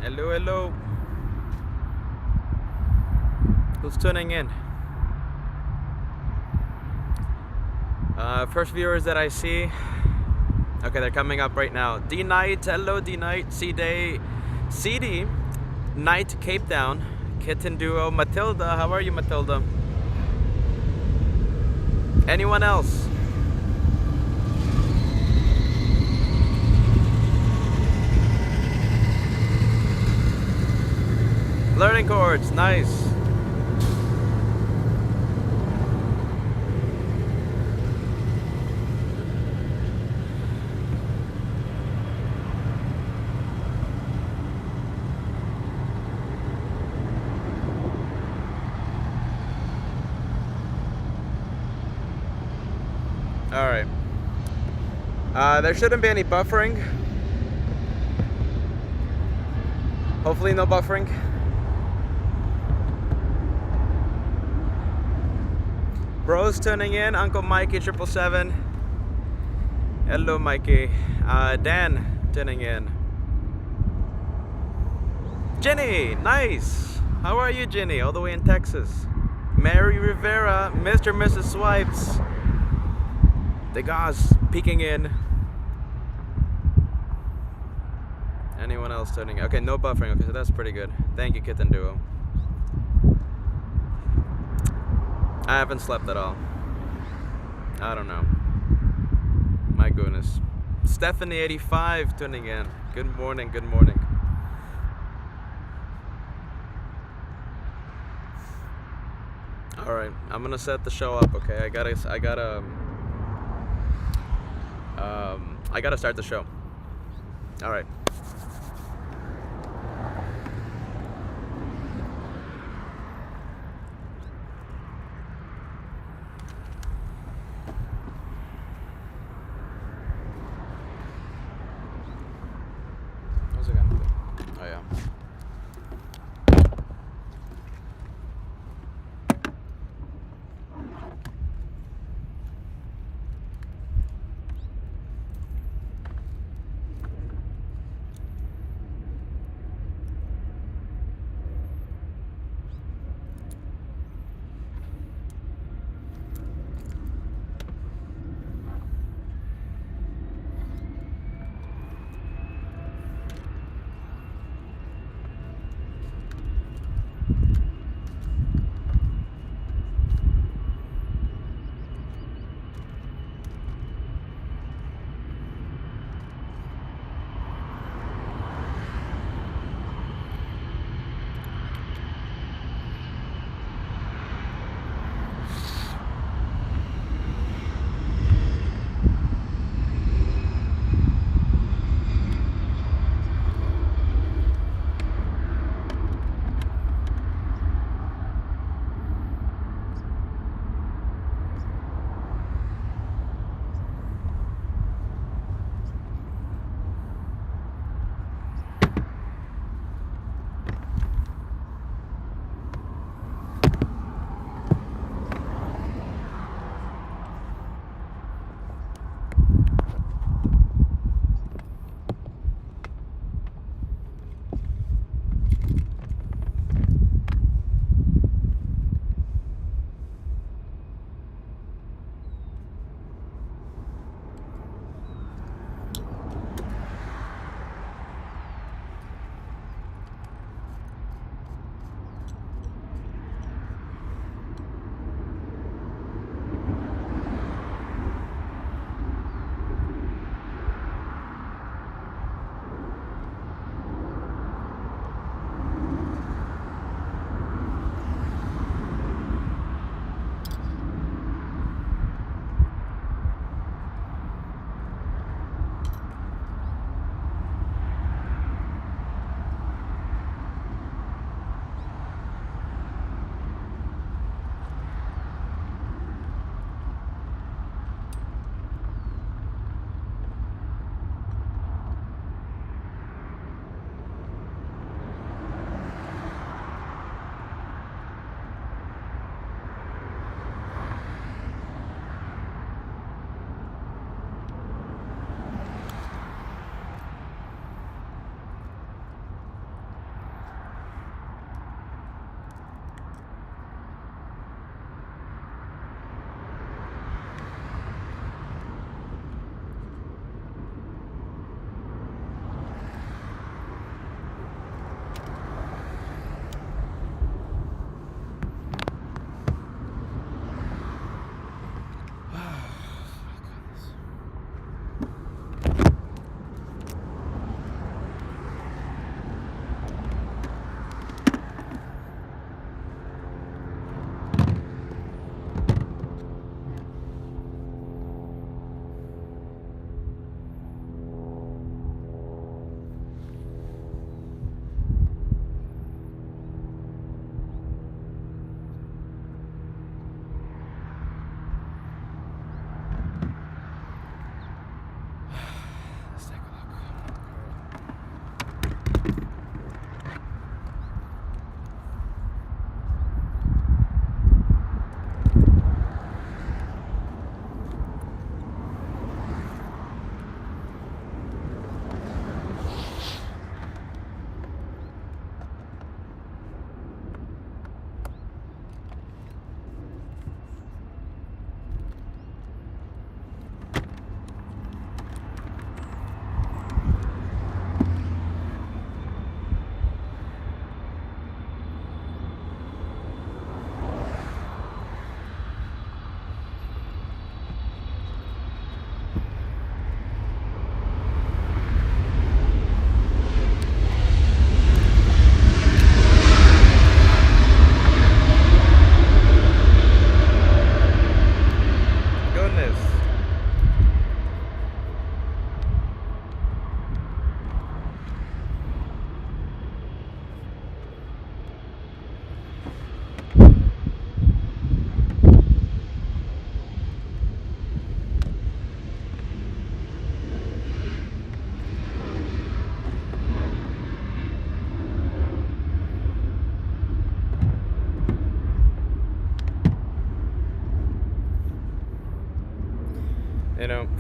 Hello, hello. Who's tuning in? First viewers that I see. Okay, they're coming up right now. D Night, hello D Night, C-Day, CD, Night, Cape Down, Kitten Duo, Matilda, how are you Matilda? Anyone else? Learning chords, nice. Alright. There shouldn't be any buffering. Hopefully no buffering. Bros tuning in, Uncle Mikey 777. Hello Mikey. Dan tuning in. Jenny, nice. How are you Jenny? All the way in Texas. Mary Rivera, Mr. and Mrs. Swipes. The guys peeking in. Anyone else tuning in? Okay, no buffering. Okay, so that's pretty good. Thank you, Kitten Duo. I haven't slept at all. I don't know. My goodness. Stephanie85 tuning in. Good morning, good morning. Alright, I'm gonna set the show up, okay? I gotta start the show. Alright. What's it gonna do? Oh yeah.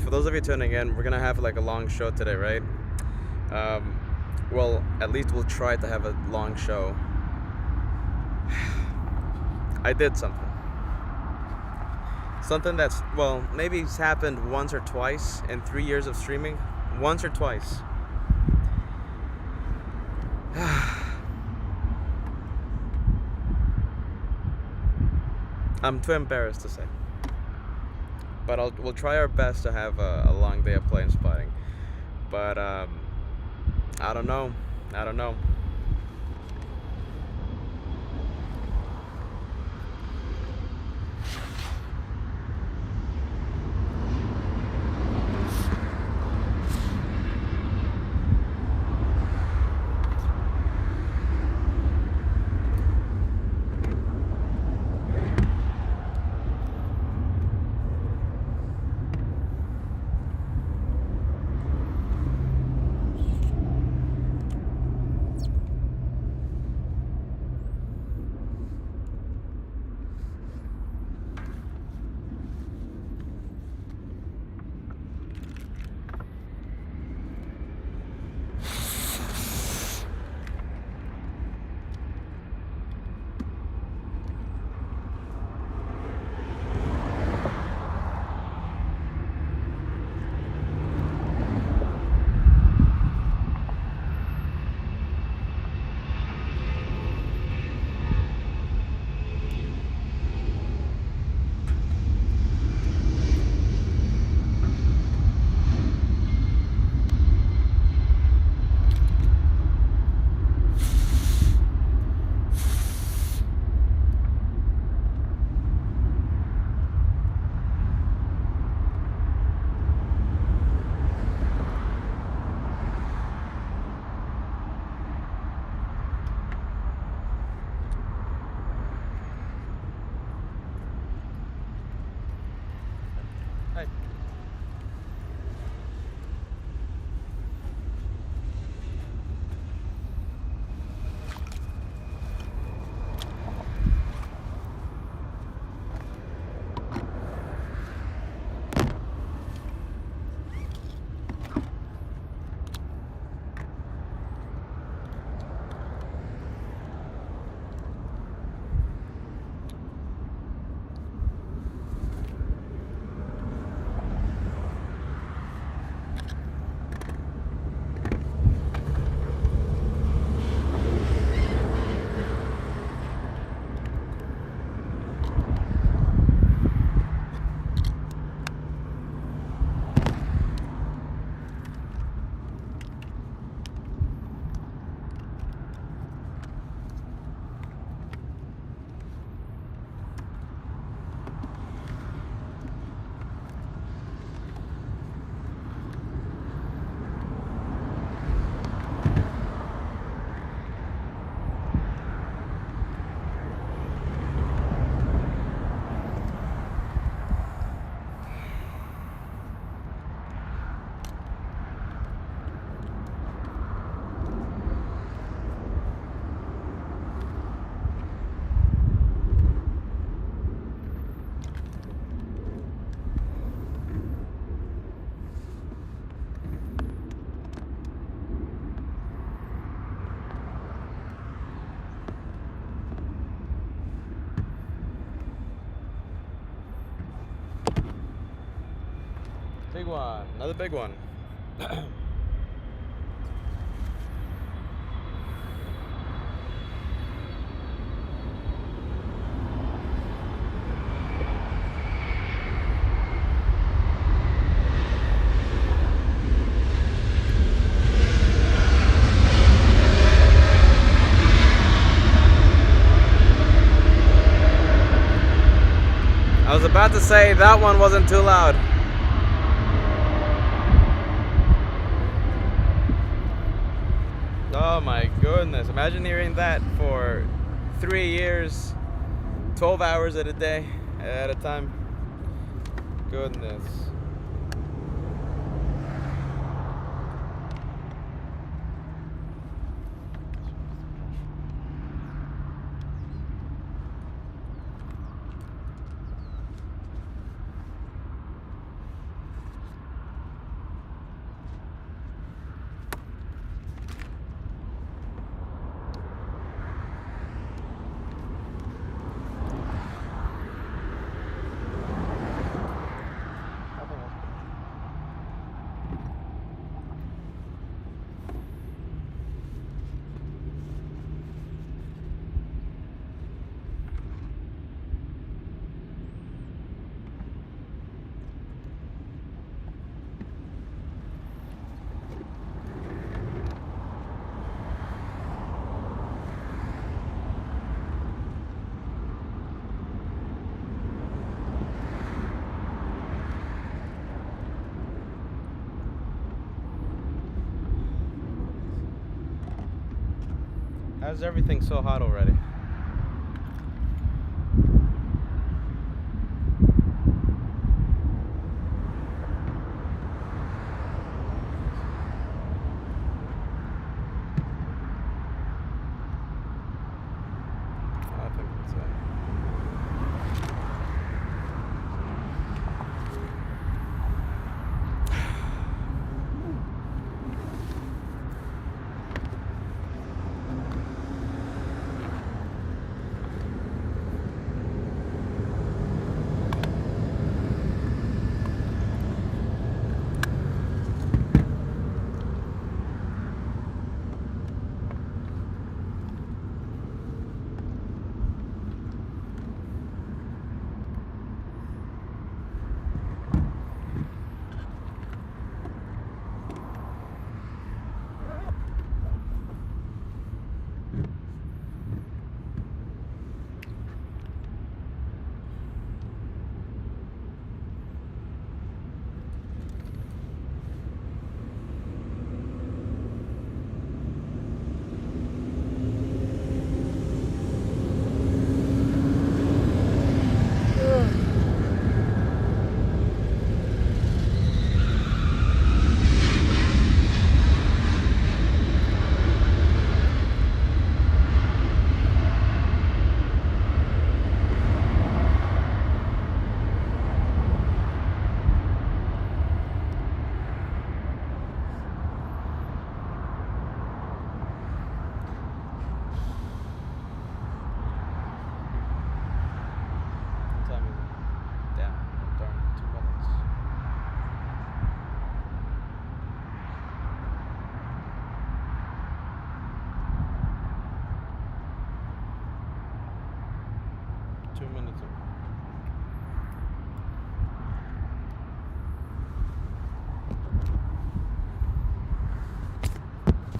for those of you tuning in, we're gonna have like a long show today, right? Well, at least we'll try to have a long show. I did something that's, well, maybe it's happened once or twice in 3 years of streaming. Once or twice. I'm too embarrassed to say, but we'll try our best to have a long day of plane spotting. But I don't know. Hey. Big one, another big one. I was about to say that one wasn't too loud. Oh my goodness, imagine hearing that for 3 years, 12 hours at a day, at a time. Goodness. How's everything so hot already? I think it's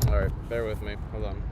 Alright, bear with me. Hold on.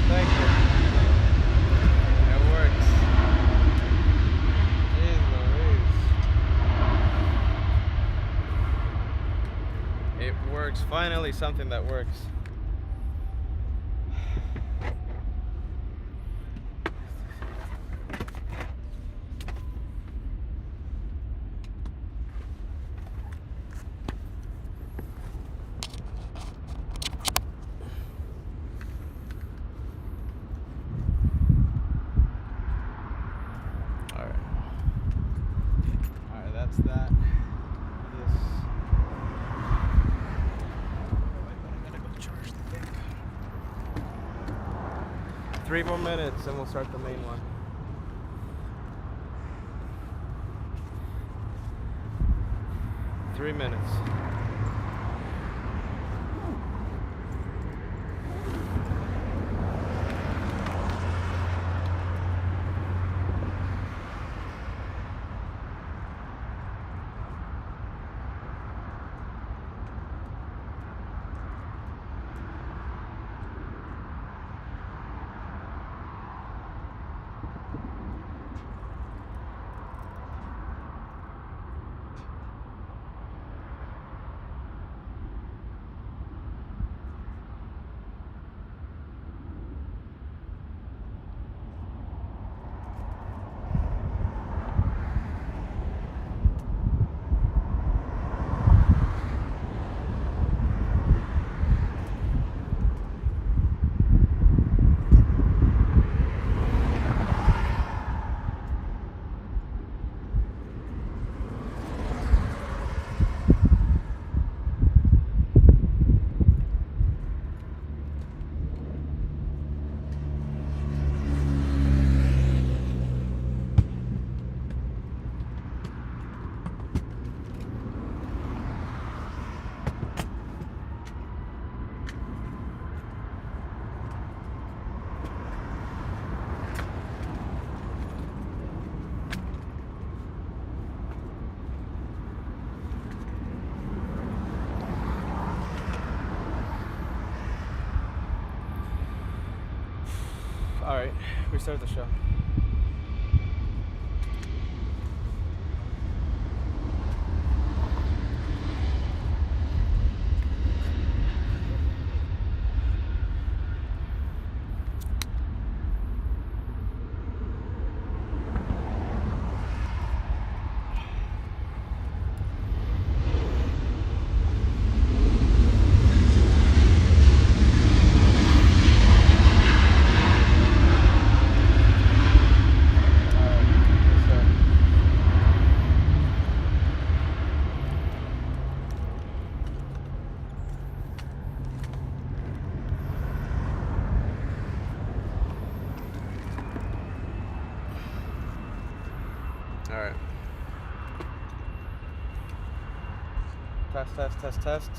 Thank you. It works. Jeez Louise. It works. Finally, something that works. That's that. This. I gotta go charge the thing. 3 more minutes and we'll start the main one. Three minutes. All right, restart the show. All right. Test, test, test, test.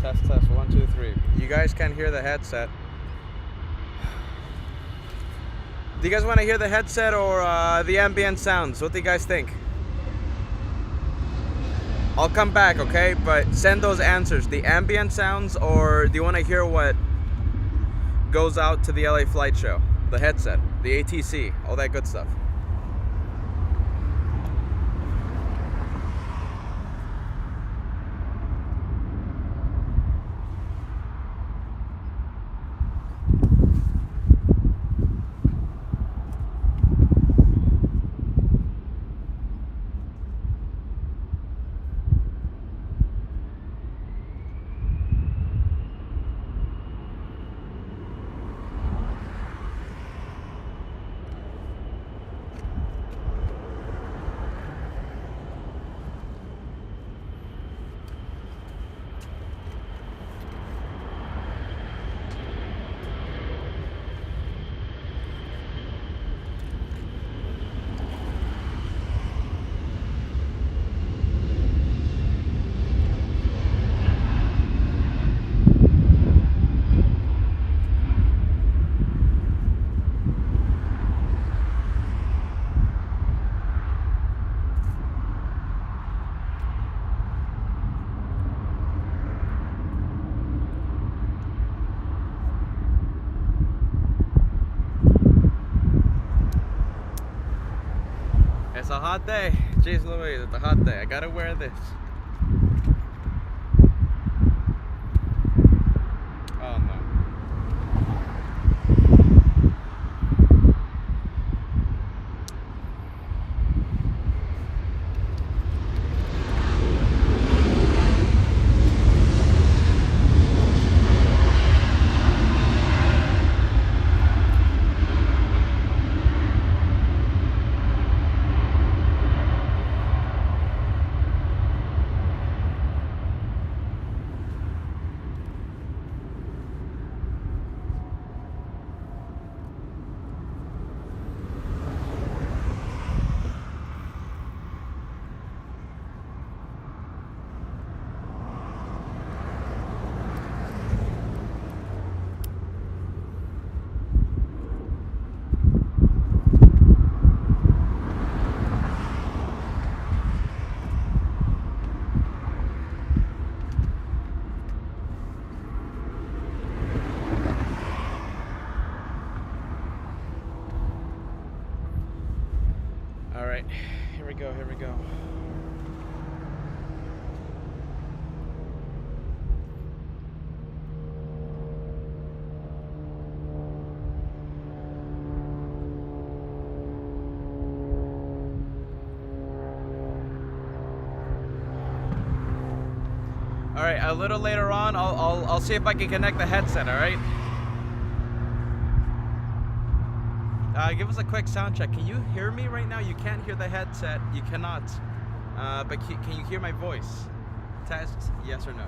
Test, test, 1, 2, 3. You guys can hear the headset. Do you guys want to hear the headset or the ambient sounds? What do you guys think? I'll come back, okay? But send those answers. The ambient sounds, or do you want to hear what goes out to the LA flight show? The headset, the ATC, all that good stuff. It's a hot day. Jeez Louise, it's a hot day. I gotta wear this. Oh no. All right, here we go, here we go. All right, a little later on, I'll see if I can connect the headset, all right? Give us a quick sound check. Can you hear me right now? You can't hear the headset. You cannot. But can you hear my voice? Test, yes or no?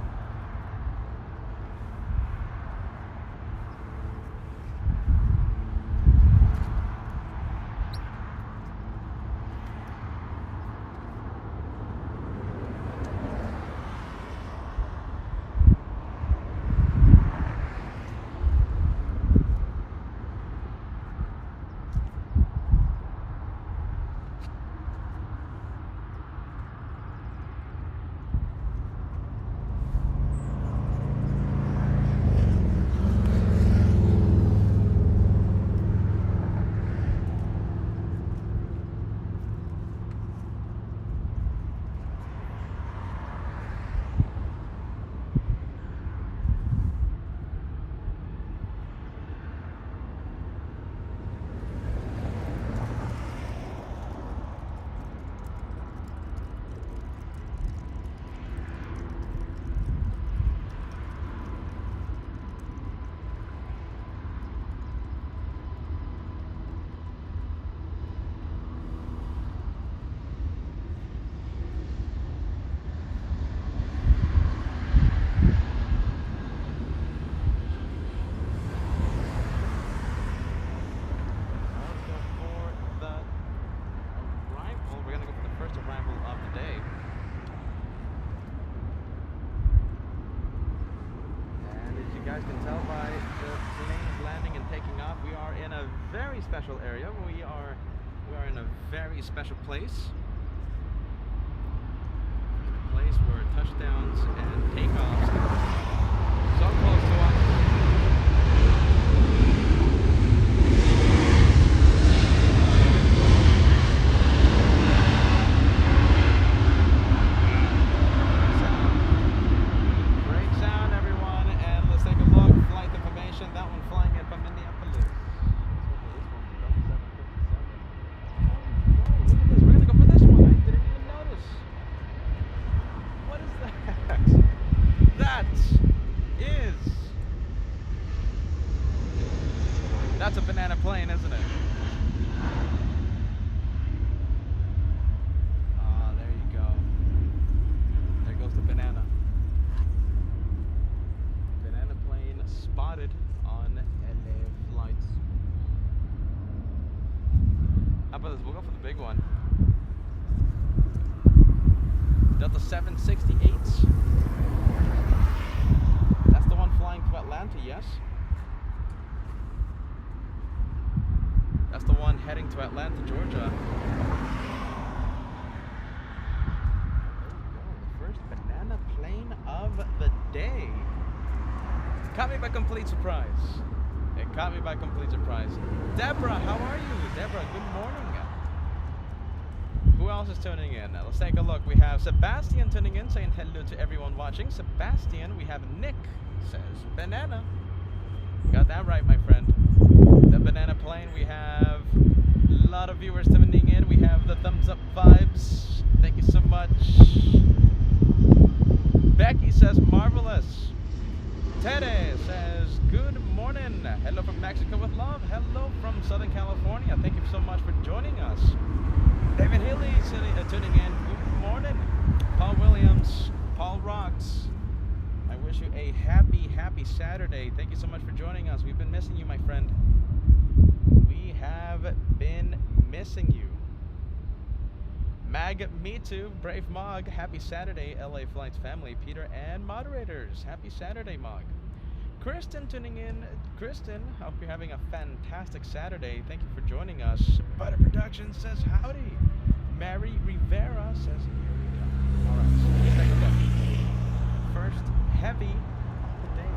Special area. We are in a very special place. A place where touchdowns and takeoffs are so close to us. Great sound, everyone, and let's take a look. Flight information. That one flying in from Minneapolis. That's a banana plane, isn't it? Ah, there you go. There goes the banana. Banana plane spotted on LA flights. How about this? We'll go for the big one. Delta 768s. That's the one flying to Atlanta, yes? That's the one heading to Atlanta, Georgia. There we go, the first banana plane of the day. Caught me by complete surprise. It caught me by complete surprise. Deborah, how are you? Deborah, good morning. else is tuning in? Let's take a look. We have Sebastian tuning in, saying hello to everyone watching. Sebastian. We have Nick, says banana. Got that right, my friend. The banana plane. We have a lot of viewers tuning in. We have the thumbs up vibes. Thank you so much. Becky says marvelous. Tere says good morning. Hello from Mexico with love. Hello from Southern California. Thank you so much for joining us. David Healy tuning in. Good morning. Paul Williams. Paul Rocks. I wish you a happy Saturday. Thank you so much for joining us. We've been missing you, my friend. We have been missing you. Mag, me too. Brave Mog, happy Saturday. LA Flights family, Peter and moderators. Happy Saturday, Mog. Kristen tuning in. Kristen, hope you're having a fantastic Saturday. Thank you for joining us. Butter Productions says howdy. Mary Rivera says here we go. All right, so let's take a look. First, heavy of the day.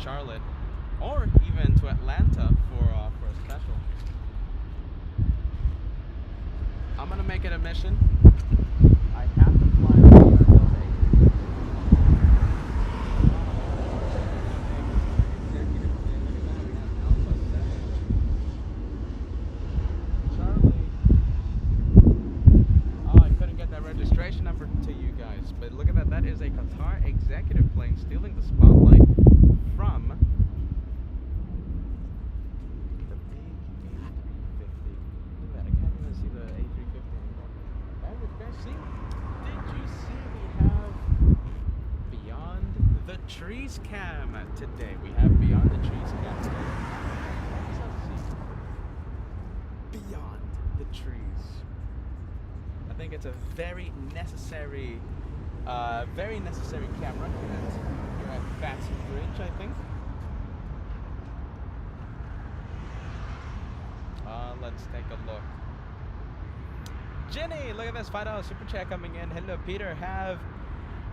Charlotte, or even to Atlanta for a special. I'm gonna make it a mission. I have to fly Delta 8. Charlie. Oh, I couldn't get that registration number to you guys, but look at that. That is a Qatar executive plane stealing the spotlight from the big A350. Look at that, I can't even see the A350 anymore. And you guys see? Did you see we have Beyond the Trees cam today? We have Beyond the Trees cam today. Beyond the Trees. I think it's a very necessary camera. You're at Fancy Bridge, I think. Let's take a look. Jenny, look at this $5 super chat coming in. Hello, Peter. Have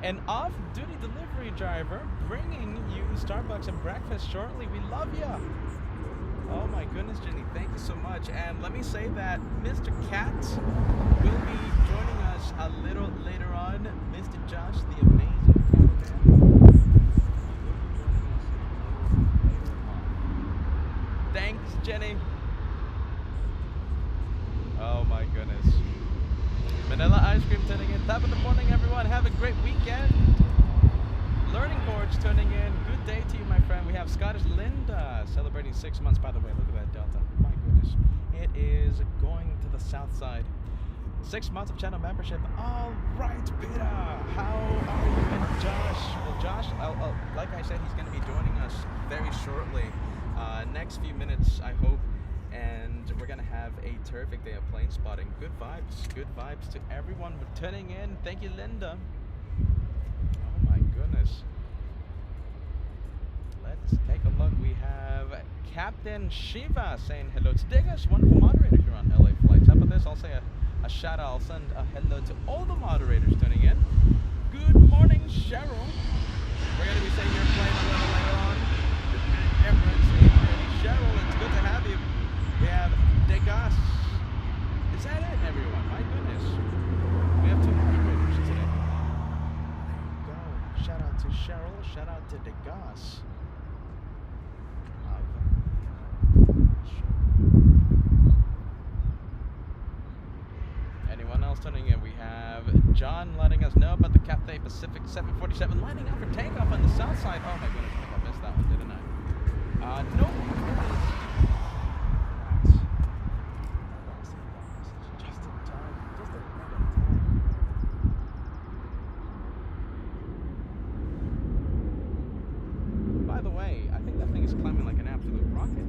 an off-duty delivery driver bringing you Starbucks and breakfast shortly. We love ya. Oh my goodness, Jenny, thank you so much. And let me say that Mr. Capt will be joining us a little later on. Mr. Josh, the amazing cameraman. Thanks, Jenny. Oh my goodness. Vanilla ice cream tuning in. Top of the morning, everyone. Have a great weekend. Learning Course tuning in. Good day to you, my friend. We have Scottish Linda celebrating 6 months. By the way, look at that Delta. My goodness. It is going to the south side. 6 months of channel membership. All right, Peter. How are you? And Josh. Well, Josh, like I said, he's going to be joining us very shortly. Next few minutes, I hope. And we're going to have a terrific day of plane spotting. Good vibes. Good vibes to everyone for tuning in. Thank you, Linda. Oh, my goodness. Let's take a look. We have Captain Shiva saying hello to Diggers, wonderful moderator here on LA Flights. How about this? I'll say a shout out. I'll send a hello to all the moderators tuning in. Good morning, Cheryl. We're going to be saying your plane a little later on. Emirates, Cheryl, it's good to have you. We have Degas. Is that it, everyone? My goodness. We have 2 moderators today. There you go. Shout out to Cheryl. Shout out to Degas. Anyone else tuning in? We have John letting us know about the Cathay Pacific 747 lining up for takeoff on the south side. Oh my goodness, I think I missed that one, didn't I? Nope. Just in time. Just a minute of time. By the way, I think that thing is climbing like an absolute rocket.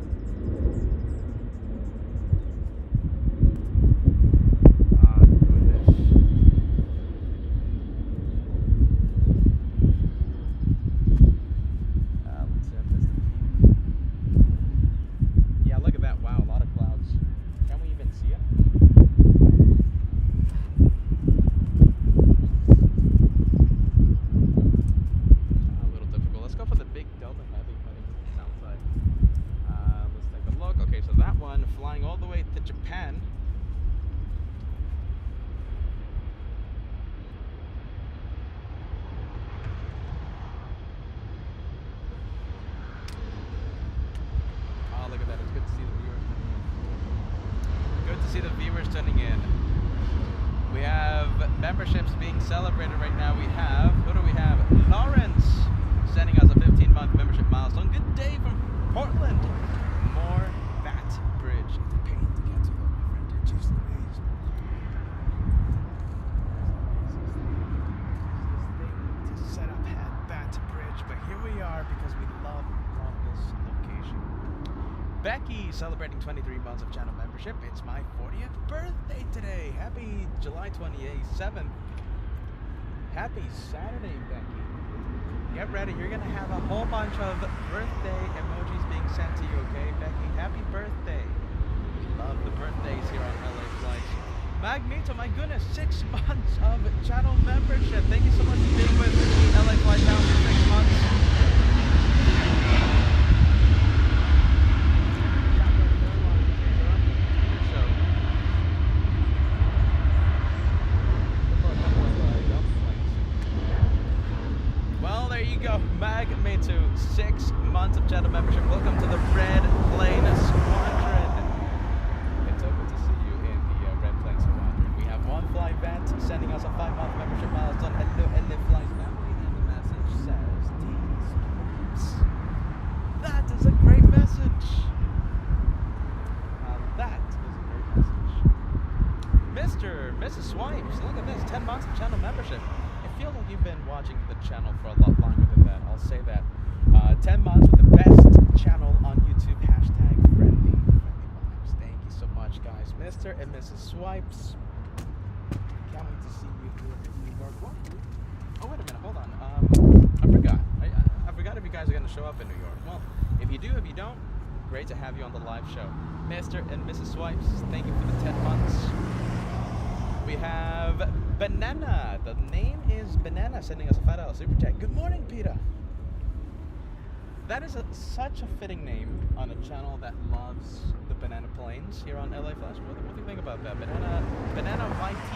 listeners tuning in. We have memberships being celebrated right now. We have, who do we have? Lawrence sending us a 15-month membership milestone. Good day from Portland. More Bat Bridge. It's a pain to get to, though, my friend. Jeez Louise. This thing to set up had Bat Bridge, but here we are because we love this location. Becky celebrating 23 months of channel membership. It's my 40th birthday today. Happy July 27th. Happy Saturday, Becky. Get ready. You're going to have a whole bunch of birthday emojis being sent to you, okay, Becky? Happy birthday. We love the birthdays here on LA Flights. Magmito, my goodness, 6 months of channel membership. Thank you so much for being with me, LA Flights now for 6 months. Magmito, 6 months of channel membership. Welcome to the Red Plane Squadron. It's so good to see you in the Red Plane Squadron. We have one fly vet sending us a 5-month membership milestone. Hello, LA Flights family, and the message says, "Tease." That is a great message. That is a great message. Mrs. Swipes, look at this, 10 months of channel membership. It feels like you've been watching the channel for a lot longer than that. I'll say that. 10 months with the best channel on YouTube. Hashtag friendly vibes. Thank you so much, guys. Mr. and Mrs. Swipes. Can't wait to see you here in New York. What? Oh, wait a minute. Hold on. I forgot. I forgot if you guys are going to show up in New York. Well, if you do, if you don't, great to have you on the live show. Mr. and Mrs. Swipes, thank you for the 10 months. We have Banana. The name is Banana sending us a $5 super chat. Good morning, Peter. That is such a fitting name on a channel that loves the banana planes here on LA Flash. What do you think about that? Banana YT.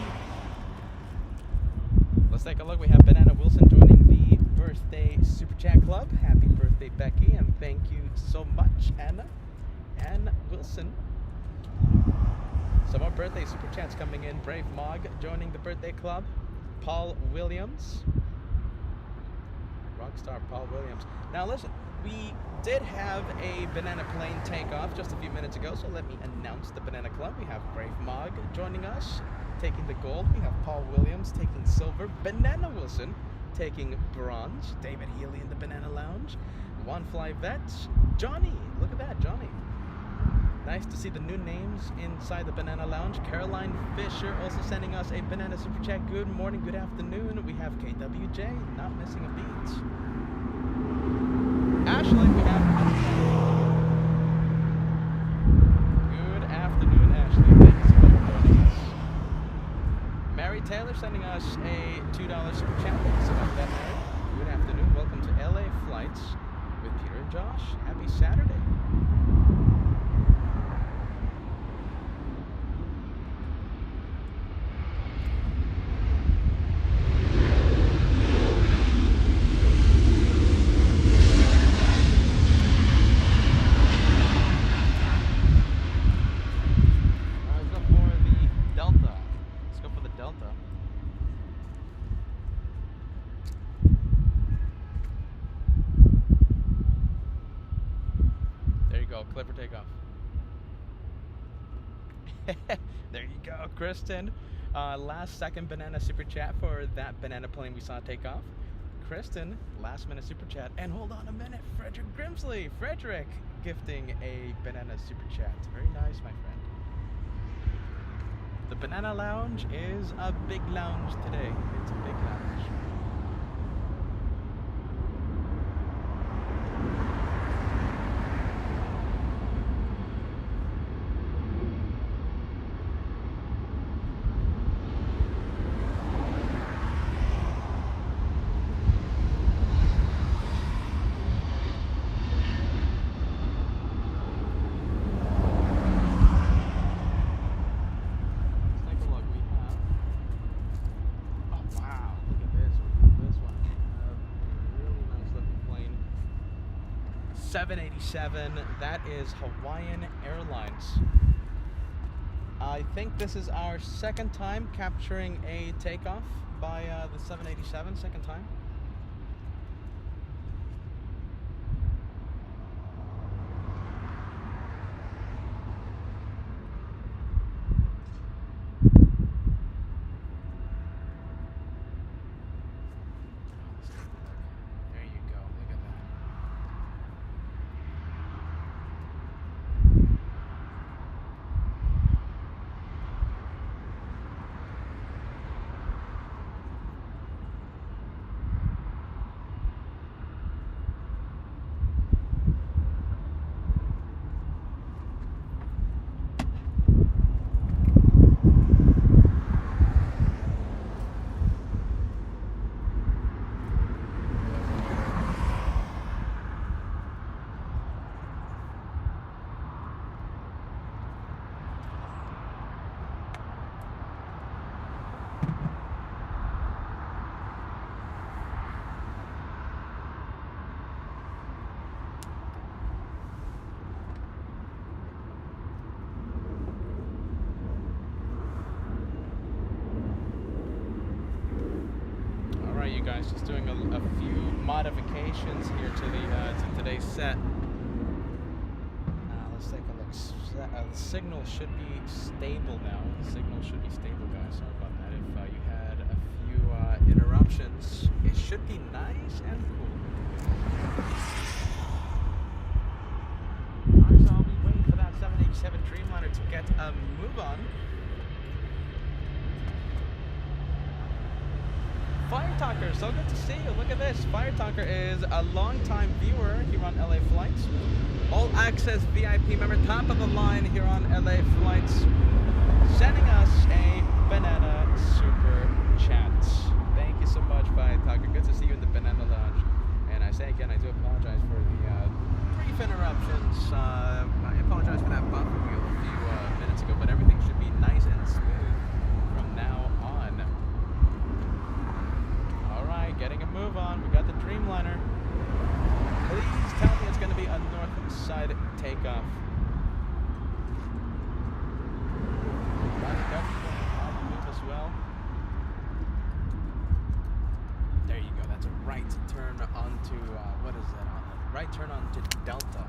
Let's take a look. We have Banana Wilson joining the birthday super chat club. Happy birthday, Becky, and thank you so much, Anna Wilson. Some more birthday super chats coming in. Brave Mog joining the birthday club. Paul Williams. Rockstar Paul Williams. Now listen, we did have a banana plane takeoff just a few minutes ago, so let me announce the Banana Club. We have Brave Mog joining us, taking the gold. We have Paul Williams taking silver. Banana Wilson taking bronze. David Healy in the Banana Lounge. One Fly Vet. Johnny, look at that, Johnny. Nice to see the new names inside the Banana Lounge. Caroline Fisher also sending us a banana super chat. Good morning, good afternoon. We have KWJ, not missing a beat. Ashley, we have... Good afternoon, Ashley. Thank you so much for joining us. Mary Taylor sending us a $2 super chat. Thank you so much for that, Mary. Good afternoon. Welcome to LA Flights with Peter and Josh. Happy Saturday. Clip for takeoff. There you go, Kristen. Last second banana super chat for that banana plane we saw take off. Kristen, last minute super chat. And hold on a minute, Frederick Grimsley. Frederick gifting a banana super chat. Very nice, my friend. The Banana Lounge is a big lounge today. It's a big lounge. Let's take a look. We have 787, that is Hawaiian Airlines. I think this is our second time capturing a takeoff by the 787, second time. There you go, look at that. You guys, just doing a few modifications here to the to today's set. Let's take a look. The signal should be stable now. The signal should be stable, guys. Sorry about that. If you had a few interruptions, it should be nice and cool. Alright, so I'll be waiting for that 787 Dreamliner to get a move on. Fire Talker, so good to see you. Look at this. Fire Talker is a long-time viewer here on LA Flights. All access VIP member, top of the line here on LA Flights. Sending us a banana super chat. Thank you so much, Fire Talker. Good to see you in the Banana Lounge. And I say again, I do apologize for the brief interruptions. I apologize for that bumper wheel a few minutes ago, but everything should be nice and smooth from now on. Alright, getting a move on. We got the Dreamliner. Please tell me it's going to be a north side takeoff. Move as well. There you go. That's a right turn onto, what is that? Right turn onto Delta.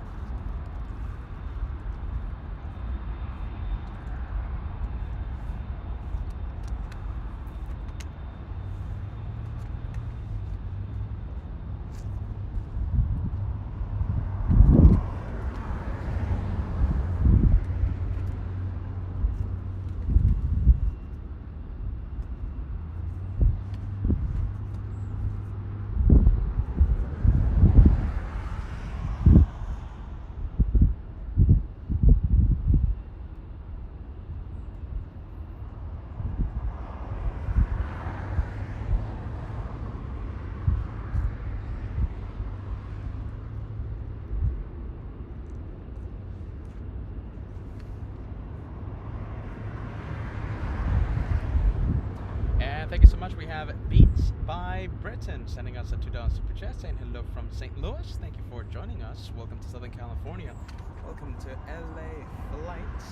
Thank you so much. We have Beats by Britain sending us a $2 super chat saying hello from St. Louis. Thank you for joining us. Welcome to Southern California. Welcome to LA Flights.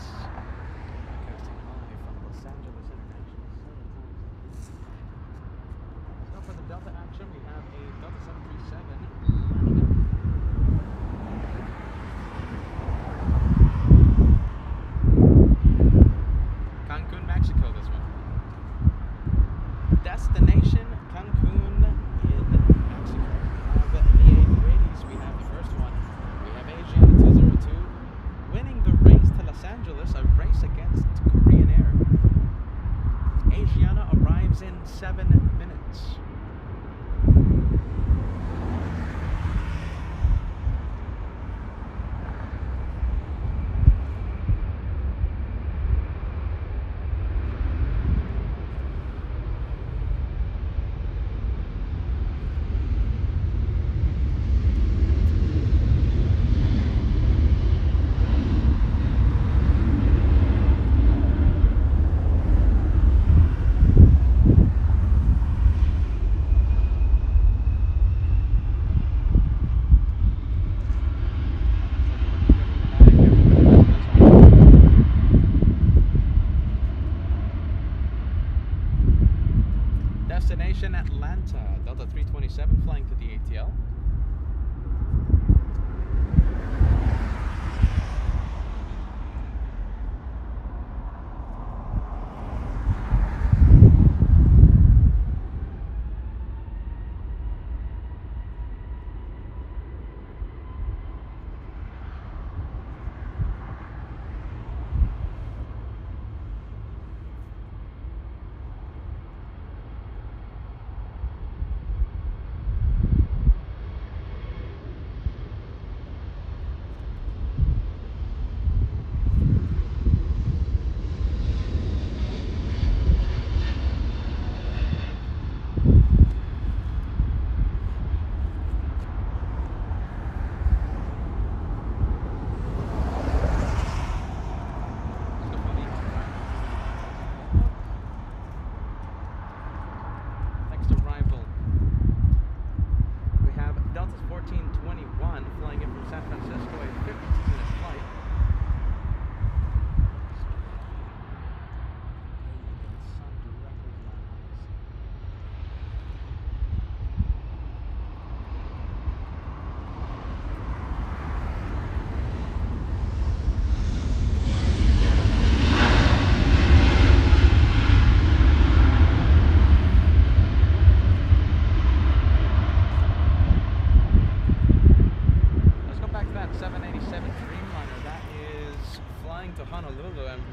Broadcasting live from Los Angeles International. So for the Delta action, we have a Delta 737 landing up. Cancun, Mexico, this one. Destination Cancun in Mexico. The A380s, we have the first one. We have Asian 202 winning the race to Los Angeles, a race against destination Atlanta. Delta 327 flying to the ATL.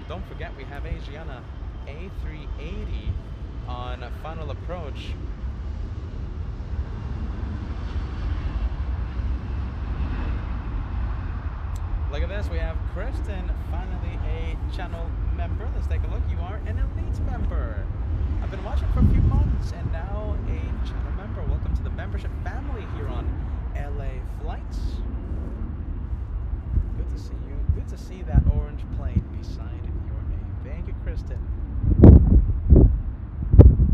Don't forget we have Asiana A380 on final approach. Look at this, we have Kristen, finally a channel member. Let's take a look. You are an elite member. I've been watching for a few months and now a channel member. Welcome to the membership family here on LA Flights. Good to see you. Good to see that orange plane beside your name. Thank you, Kristen.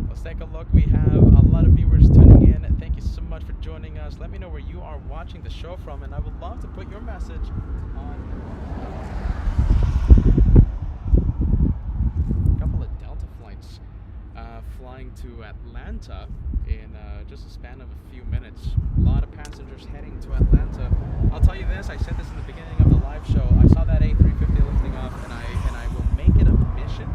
Let's take a look. We have a lot of viewers tuning in. Thank you so much for joining us. Let me know where you are watching the show from, and I would love to put your message on a couple of Delta flights flying to Atlanta in just a span of a few minutes. A lot of passengers heading to Atlanta. I'll tell you this, I said this in the beginning of the live show. I saw that A350 lifting off, and I will make it a mission.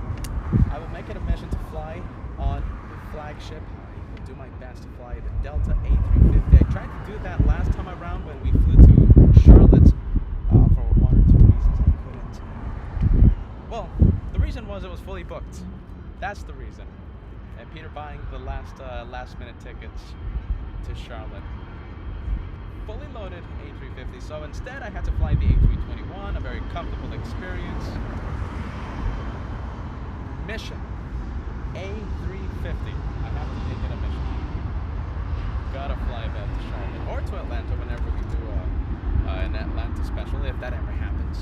I will make it a mission to fly on the flagship. I will do my best to fly the Delta A350. I tried to do that last time around when we flew to Charlotte. For one or two reasons I couldn't. Well, the reason was it was fully booked. That's the reason. And Peter buying the last minute tickets to Charlotte. Fully loaded A350. So instead I had to fly the A321, a very comfortable experience. Mission A350. I have to make it a mission. Gotta fly that to Charlotte or to Atlanta whenever we do an Atlanta special, if that ever happens.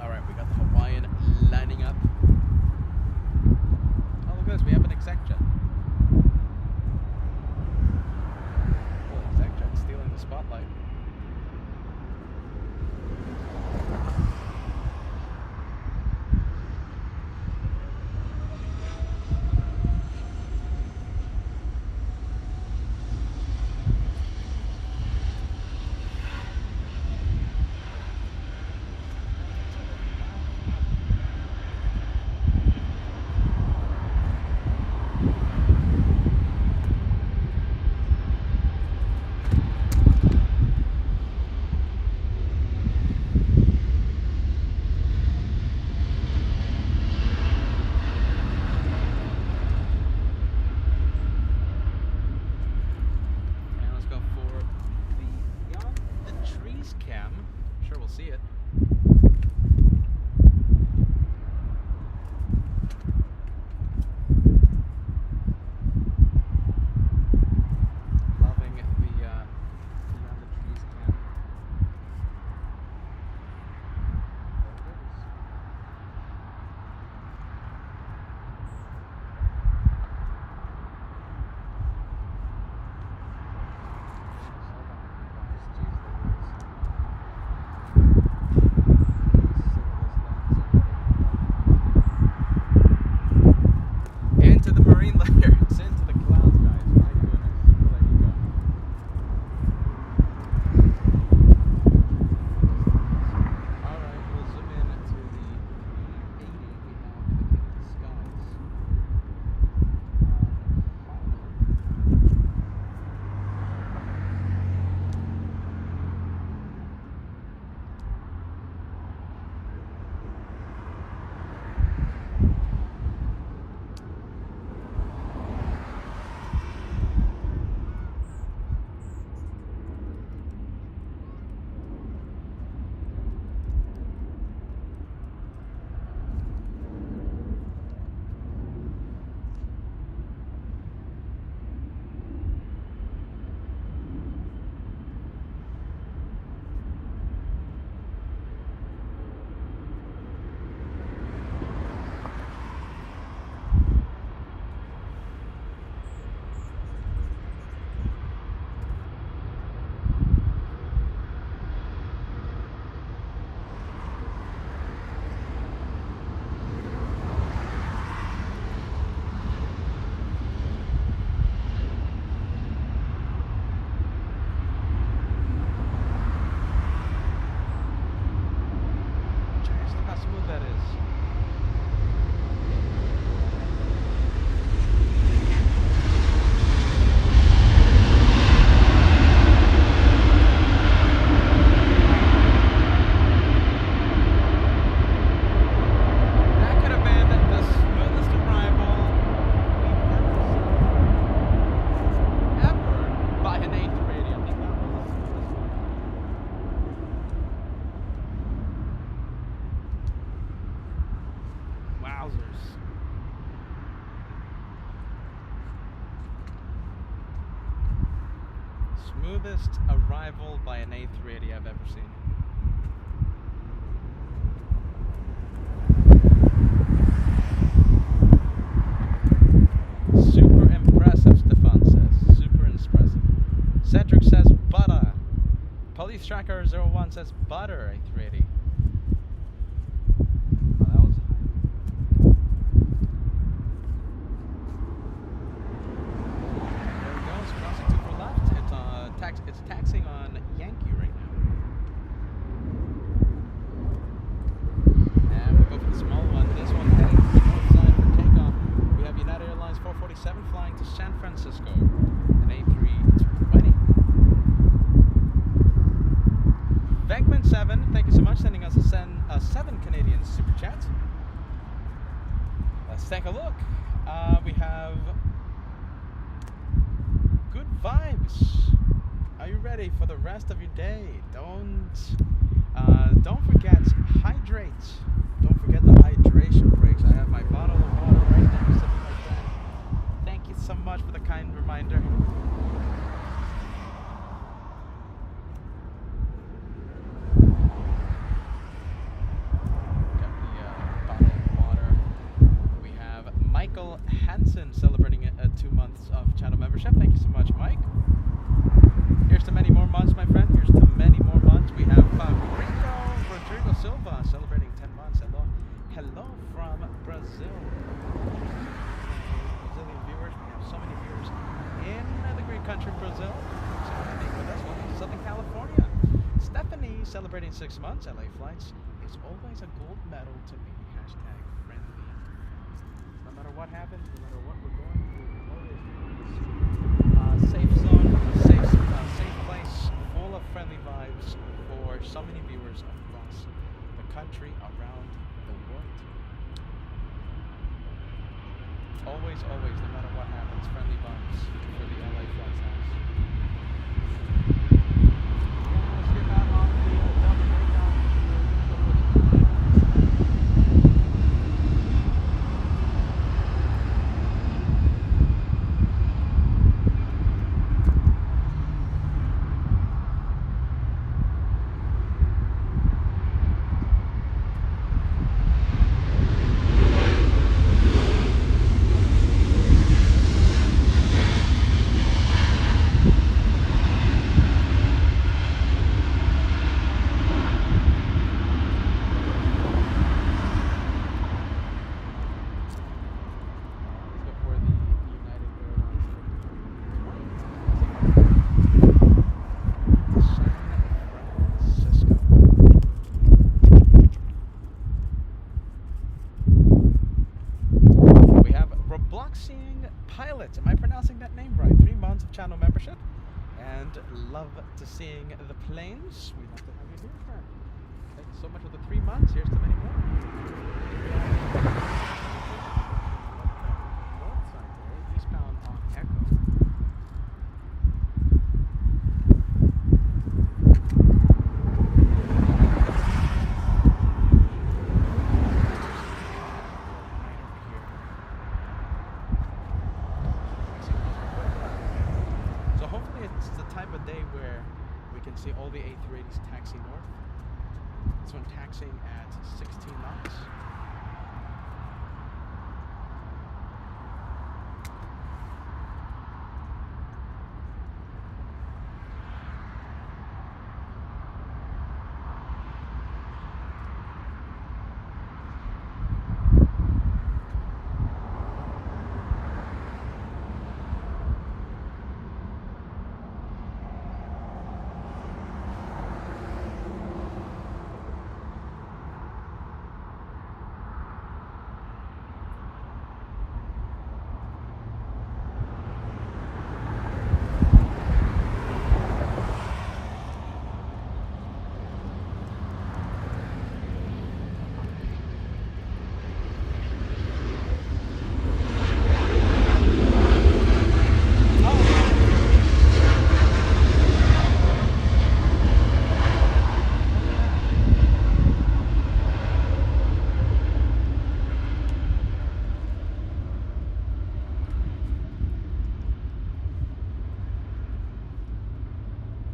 Alright, we got the Hawaiian lining up. Oh, look at this, we have an exec jet. Oh, exec jet stealing the spotlight. there. It's into the clouds, guys. My goodness. We'll let you go. Alright, we'll zoom in to the 80 we have indicating the skies. Smoothest arrival by an A380 I've ever seen. Super impressive, Stefan says. Super impressive. Cedric says butter. Police Tracker 01 says butter, A380. Oh, that was it's taxing on Yankee right now. And we'll go for the small one. This one heading to the north side for takeoff. We have United Airlines 447 flying to San Francisco. An A320. Vegman7, thank you so much, sending us a 7 Canadian super chat. Let's take a look. We have good vibes. Are you ready for the rest of your day? Don't forget, hydrate. Don't forget the hydration breaks. I have my bottle of water right there, something like that. Thank you so much for the kind reminder. Got the bottle of water. We have Michael Hansen celebrating 2 months of channel membership. Thank you so much, Mike. Here's to many more months, my friend. Here's to many more months. We have Rodrigo Silva celebrating 10 months. Hello. Hello from Brazil. Brazilian viewers. We have so many viewers in the great country of Brazil. So hanging with us. Welcome to Southern California. Stephanie celebrating 6 months. LA Flights is always a gold medal to me. Hashtag friendly. No matter what happens, no matter what we're going through, always safe zone, safe place, full of friendly vibes for so many viewers across the country, around the world. Always, no matter what happens, friendly vibes for the LA Flights house. Let's get back on the double breakdown. Taxiing Pilot. Am I pronouncing that name right? 3 months of channel membership. And love to seeing the planes. We'd love to have you here, friend. Thank you so much for the 3 months. Here's to many more. North side today, eastbound on Echo. It's the type of day where we can see all the A380s taxi north. This one taxiing at 16 knots.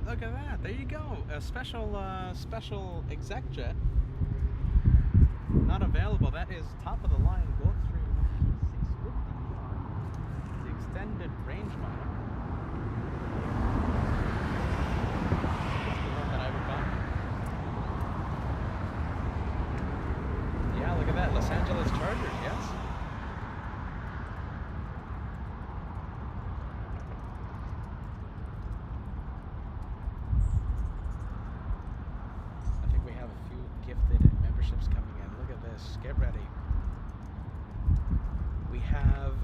Look at that! There you go. A special exec jet. Not available. That is top of the line Gulfstream 650. The extended range model. That's the one that I would buy. Yeah, look at that. Los Angeles Chargers. Yes. Gifted memberships coming in. Look at this. Get ready. We have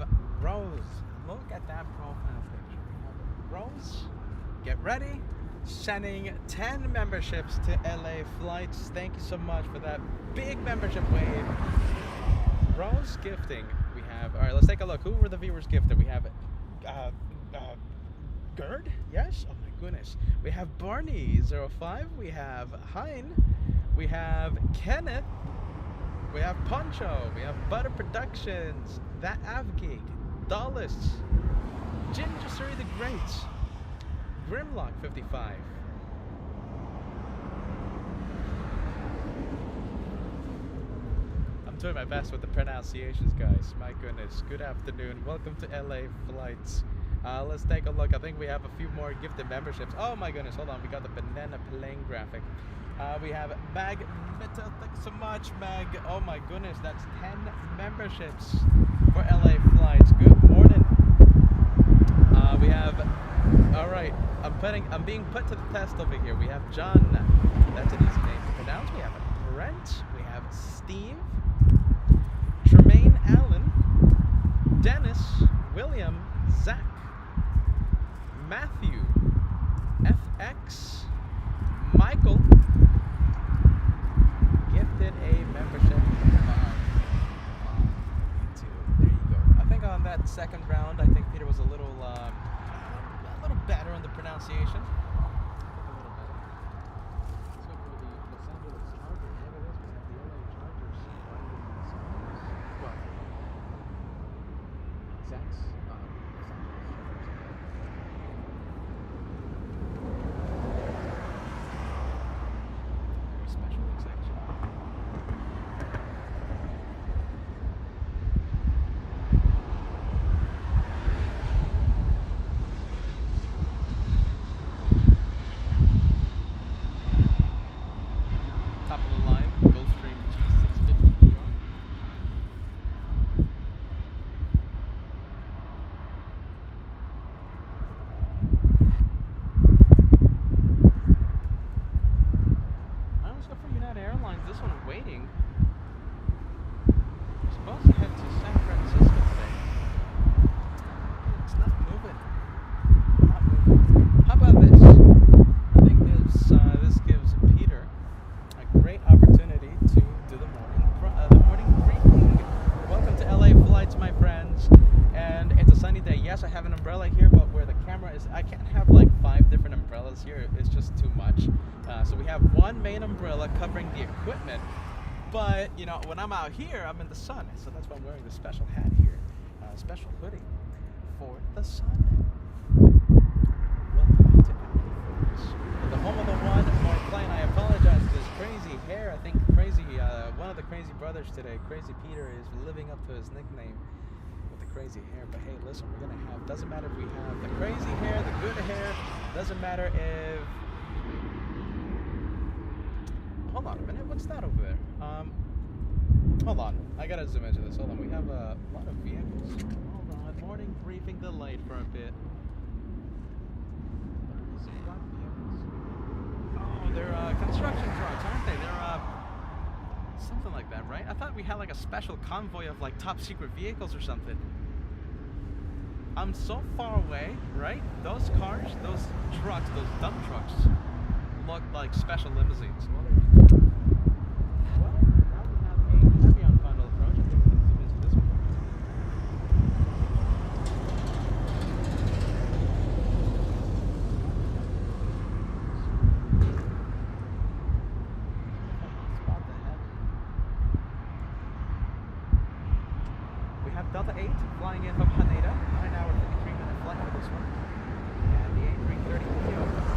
Rose. Look at that profile picture. We have Rose. Get ready. Sending 10 memberships to LA Flights. Thank you so much for that big membership wave. Rose gifting. We have. All right, let's take a look. Who were the viewers gifted? We have Gerd. Yes. Oh my goodness. We have Barney05. We have Hein. We have Kenneth, we have Poncho, we have Butter Productions, That Avgeek, Dulles, Ginger Surrey the Great, Grimlock 55. I'm doing my best with the pronunciations, guys. My goodness. Good afternoon. Welcome to LA Flights. Let's take a look. I think we have a few more gifted memberships. Oh my goodness. Hold on. We got the banana plane graphic. We have Mag Mitchell. Thank you so much, Mag. Oh my goodness, that's 10 memberships for LA Flights. Good morning. We have, all right, I'm being put to the test over here. We have John. That's an easy name to pronounce. We have Brent. We have Steve, Tremaine Allen, Dennis, William, Zach, Matthew, FX, Michael. Gifted a membership. There you go. I think on that second round, I think Peter was a little better on the pronunciation. A little better. Let's go for the Los Angeles Chargers. Look at this. We have the LA Chargers riding in Los Angeles. Well, Zach's Los Angeles Chargers. Very special section. Top of the line, Gulfstream 650. is I can't have like 5 different umbrellas here. It's just too much. So we have one main umbrella covering the equipment. But, you know, when I'm out here, I'm in the sun. So that's why I'm wearing the special hat here. Special hoodie for the sun. Welcome to the home of the one more plane. I apologize for this crazy hair. I think one of the crazy brothers today, Crazy Peter, is living up to his nickname with the crazy hair. But hey, listen, we're gonna have, doesn't matter if we have the crazy hair, the good hair, doesn't matter if, hold on a minute, what's that over there? Hold on, I gotta zoom into this. Hold on, we have a lot of vehicles. Hold on, morning briefing delayed for a bit. Oh, they're construction trucks, aren't they? They're something like that, right? I thought we had like a special convoy of like top secret vehicles or something. I'm so far away, right? Those cars, those trucks, those dump trucks look like special limousines. Well, now we have a heavy on final approach. I think we can zoom into this one. Spot the heavy. We have Delta 8 flying in from Haneda, 9-hour 53-minute flight for this one. And the A330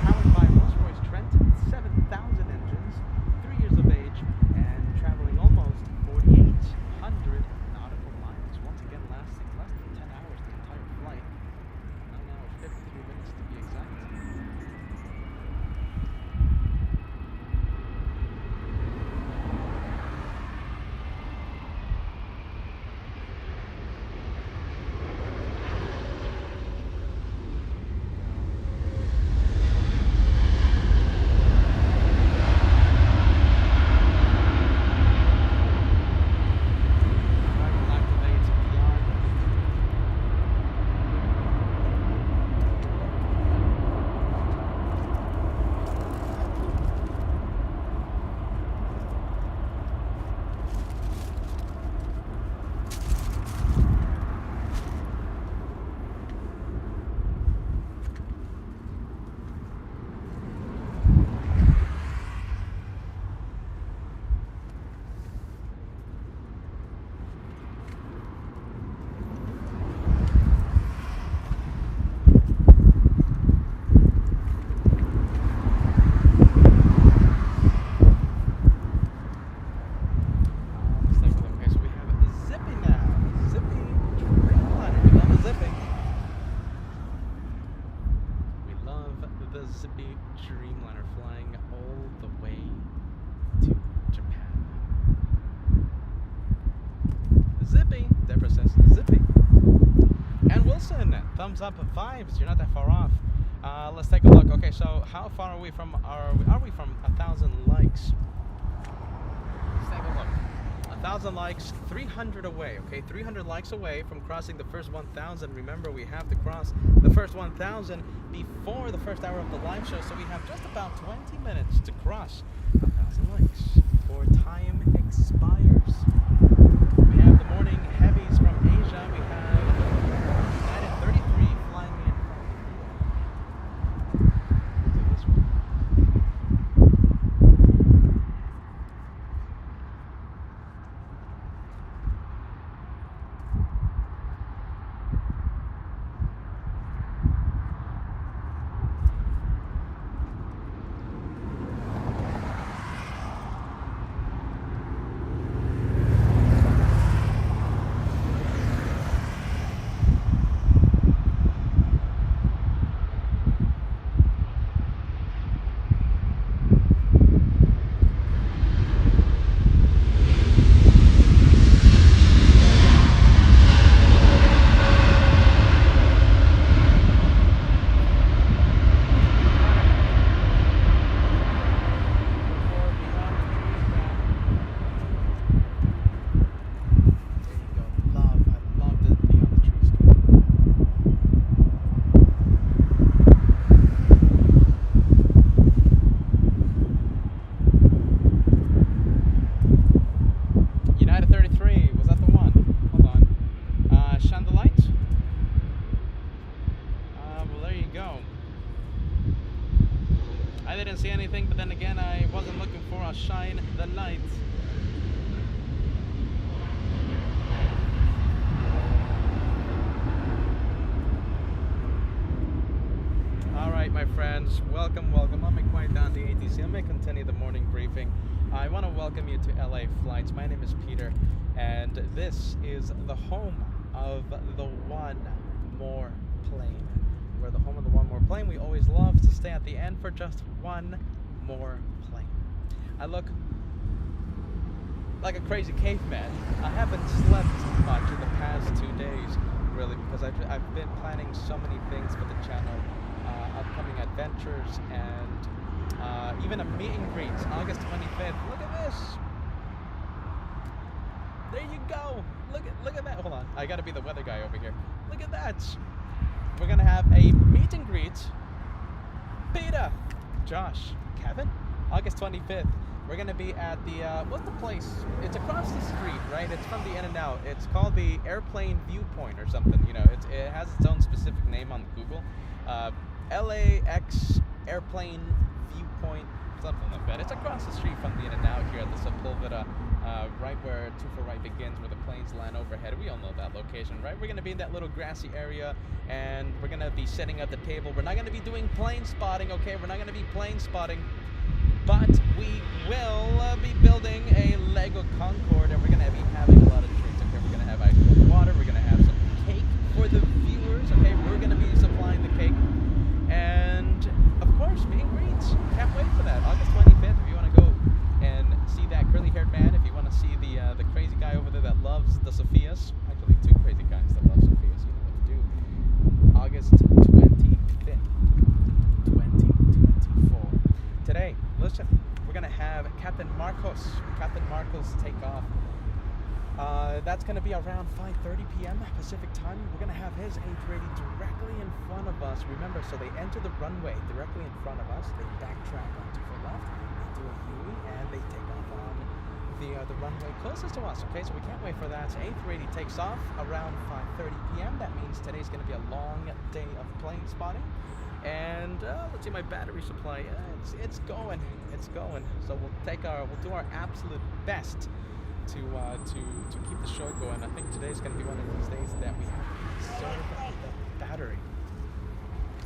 powered by Rolls-Royce Trent, 7,000 engines, 3 years of age, and traveling almost 4,800 nautical miles. Once again, lasting less than 10 hours the entire flight. 9 hours, 53 minutes to be exact. Thumbs up vibes. You're not that far off. Let's take a look. Okay, so how far are we from are we from 1,000 likes? Let's take a look. 1,000 likes, 300 away. Okay, 300 likes away from crossing the first 1,000. Remember, we have to cross the first 1,000 before the first hour of the live show, so we have just about 20 minutes to cross 1,000 likes before time expires. We have the morning heavies from Asia. We have United 33 flying in from this one. I didn't see anything, but then again, I wasn't looking for a shine the light. Alright, my friends, welcome. I'll make my way down the ATC. I may continue the morning briefing. I want to welcome you to LA Flights. My name is Peter, and this is the home of the One More Plane. We're the home of the One More Plane. We always love to stay at the end for just one more plane. I look like a crazy caveman. I haven't slept much in the past 2 days, really, because I've been planning so many things for the channel. Upcoming adventures and even a meet and greet August 25th. Look at this. There you go. Look at that. Hold on. I gotta be the weather guy over here. Look at that. We're gonna have a meet and greet. Peter, Josh, Kevin, August 25th. We're gonna be at the what's the place? It's across the street, right? It's from the In-N-Out. It's called the Airplane Viewpoint or something. You know, it has its own specific name on Google. LAX Airplane Viewpoint, something like that. It's across the street from the In-N-Out here at the Sepulveda, right where 2 for Right begins, where the planes land overhead. We all know that location, right? We're going to be in that little grassy area, and we're going to be setting up the table. We're not going to be doing plane spotting, okay? We're not going to be plane spotting, but we will be building a Lego Concorde, and we're going to be having a lot of treats, okay? We're going to have ice cold water. We're going to have some cake for the viewers, okay? We're going to be supplying the cake. And of course, meet and greets. Can't wait for that. August 25th. If you want to go and see that curly-haired man, if you want to see the crazy guy over there that loves the Sophias, actually 2 crazy guys that love Sophias, you know what to do. August 25th, 2024. Today, listen, we're gonna have Captain Markos take off. That's going to be around 5:30 p.m. Pacific time. We're going to have his A380 directly in front of us. Remember, so they enter the runway directly in front of us. They backtrack onto the left. They do a U, and they take off on the runway closest to us. Okay, so we can't wait for that. So A380 takes off around 5:30 p.m. That means today's going to be a long day of plane spotting. And let's see my battery supply. It's going. So we'll do our absolute best to keep the show going. I think today's going to be one of those days that we have to conserve the battery.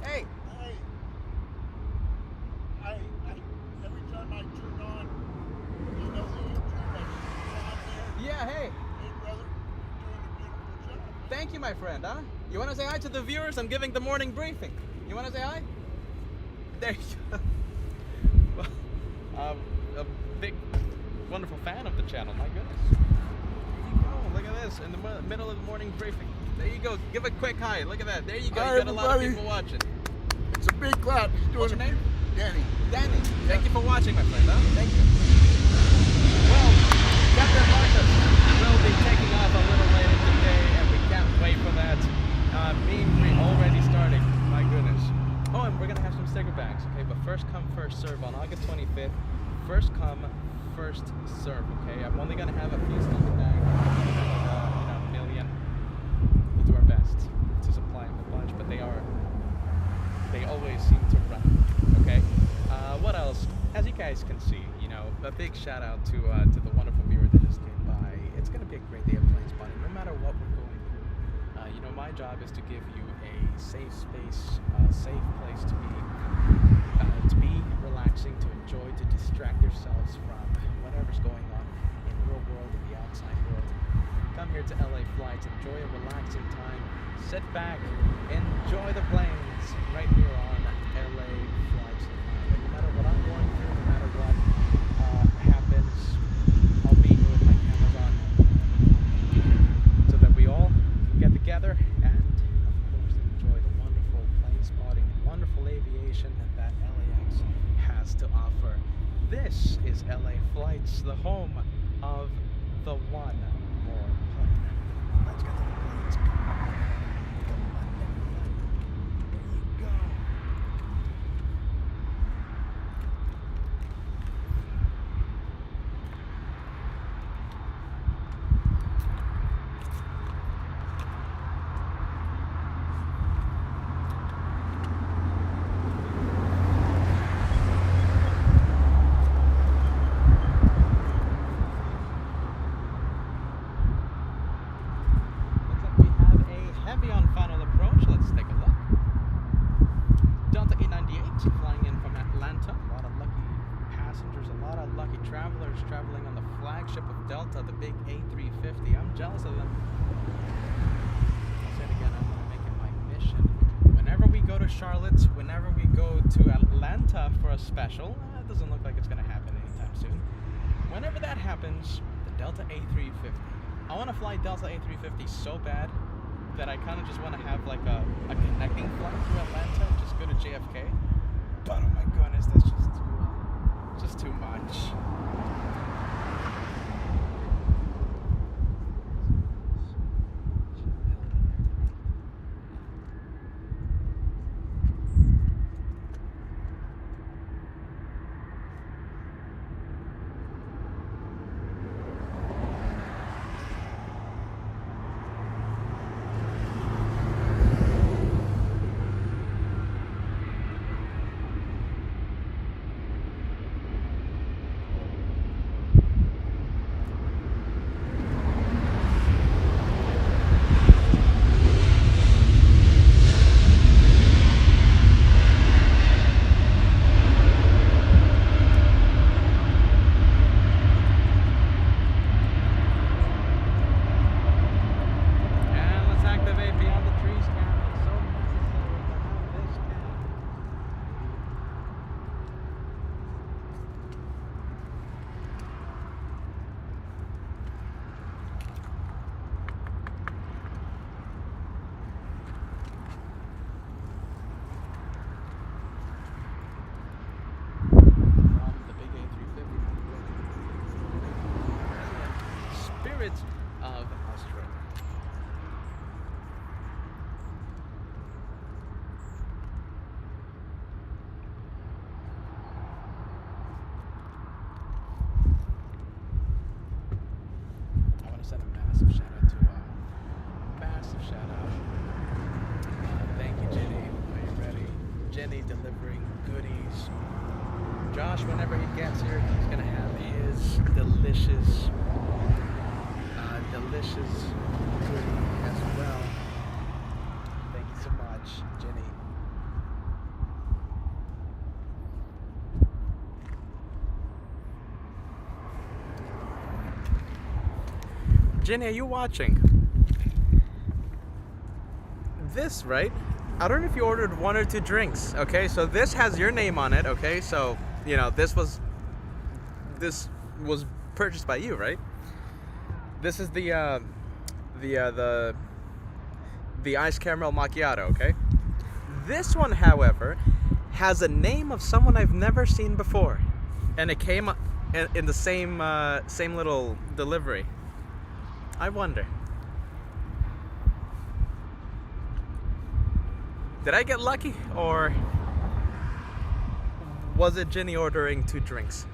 Hey! Every time I turn on, you know, the YouTube, I see Yeah, hey! Hey, brother, you're doing a beautiful job. Thank you, my friend, huh? You want to say hi to the viewers? I'm giving the morning briefing. You want to say hi? There you go. Well, a big, wonderful fan of the channel, my goodness. There you go, look at this, in the middle of the morning briefing. There you go, give a quick hi, look at that. There you go, Hi, you got a lot of everybody. people watching. It's a big clap. He's doing What's your name? Danny. Danny, thank you for watching, my friend, huh? Thank you. Well, Captain Markos will be taking off a little later today, and we can't wait for that. Meet and greet already starting, my goodness. Oh, and we're going to have some sticker bags, okay? But first come, first serve on August 25th. First come, first serve, okay? I'm only going to have a few sticker bags, a million. We'll do our best to supply them a bunch, but they always seem to run, okay? What else? As you guys can see, you know, a big shout out to the wonderful viewer that just came by. It's going to be a great day of plane spotting, no matter what we're going through. You know, my job is to give you a safe space, a safe place to be relaxing, to enjoy, to distract yourselves from whatever's going on in your world, in the outside world. Come here to LA Flights, enjoy a relaxing time, sit back, enjoy the planes right here on LA Flights. No matter what I'm going through, no matter what happens, I'll be here with my cameras on so that we all can get together and, of course, enjoy the wonderful plane spotting, wonderful aviation that LAX has to offer. This is LA Flights, the home of the One More Plane. Let's get to the planes. Come on. There you go. special. It doesn't look like it's going to happen anytime soon. Whenever that happens, the Delta A350. I want to fly Delta A350 so bad that I kind of just want to have like a connecting flight to Atlanta, just go to JFK. But oh my goodness, that's just too much. Of Australia. I want to send a massive shout out to thank you, Jenny. Are you ready? Jenny delivering goodies. Josh, whenever he gets here, he's gonna have his delicious goodie as well. Thank you so much, Jenny. Jenny, are you watching? This, right? I don't know if you ordered 1 or 2 drinks, okay? So this has your name on it, okay? So, you know, this was purchased by you, right? This is the ice caramel macchiato, okay? This one, however, has a name of someone I've never seen before, and it came in the same little delivery. I wonder, did I get lucky, or was it Jenny ordering 2 drinks?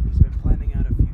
He's been planning out a few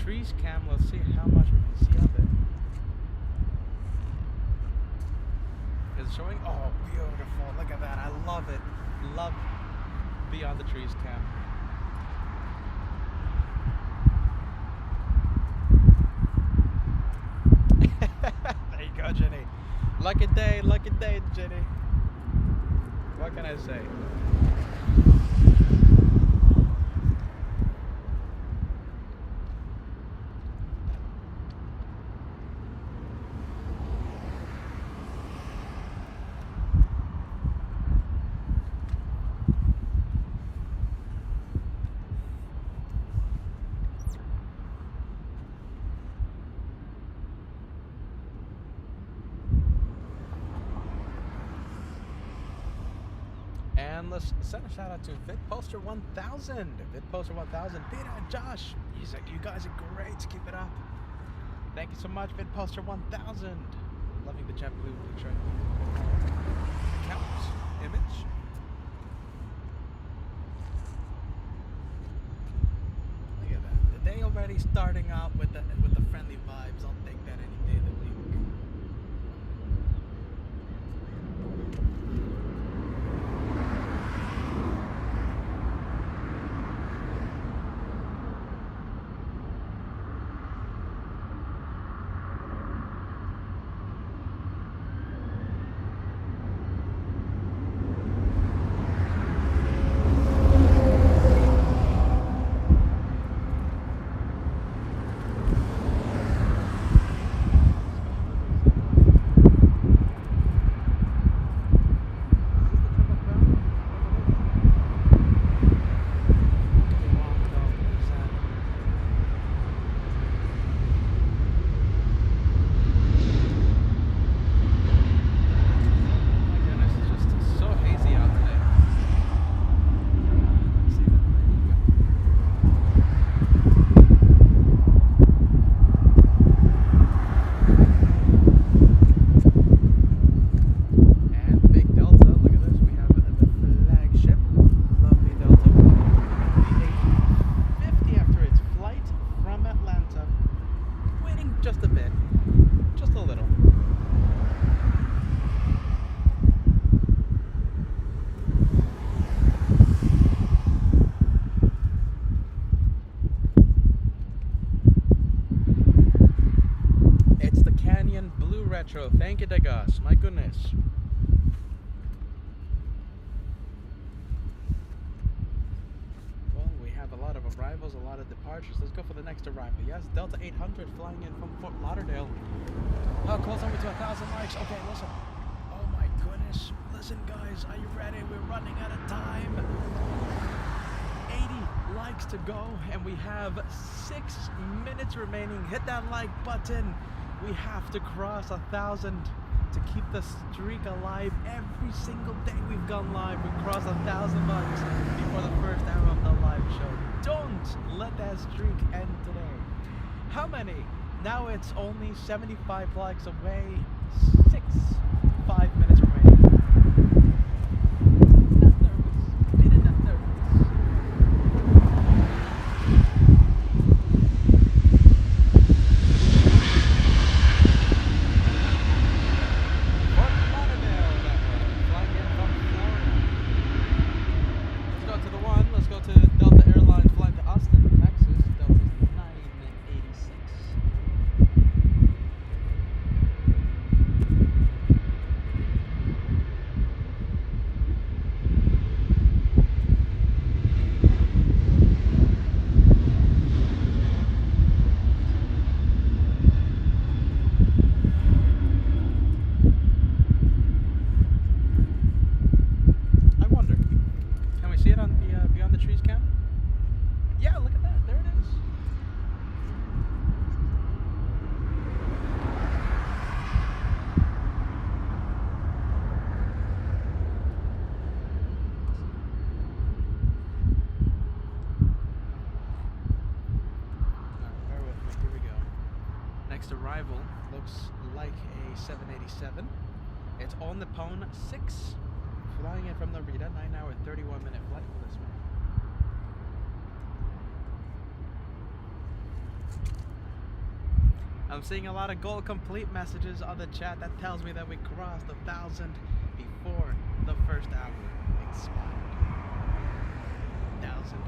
trees cam, let's see how much we can see of it. Is it showing? Oh, beautiful. Look at that. I love it. Love beyond the trees cam. There you go, Jenny. Lucky day, Jenny. What can I say? And let's send a shout out to VidPoster1000. VidPoster1000. Peter and Josh. He's like, you guys are great. Keep it up. Thank you so much, VidPoster1000. Loving the jet blue picture. Capt image. Look at that. The day already starting out with the friendly vibes. I'll take that any day of the week. Retro. Thank you, Degas. My goodness. Well, we have a lot of arrivals, a lot of departures. Let's go for the next arrival. Yes, Delta 800 flying in from Fort Lauderdale. How close are we to 1,000 likes? Okay, listen. Oh my goodness. Listen, guys. Are you ready? We're running out of time. 80 likes to go, and we have 6 minutes remaining. Hit that like button. We have to cross 1,000 to keep the streak alive. Every single day we've gone live, we cross 1,000 likes before the first hour of the live show. Don't let that streak end today. How many? Now it's only 75 likes away. 5 minutes remaining. Not nervous. Peter, not nervous. Next arrival looks like a 787. It's on the Pone 6, flying in from Narita, 9-hour, 31-minute flight for this man. I'm seeing a lot of goal complete messages on the chat. That tells me that we crossed 1,000 before the first hour expired. 1,000 crossed.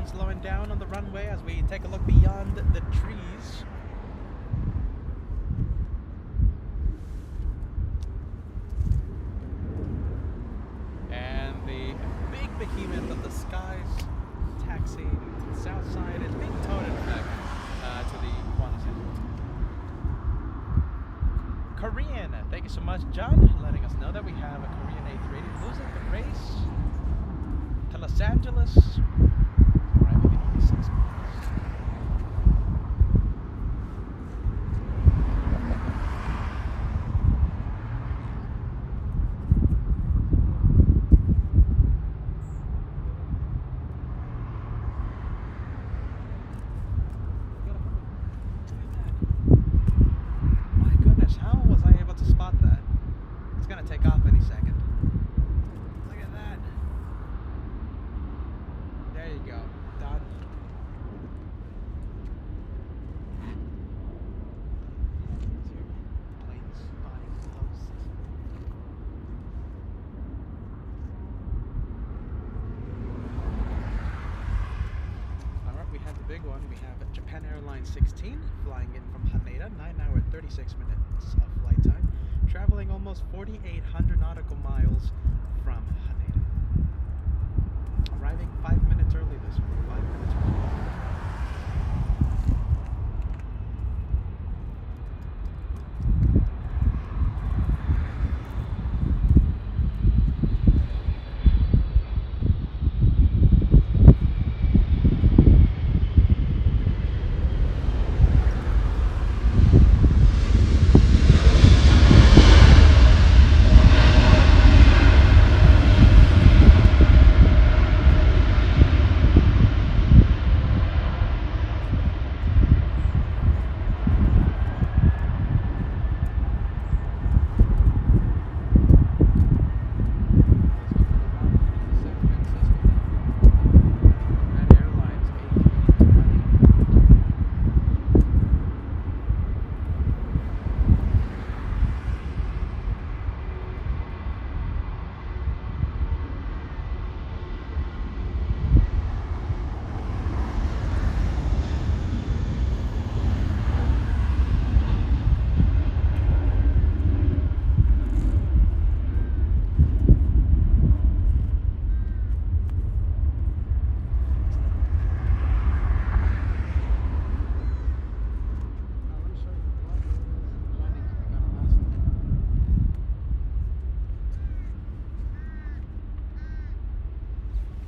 Slowing down on the runway as we take a look beyond the trees. And the big behemoth of the skies taxiing to the south side is being towed back to the Quantum Center. Korean, thank you so much, John, letting us know that we have a Korean A380 losing the race to Los Angeles. Arriving in only 6 minutes. My goodness, how was I able to spot that? It's gonna take off any second. Look at that. There you go. Done. Planes flying close. Alright, we have the big one. We have Japan Airlines 16 flying in from Haneda, 9 hours 36 minutes of flight time, traveling almost 4,800 nautical miles from Haneda. Arriving 5 minutes early this week. 5 minutes early.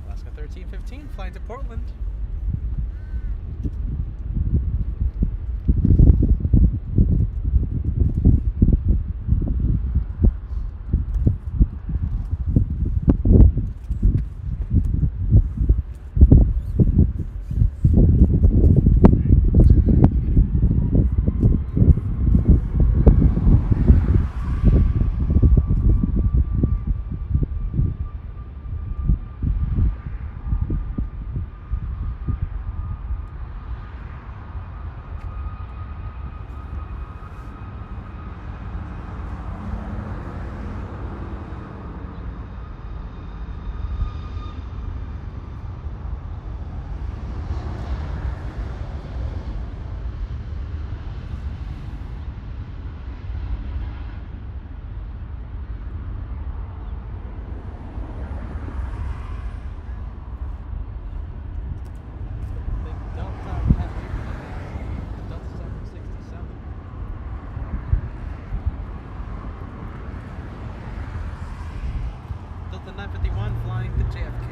Alaska 1315 flying to Portland. Delta 951 flying to JFK.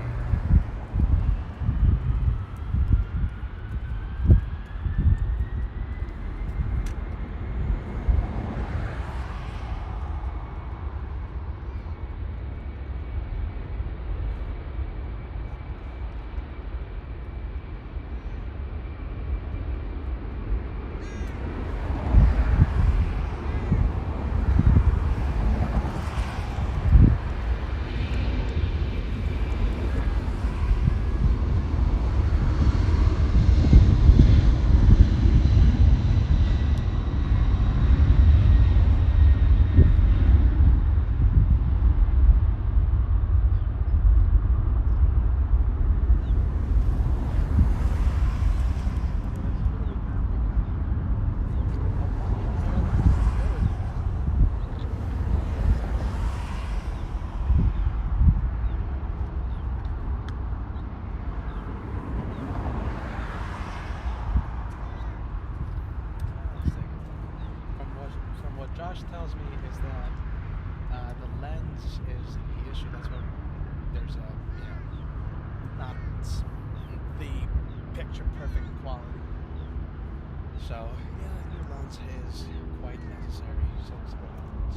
So yeah, new lens is quite necessary. So it's going on.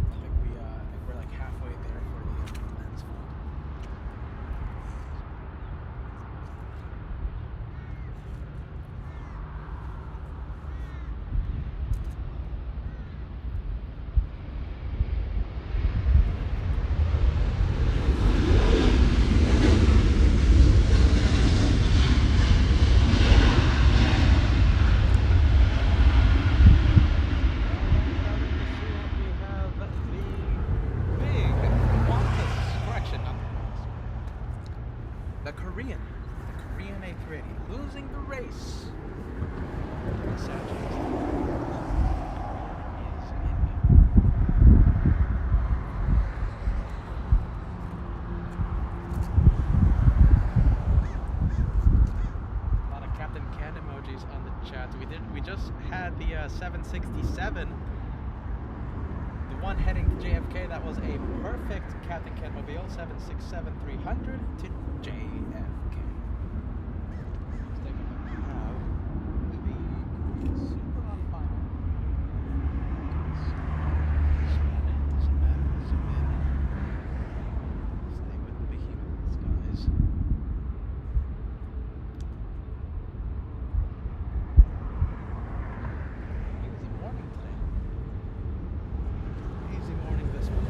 I think we're like halfway there for the lens fold. The Korean A380 losing the race. A lot of Captain Ken emojis on the chat. We just had the 767. The one heading to JFK, that was a perfect Captain Ken mobile, 767-300 to JFK. Let's take a look now. The super on fire. Zoom in. Stay with the behemoths, guys. Easy morning today. Easy morning this one.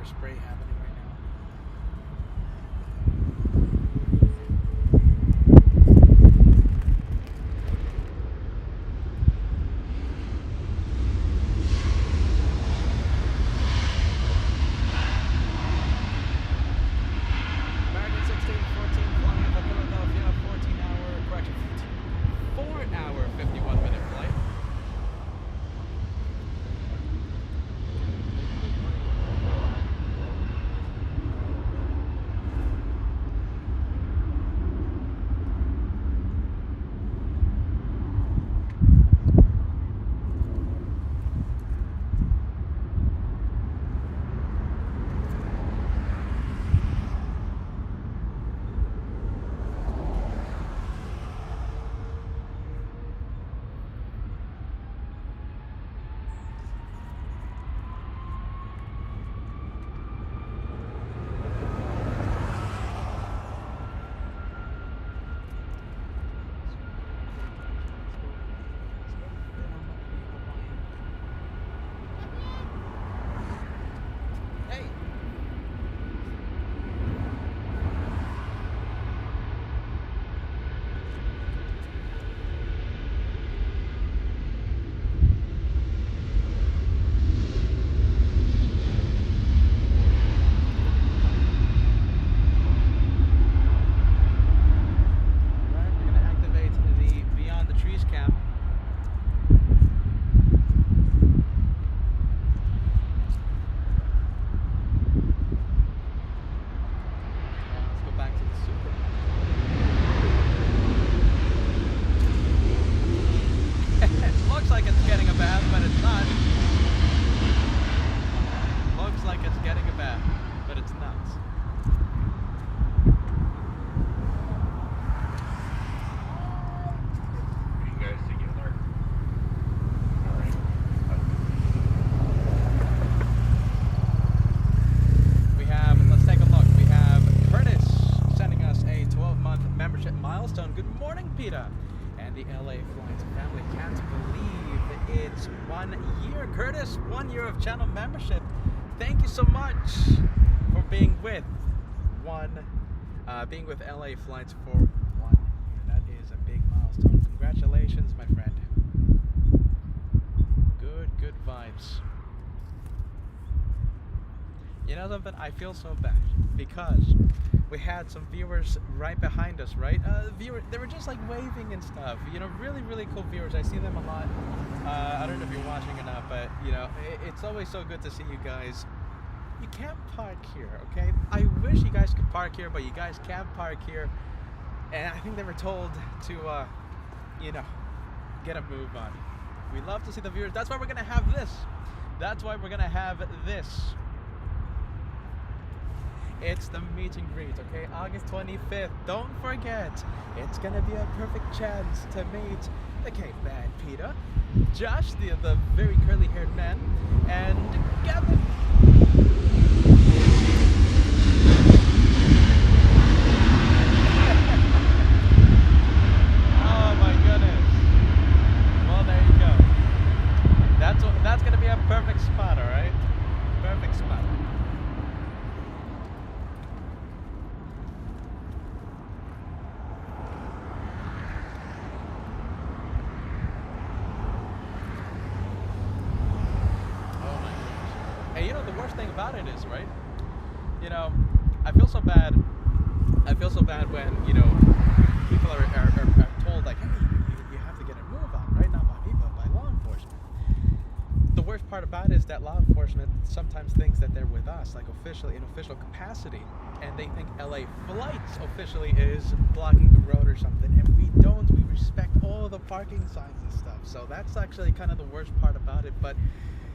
spray happening right now. American 1614 flying out of Philadelphia, 14-hour, correction, 4-hour, 51-minute flight. And the LA Flights family can't believe it's 1 year. Curtis, 1 year of channel membership. Thank you so much for being with LA Flights for 1 year. That is a big milestone. Congratulations, my friend. Good vibes. You know something? I feel so bad because we had some viewers right behind us, right? They were just like waving and stuff. You know, really cool viewers. I see them a lot. I don't know if you're watching or not, but you know, it's always so good to see you guys. You can't park here, okay? I wish you guys could park here, but you guys can't park here. And I think they were told to, you know, get a move on. We love to see the viewers. That's why we're gonna have this. That's why we're gonna have this. It's the meet and greet, okay? August 25th. Don't forget, it's gonna be a perfect chance to meet the caveman Peter, Josh, the very curly-haired man, and Gavin. Oh my goodness. Well, there you go. That's gonna be a perfect spot, all right? Perfect spot. Thing about it is, right, you know, I feel so bad when, you know, people are told like, hey, you have to get a move on, right? Not by me, but by law enforcement. The worst part about it is that law enforcement sometimes thinks that they're with us, like officially, in official capacity, and they think LA Flights officially is blocking the road or something, and we don't. We respect all the parking signs and stuff, so that's actually kind of the worst part about it. But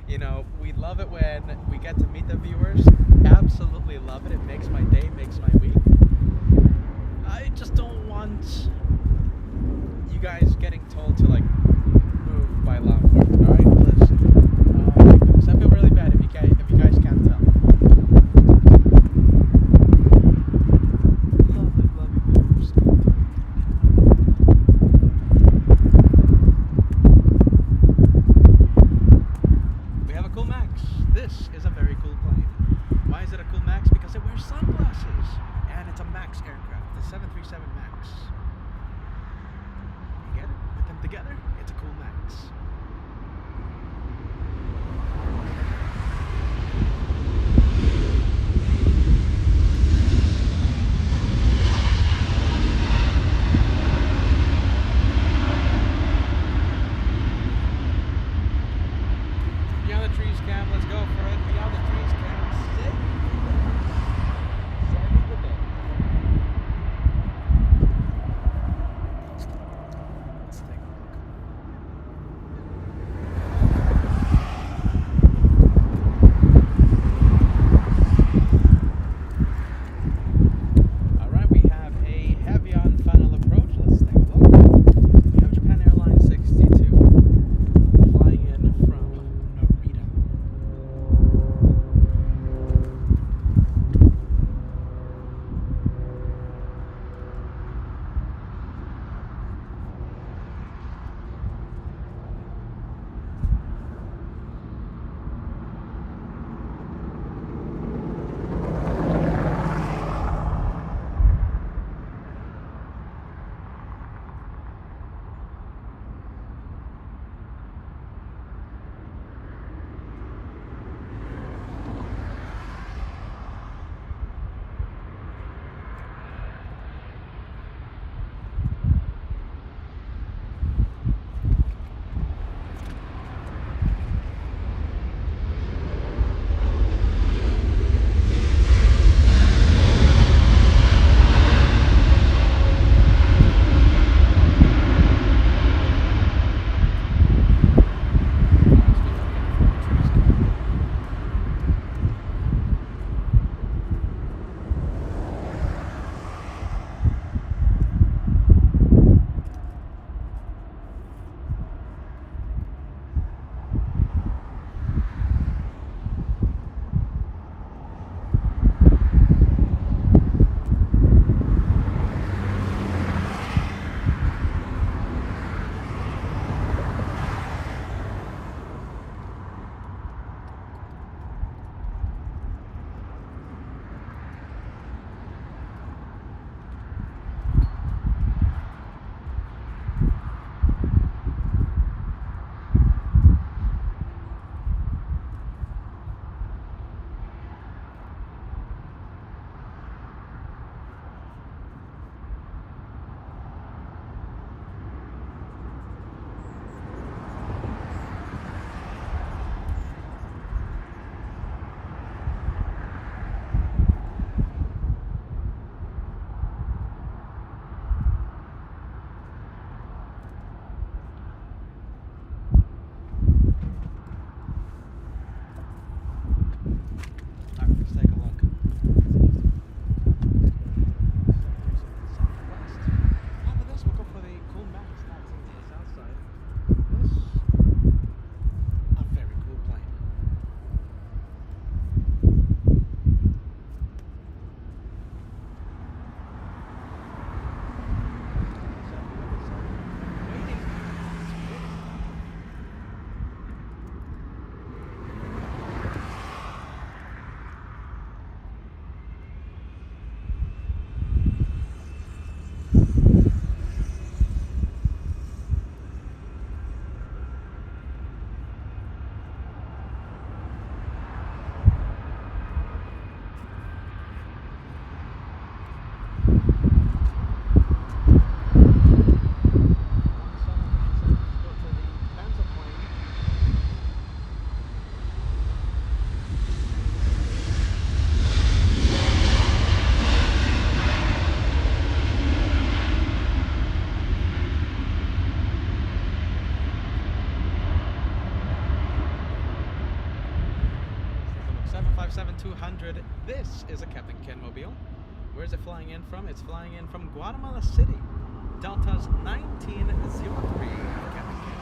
you know, we love it when we get to meet the viewers. Absolutely love it. It makes my day, makes my week. I just don't want you guys getting told to like move by law enforcement. All right, listen. Oh my goodness, I feel really bad if you guys can't tell. Lovely viewers. This is a very cool plane. Why is because it wears sunglasses. And it's a MAX aircraft, the 737 MAX. You get it? Put them together, it's a cool MAX. Beyond the trees, Cam, let's go for it. Beyond the trees, Cam. Saving the day. Let's take a look. Alright, we have a heavy on final approach. Let's take a look. We have Japan Airlines 62 flying in from Narita. Alright, let's take a look. After this, we'll go for the cool MAX that's on the south side. This, a very cool plane. Waiting. This is a Captain Ken Mobile. Where is it flying in from? It's flying in from Guatemala City. Delta's 1903 Captain Ken.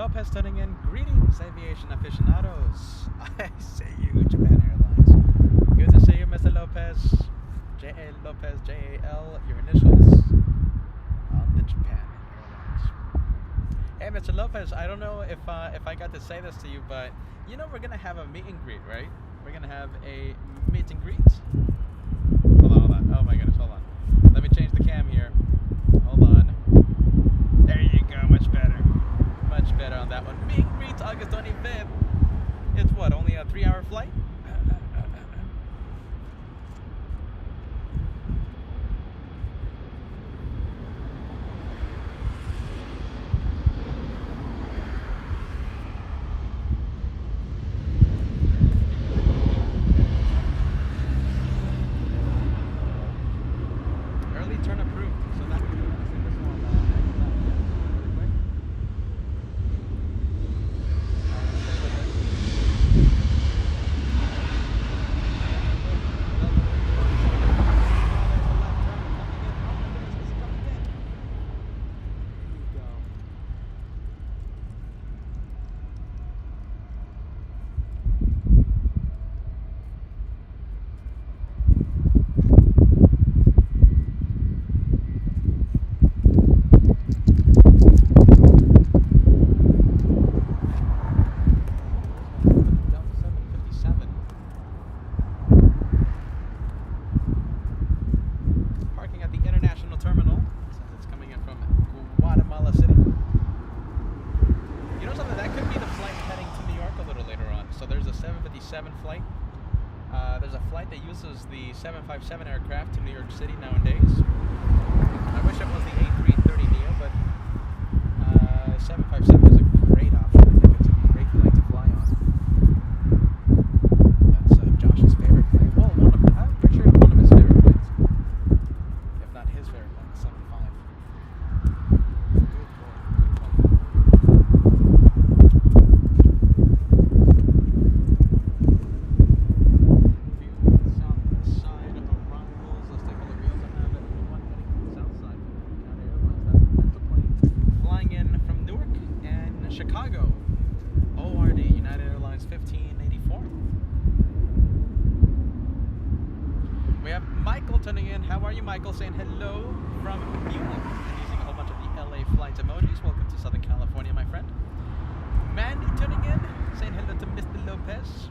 Lopez tuning in. Greetings, aviation aficionados. I see you, Japan Airlines. Good to see you, Mr. Lopez. J.A. Lopez, J-A-L, your initials on the Japan Airlines. Hey, Mr. Lopez, I don't know if I got to say this to you, but you know we're going to have a meet and greet, right? We're going to have a meet and greet. Hold on. Oh my goodness, hold on. Let me change the cam here. Hold on. There you go, much better. Much better on that one. Meet and greet August 25th. It's what, only a 3-hour flight? Flight. There's a flight that uses the 757 aircraft to New York City nowadays. I wish it was the A330neo, but 757 is a great option. I think it's a great flight to fly on. That's Josh's favorite flight. Well, I'm pretty sure one of his favorite flights. If not his favorite flight, the 75. Good boy. Chicago, ORD, United Airlines 1584. We have Michael tuning in. How are you, Michael? Saying hello from Munich and using a whole bunch of the LA flights emojis. Welcome to Southern California, my friend. Mandy tuning in, saying hello to Mr. Lopez.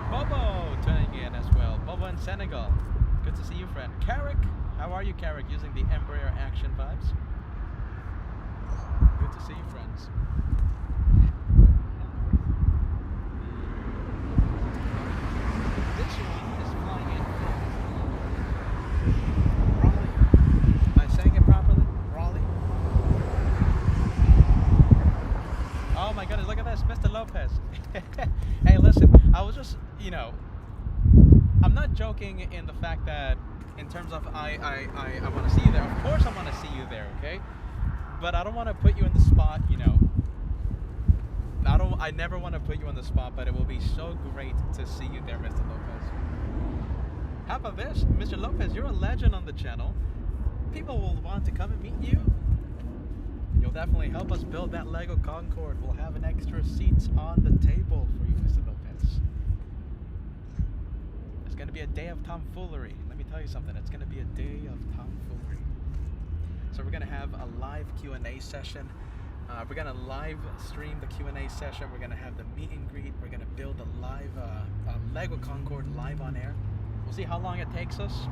Bobo tuning in as well. Bobo in Senegal. Good to see you, friend. Carrick, how are you, Carrick? Using the Embraer Action vibes. Good to see you, friends. This one is flying in from Raleigh. Am I saying it properly? Raleigh? Oh my goodness, look at this, Mr. Lopez. Hey, listen, I was just, I'm not joking in the fact that in terms of I want to see you there. Of course I want to see you there, okay? But I don't want to put you in the spot, I never want to put you on the spot, but it will be so great to see you there, Mr. Lopez. How about this? Mr. Lopez, you're a legend on the channel. People will want to come and meet you. You'll definitely help us build that Lego Concorde. We'll have an extra seats on the table for you, Mr. Lopez. It's going to be a day of tomfoolery. Let me tell you something. It's going to be a day of tomfoolery. So we're going to have a live Q&A session. We're going to live stream the Q&A session. We're going to have the meet and greet. We're going to build a live Lego Concorde live on air. We'll see how long it takes us.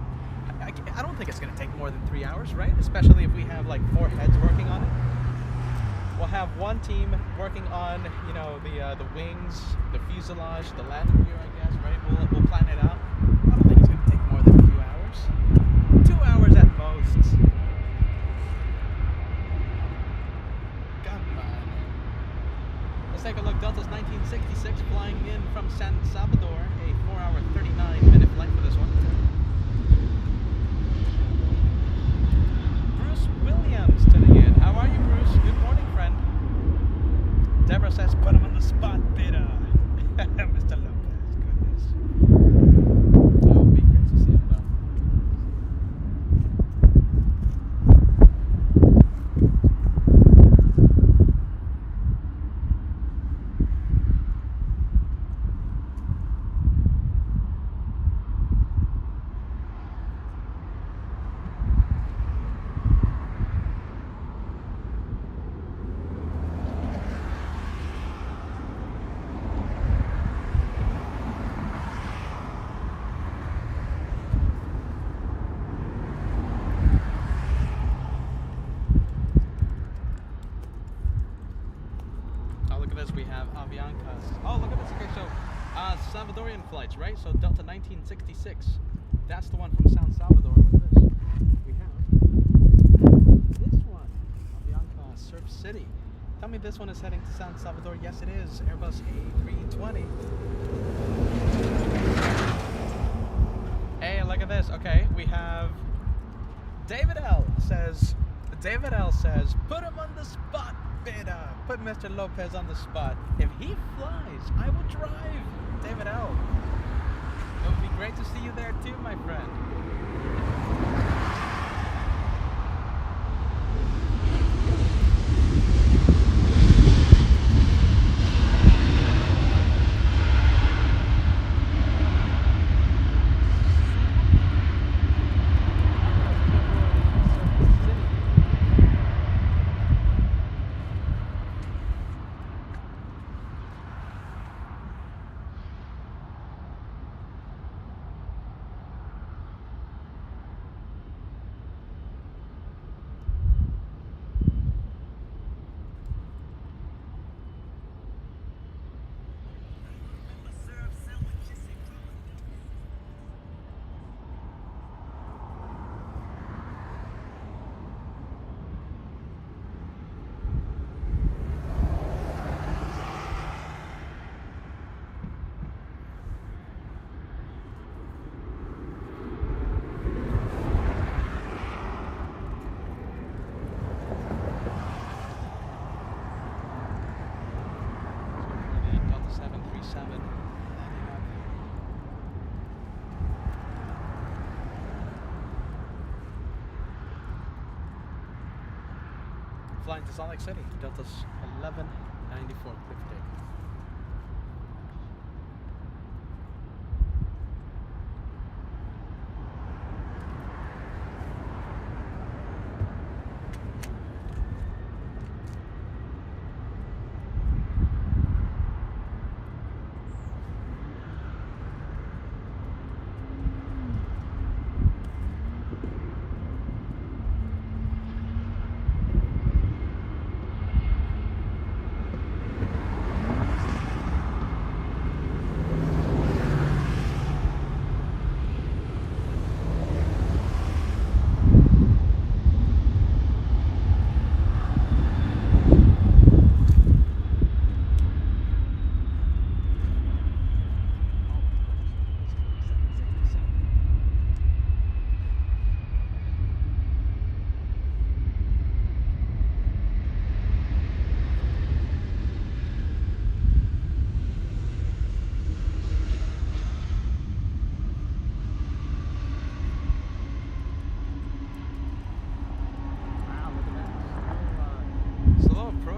I don't think it's going to take more than 3 hours, right? Especially if we have like 4 heads working on it. We'll have one team working on, the wings, the fuselage, the landing gear, I guess, right? We'll plan it out. I don't think it's going to take more than a few hours. 2 hours at most. Let's take a look. Delta's 1966 flying in from San Salvador. A 4-hour, 39-minute flight for this one. Bruce Williams tuning in. How are you, Bruce? Good morning, friend. Deborah says, put him on the spot, bitter. Mr. Lopez, goodness. 66, right? So Delta 1966. That's the one from San Salvador. Look at this. We have this one, Avianca Surf City. Tell me this one is heading to San Salvador. Yes, it is. Airbus A320. Hey, look at this. Okay, we have David L. says, put him on the spot, Beta. Put Mr. Lopez on the spot. If he flies, I will drive. David L. It would be great to see you there too, my friend. Flying to Salt Lake City, Delta's 1194, cliff take.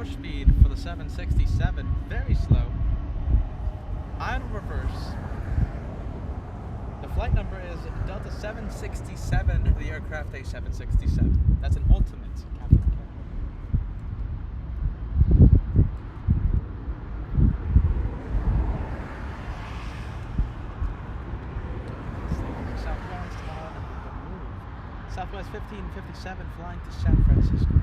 Speed for the 767, very slow. On reverse. The flight number is Delta 767, the aircraft A767. That's an ultimate, Captain. Southwest on the move. Southwest 1557 flying to San Francisco.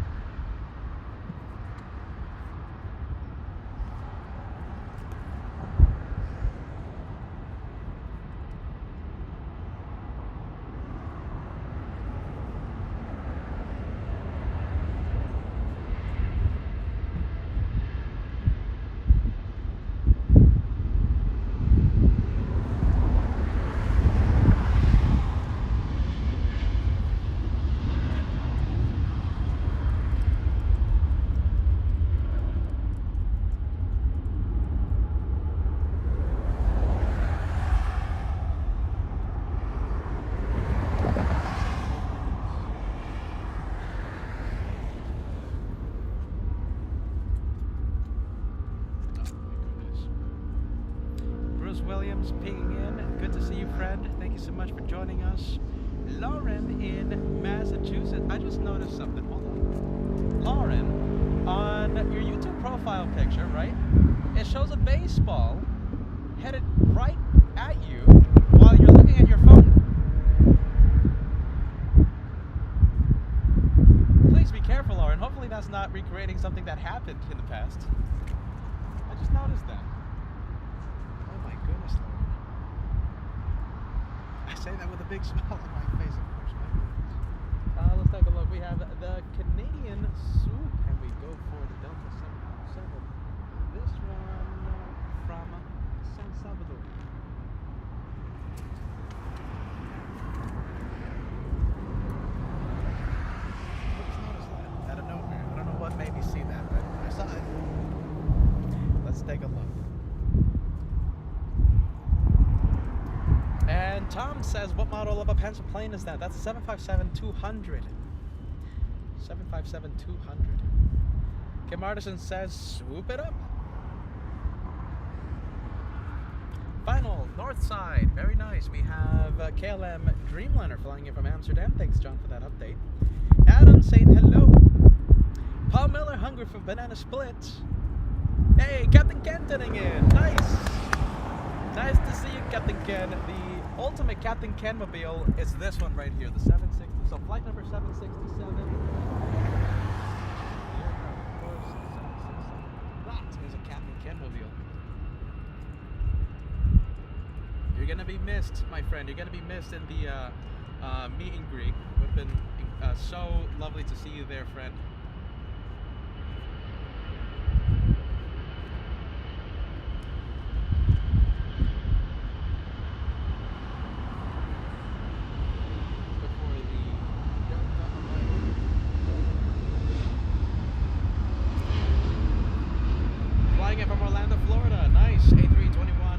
Williams pinging in. Good to see you, friend. Thank you so much for joining us. Lauren in Massachusetts. I just noticed something. Hold on. Lauren, on your YouTube profile picture, right? It shows a baseball headed right at you while you're looking at your phone. Please be careful, Lauren. Hopefully that's not recreating something that happened in the past. I just noticed that. Oh my goodness, Lauren. say that with a big smile on my face, of course, man. Let's take a look. We have the Canadian swoop, and we go for the Delta 757. This one from San Salvador. I just noticed that out of nowhere. I don't know what made me see that, but I saw it. Let's take a look. And Tom says, what model of a pencil plane is that? That's a 757-200. 757-200. Kim Artisan says, swoop it up. Final, north side. Very nice. We have KLM Dreamliner flying in from Amsterdam. Thanks, John, for that update. Adam saying hello. Paul Miller, hungry for banana splits. Hey, Captain Ken tuning in. Nice. Nice to see you, Captain Ken. The ultimate Captain Ken mobile is this one right here, the 760. So flight number 767. That is a Captain Ken mobile. You're gonna be missed, my friend. You're gonna be missed in the meet and greet. It would have been so lovely to see you there, friend. From Orlando, Florida. Nice. A321.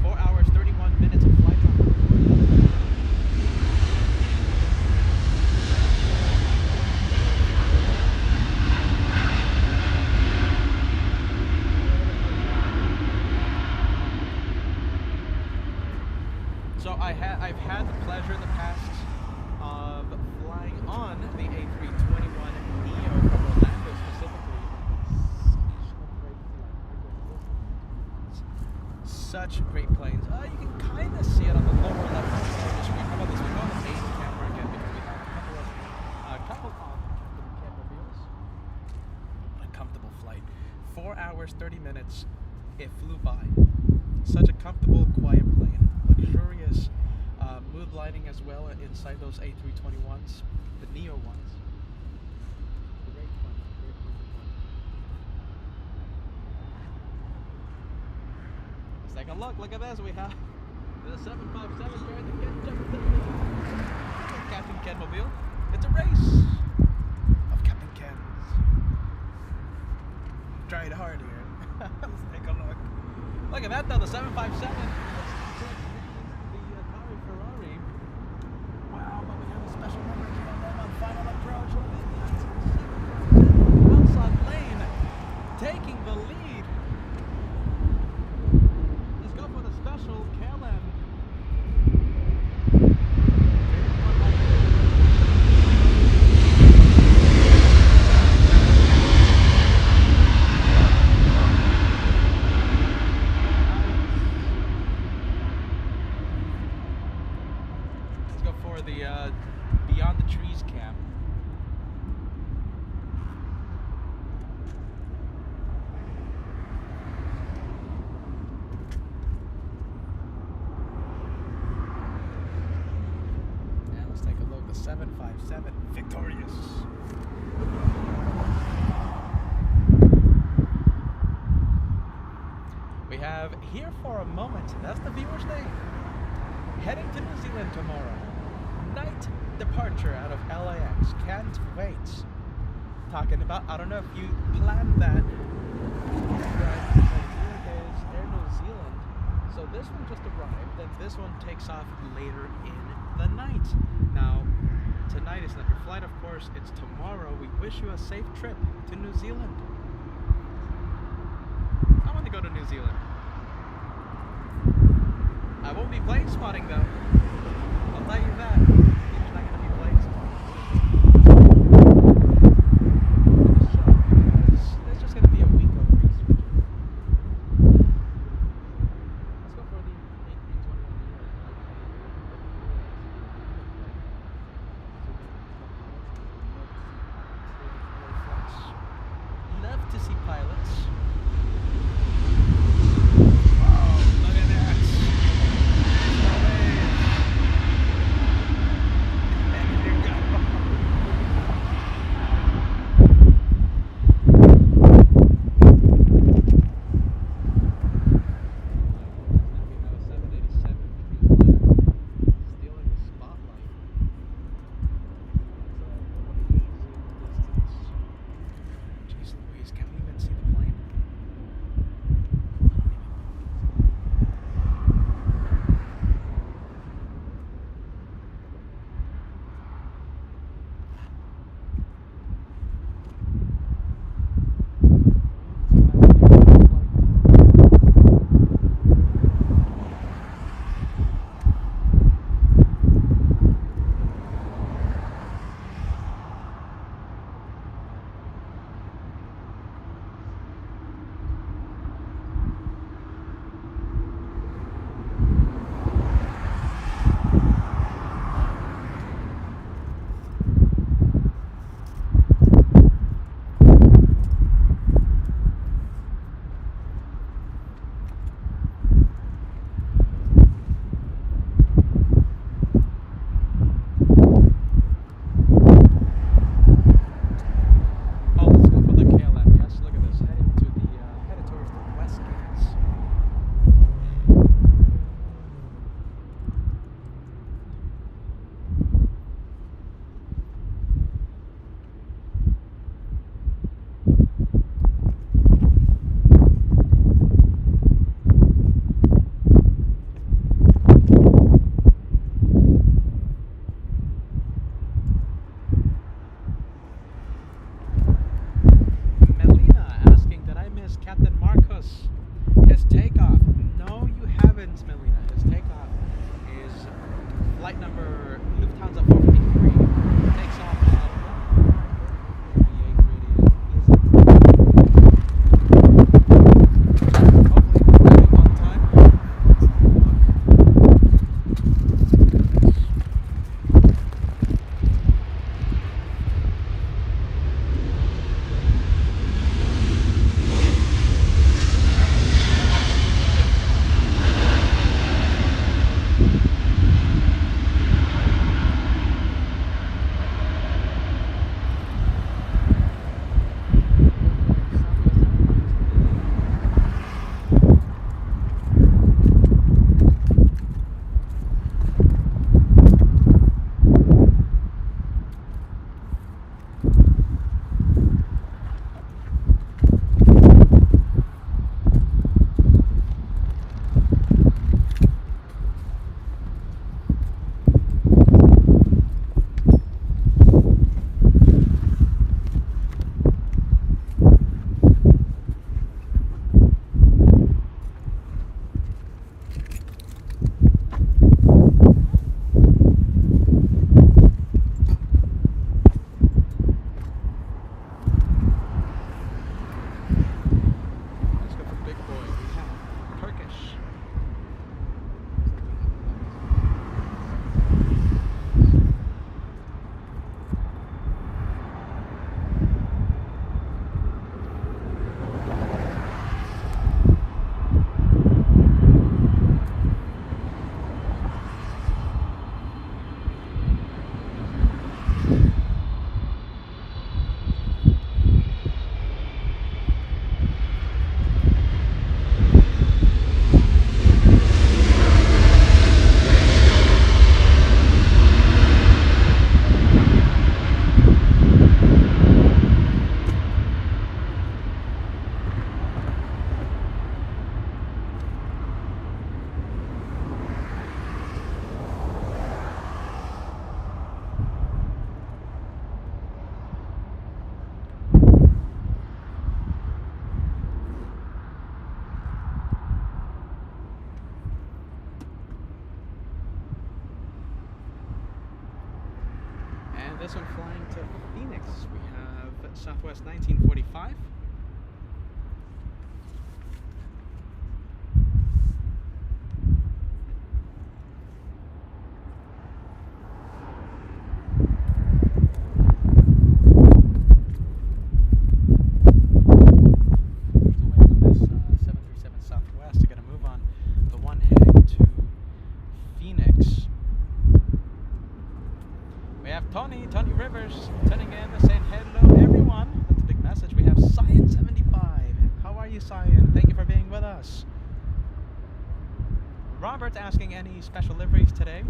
4 hours, 31 minutes of flight time. So I've had the pleasure in the past of flying on the A321 Neo from Orlando specifically. Such great planes. You can kind of see it on the lower left hand side of the screen. How about this? We go on the main camera again because we have a couple of Captain mobiles. What a comfortable flight. 4 hours, 30 minutes. It flew by. Such a comfortable, quiet plane. Luxurious mood lighting as well inside those A321s, the Neo ones. Great plane. Great plane. Let's take a look. Look at this. We have the 757 trying to catch up with the Captain Ken mobile. It's a race of Captain Kens. Tried hard here. Let's take a look. Look at that though, the 757. The Atari Ferrari. Wow, but we have a special number KLM on final approach. Outside lane taking the lead. Let's go for the special KLM. The Beyond the Trees cam. And let's take a look. The 757 victorious. We have Here for a Moment. That's the viewer's name. Heading to New Zealand tomorrow. Night departure out of LAX. Can't wait. Talking about, I don't know if you planned that. But here is Air New Zealand. So this one just arrived, then this one takes off later in the night. Now, tonight is not your flight, of course. It's tomorrow. We wish you a safe trip to New Zealand. I want to go to New Zealand. I won't be plane spotting though. I'll tell you that. It's not going to be plane spotting. There's just going to be a week of research. Let's go for the A321. Love to see pilots. Wow, look at that. flight number Lufthansa 453 takes off at 38 radio. Hopefully we're landing on time. Let's take a look. And this one flying to Phoenix, we have Southwest 1945. Tony Rivers tuning in, saying hello everyone. That's a big message. We have Cyan75. How are you, Cyan? Thank you for being with us. Robert asking any special liveries today.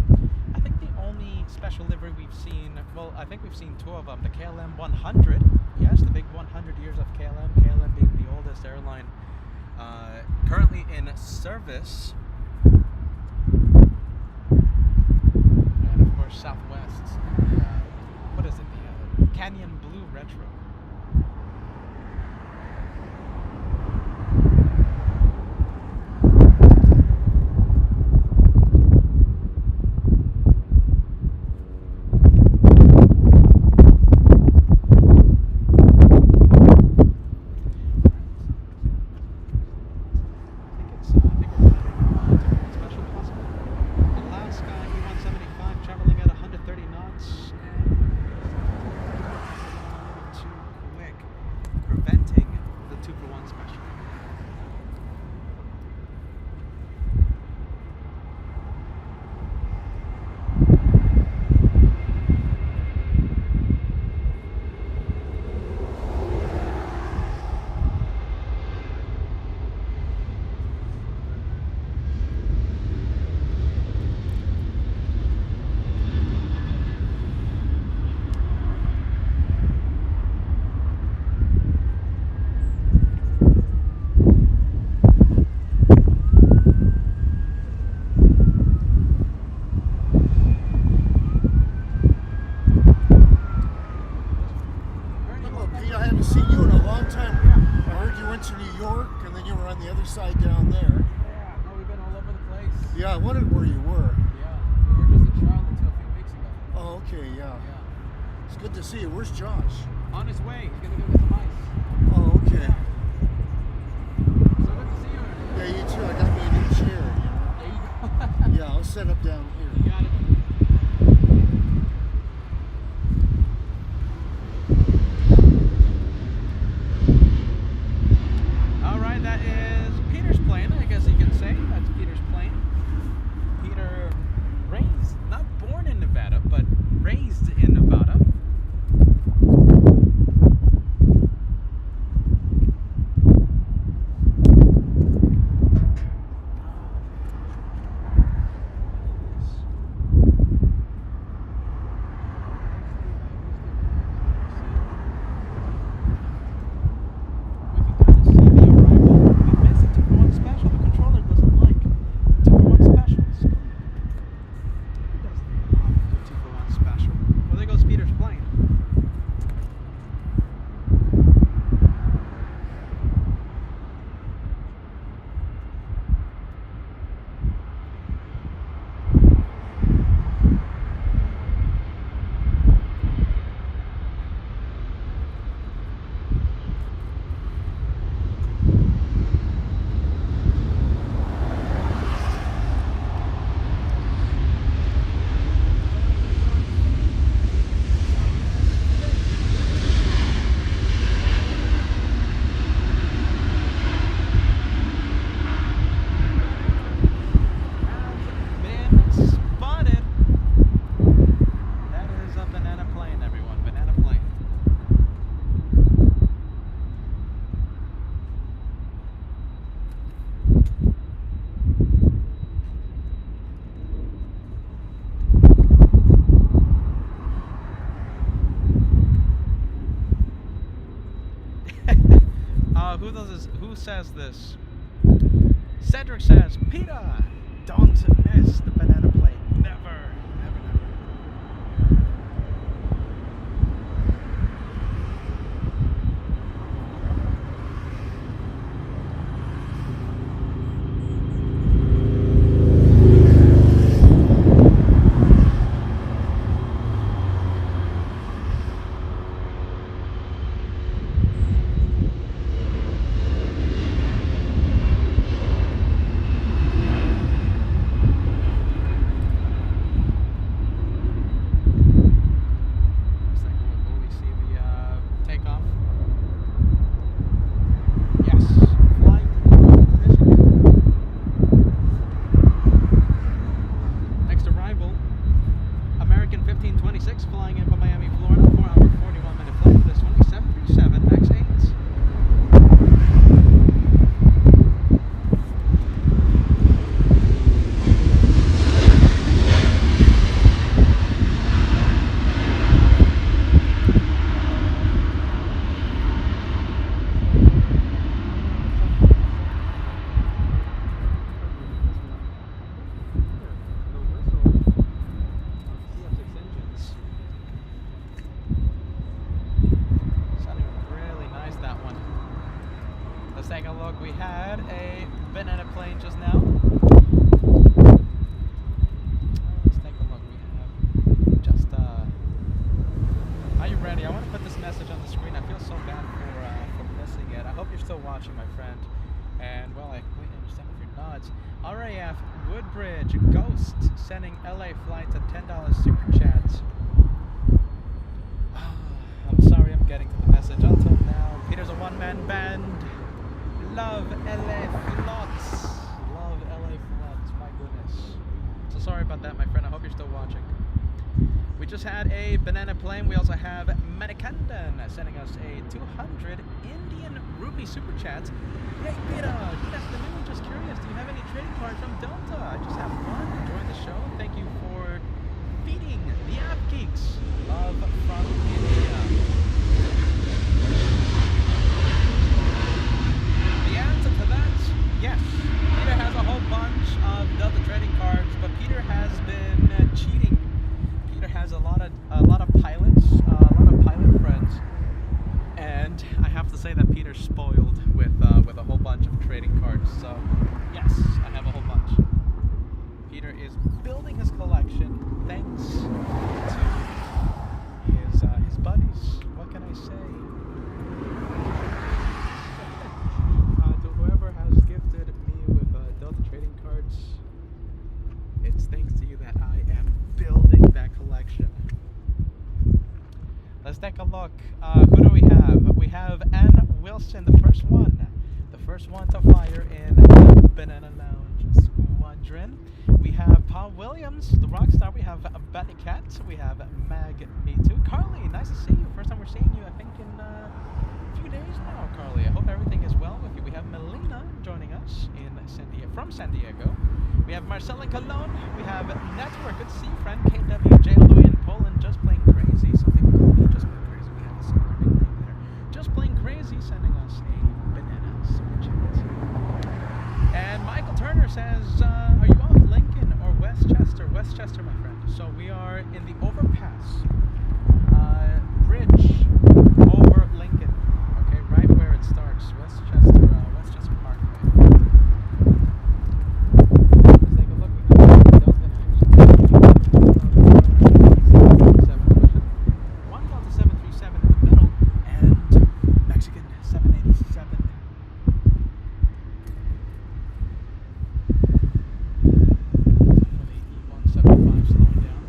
I think the only special livery we've seen, well, I think we've seen two of them. The KLM 100. Yes, the big 100 years of KLM. KLM being the oldest airline currently in service. And of course, Southwest. What is it? The Canyon Blue Retro. side down there. Yeah, no, we've been all over the place. Yeah, I wondered where you were. Yeah, we were just in Charlottesville. okay, yeah. It's good to see you. Where's Josh? On his way. He's gonna go get some ice. Oh, okay. So good to see you. Yeah, you too. I got me a new chair. There you go. Yeah, I'll set up down here. You got it. All right, that is Peter's plane. I guess you can say that's Peter's plane. Peter raised, not born in Nevada, but raised in Nevada. Who says this? Cedric says, Peter, don't miss the banana plane. Never, never, never. Flying in from Miami, Florida, 4 hour, 41 minute flight for this one, 737 MAX 8. Let's take a look. We had a banana plane just now. Let's take a look. We have just are you ready? I want to put this message on the screen. I feel so bad for missing it. I hope you're still watching, my friend. And well, I completely understand if you're not. RAF Woodbridge Ghost sending LA flights at $10 super chats. I'm sorry I'm getting to the message. Until now, Peter's a one-man band. Love LA Flots. Love LA Flots. My goodness. So sorry about that, my friend. I hope you're still watching. We just had a banana plane. We also have Manikandan sending us a 200 Indian rupee super chat. Hey Peter, good afternoon. Just curious, do you have any trading cards from Delta? I just have one. Enjoying the show. Thank you for feeding the app geeks. Love from India. The answer to that, yes. Peter has a whole bunch of Delta trading cards, but Peter has been cheating. Peter has a lot of pilots, a lot of pilot friends, and I have to say that Peter's spoiled with a whole bunch of trading cards. So yes, I have a whole bunch. Peter is building his collection. take a look. Who do we have? We have Ann Wilson, the first one. The first one to fire in the Banana Lounge Squadron. We have Paul Williams, the rock star. We have Benny Cat. We have Mag Me Too. Carly, nice to see you. First time we're seeing you, I think, in a few days now, Carly. I hope everything is well with you. We have Melina joining us from San Diego. We have Marcela Colon. We have Network. Good to see you, friend. KWJ Louis in Poland. Just Plain Crazy. Some people call me Just Plain Crazy. We have a similar nickname there. Just Plain Crazy sending us a banana sandwich. And Michael Turner says, are you off Lincoln or Westchester? Westchester, my friend. So we are in the overpass bridge over Lincoln. Okay, right where it starts. Westchester Parkway. Let's take a look. We got Delta one Delta 737 in the middle, and Mexican 787. E175 slowing down.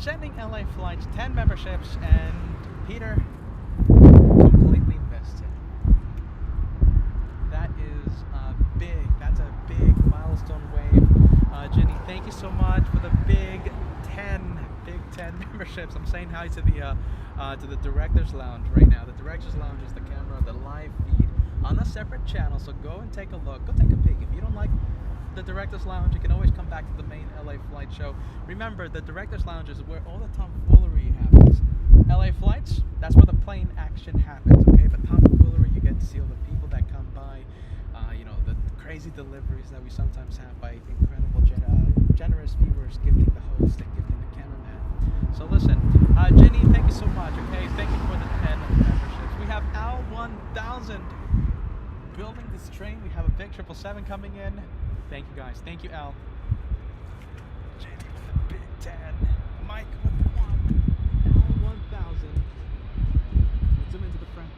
Sending LA Flights 10 memberships, and Peter completely missed it. That's a big milestone wave. Jenny, thank you so much for the big 10 memberships. I'm saying hi to the Director's Lounge right now. The Director's Lounge is the camera, the live feed on a separate channel, so go and take a look. Go take a peek. If you don't like the Director's Lounge, you can always come back to the main LA Flight show. Remember, the Director's Lounge is where all the tomfoolery happens. LA Flights, that's where the plane action happens, okay? But tomfoolery, you get to see all the people that come by, the crazy deliveries that we sometimes have by incredible, generous viewers gifting the host and gifting the cameraman. So listen, Jenny, thank you so much, okay? Thank you for the 10 memberships. We have Al 1000 building this train. We have a big 777 coming in. Thank you guys. Thank you, Al. Jenny with the big 10. Mike with the 1. Al 1000. Let's zoom into the French.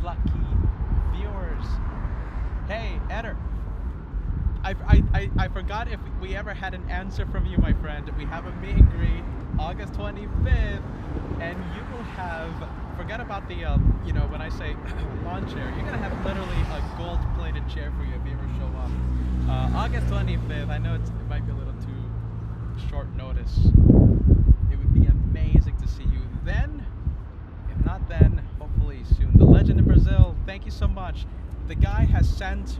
lucky viewers. Hey, Eder. I forgot if we ever had an answer from you, my friend. We have a meet and greet August 25th, and you will have, forget about the, you know, when I say lawn chair, you're going to have literally a gold-plated chair for you if you ever show up. August 25th, I know it might be a little too short notice. It would be amazing to see you then. If not then, hopefully soon. The legend in Brazil, thank you so much. The guy has sent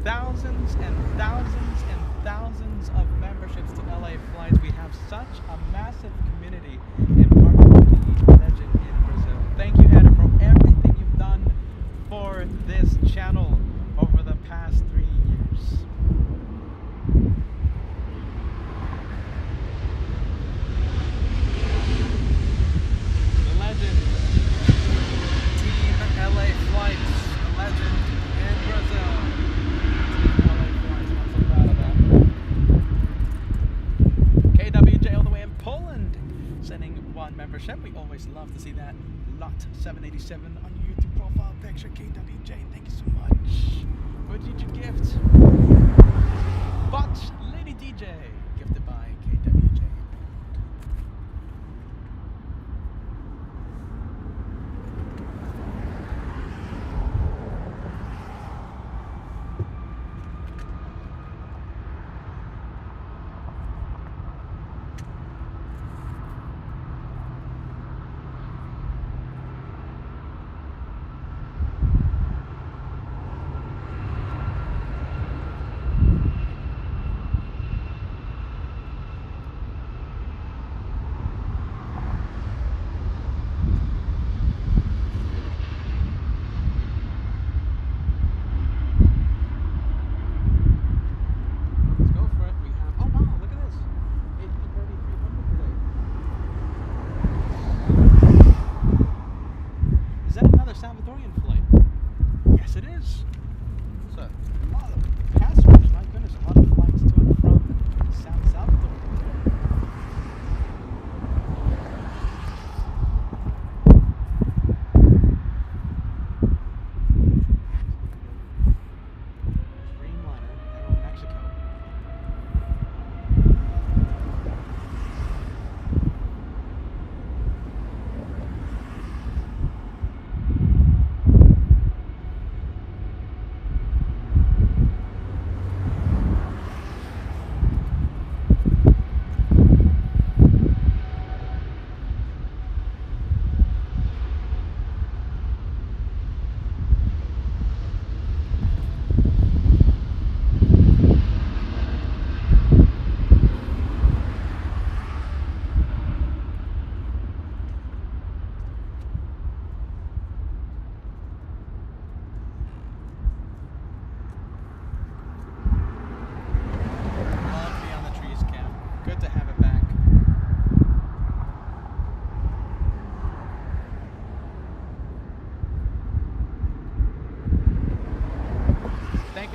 thousands and thousands and thousands of memberships to LA Flights. We have such a massive community in Markos, the legend in Brazil. Thank you, Ed, for everything you've done for this channel over the past 3 years. The legend, Team LA Flights, the legend in Brazil. KWJ all the way in Poland, sending one membership. We always love to see that. Lot 787 on your YouTube profile picture. KWJ, thank you so much. What did you gift? But Lady DJ, gifted by KWJ.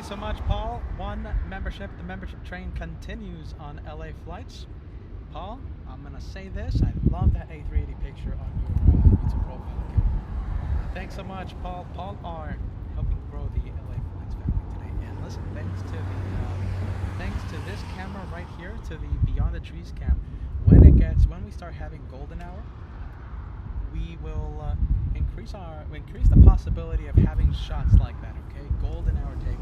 So much, Paul. One membership. The membership train continues on LA Flights. Paul, I'm gonna say this. I love that A380 picture on your YouTube profile. Okay? Thanks so much, Paul. Paul R. helping grow the LA Flights family today. And listen, thanks to this camera right here, to the Beyond the Trees cam. When we start having golden hour, we will increase the possibility of having shots like that. Okay, golden hour takeoff.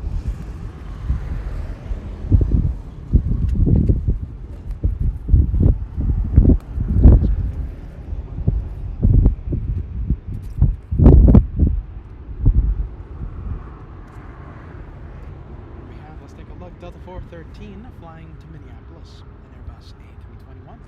Let's take a look. Delta 413 flying to Minneapolis, an Airbus A321.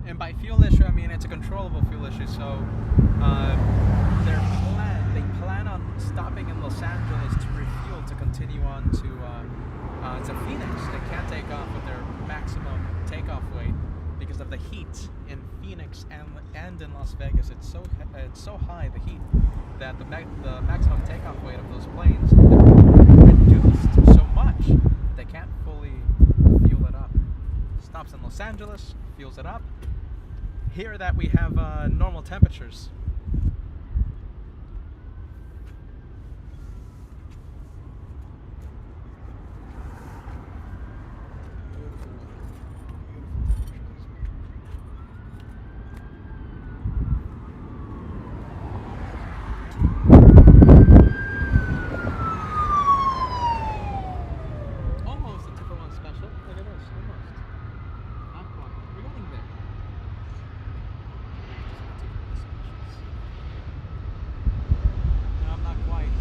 And by fuel issue, I mean it's a controllable fuel issue. So they plan on stopping in Los Angeles to refuel to continue on to Phoenix. They can't take off with their maximum takeoff weight because of the heat in Phoenix and in Las Vegas. It's so high, the heat, that the maximum takeoff weight of those planes reduced so much they can't fully fuel it up. Stops in Los Angeles, fuels it up. Here that we have normal temperatures. Almost a 2-for-1 special. Look at this, almost. Not quite. We're getting there. No, I'm not quite.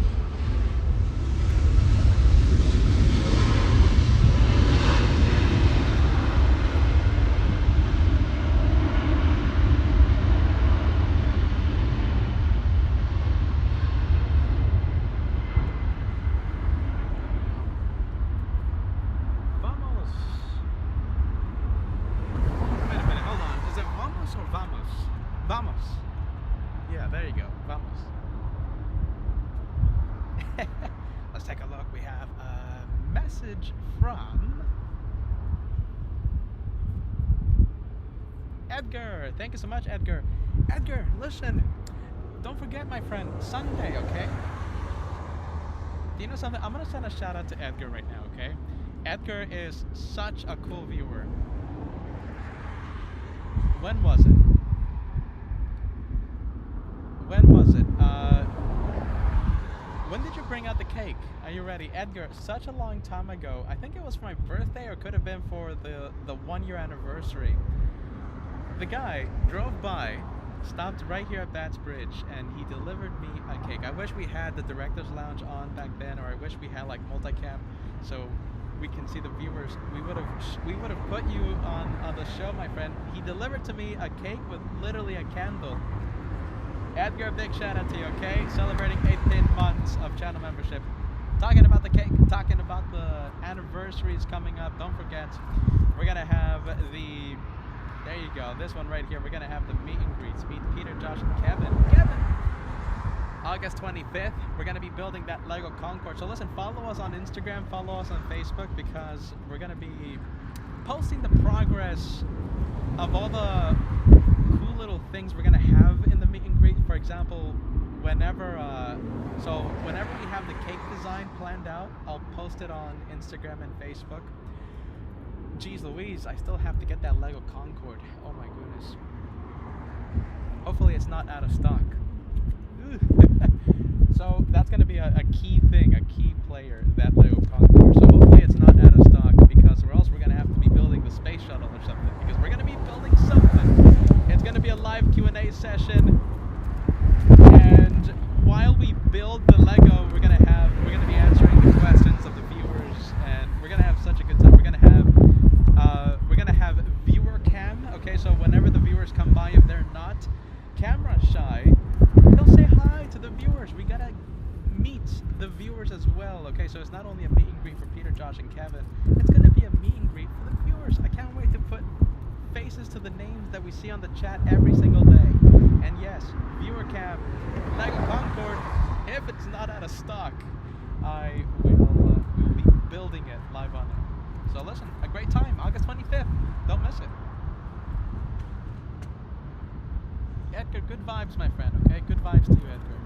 Vamos. Wait a minute, hold on. Is it vamos or vamos? Vamos. Yeah, there you go. Vamos. Let's take a look. We have a message from Edgar. Thank you so much, Edgar. Edgar, listen. Don't forget, my friend, Sunday, okay? Do you know something? I'm going to send a shout out to Edgar right now, okay? Edgar is such a cool viewer. When was it? When was it? When did you bring out the cake? Are you ready? Edgar, such a long time ago. I think it was for my birthday, or could have been for the 1-year anniversary. The guy drove by, stopped right here at Bats Bridge, and he delivered me a cake. I wish we had the director's lounge on back then, or I wish we had like multicam so we can see the viewers. We would have put you on the show, my friend. He delivered to me a cake with literally a candle. Edgar, a big shout out to you, okay? Celebrating 18 months of channel membership. Talking about the cake, talking about the anniversaries coming up. Don't forget, we're gonna have the, there you go, this one right here. We're gonna have the meet and greets. Meet Peter, Josh, and Kevin. August 25th, we're gonna be building that Lego Concord. So listen, follow us on Instagram, follow us on Facebook, because we're gonna be posting the progress of all the cool little things we're gonna have in the meet and greet. For example, whenever we have the cake design planned out, I'll post it on Instagram and Facebook. Jeez Louise, I still have to get that Lego Concord. Oh my goodness. Hopefully it's not out of stock. So that's going to be a key thing, a key player, that Lego Concord. So hopefully it's not out of stock, because or else we're going to have to be building the space shuttle or something, because we're going to be building something. It's going to be a live Q&A session, and while we build the Lego, we're going to be answering the questions of the viewers, and we're going to have such a good time. We're going to have viewer cam. Okay, so whenever the viewers come by, if they're not camera shy, they'll say hi to the viewers. We gotta meet the viewers as well. Okay, so it's not only a meet and greet for Peter, Josh, and Kevin. It's gonna be a meet and greet for the viewers. I can't wait to put faces to the names that we see on the chat every single day. And yes, viewer cam, Lego Concord. If it's not out of stock, I will be building it live on air. So listen, a great time, August 25th. Don't miss it. Edgar, good vibes, my friend, okay? Good vibes to you, Edgar.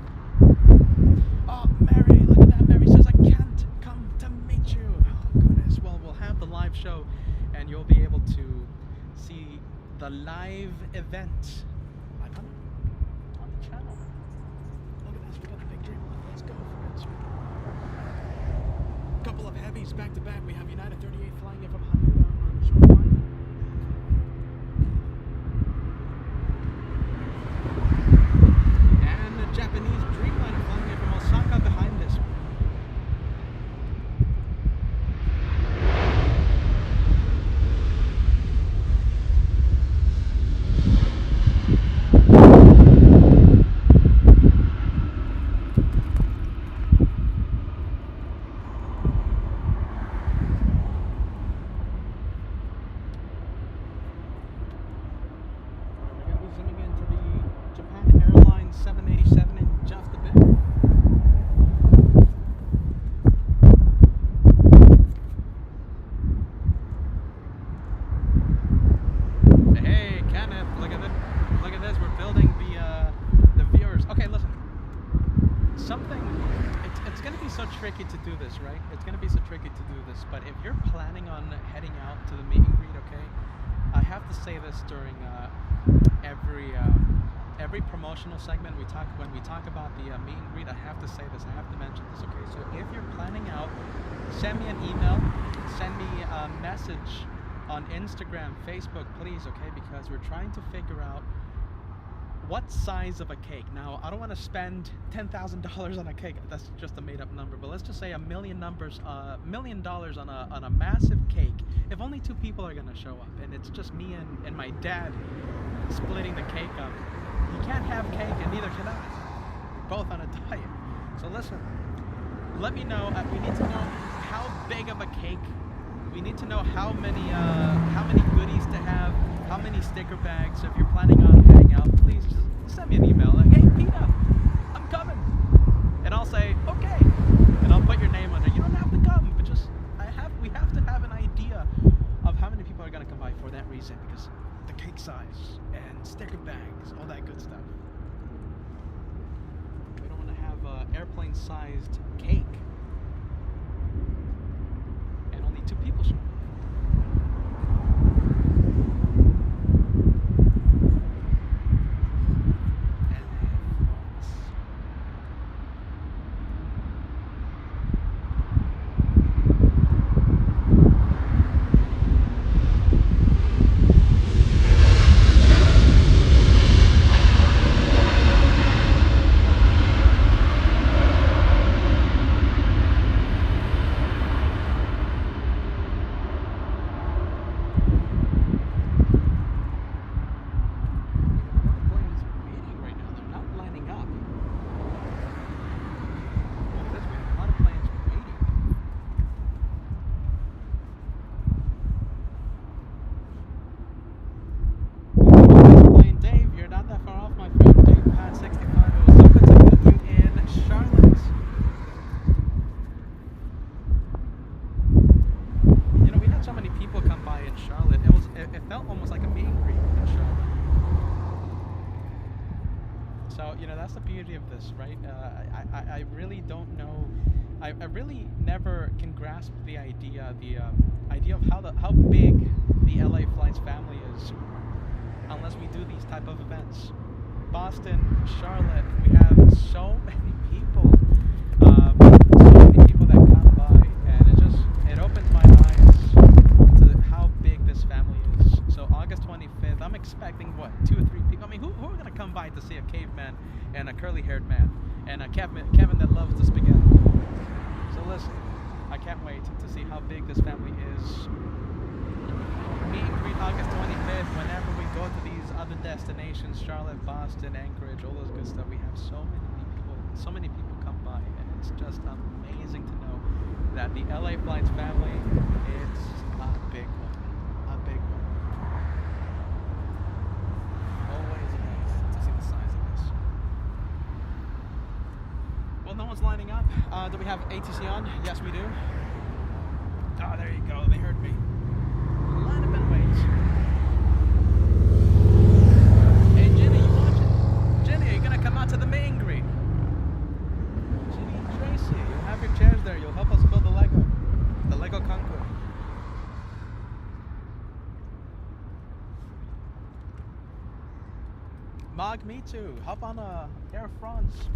Oh, Mary, look at that. Mary says, I can't come to meet you. Oh, goodness. Well, we'll have the live show, and you'll be able to see the live event live on the channel. Look at this. We got the big dream. Let's go for it. Couple of heavies back to back. We have United 38 flying in from Hanoi on short line. And the Japanese Dreamliner flying in from Osaka behind us. so tricky to do this, right? It's gonna be so tricky to do this. But if you're planning on heading out to the meet and greet, okay, I have to say this during every promotional segment when we talk about the meet and greet. I have to say this. I have to mention this. Okay, so if you're planning out, send me an email, send me a message on Instagram, Facebook, please. Okay, because we're trying to figure out what size of a cake. Now, I don't want to spend $10,000 on a cake. That's just a made-up number. But let's just say $1 million on a massive cake. If only 2 people are gonna show up, and it's just me and my dad splitting the cake up. He can't have cake, and neither can I. We're both on a diet. So listen, let me know. We need to know how big of a cake. We need to know how many goodies to have, how many sticker bags. So if you're planning on heading out, please just send me an email like, hey, Peter, I'm coming. And I'll say, okay. And I'll put your name under. You don't have to come, but just, we have to have an idea of how many people are going to come by for that reason, because the cake size and sticker bags, all that good stuff. We don't want to have an airplane-sized cake and only 2 people show up. That's the beauty of this, right? I really don't know. I really never can grasp the idea of how big the LA Flights family is, unless we do these type of events. Boston, Charlotte, we have so many people, that come by, and it opens my eyes to how big this family is. So August 25th, I'm expecting what, 2 or 3 people. I mean, who are gonna come by to see a caveman and a curly-haired man and a Kevin that loves the spaghetti? So listen, I can't wait to see how big this family is. Meet and greet August 25th. Whenever we go to these other destinations, Charlotte, Boston, Anchorage, all those good stuff, we have so many people come by, and it's just amazing to know that the LA Flights family is a big one. A big one. Always amazed to see the size of this. Well, no one's lining up. Do we have ATC on? Yes, we do. Oh, there you go. They heard me. Line up and wait. Hey, Jenny, you watching? Jenny, are you gonna come out to the meet and greet? Jenny and Tracy, you'll have your chairs there. You'll help us build the Lego Concord. Mog, me too. Hop on Air France.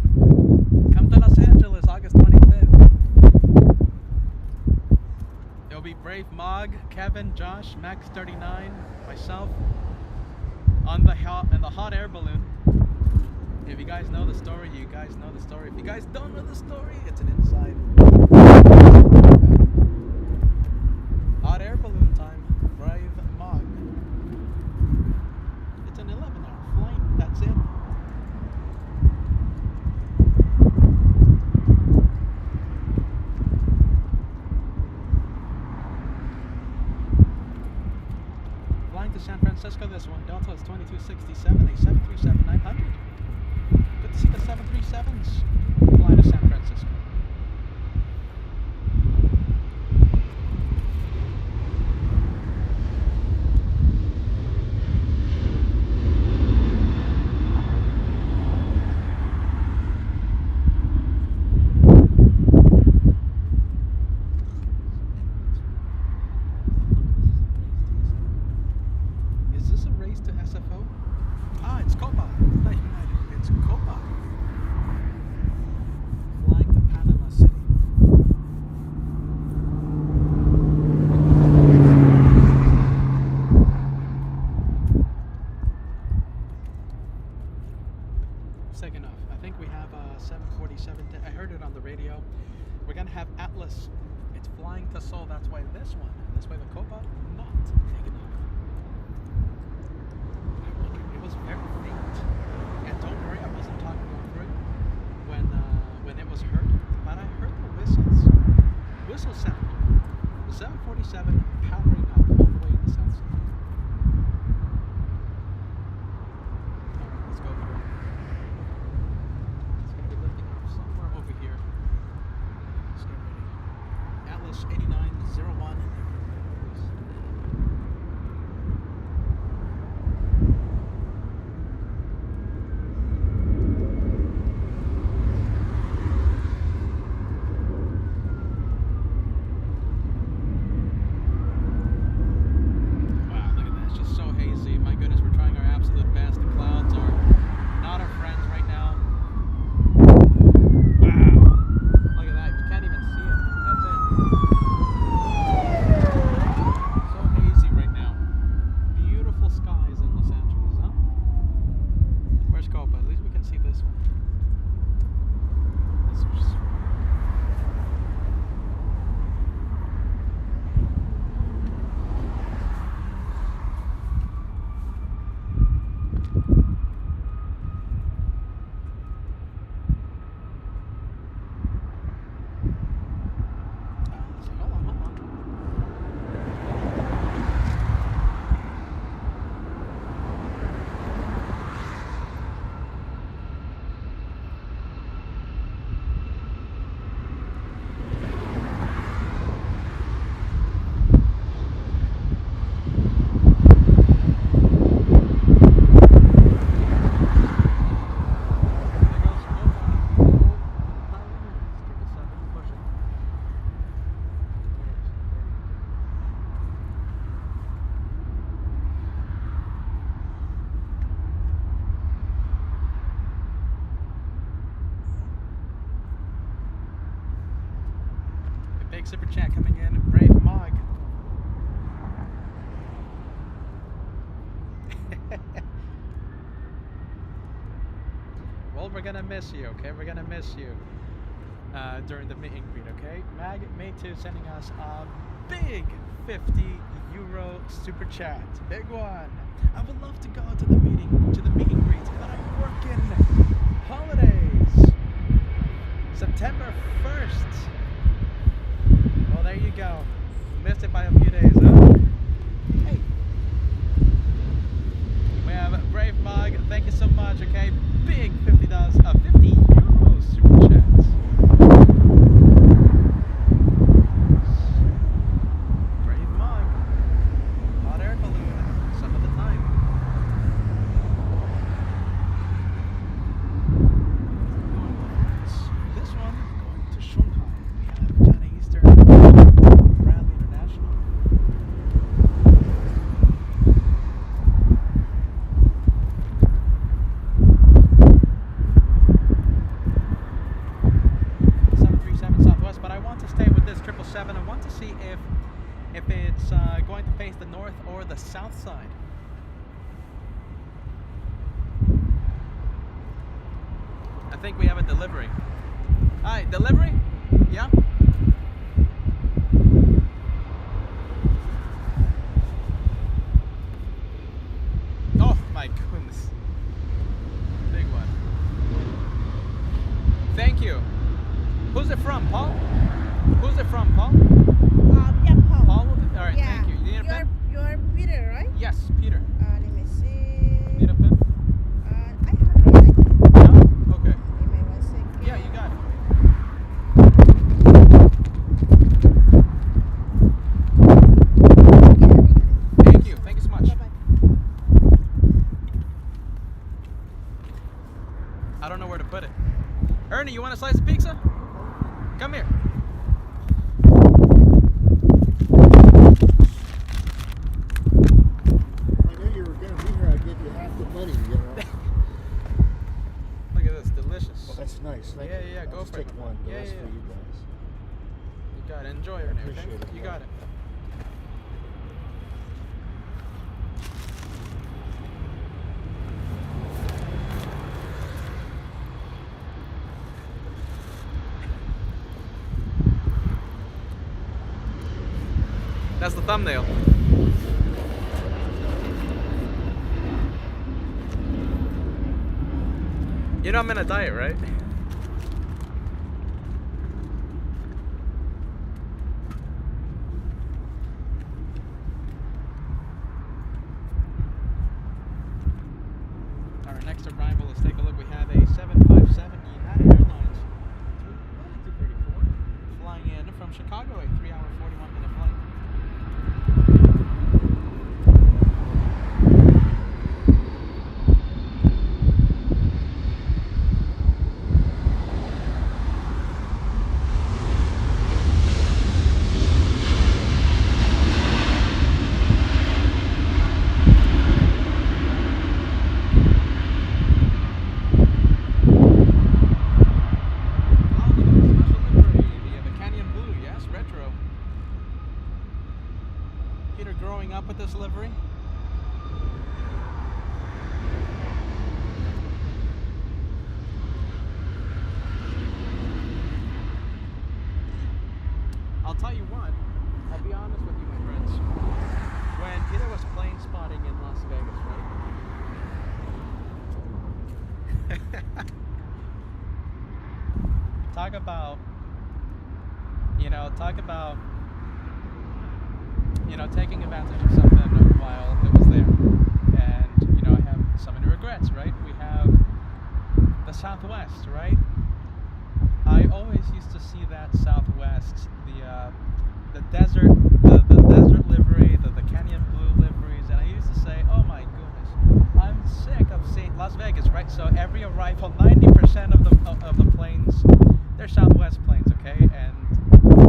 Come to Los Angeles, August 25th. It'll be Brave Mog, Kevin, Josh, Max39, myself, in the hot air balloon. If you guys know the story, you guys know the story. If you guys don't know the story, it's an inside. Hot air balloon time, Brave Mog. It's an 11-hour flight, that's it. Flying to San Francisco, this one, Delta is 2267, a 737-900. Good to see the 737s fly to San Francisco. SFO? Ah, it's Copa. Not United. It's Copa. Flying to Panama City. Second off, I think we have a 747. I heard it on the radio. We're gonna have Atlas. It's flying to Seoul. That's why this one. This way the Copa not taken off. I wonder. It was very faint. And don't worry, I wasn't talking over it when it was heard, but I heard the whistles. Whistle sound. The 747 powering up all the way in the south side. Alright, let's go for it. It's gonna be lifting off somewhere over here. Let's get ready. Atlas 8901. Wow, look at that. It's just so hazy. My goodness, we're trying our absolute best. The clouds are not our friends right now. Wow. Look at that. You can't even see it. That's it. So hazy right now. Beautiful skies in Los Angeles, huh? Where's Copa? At least we can see this one. This is hold on, hold on. There goes Copa. Power limit. 777, push it. A big super chat coming in. Brave Mog. Well, we're gonna miss you, okay? We're gonna miss you during the meet and greet, okay? Mag May 2 sending us a big 50 euro super chat. Big one. I would love to go to the meet and greet, but I'm working. Holidays. September 1st. Well, there you go. Missed it by a few days, huh? Hey. We have Brave Mug. Thank you so much, okay? Big $50, 50 euros super chats. Brave Mug. Hot air balloon. Some of the time. This one going to Shanghai. We have China Eastern, Bradley International. But I want to stay with this 777. I want to see if it's going to face the north or the south side. I think we have a delivery. Hi, delivery? Yeah? Oh my goodness. Big one. Thank you. Who's it from, Paul? Who's it from, Paul? Yeah, Paul. Paul? All right, Yeah. thank you. You need a pen? You're Peter, right? Yes, Peter. Let me see. Need a pen? I have it. Yeah? Okay. Give me 1 second. Yeah, you got it. Thank you. Thank you so much. Bye-bye. I don't know where to put it. Ernie, you want a slice of pizza? Come here. I knew you were going to be here. I'd give you money, you know. Look at this, delicious. Well, that's nice. Thank Yeah, you. yeah, I'll go just for it, take my one. friend. The Yeah, rest yeah, for you guys. You got it. Enjoy it and everything. Appreciate it, You man. got it. That's the thumbnail. You know I'm in a diet, right? Our next arrival, let's take a look. We have a 757 United Airlines 234 flying in from Chicago, a 3-hour, 41-minute flight. Growing up with this livery. I'll tell you what, I'll be honest with you, my friends. When Peter was plane spotting in Las Vegas, right? Talk about, taking advantage of something while it was there. And, I have so many regrets, right? We have the Southwest, right? I always used to see that Southwest, the desert, the desert livery, the canyon blue liveries, and I used to say, oh my goodness, I'm sick of seeing Las Vegas, right? So every arrival, 90% of the planes, they're Southwest planes, okay? And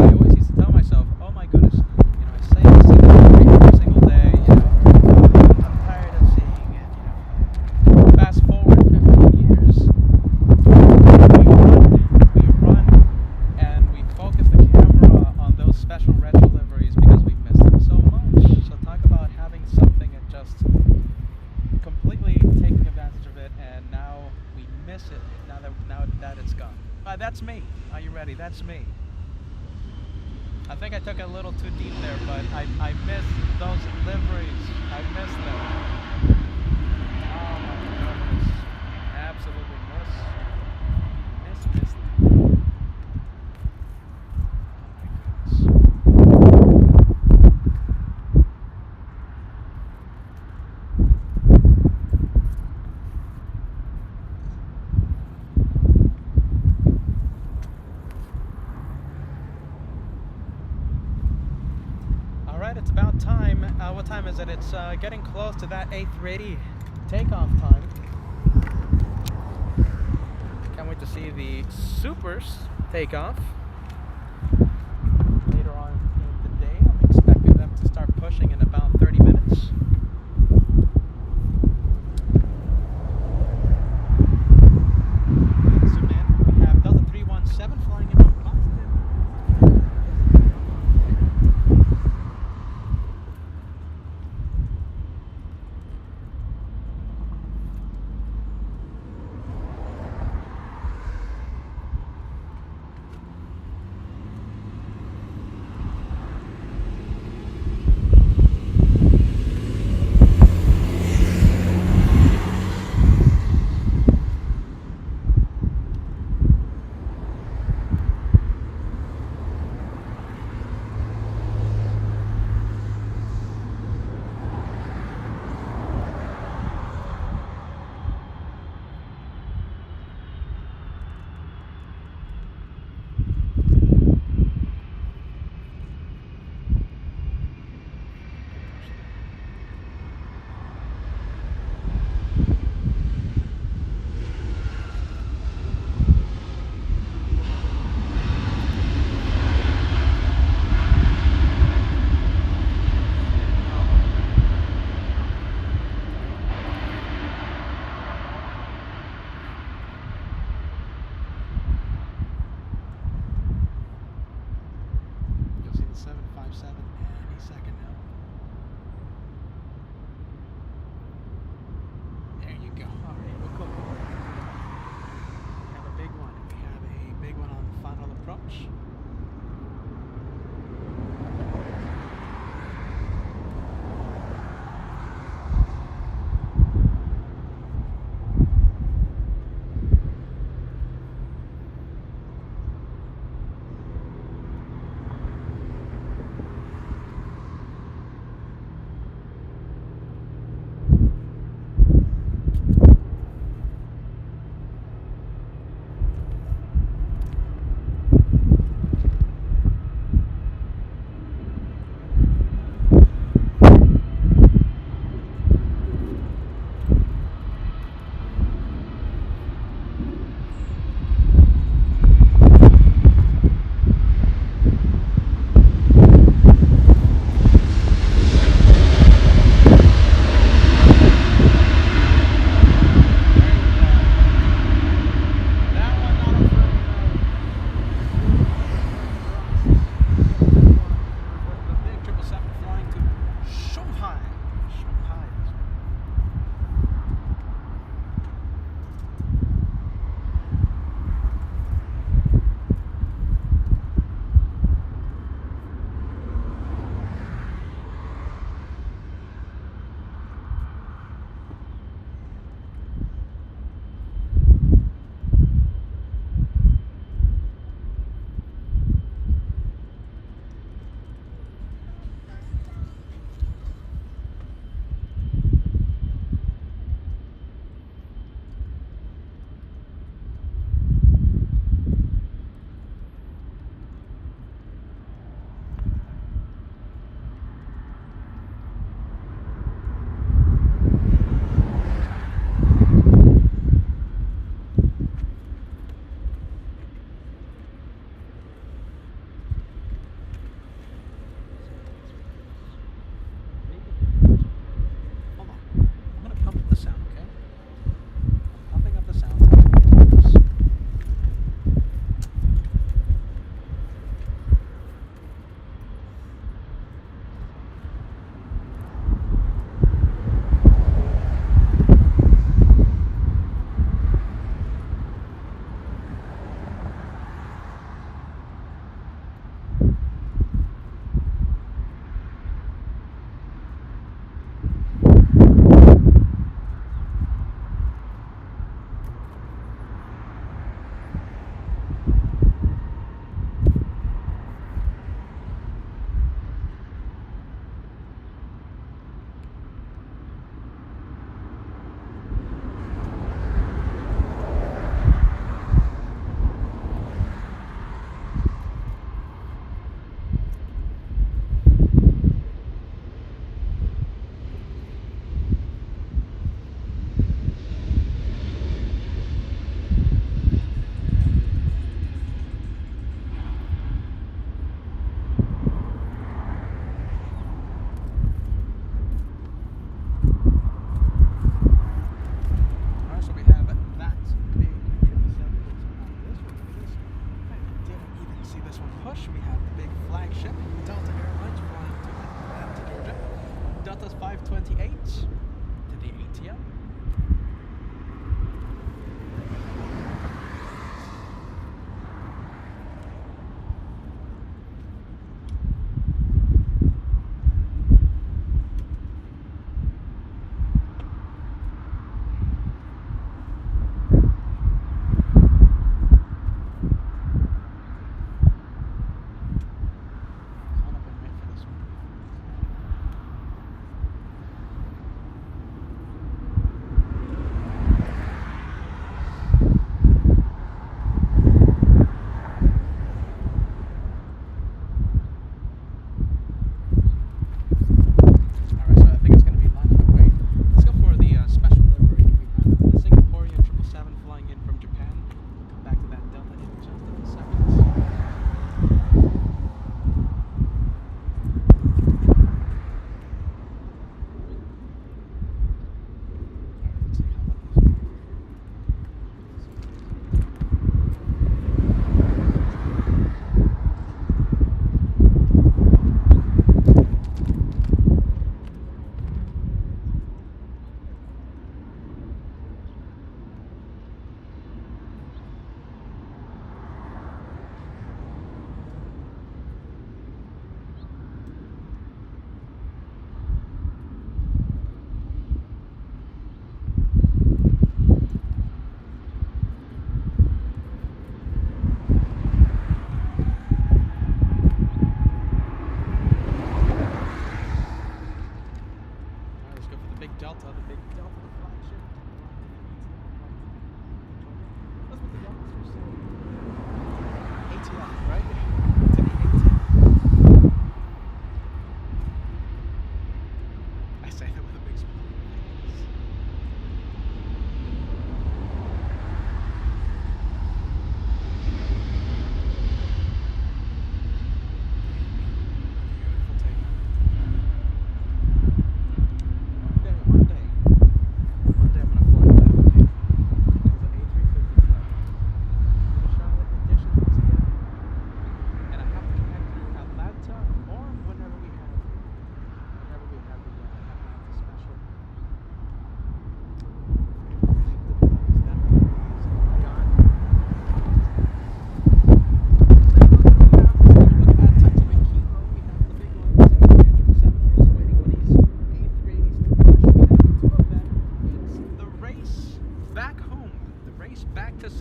I always used to tell myself, oh my goodness, I see that every single day, I'm tired of seeing it, Fast forward 15 years, we run and we focus the camera on those special retro liveries because we miss them so much. So talk about having something and just completely taking advantage of it, and now we miss it now that it's gone. That's me. Are you ready? That's me. I think I took it a little too deep there, but I miss those liveries. I miss them. Oh my goodness. Absolutely miss them. Oh my goodness. It's about time. What time is it? It's getting close to that 8:30 takeoff time. Can't wait to see the Supers take off. Later on in the day, I'm expecting them to start pushing in about 30 minutes. Zoom in. We have Delta 317 flying in from Boston. 457 any second now. There you go. Alright, we'll go. We have a big one. We have a big one on final approach.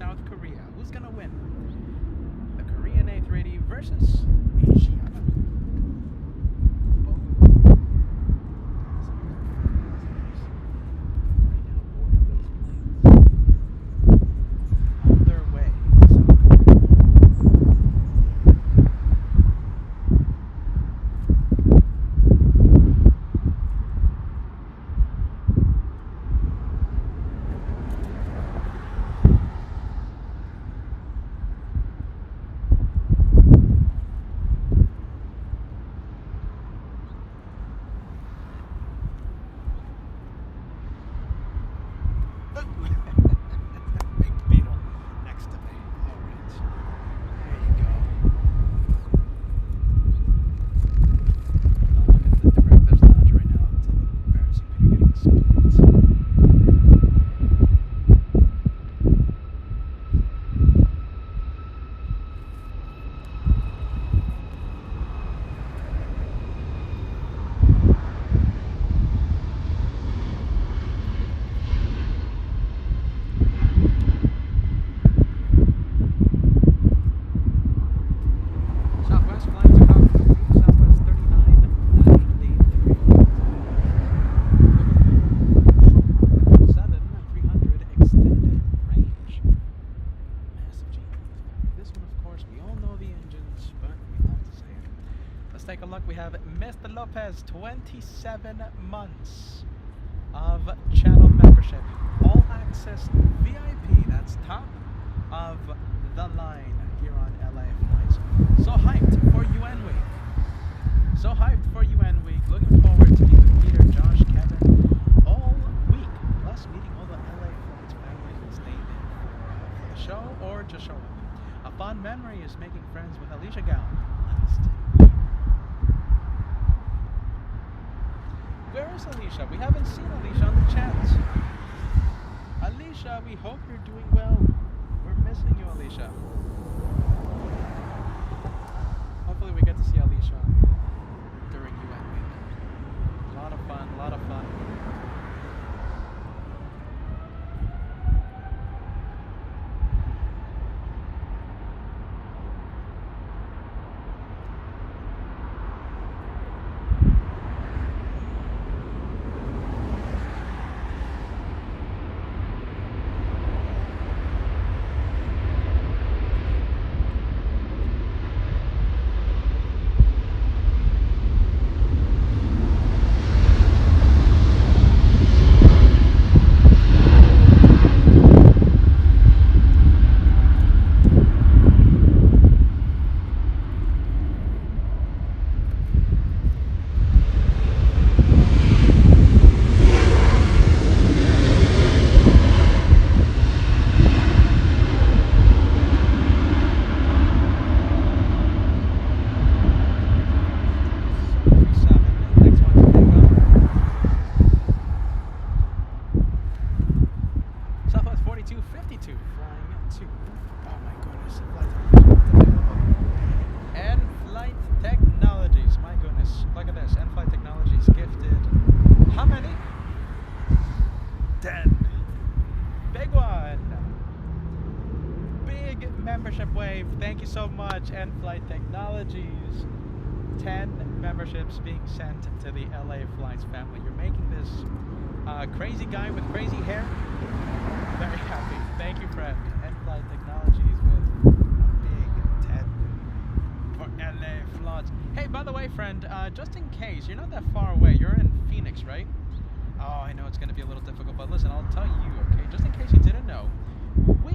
South Korea. Who's gonna win? The Korean A380 versus Asiana. On their way. Big beetle next to me. Alright. There you go. I'm in the director's lounge right now. It's a little embarrassing me getting split. Southwest flying to Capt, Southwest 3993. 7 300 extended range. Massive G. This one, of course, we all know the engines, but we love to say it. Let's take a look. We have Mr. Lopez, 27 months of channel membership. All access VIP. That's top of the line here on LA Flights. So hyped for UN Week. So hyped for UN Week. Looking forward to meet with Peter, Josh, Kevin all week. Plus meeting all the LA Flights families that stayed in for the show or just show up. A fond memory is making friends with Alicia Gown last year. Where is Alicia? We haven't seen Alicia on the chat. Alicia, we hope you're doing well. We're missing you, Alicia. Hopefully we get to see Alicia during UN Week. A lot of fun, a lot of fun. Membership wave, thank you so much. And Flight Technologies, 10 memberships being sent to the LA Flights family. You're making this crazy guy with crazy hair very happy. Thank you, friend. And Flight Technologies with a big 10 for LA Flights. Hey, by the way, friend, just in case, you're not that far away. You're in Phoenix, right? Oh, I know it's going to be a little difficult, but listen, I'll tell you, okay? Just in case you didn't know, we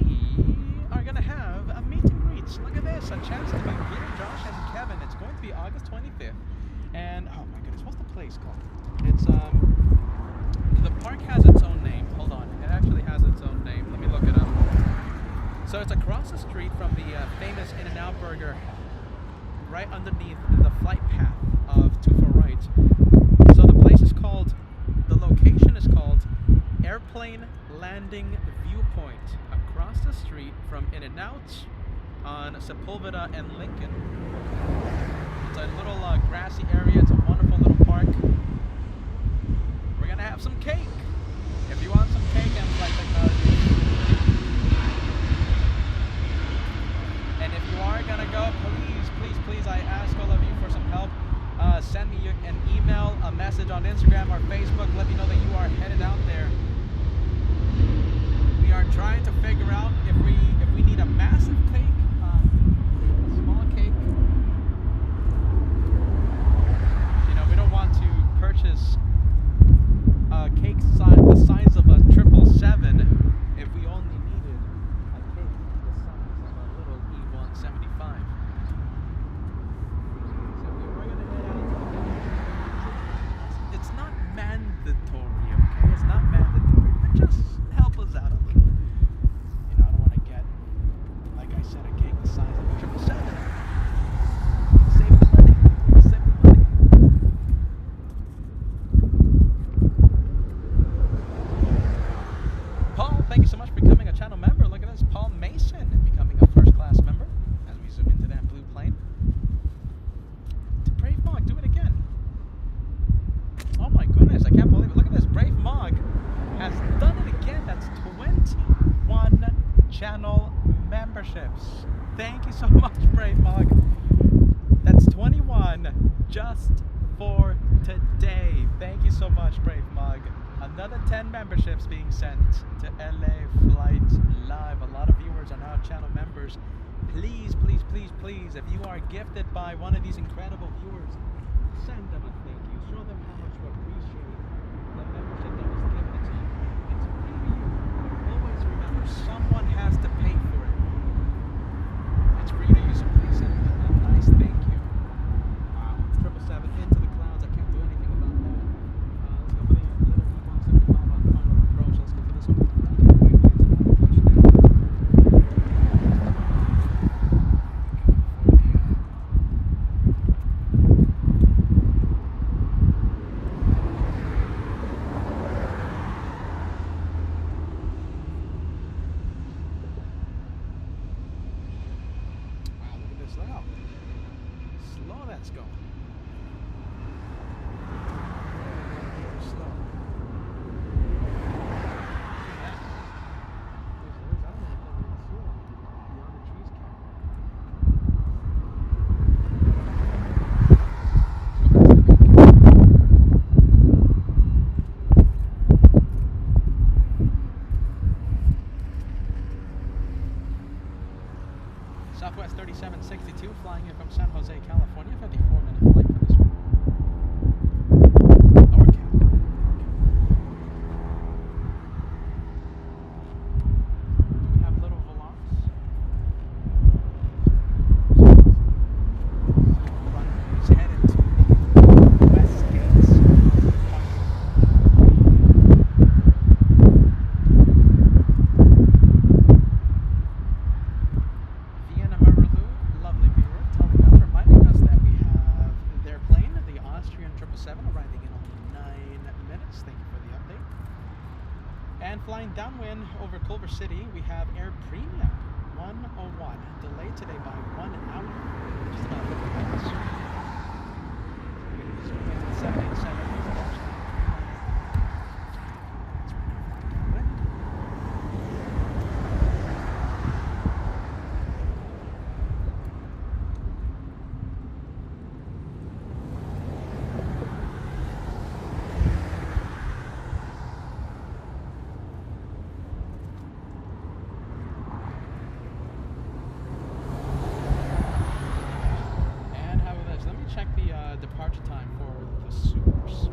are going to have a meet and greets. Look at this, a chance to meet Peter, Josh, and Kevin. It's going to be August 25th. And, oh my goodness, what's the place called? It's, the park has its own name. Hold on, it actually has its own name. Let me look it up. So it's across the street from the famous In-N-Out Burger, right underneath the flight path of 24 Right. So the place is called, the location is called Airplane Landing Viewpoint, across the street from In-N-Out on Sepulveda and Lincoln. It's a little grassy area. It's a wonderful little park. We're gonna have some cake. If you want some cake and Flight Technology, figure out if we need a massive cake, a small cake. You know, we don't want to purchase a cake the size of a 777 if we only needed a cake the size of a little E175. So we were gonna head out. It's not mandatory, okay? It's not mandatory, but just help us out a little. You know, I don't want to get, like I said, a cake the size of a 777. Save the money. Save the money. Paul, thank you so much for becoming a channel member. Look at this, Paul Mason becoming a first-class member. As we zoom into that blue plane. To Brave Mog, do it again. Oh my goodness, I can't believe it. Look at this, Brave Mog has done it again. That's 21 channel memberships. Thank you so much, Brave Mog. That's 21 just for today. Thank you so much, Brave Mog. Another 10 memberships being sent to LA Flight Live. A lot of viewers are now channel members. Please, please, please, please, if you are gifted by one of these incredible viewers, send them a thank you. Show them how much you appreciate the membership that was given to you. It's free to you. Always remember, someone has to pay for it. It's free to you, so please send them a nice thank you. Wow, 777 into the clouds. I can't do anything about that. Let's go for the little E175 on final approach. Let's go for this one. Look how slow that's going. Very slow. Southwest 3762 flying in from San Jose, California. 54-minute flight for this one. Lower cap. Do we have little Velox? Runways headed to the west gates. Arriving in only 9 minutes. Thank you for the update. And flying downwind over Culver City, we have Air Premium 101, delayed today by 1 hour, just about 50 minutes. 787. Check the departure time for the Supers.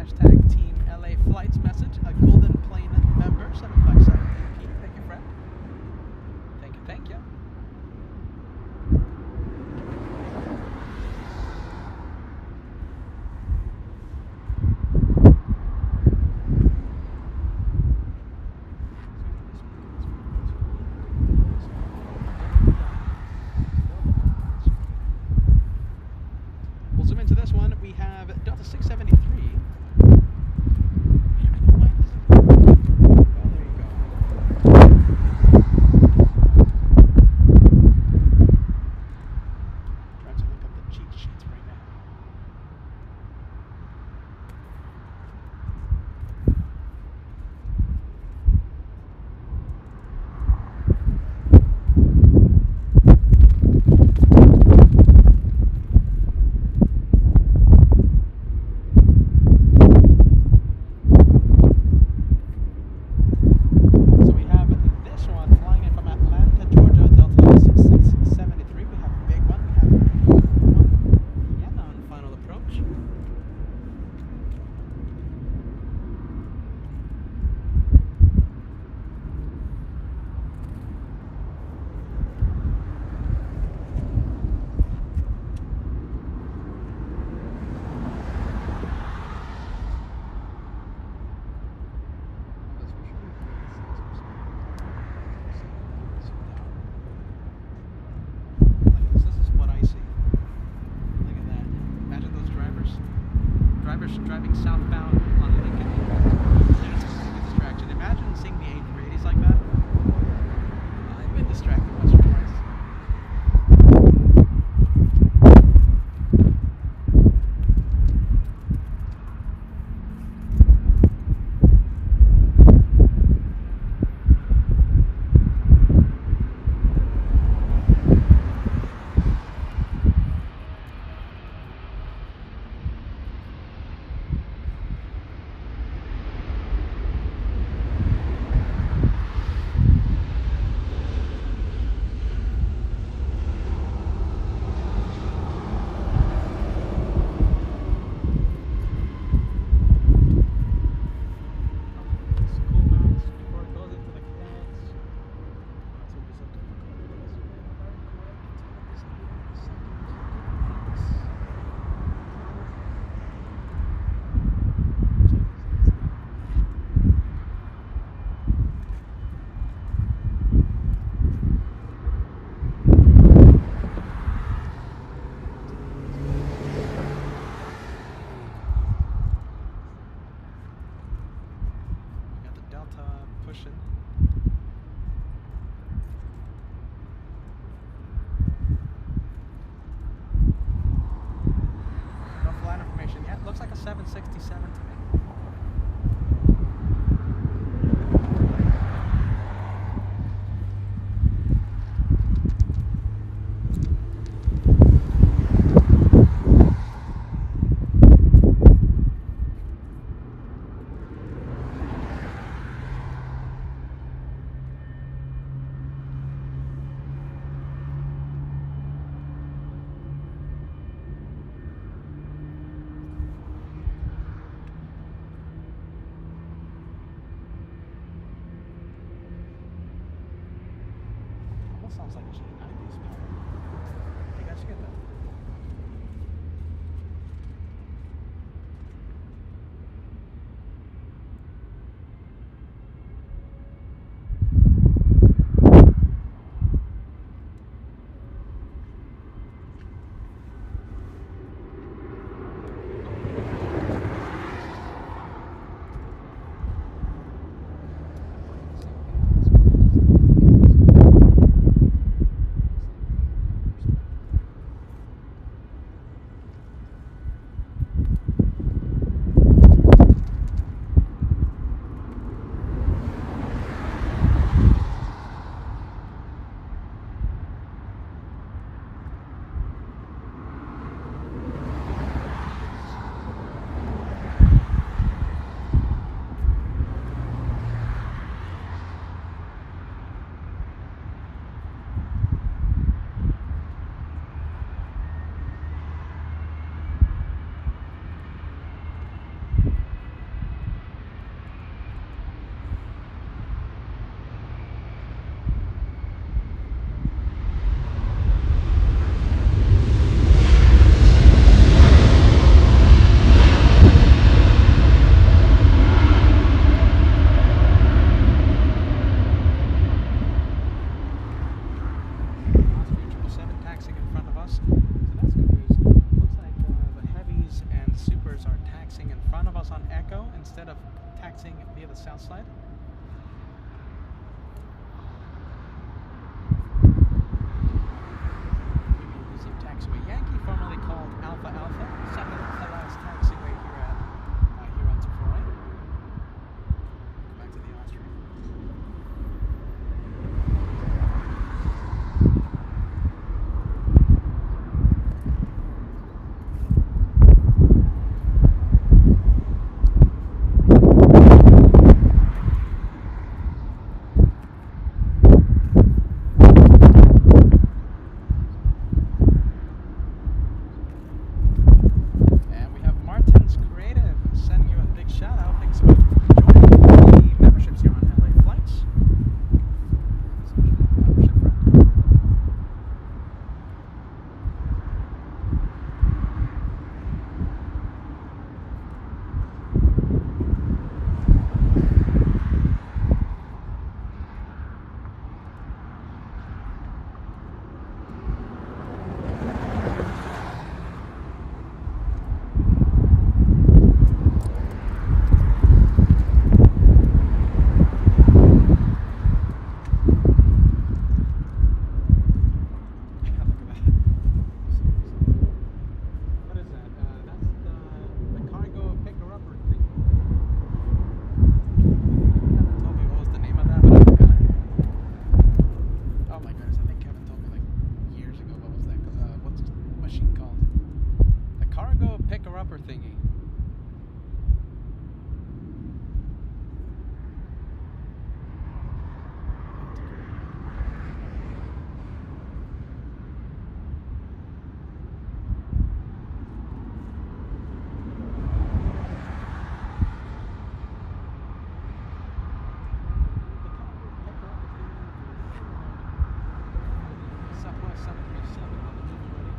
hashtag Team LA Flights message. A Golden Plane member, 757 Thank you, friend. Thank you, thank you. We'll zoom into this one. We have Delta 673. Why doesn't... Oh, there you go. Trying to look up the cheat sheets right now. So we have this one flying in from Atlanta, Georgia, Delta 6673. We have a big one. We have a little one. Vienna on final approach. This is what I see. Look at that. Imagine those drivers. Drivers driving southbound on Lincoln. That's a big distraction. Imagine seeing the A380s like that. I've been distracted once or twice. We got the Delta pushing. No flight information yet. Looks like a 767 to me. Almost sounds like a G90's power. You guys get that? instead of taxiing via the south side. This is taxiway Yankee, formerly called Alpha Alpha, second to last taxiway here at here on Tomfoolery. Go back to the Austrian. Thingy. Southwest 737 on the news ready.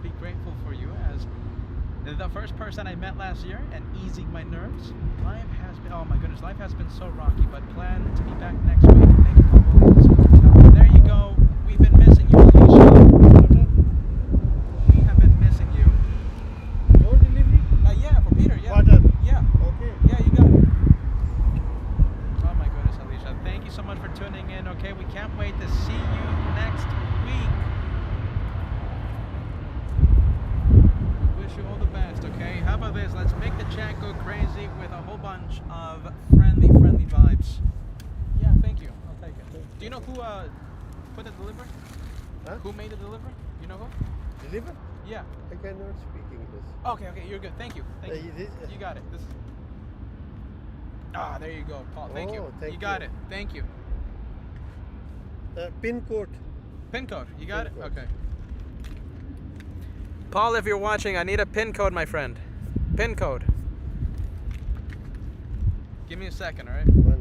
Be grateful for you as the first person I met last year and easing my nerves. Life has been, oh my goodness, life has been so rocky, but plan to be back next week. Thank you, Paul Williams. There you go. We've been missing you, Alicia. We have been missing you. Your delivery? Yeah, for Peter, yeah. Water. Yeah. Okay. Yeah, you got it. Oh my goodness, Alicia. Thank you so much for tuning in, okay? We can't wait to see you next week. Wish you all the best, okay? How about this? Let's make the chat go crazy with a whole bunch of friendly vibes. Yeah, thank you. I'll take it. Do you know who put the delivery? Huh? Who made the delivery? You know who? Deliver? Yeah. I cannot speak English. Okay, you're good. Thank you. Thank you. You got it. This is... Ah, there you go, Paul. Thank you. Thank You got it. Thank you. Pin code. Pin code. You got Pin it? code. Okay. Paul, if you're watching, I need a pin code, my friend. Pin code. Give me a second, all right? One.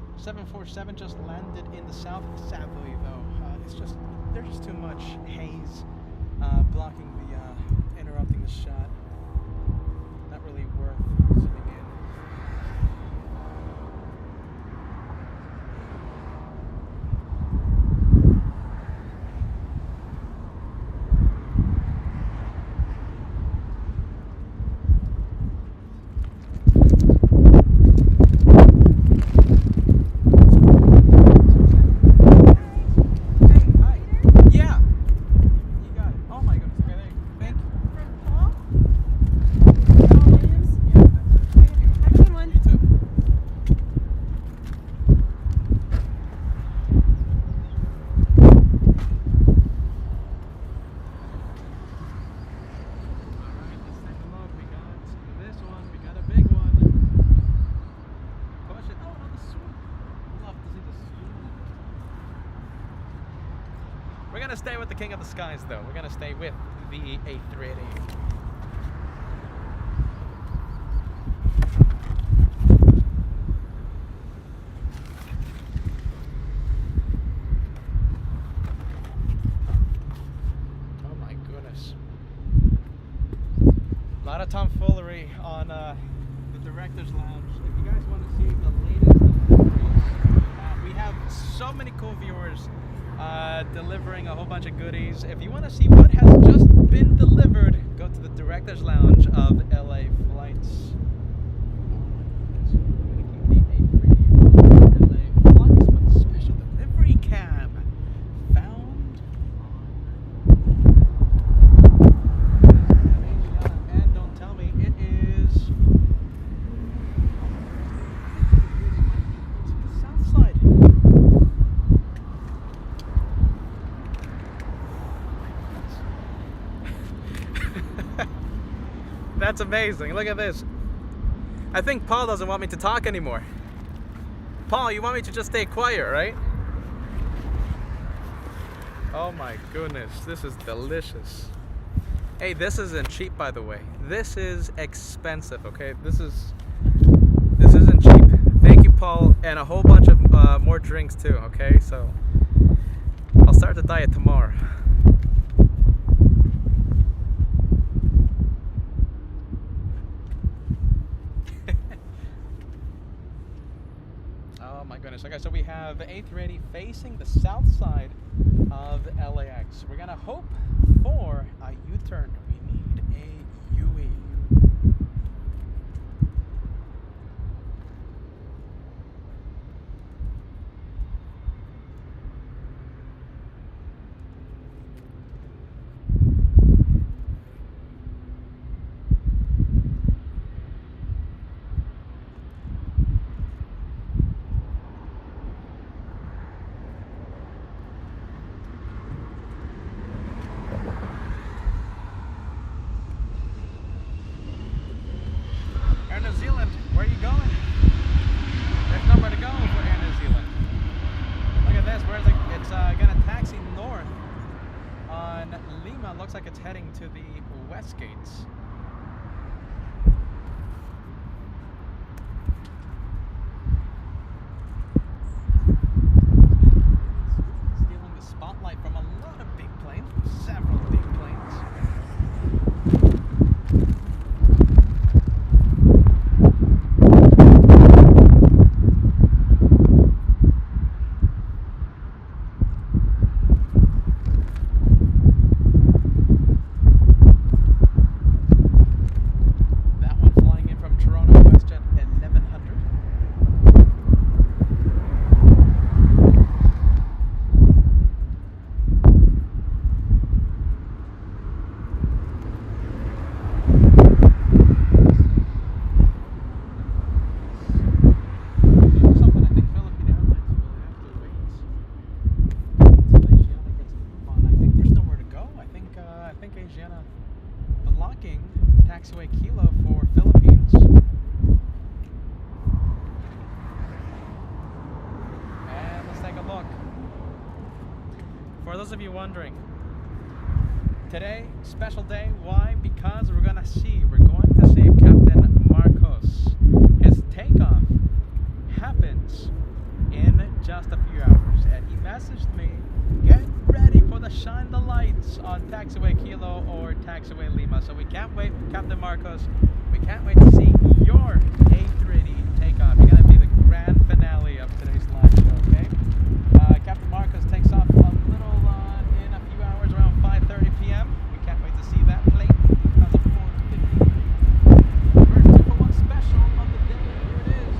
747 just landed in the south of Savoy, though. It's just, there's just too much haze blocking the, interrupting the shot. Not really worth zooming in. We're gonna stay with the king of the skies, though. We're gonna stay with the A380. Oh my goodness. A lot of tomfoolery on the director's lounge. If you guys want to see the latest deliveries, we have so many cool viewers delivering a whole bunch of goodies. If you want to see what has just been delivered, go to the director's lounge of LA Flights. LA Flights with special delivery cab found on, and don't tell me it is south side. That's amazing. Look at this. I think Paul doesn't want me to talk anymore. Paul, you want me to just stay quiet, right? Oh my goodness, this is delicious. Hey, this isn't cheap, by the way. This is expensive, okay? This isn't cheap. Thank you, Paul, and a whole bunch of more drinks too, okay? So I'll start the diet tomorrow. Oh my goodness. Okay, so we have the A380 facing the south side of LAX. We're gonna hope for a U-turn. We need a UE. Air New Zealand, where are you going? There's nowhere to go for Air New Zealand. Look at this, it's gonna taxi north on Lima. Looks like it's heading to the west gates. Stealing the spotlight from a lot of big planes, several big planes. Blocking taxiway Kilo for Philippines. And let's take a look. For those of you wondering, today, special day. Why? Because we're going to see Captain Markos. His takeoff happens in can't wait to see your A380 takeoff. You're gonna be the grand finale of today's live show, okay? Captain Markos takes off a little in a few hours, around 5:30 p.m. We can't wait to see that plane. That's a 453. First 2-for-1 special on the day. Here it is.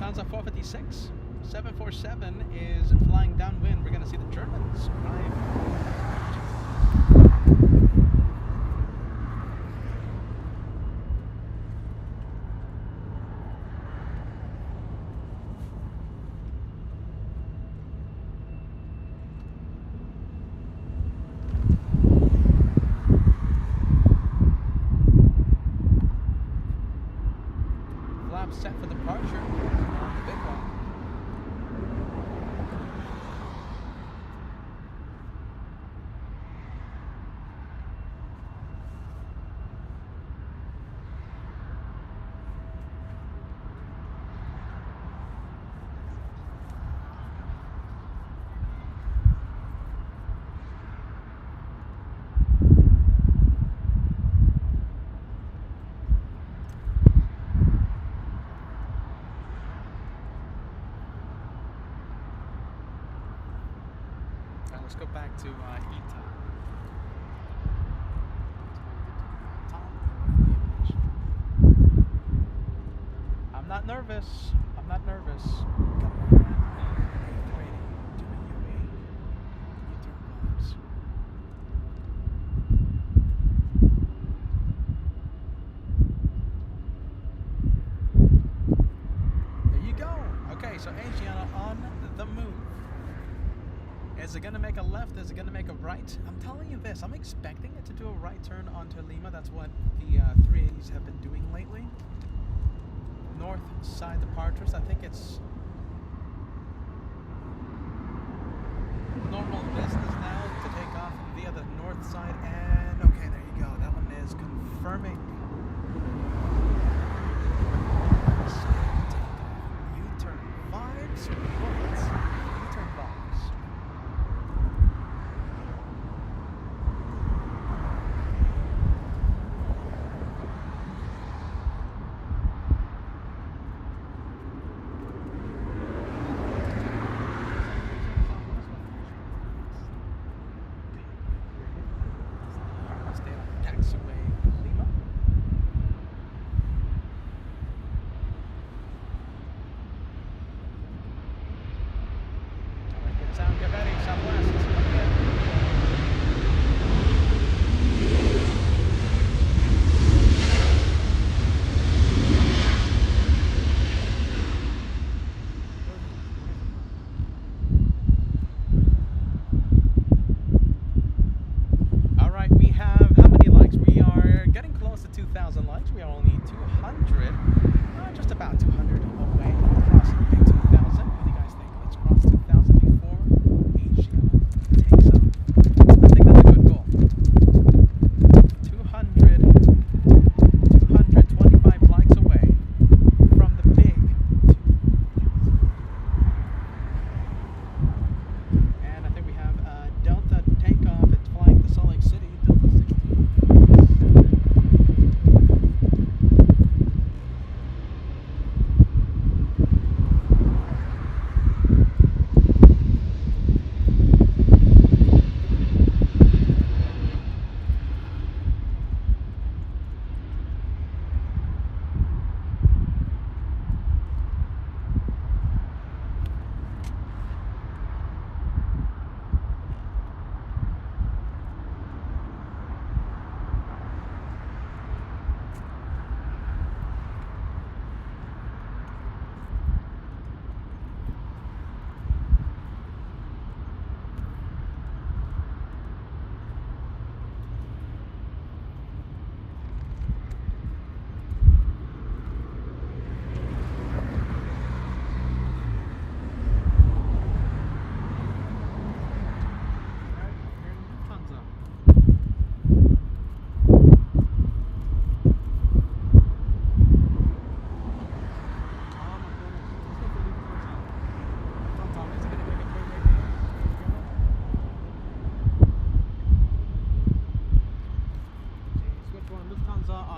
Lufthansa 456, 747 is flying downwind. We're going to see the Germans arrive. Flaps set for departure. The big one. Let's go back to ETA. I'm not nervous. I'm not nervous. Come on. A380 doing UA. U-turn vibes. There you go. Okay, so Asiana on the move. Is it going to make a left? Is it going to make a right? I'm telling you this, I'm expecting it to do a right turn onto Lima. That's what the 380s have been doing lately. North side departures, I think it's normal business now to take off via the north side. And okay, there you go. That one is confirming. U-turn vibes. U-turn vibes.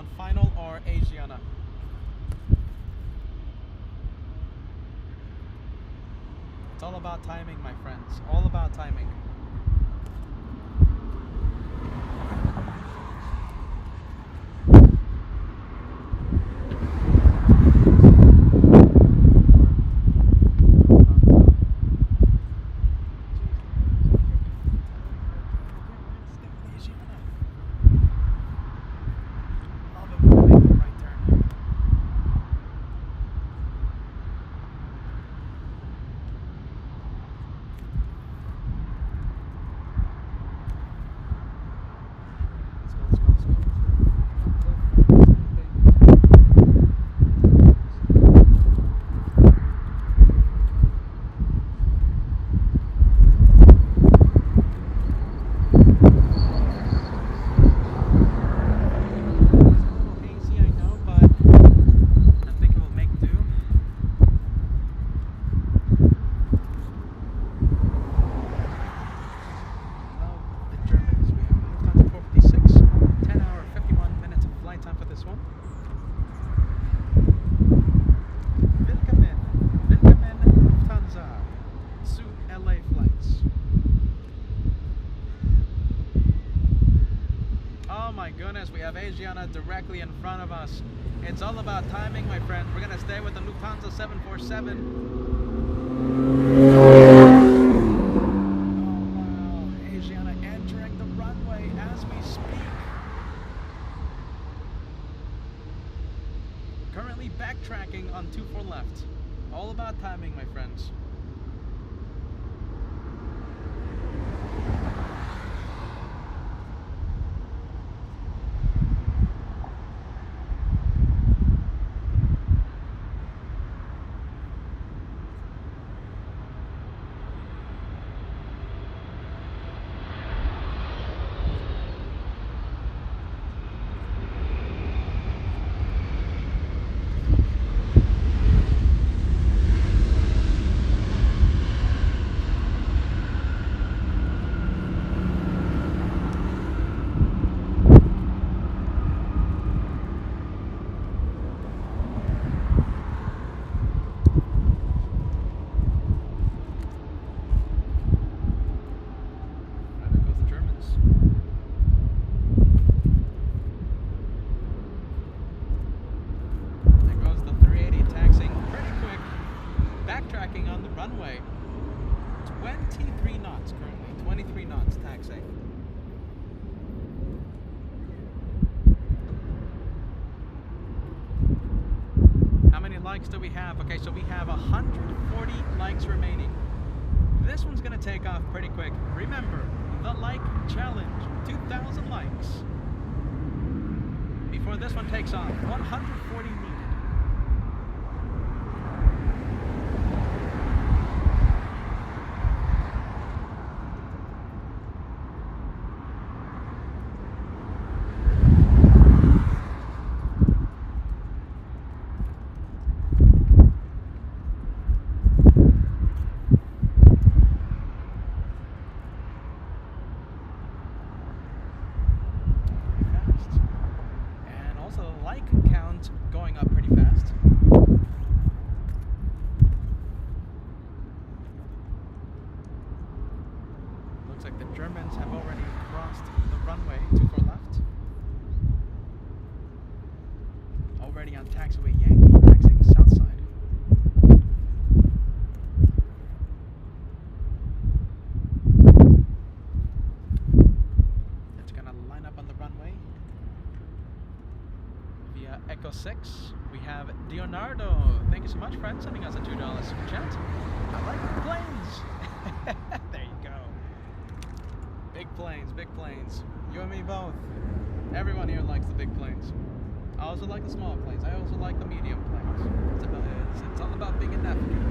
on final or Asiana? It's all about timing, my friends. All about timing. We have Asiana directly in front of us. It's all about timing, my friends. We're gonna stay with the Lufthansa 747. Oh wow, Asiana entering the runway as we speak. Currently backtracking on 24 left. All about timing, my friends. On the runway, 23 knots currently, 23 knots taxiing. How many likes do we have? Okay, so we have 140 likes remaining. This one's gonna take off pretty quick. Remember, the like challenge, 2,000 likes. Before this one takes off, 140 needed. Going up pretty fast. Looks like the Germans have already crossed the runway 24 left. Already on taxiway Yankee, taxiing south side. It's gonna line up on the runway. Via Echo 6, we have Leonardo. Thank you so much, friend, sending us a $2 super chat. I like the planes. There you go. Big planes, big planes. You and me both. Everyone here likes the big planes. I also like the small planes. I also like the medium planes. It's all about being a navigator.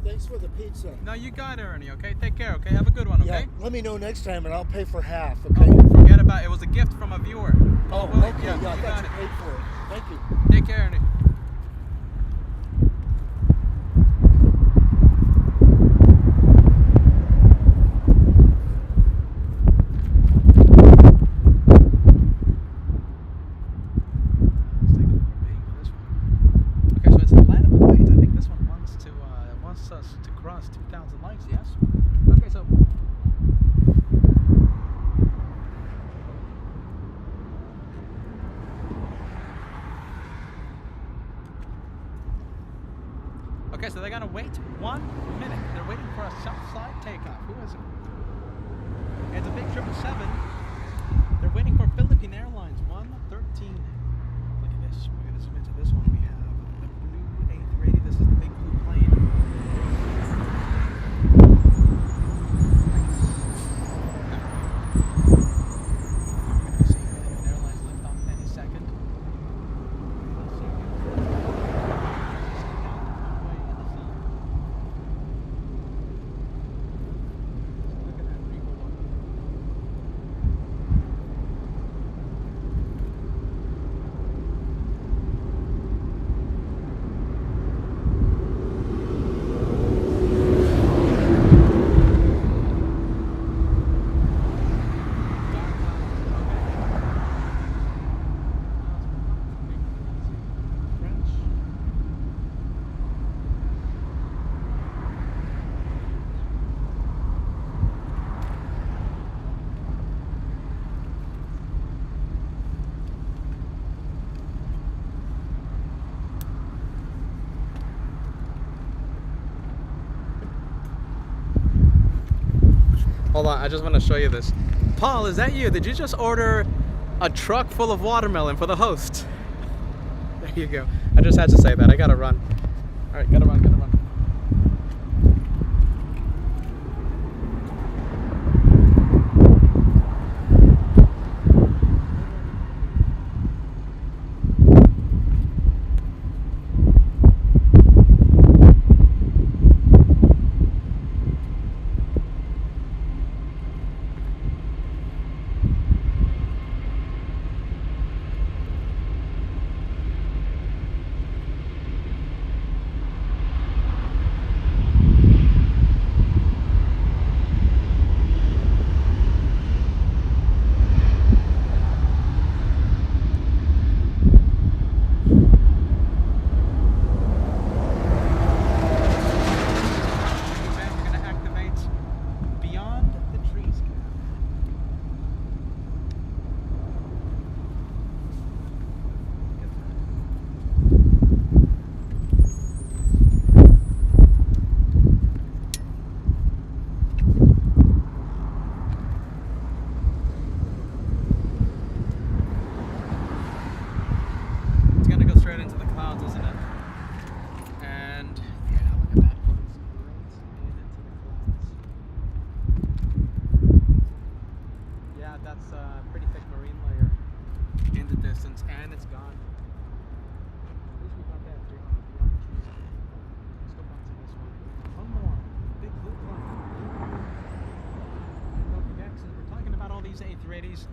Thanks for the pizza. No, you got it, Ernie, okay? Take care, okay? Have a good one, okay? Yeah, let me know next time and I'll pay for half, okay? Oh, forget about it. It was a gift from a viewer. Oh, Willie, okay. Yeah, I you thought got you it. paid for it. Thank you. Take care, Ernie. Okay, so they're gonna wait 1 minute. They're waiting for a south side takeoff. Who is it? It's a big 777. They're waiting for Philippine Airlines 113. Look at this. We're gonna zoom into this one. We have the blue A380. This is the big blue plane. Hold on, I just want to show you this. Paul, is that you? Did you just order a truck full of watermelon for the host? There you go. I just had to say that. I gotta run. All right, gotta run, gotta run.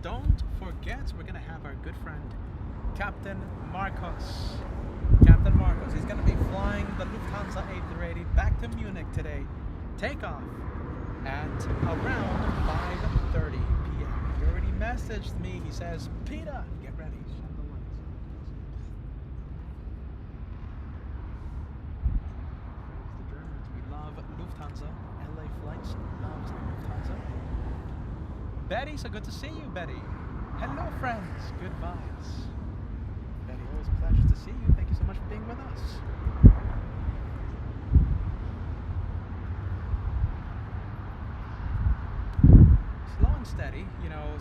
Don't forget, we're gonna have our good friend Captain Markos. Captain Markos, he's gonna be flying the Lufthansa A380 back to Munich today. Takeoff at around 5:30 p.m. He already messaged me. He says, "Peter, get ready." Shut the lights. It's the Germans. We love Lufthansa. LA Flights loves Lufthansa. Betty, so good to see you, Betty. Hello, friends. Good vibes. Betty, always a pleasure to see you. Thank you so much for being with us. Slow and steady,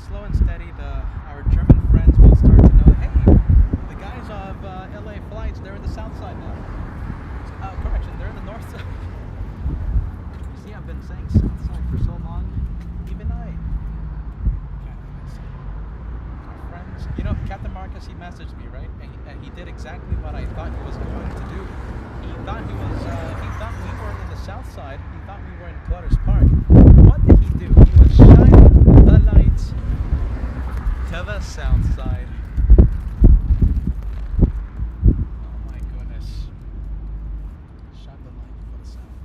slow and steady, our German friends will start to know, hey, the guys of LA Flights, they're in the south side now. Correction, they're in the north side. You see, I've been saying south side for so long, even I. Captain Markos, he messaged me, right? And he did exactly what I thought he was going to do. He thought we were in the south side. He thought we were in Clutters Park. What did he do? He was shining the lights to the south side. Oh my goodness. Shine the light for the south.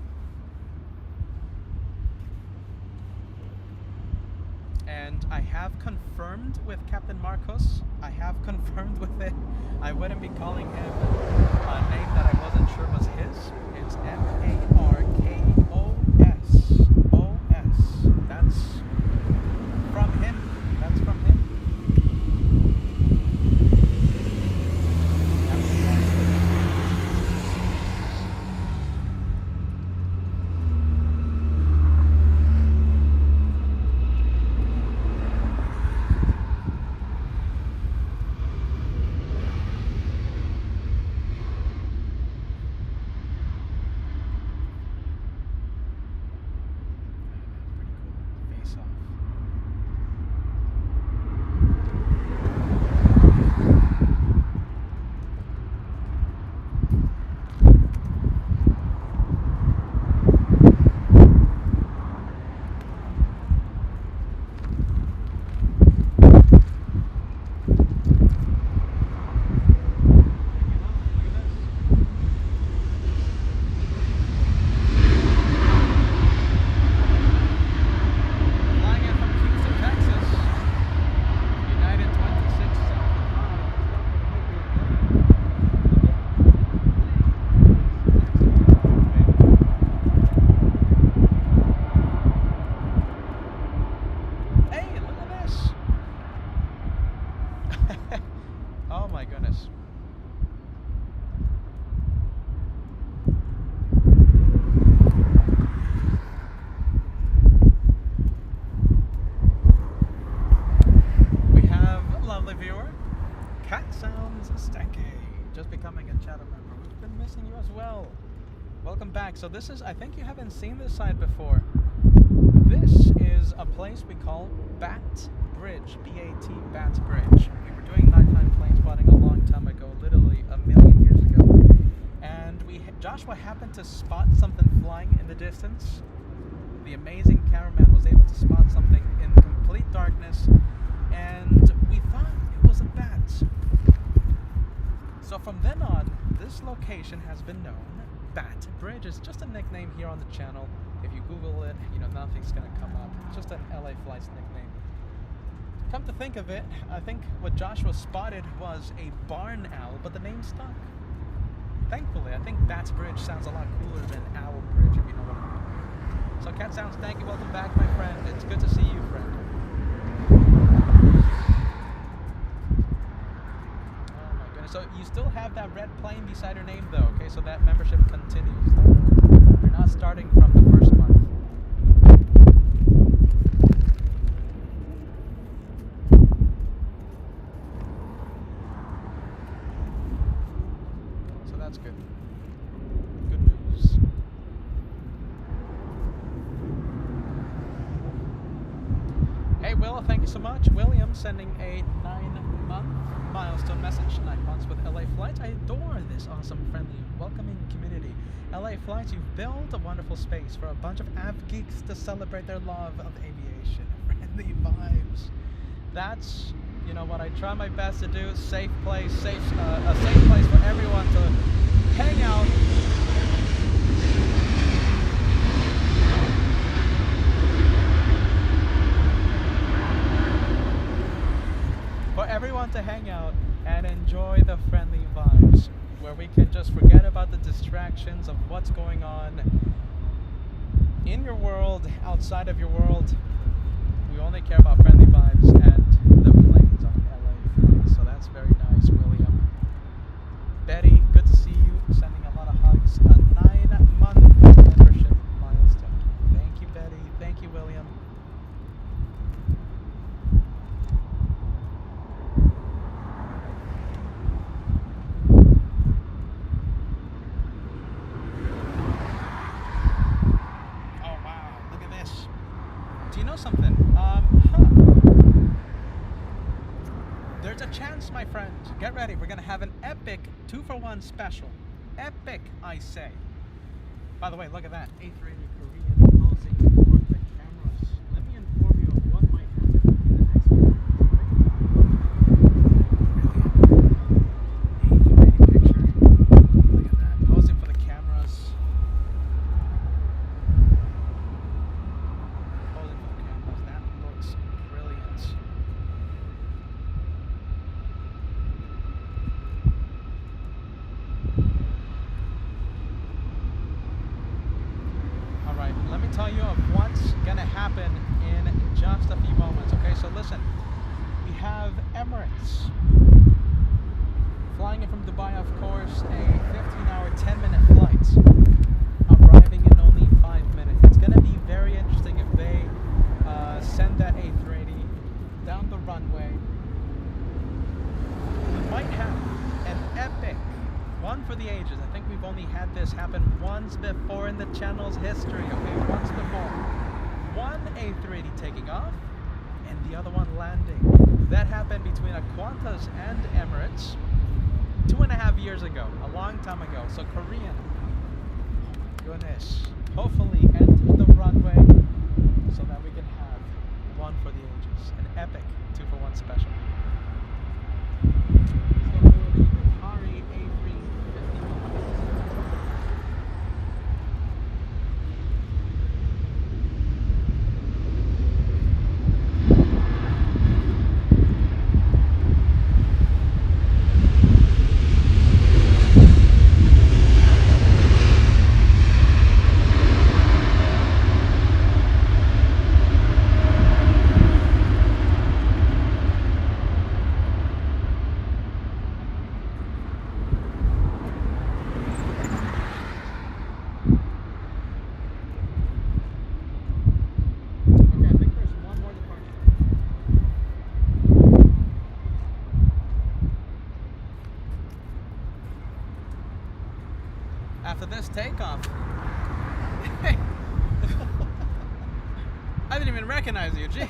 And I have confirmed with Captain Markos. I have confirmed with it. I wouldn't be calling him a name that I wasn't sure was his. It's Markos. That's from him. That's from him. Oh my goodness. We have a lovely viewer. Cat sounds stanky. Just becoming a channel member. We've been missing you as well. Welcome back. So this is, I think you haven't seen this side before. This is a place we call Bat Bridge. B-A-T, Bat Bridge. We were doing nighttime plane spotting a long time ago, literally a million years ago. And Joshua happened to spot something flying in the distance. The amazing cameraman was able to spot something in complete darkness, and we thought it was a bat. So from then on, this location has been known. Bat Bridge is just a nickname here on the channel. If you Google it, you know, nothing's gonna come up. It's just an LA Flights nickname. Come to think of it, I think what Joshua spotted was a barn owl, but the name stuck. Thankfully, I think Bat's Bridge sounds a lot cooler than Owl Bridge, if you know what I mean. So Cat Sounds, thank you, welcome back, my friend. It's good to see you, friend. Oh my goodness, so you still have that red plane beside your name though, okay? So that membership continues. You're not starting from the first month. So that's good. Good news. Hey Will, thank you so much. William sending a 9-month milestone message. 9 months with LA Flights. I adore this awesome, friendly, welcoming community. LA Flights, you've built a wonderful space for a bunch of av geeks to celebrate their love of aviation. Friendly vibes. That's, you know, what I try my best to do. Safe place, a safe place for everyone to hang out. For everyone to hang out and enjoy the friendly vibes, where we can just forget about the distractions of what's going on in your world, outside of your world. We only care about friendly vibes and the planes on LA Flights. So that's very nice, William. Betty, good to see you. Sending a lot of hugs. A 9-month membership milestone. Thank you, Betty. Thank you, William. Something. There's a chance, my friend. Get ready. We're gonna have an epic 2-for-1 special. Epic, I say. By the way, look at that. A380 Korean posing for the cameras. Let me inform you of what might happen in the next video. A380 picture. Look at that. Posing for the cameras. Let me tell you of what's going to happen in just a few moments. Okay, so listen. We have Emirates flying in from Dubai, of course, a 15-hour, 10-minute flight, arriving in only 5 minutes. It's going to be very interesting if they send that A380 down the runway. We might have an epic one for the ages. I think we've only had this happen once before in the channel's history, okay? Once before. One A380 taking off, and the other one landing. That happened between Qantas and Emirates 2.5 years ago, a long time ago. So Korean, oh my goodness, hopefully enter the runway so that we can have one for the ages. An epic 2-for-1 special. after this takeoff. I didn't even recognize you, jeez.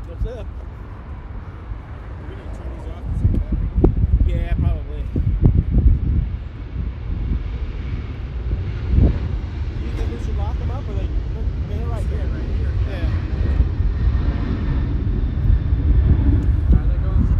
What's up? We need to turn these off to see better. Yeah, probably. Do you think we should lock them up, or they're right here? Right here. Yeah. Are they going to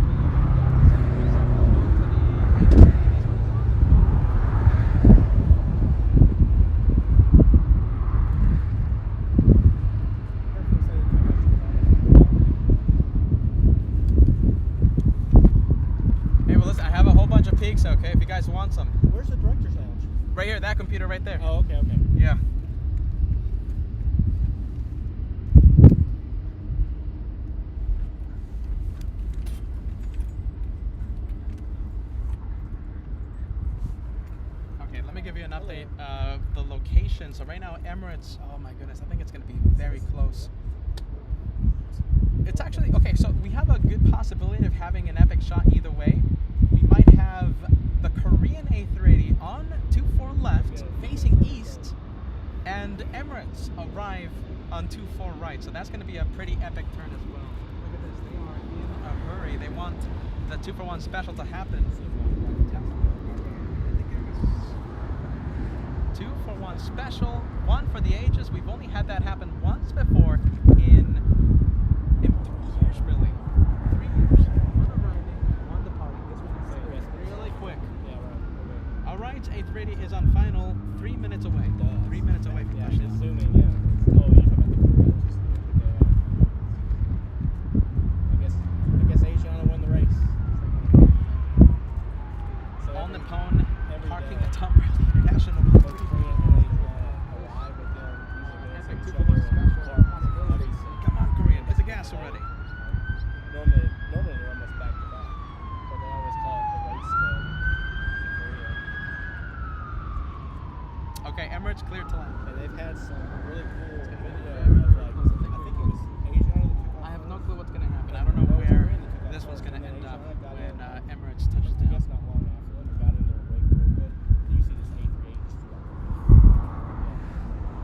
Hey, well, listen, I have a whole bunch of peaks, okay, if you guys want some. Where's the director's lounge? Right here, that computer right there. Oh, okay, okay. Yeah. Okay, let me give you an update of the location. So right now, Emirates, oh my goodness, I think it's going to be very close. It's actually, okay, so we have a good possibility of having an epic shot either way. We might have the Korean A380 on 24 left, facing east, and Emirates arrive on 24 right. So that's going to be a pretty epic turn as well. Look at this, they are in a hurry. They want the 2-for-1 special to happen. 2-for-1 special, one for the ages. We've only had that happen once before in 3 years, really. 3 years. One arriving, one departing. This one is really quick. Yeah, right. All right, A380 is on final 3 minutes away. 3 minutes away from Yeah, pushing. it's zooming, yeah. Oh, you're talking about the Koreans. I guess Asiana won the race. So All Nippon every parking day. at Tomfoolery International. Both Korean and Asia alive with them. Epic Using 2-for-1 special. Clark. Come on, Korean, hit the gas already. Normally they're almost back to back, but they always call it the race to Korea. Okay, Emirates cleared to land. And they've had some really cool video of like, I think it was Asiana that took off. I have no clue what's going to happen. I don't know where this one's going to end up when Emirates touches I down. guess not long after them, got into a wake real good. You see this A380 just fly.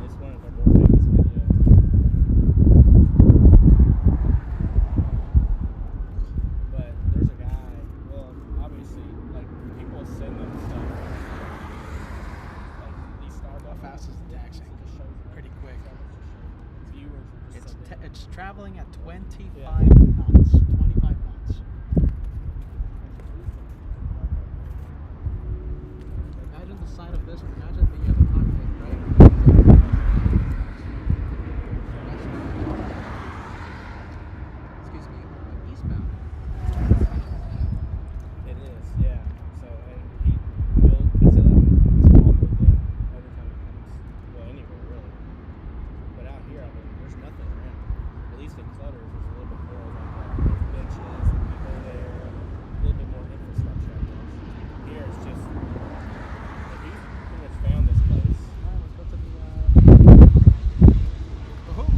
It's one of their more famous videos. But there's a guy, well, obviously, like, people send them stuff. Like, these Starbucks. How fast is the taxi? Just shows them. Pretty quick. Viewers are just sending. It's traveling at 25 Yeah. knots. 25 knots. Imagine the side of this. Imagine the cockpit, right? Excuse me, eastbound. It is, yeah. So, and he puts it up and puts it all the way down every time it comes, well, anywhere really. But out here, I mean, there's nothing around. At least in Clutters, there's a little bit more like there's benches and people there, a little bit more infrastructure, I guess. Here, it's just, like, he's pretty much found this place. Alright, let's go to the woohoo!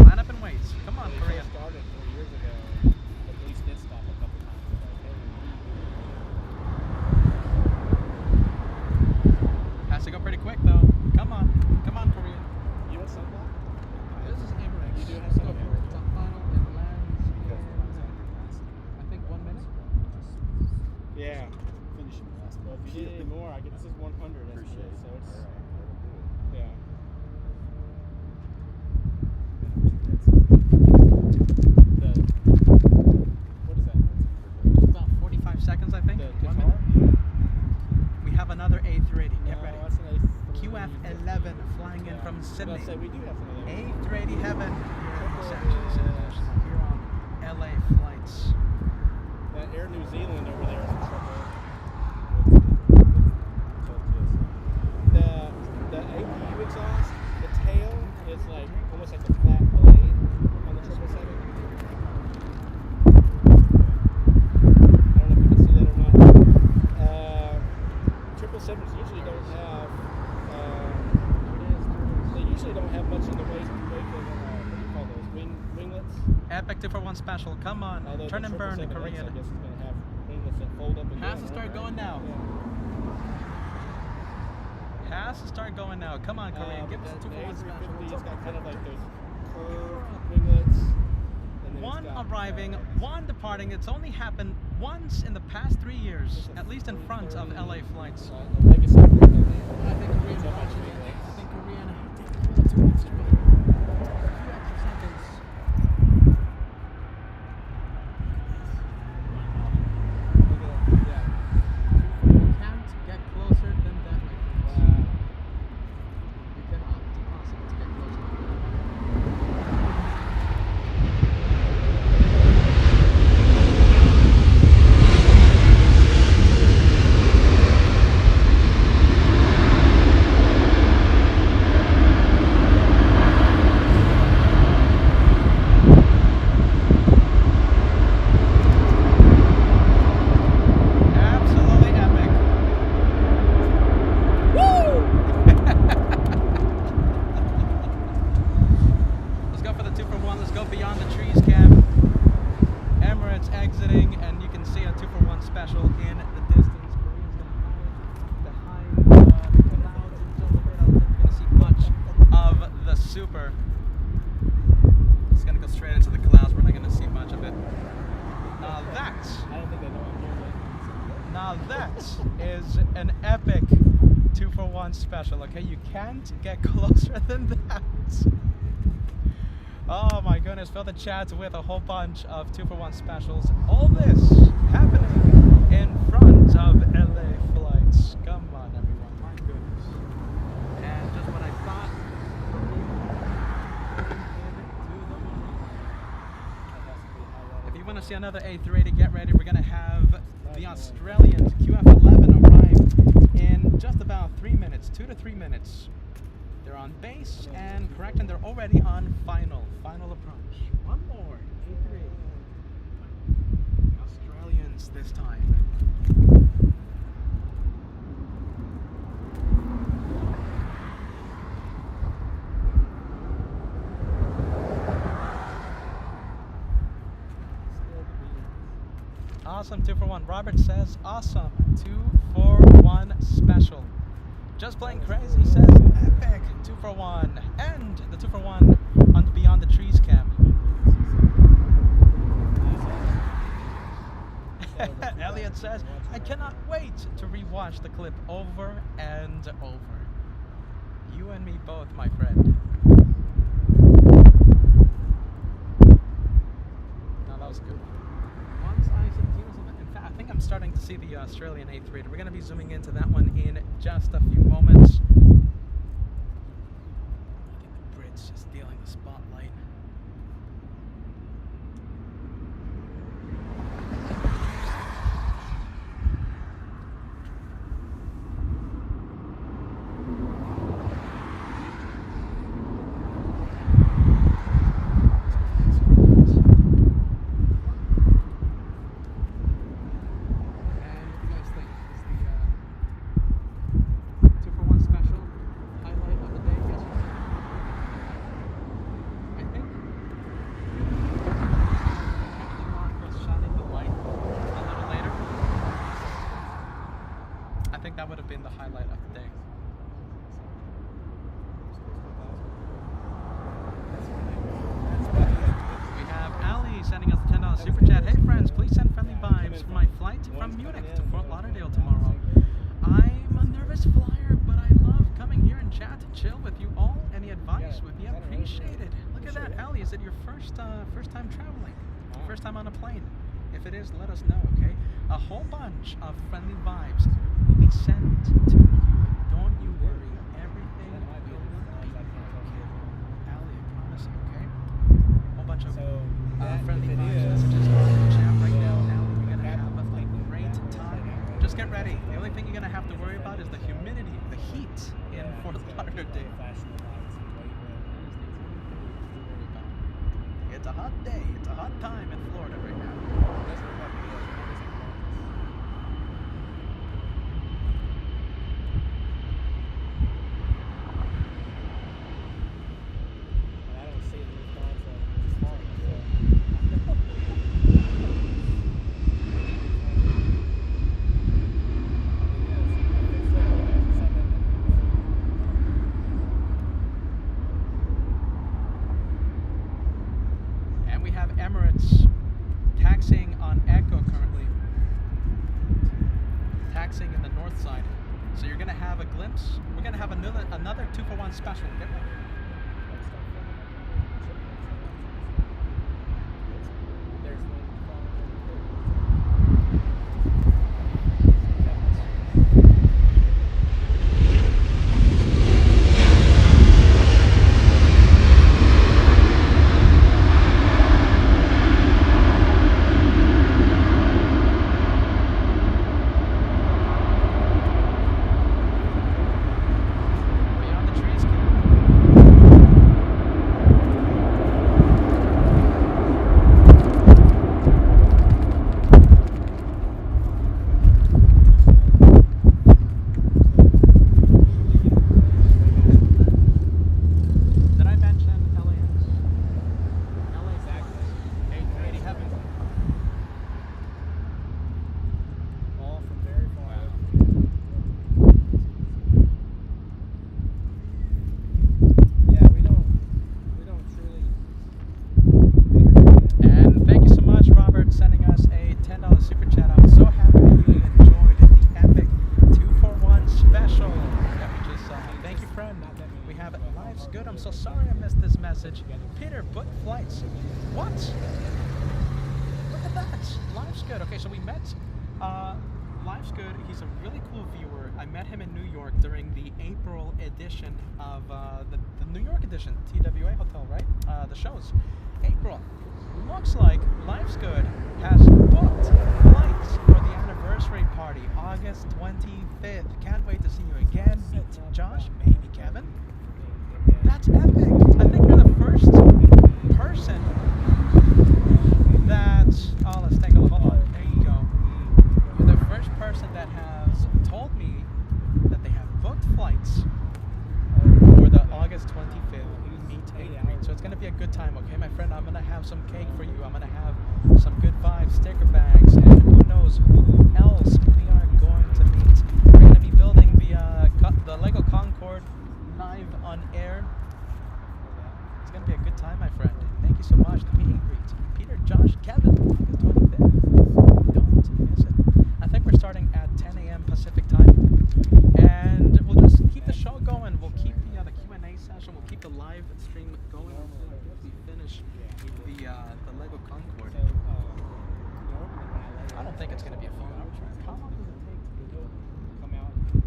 Line up and wait. Come on, When Korea. it first started 4 years ago, the police did stop a couple times. Like, hey, Has to go pretty quick though. Come on, Korea. you have sunblock? This is Emirates. You do have some. It's on final. It lands in, I think 1 minute. Yeah. Finishing last. Well, if you need any more, I get this is 100. Appreciate it. So it's yeah. What is that? Just about 45 seconds, I think. The 1 guitar? minute. We have another A380. Get No, ready. that's an A3. QF11 flying in from I was Sydney. about to say we do have some of those. A380 heaven here in Los Triple Angeles International. Here on LA Flights. That Air New Zealand over there is a triple. The APU exhaust, the tail is like almost like a flat blade on the 777. I don't know if you can see that or not. 777s usually don't have. They usually don't have much in the way of what do you call those winglets. Epic 2-for-1 special. Come on. Although Turn the and burn, 777X, Korean. I guess it's going to have winglets that fold up and Has down, to start right? going now. Yeah. has to start going now. Come on, Korean, give us a The 2-for-1 special. A350, it's got kind of like those curved winglets. And then One it's got, arriving, one departing. It's only happened once in the past 3 years, at least in front of LA Flights. a legacy group that they I think Korean It's a bunch of watching it. winglets. I think Korean taking a little too extra. A few extra seconds. Look at that. Yeah. You can't get closer than that, my friends. Wow. You cannot. It's impossible to get closer than that. Absolutely epic. Let's go for the 2-for-1. Let's go beyond the trees, Cap. Emirates exiting, and you can see a 2-for-1 special in the distance. Korean's gonna hide behind the clouds in just a bit. I don't think we're gonna see much of the Super. It's gonna go straight into the clouds. We're not gonna see much of it. Now that's. I don't think they know I'm here yet. Now that is an epic 2-for-1 special, okay? You can't get closer than that. Oh my goodness, fill the chats with a whole bunch of 2-for-1 specials. All this happening in front of LA Flights. Come on, everyone, my goodness. And just when I thought if you want to see another A380, get ready. We're going to have the Australians QF11 arrive in just about 3 minutes, 2 to 3 minutes. They're on base and correct, and they're already on final approach. One more, A380. Australians this time. Awesome 2-for-1. Robert says awesome 2-for-1 special. Just Playing Crazy says epic 2-for-1, and the 2-for-1 on the Beyond the Trees Cap. Elliot says, I cannot wait to rewatch the clip over and over. You and me both, my friend. No, that was good. Once I in fact, I think I'm starting to see the Australian A380. We're going to be zooming into that one in just a few moments. I think the Brits is stealing the spotlight. That would have been the highlight of the day. We have Ali sending us a $10 super chat. Hey friends, please send friendly vibes for my flight from Munich to Fort Lauderdale tomorrow. I'm a nervous flyer, but I love coming here and chat and chill with you all. Any advice would be appreciated. Look at that, Ali. Is it your first time traveling? First time on a plane? If it is, let us know, okay? A whole bunch of friendly vibes will be sent to you. Don't you worry. Everything will be okay. Ali, I promise you, okay? A whole bunch of friendly vibes messages going in the chat right now. Ali, you're going to have a great time. Just get ready. The only thing you're going to have to worry about is the humidity, the heat in Fort Lauderdale. It's a hot day. It's a hot time in Florida right now. So you're gonna have a glimpse. We're gonna have another 2-for-1 special. Get ready. There's one. Beyond the trees, kid. Did I mention LAX? LA's active. 880 heaven. All from very far out. Yeah, we don't truly. And thank you so much, Robert, sending us a $10 super chat. I'm so happy that you enjoyed the epic 2-for-1 special that we just saw. Thank you, friend. We have Life's Good. I'm so sorry I missed this message. Peter, book flights. What? Look at that. Life's Good. Okay, so we met Life's Good. He's a really cool viewer. I met him in New York during the April edition of the New York edition, TWA Hotel, right? The shows. April. Looks like Life's Good has booked flights for the anniversary party, August 25th. Can't wait to see you again. Meet Josh, maybe Kevin. That's epic. I think you're the first person that... Oh, let's take a look. Hold on. There you go. You're the first person that has told me that they have booked flights for the August 25th meet and greet. So it's going to be a good time, okay, my friend? I'm going to have some cake for you. I'm going to have some good vibes, sticker bags, and who knows who else we are going to meet. We're going to be building the Lego Concorde live on air. It's going to be a good time, my friend. Thank you so much. The meet and greet. Peter, Josh, Kevin, August 25th. Don't miss it. I think we're starting at 10 a.m. Pacific time. And we'll just keep the show going. We'll keep the Q&A session. We'll keep the live stream going until we finish the Lego Concorde. I don't think it's going to be a few hours. How long does it take to Come out and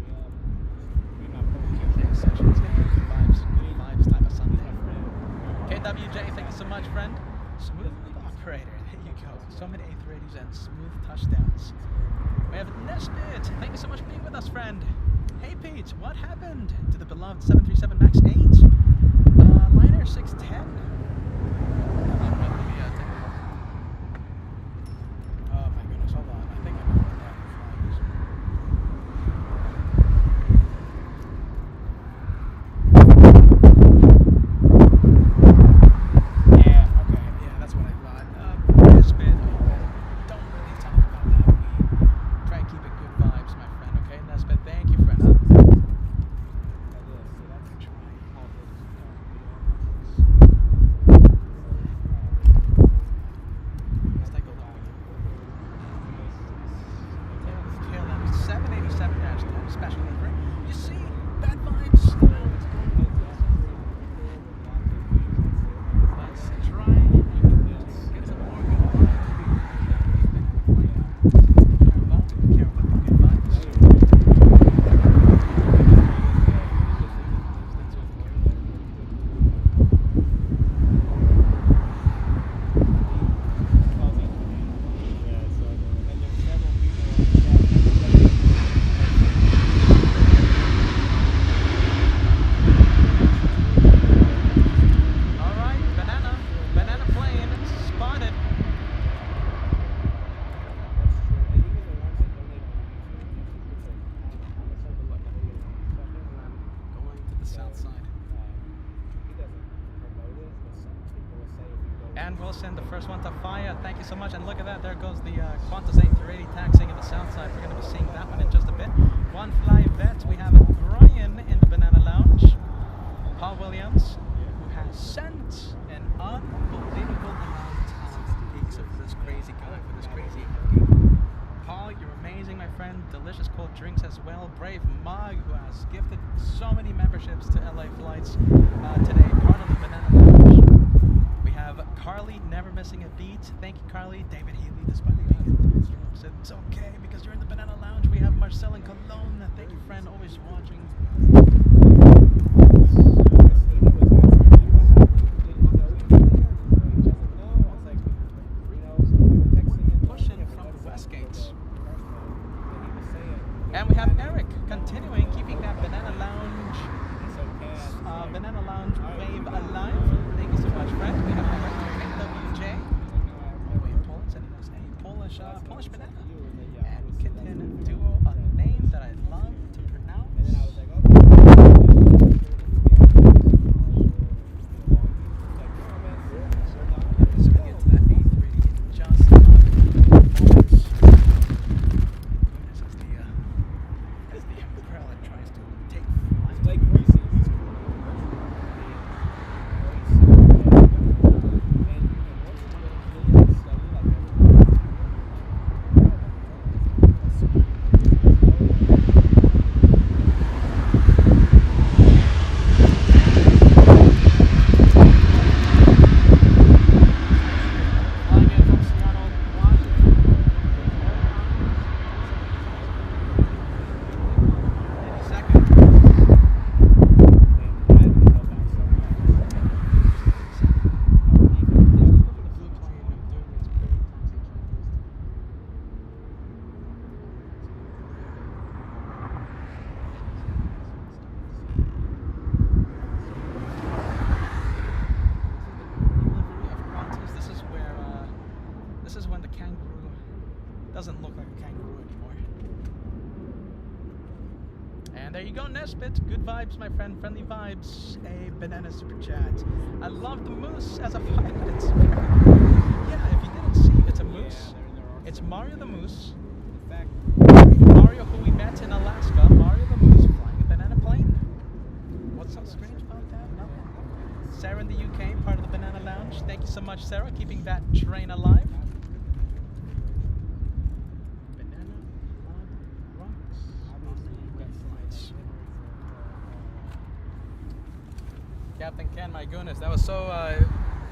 we not Q&A session? It's going to be good vibes type of Sunday. KWJ, thank you so much, friend. Smooth operator. There you go. So many A380s and smooth touchdowns. We have Nesbit. Thank you so much for being with us, friend. Hey, Pete, what happened to the beloved 737 MAX 8? Liner 610. Hold on, let me take a look. Oh my goodness, hold on. I think I know what that flies. Yeah, okay. Yeah, that's what I thought. Nesbit. Don't really talk about that. We try and keep it good vibes, my friend. Okay, Nesbit, thank you, friend. Let's take a look. KLM 787-10 special delivery. You see, bad vibes. Let's try and get some more good vibes. Careful, good vibes. All right, banana plane spotted. Going to the south side. And we'll send the first one to Faya. Thank you so much. And look at that. There goes the Qantas A380 taxiing in the south side. We're going to be seeing that one in just a bit. One fly vet. We have Brian in the Banana Lounge. Paul Williams, who has sent an unbelievable amount of pics of this crazy guy, for this crazy Paul, you're amazing, my friend. delicious cold drinks as well. Brave Mug, who has gifted so many memberships to LA Flights today, part of the Banana Lounge. We have Carly, never missing a beat. Thank you, Carly. David Healy, despite being in thunderstorms, said it's okay because you're in the Banana Lounge. We have Marcel in Cologne. Thank you, friend, always watching. Pushing from the Westgate. And we have Eric continuing, keeping that Banana Lounge wave alive. Thank you so much, friend. We have Director WJ. All the way in Poland, sending us a Polish banana. And Kitten Duo, a name that I love to pronounce. So we get to that 8:30 in just a moment. As the umbrella tries to take flight. Flying in from Seattle, Washington. Any second. This is when the kangaroo doesn't look like a kangaroo anymore. And there you go, Nesbit. Good vibes, my friend. Friendly vibes. A banana super chat. I love the moose as a pilot. Yeah, if you didn't see, it's a moose. It's Mario the Moose. In fact, Mario, who we met in Alaska. Mario the Moose flying a banana plane. What's so strange about that? Nothing. Sarah in the UK, part of the Banana Lounge. Thank you so much, Sarah, keeping that train alive. Banana Pod rocks. Captain Ken, my goodness, that was so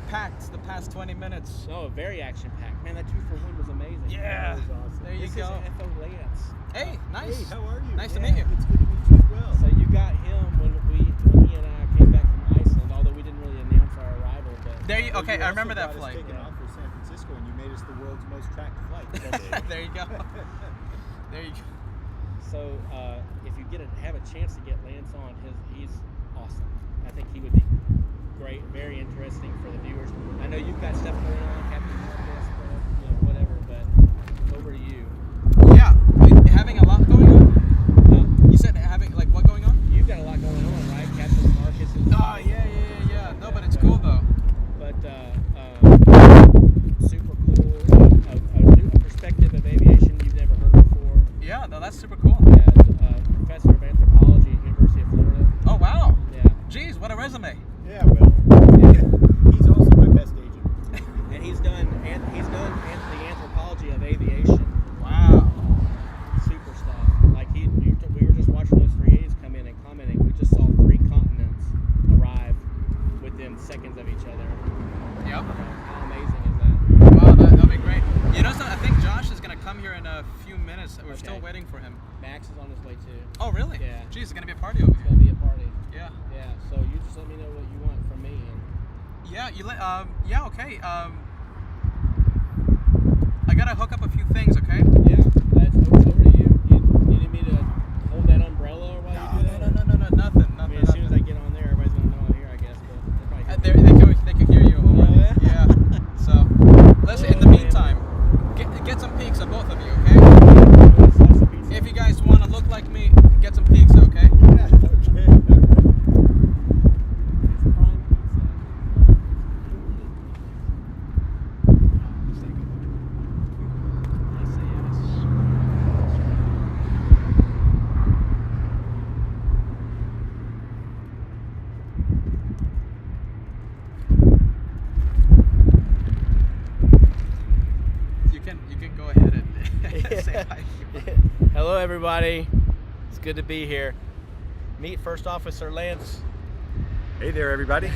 packed the past 20 minutes. oh, very action-packed. Man, that 2-for-1 was amazing. Yeah, That was awesome. there you This go. is FO Lance. Hey, nice. Hey, how are you? Nice to meet you. It's good to meet you as well. So you got him when he and I came back from Iceland, although we didn't really announce our arrival. But There you, okay, You I remember also that got us flight. taken off for San Francisco, and you made us the world's most tracked flight. There you go. There you go. So if you have a chance to get Lance on, he's awesome. I think he would be great, very interesting for the viewers. I know you've got stuff going on, Captain Markos, whatever, but over to you. Yeah, having a lot going on? You said having, like, what going on? You've got a lot going on, right? Captain Markos is. Oh, yeah. No, but it's cool, though. But super cool, a new perspective of aviation you've never heard before. Yeah, no, that's super cool. Professor of anthropology at University of Florida. Oh, wow. Yeah, Jeez, what a resume. Yeah, well, he's also my best agent. and he's done the anthropology of aviation. Wow. Super stuff. Like we were just watching those 380s come in and commenting. We just saw 3 continents arrive within seconds of each other. Yep. How amazing is that? Wow, that'll be great. You know, so I think Josh is going to come here in a few minutes. We're still Okay. waiting for him. Max is on his way too. Oh, really? Yeah. Jeez, it's going to be a party over It's here. gonna be a party. Yeah. Yeah. So you just let me know what you want from me. And Yeah, yeah, okay. I got to hook up a few things, okay? yeah, that's over to you. You need me to hold that umbrella or while you do that? No, nothing. I mean, as soon as I get on there, everybody's gonna know I'm here, I guess. But they're probably They can hear you already. yeah? Yeah. So, listen, in the meantime, get some peeks of both of you, okay? If you guys want to look like me, get some peeks, okay? Yeah, okay. You can go ahead and Say hi. Hello, everybody. It's good to be here. Meet First Officer Lance. Hey there, everybody.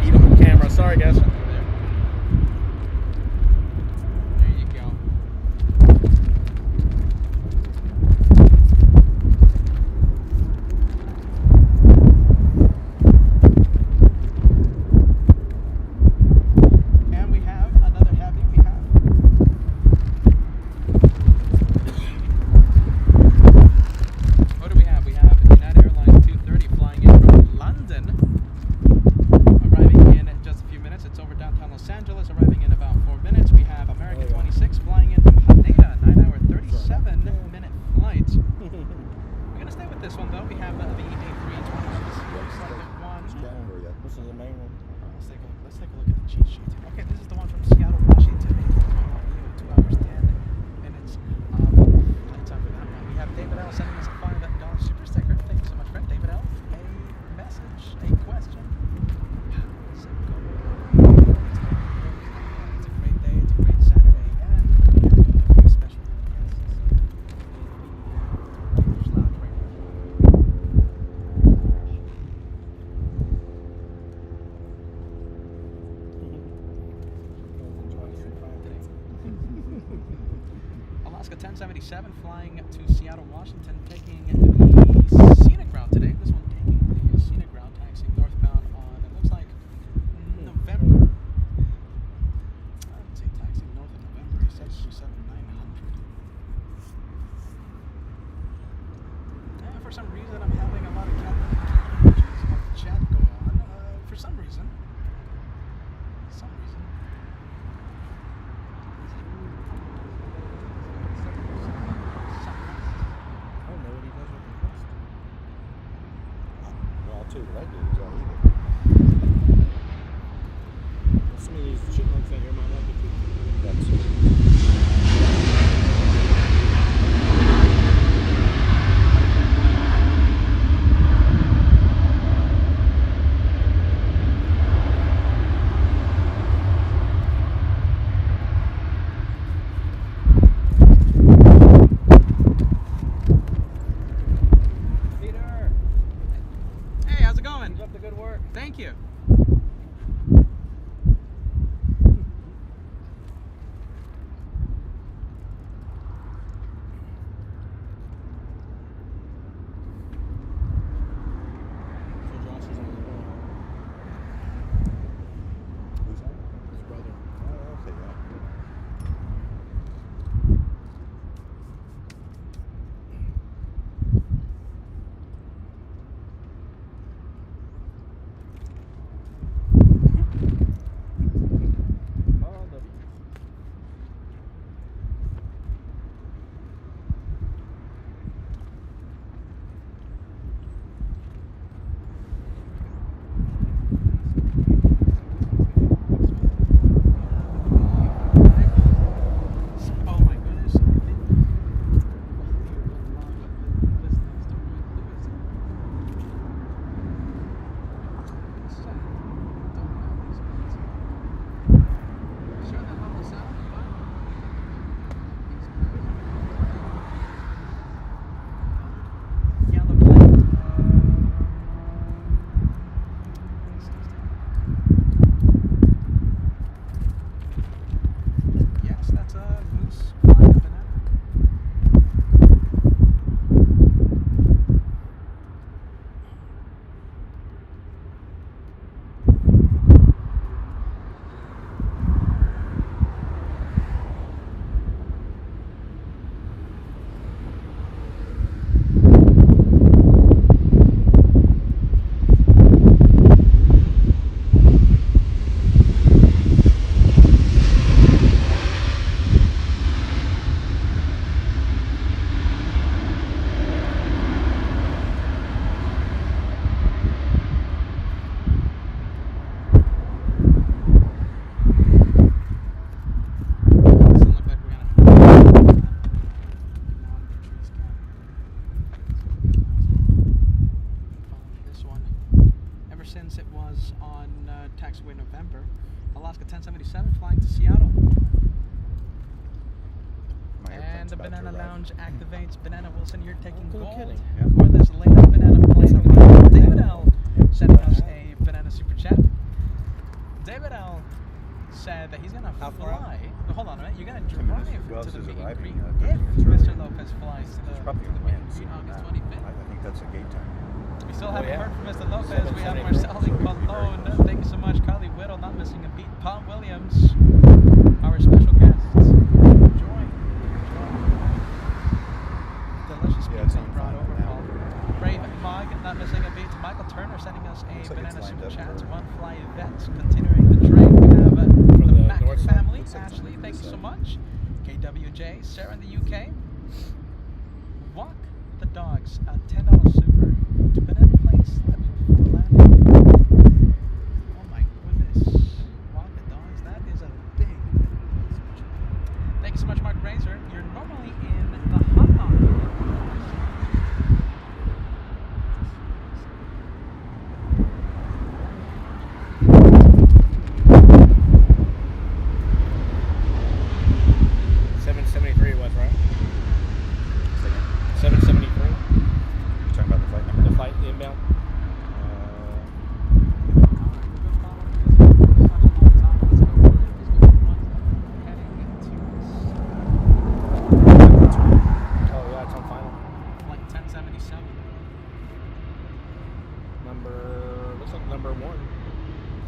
Eat on camera. Sorry, guys. There you go. And we have another heavy. We have what do we have? We have United Airlines 230 flying in from London, arriving in just a few minutes. It's over downtown Los Angeles, arriving in about 4 minutes. We have American 26 flying in from Haneda, 9-hour, 37-minute flight. We're gonna stay with this one though. We have the A320. Looks like the one. This is the main one. Let's take a look at the cheat sheet. Okay, this is the one from Seattle, Washington. 2 hours 10 minutes. Flight time for that one. We have David L. sending us a $5 super sticker. Thank you so much, friend. David L. A message, a question. It's a great day. It's a great Saturday, and we have a few special guests. Just lounge right now. Alaska 1077 flying to Seattle, Washington, taking the scenic route today. This one taking the scenic route, taxiing northbound on, it looks like November. I would say taxiing north of November. He said 27900. And for some reason, I'm having a lot of chat go on. For some reason. I don't know what he does with the rest. Well, I'll tell you what I do is I'll eat it. Some of these chipmunks out here might like it too. Peter! Hey, how's it going? Keep up the good work. Thank you. Alaska 1077 flying to Seattle. My And airplane's the about to Banana arrive. Lounge activates. Banana Wilson, you're taking No gold kidding. Yeah. for this latest banana plane arrival. David L. sending us a banana super chat. David L. said that he's gonna How far out? fly. No, hold on a minute. You're gonna 10 minutes. drive Who else to the is meet and arriving? greet 30 if minutes Mr. early. Lopez flies to There's the probably meet a and land greet soon. August I 25th. think that's a gate time. We still haven't yeah. heard from Mr. Lopez. We have 7:73. Marcel So it'll be very Colon. close. Thank you so much. Carly Whittle, not missing a beat. Palm Williams, our special guests. Enjoy. Delicious Yeah, pizza it's you on brought final over, now. Paul. Brave Mug, not missing a beat. Michael Turner sending us a Looks like banana it's lined super up chat. for- One fly vets continuing the train. We have For the the Mac north side? family. Looks like it's on Ashley, the thank you east so side. much. KWJ, Sarah in the UK. Walk the dogs, a $10 super. Do banana planes slip before landing? Oh my goodness. Walk the dogs, that is a big super chat. Thank you so much, Mark Razor. You're normally in the hot dog area. 773 it was, right? Second. 773. You're talking about the flight number? The flight, the inbound. Oh yeah, it's on final. Like 1077. Looks like number 1.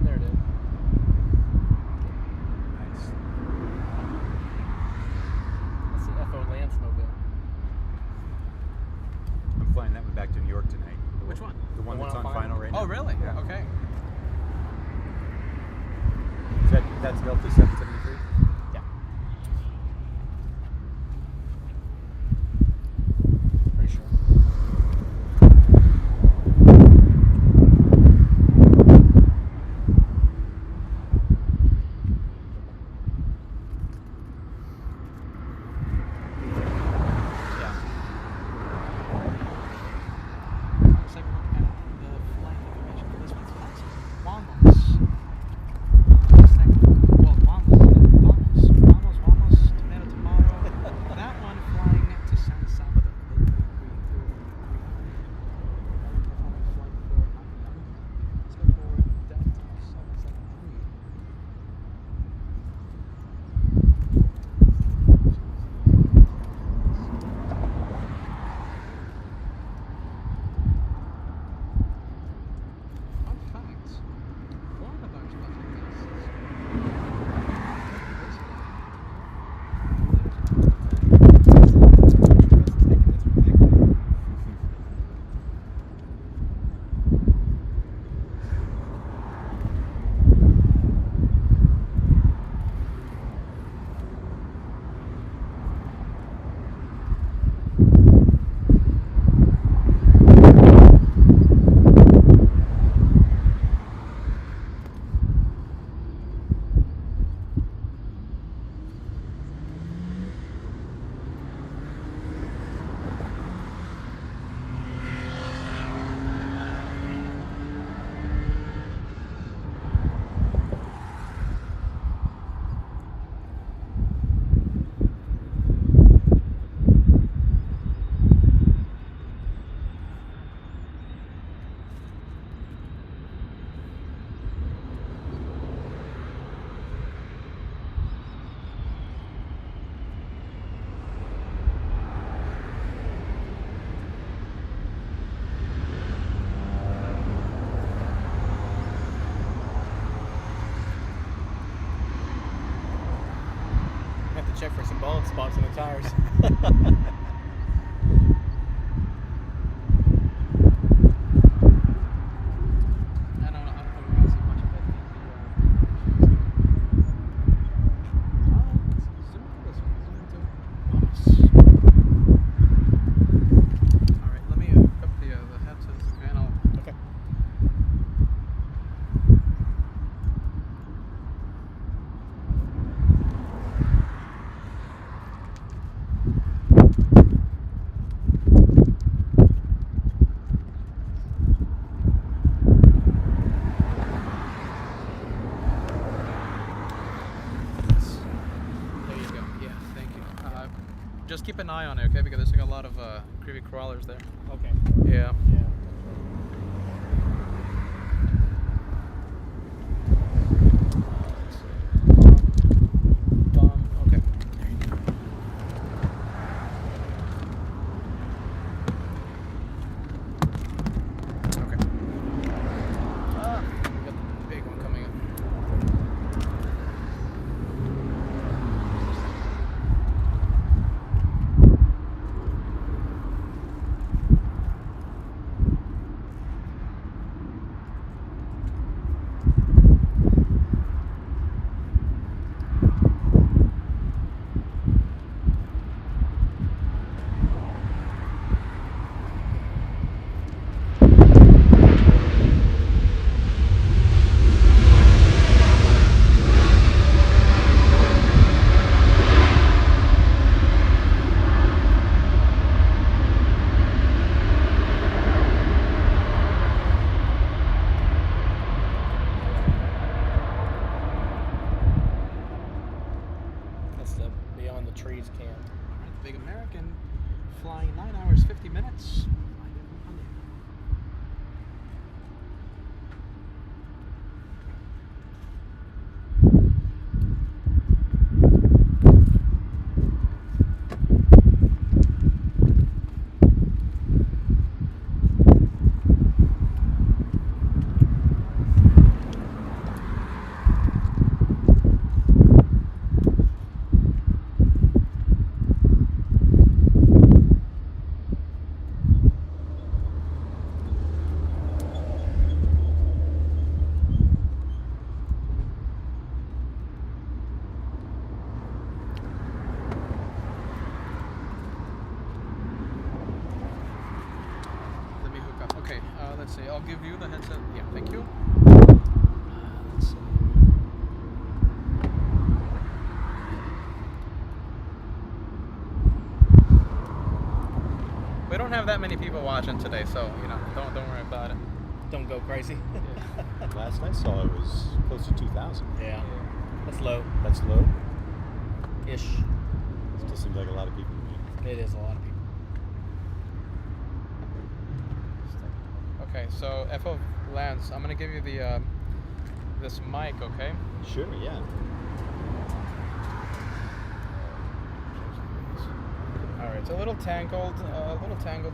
There it is. Nice. That's the FO Landsmobile. I'm flying that one back to New York tonight. Which one? The one The that's one on on final right now. Oh, really? Yeah. Okay. That's Delta 773? Yeah. Pretty sure. Yeah. Let's take a look at the flight information for this one. So that's Wamos. Let's take a look. Well, Wamos, tomato. That one flying to San Salvador. Let's go for Delta 773. Fun fact, one of our special guests. I have to check for some bald spots in the tires. I don't know if we're going to see much of it in the zoom into this one. Zoom into Wamos. keep an eye on it, okay? Because there's like a lot of creepy crawlers there. Okay. Yeah. Yeah. Okay. Okay. We got the big one coming in. That's the Beyond the Trees camp. Alright, the big American flying 9 hours 50 minutes. Let me hook up. Okay, let's see. I'll give you the headset. Yeah, thank you. Let's see. We don't have that many people watching today, so you know, don't worry about it. Don't go crazy. Last I saw it was close to 2,000. Yeah. That's low. That's low. Ish. Still seems like a lot of people to me. It is a lot of people. Okay, so FO Lance, I'm gonna give you the this mic, okay? Sure, yeah. All right, it's a little tangled,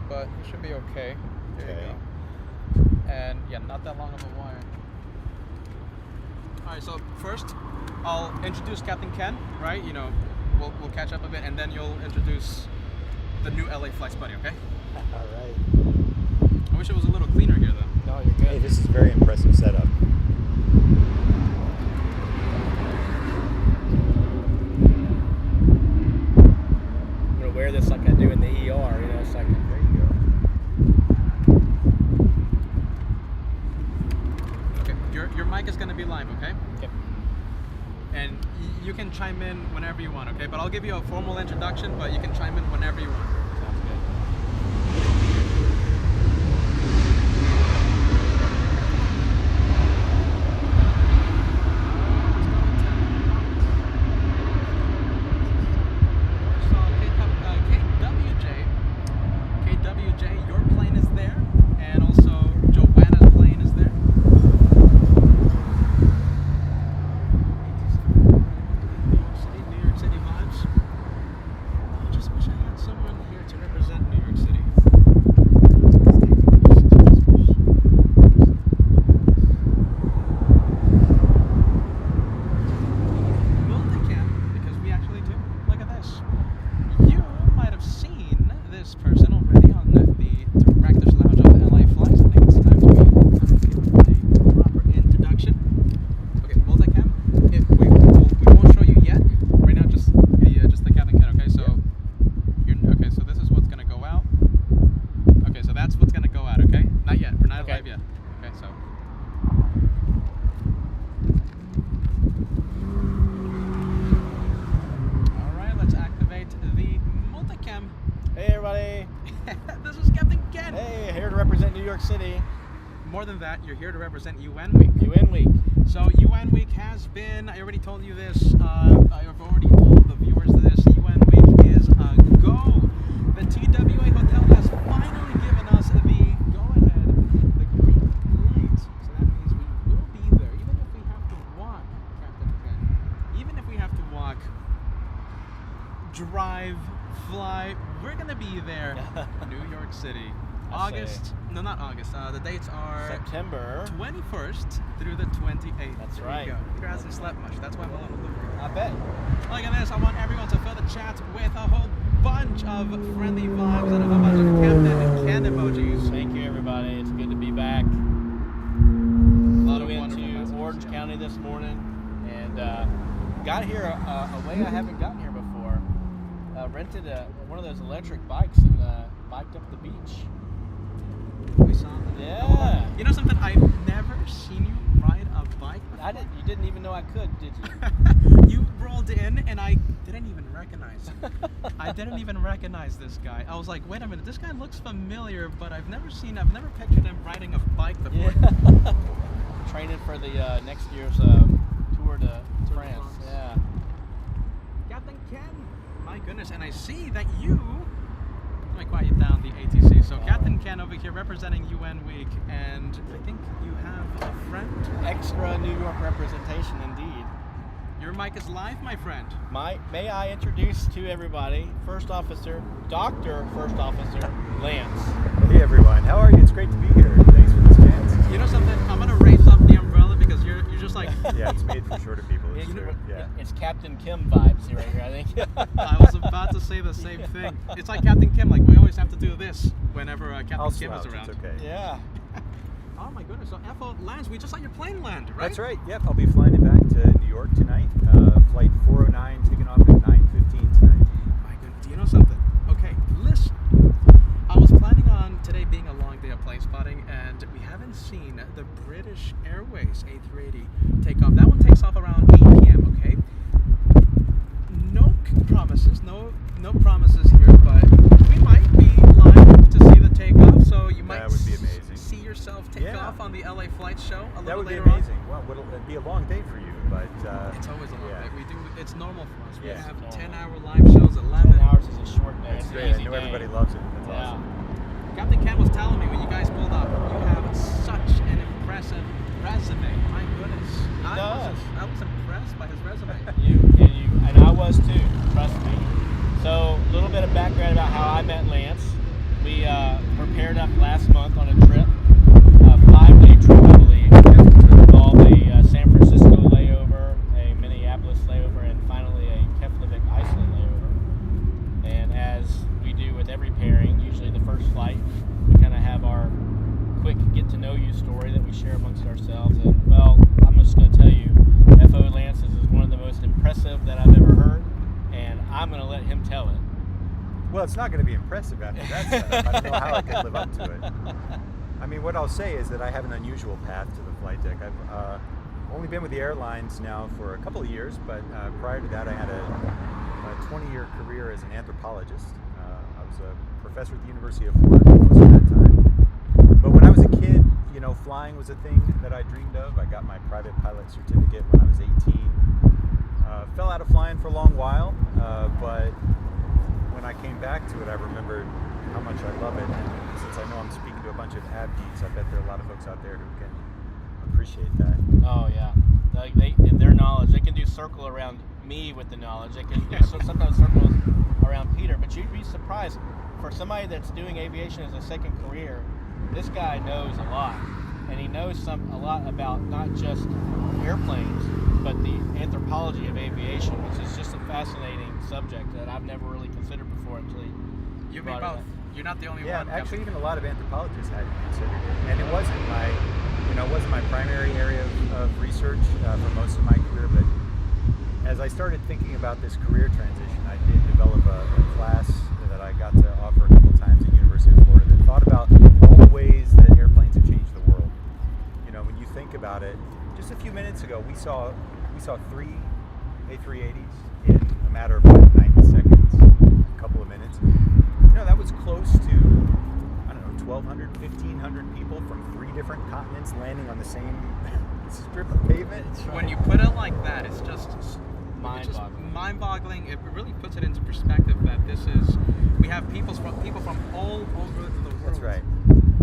but it should be okay. There you Okay. go. And yeah, not that long of a wire. All right, so first I'll introduce Captain Ken, right? You know, we'll catch up a bit, and then you'll introduce the new LA Flights buddy, okay? All right. I wish it was a little cleaner here, though. No, you're good. Hey, this is a very impressive setup. I'm gonna wear this like I do in the ER, you know, so I can. There you go. Okay, your mic is gonna be live, okay? Yep. And you can chime in whenever you want, okay? But I'll give you a formal introduction, but you can chime in whenever you want. Sounds good. So KWJ, your plane is there, and also Joanna's plane is there. New York City vibes. I just wish I had someone here to represent New York City. Multicam, because we actually do. Look at this. You might have seen this person already on the Director's Lounge of LA Flights. I think it's time to give a proper introduction. Okay, multicam. We won't show you yet. Right now, just the Captain Ken. Okay, so okay. So this is what's gonna go out. Okay, so that's what's gonna go out. Okay, not yet. We're not Okay. live yet. Okay, so. All right, let's activate the multicam. Hey, everybody. This is Captain Ken. Hey, here to represent New York City. More than that, you're here to represent UN Week. UN Week. So UN Week has been, I already told you this, I've already told the viewers this, UN Week is a go. The TWA Hotel has finally given us the go-ahead, the green light. So that means we will be there, even if we have to walk, Captain Ken. Even if we have to walk, drive, fly, we're gonna be there. New York City. No, not August. The dates are September 21st through the 28th. That's There right. You go. Peter hasn't slept much. That's why I'm a little loopy. I bet. Look at this. I want everyone to fill the chat with a whole bunch of friendly vibes and a whole bunch of Captain Ken emojis. Thank you, everybody. It's good to be back. A lot of Flew wonderful into messages, Orange yeah. County this morning and got here a way I haven't gotten here before. Rented one of those electric bikes and biked up the beach. We saw that. Yeah. You know something? I've never seen you ride a bike before. You didn't even know I could, did you? You rolled in and I didn't even recognize you. I didn't even recognize this guy. I was like, wait a minute, this guy looks familiar, but I've never pictured him riding a bike before. Yeah. Training for the next year's Tour de France. Yeah. Captain Ken, my goodness, and I see that you. Let me quiet down the ATC. So Captain Ken over here representing UN Week, and I think you have a friend. Extra New York representation, indeed. Your mic is live, my friend. May I introduce to everybody, First Officer, Dr. First Officer Lance. Hey everyone, how are you? It's great to be here. Thanks for this chance. You know something? I'm gonna raise up the umbrella because you're just like. Yeah, it's made for shorter people. It's It's, true. Yeah. it's Captain Kim vibes right here, I think. I was about to say the same thing. It's like Captain Kim. Like we always have to do this whenever Captain I'll Kim is slouch, around. it's okay. Yeah. Oh my goodness! So FO lands. We just saw your plane land, right? That's right. Yep, I'll be flying it back to New York tonight. Flight 409 taking off at 9:15 tonight. My goodness. Do you know something? Okay, listen. I was planning on today being a long day of plane spotting, and we haven't seen the British Airways A380 take off. That one takes off around 8 p.m. Okay. No promises. No promises here, but we might be live to see the takeoff. So you might That would be amazing. see yourself take Yeah. off on the LA Flights show a That little would be later amazing. Well, it'd be a long day for you, but It's always a long yeah. day. We do. It's normal for us. We Yeah. have Normal. 10-hour live shows, 11. 10 hours is a short day. It's It's an great. I easy know day. everybody loves it. That's Yeah. awesome. Captain Ken was telling me when you guys pulled up, you have such an impressive resume. My goodness. I was impressed by his resume. And I was too, trust me. So, a little bit of background about how I met Lance. We were paired up last month on a trip, a 5-day trip, I believe. Involved a San Francisco layover, a Minneapolis layover, and finally a Keflavik, Iceland layover. And as we do with every pairing, usually the first flight, we kind of have our quick get-to-know-you story that we share amongst ourselves. And, well, I'm just going to tell you, FO Lance is one of the most impressive that I've ever heard, and I'm going to let him tell it. Well, it's not going to be impressive after that setup. I don't know how I could live up to it. I mean, what I'll say is that I have an unusual path to the flight deck. I've only been with the airlines now for a couple of years, but prior to that I had a 20-year career as an anthropologist. I was a professor at the University of Florida for most of that time. But when I was a kid, you know, flying was a thing that I dreamed of. I got my private pilot certificate when I was 18. Fell out of flying for a long while, but when I came back to it, I remembered how much I love it. And since I know I'm speaking to a bunch of av geeks, I bet there are a lot of folks out there who can appreciate that. Oh yeah, they in their knowledge, they can do circle around me with the knowledge. They can do sometimes circles around Peter, but you'd be surprised for somebody that's doing aviation as a second career. This guy knows a lot, and he knows a lot about not just airplanes, but the anthropology of aviation, which is just a fascinating subject that I've never really considered before until You brought mean it both. up. You're not the only Yeah, one. actually, Captain. even a lot of anthropologists hadn't considered it, and it wasn't my primary area of research for most of my career. But as I started thinking about this career transition, I did develop a class that I got to offer a couple times at University of Florida that thought about all the ways that airplanes have changed the world. You know, when you think about it, just a few minutes ago, we saw 3 A380s in a matter of 90 seconds, a couple of minutes. You know, that was close to, I don't know, 1,200, 1,500 people from 3 different continents landing on the same strip of pavement. When you put it like that, it's just It's just Mind-boggling. mind-boggling. It really puts it into perspective that we have people from all over the world. That's right.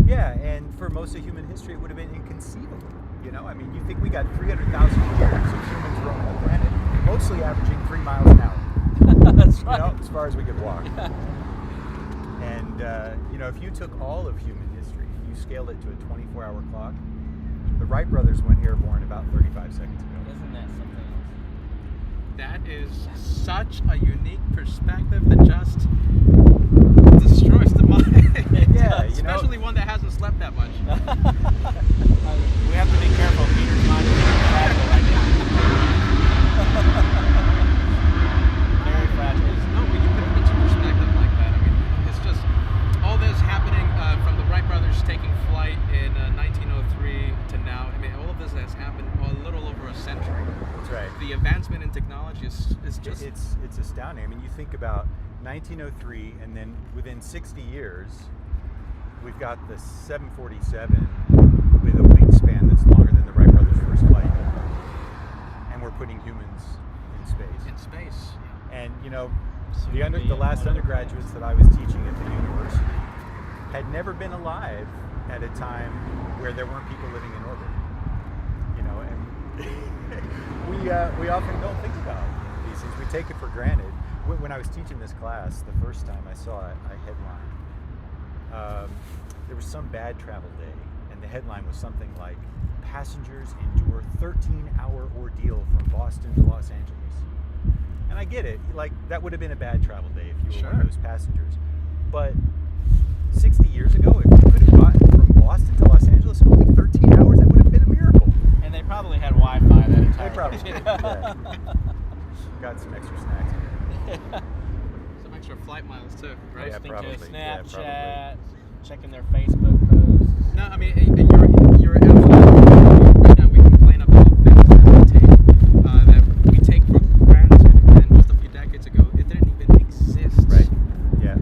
Yeah, and for most of human history, it would have been inconceivable. You know, I mean, you think we got 300,000 years of humans roaming the planet, mostly averaging 3 miles an hour. That's You right. know, as far as we could walk. And you know, if you took all of human history and you scaled it to a 24-hour clock, the Wright brothers went airborne about 35 seconds ago. Isn't that something else? That is such a unique perspective that just destroys the mind. Yeah, you know- Especially one that hasn't slept that much. We have to be careful. Peter's mind is very fragile right now. Very fragile. No, when you put it into perspective like that, I mean, it's just all this happening from the Wright brothers taking flight in 1903 to now. I mean, all of this has happened a little over a century. That's right. The advancement in technology is just It's astounding. I mean, you think about 1903, and then within 60 years, we've got the 747 with a wingspan that's longer than the Wright brothers' first flight, and we're putting humans in space. in space. And you know, Soon the to be last on undergraduates that I was teaching at the university had never been alive at a time where there weren't people living in orbit. You know, and we often don't think about these things. We take it for granted. When I was teaching this class the first time, I saw a headline. There was some bad travel day, and the headline was something like, "Passengers endure 13-hour ordeal from Boston to Los Angeles." And I get it, like that would have been a bad travel day if you were one Sure. of those passengers. But 60 years ago, if you could have gotten from Boston to Los Angeles in only 13 hours, that would have been a miracle. And they probably had Wi-Fi that entire They probably day. did, yeah. Got some extra snacks in there. Some extra flight miles too, right? Yeah, Posting probably. to Yeah, Snapchat, checking their Facebook posts. No, I mean you're absolutely right. Right now we complain about things that we take for granted, and just a few decades ago it didn't even exist. Right. Yeah.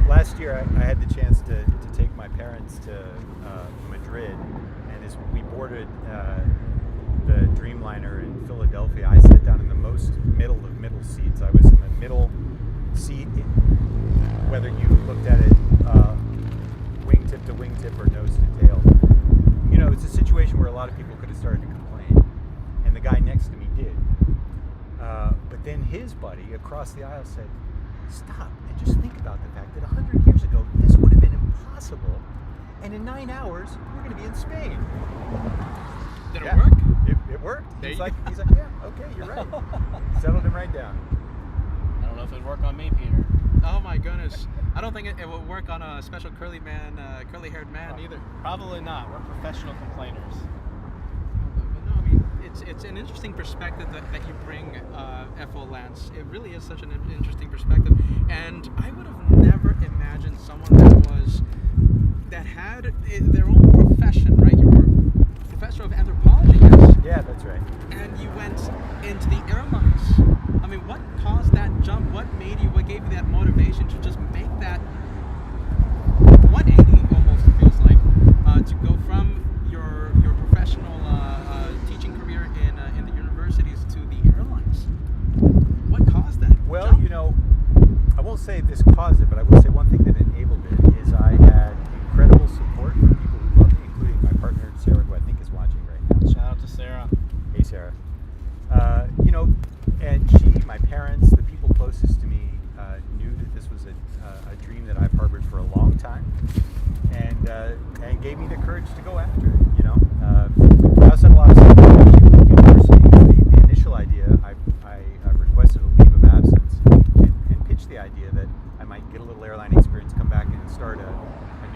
Last year, I had the chance to take my parents to Madrid, and as we boarded the Dreamliner in Philadelphia, I sat down in the most middle of middle seats. I was in the middle seat, whether you looked at it wingtip to wingtip or nose to tail. You know, it's a situation where a lot of people could have started to complain, and the guy next to me did. But then his buddy across the aisle said, "Stop and just think about the fact that 100 years ago this would have been impossible, and in 9 hours we're going to be in Spain." Did Yeah, it work? It worked. There He's you like, go. yeah, okay, you're right. Settled him right down. I don't know if it would work on me, Peter. Oh my goodness! I don't think it will work on a special curly-haired man either. Probably not. We're professional complainers. But no, I mean it's an interesting perspective that you bring, FO Lance. It really is such an interesting perspective, and I would have never imagined someone that had their own profession. Right? You were a professor of anthropology, yes? Yeah, that's right. And you went into the airlines. I mean, what caused that jump? What made you? What gave you that motivation to just make that 180 almost feels like to go from your professional teaching career in the universities to the airlines? What caused that? Well, jump? you know, I won't say this caused it, but I will say one thing that enabled it is I had incredible support from people who love me, including my partner Sarah, who I think is watching right now. Shout out to Sarah. Hey, Sarah. You know, and my parents, the people closest to me, knew that this was a dream that I've harbored for a long time, and gave me the courage to go after it. You know, I also had a lot of support from the university. The initial idea, I requested a leave of absence and pitched the idea that I might get a little airline experience, come back and start a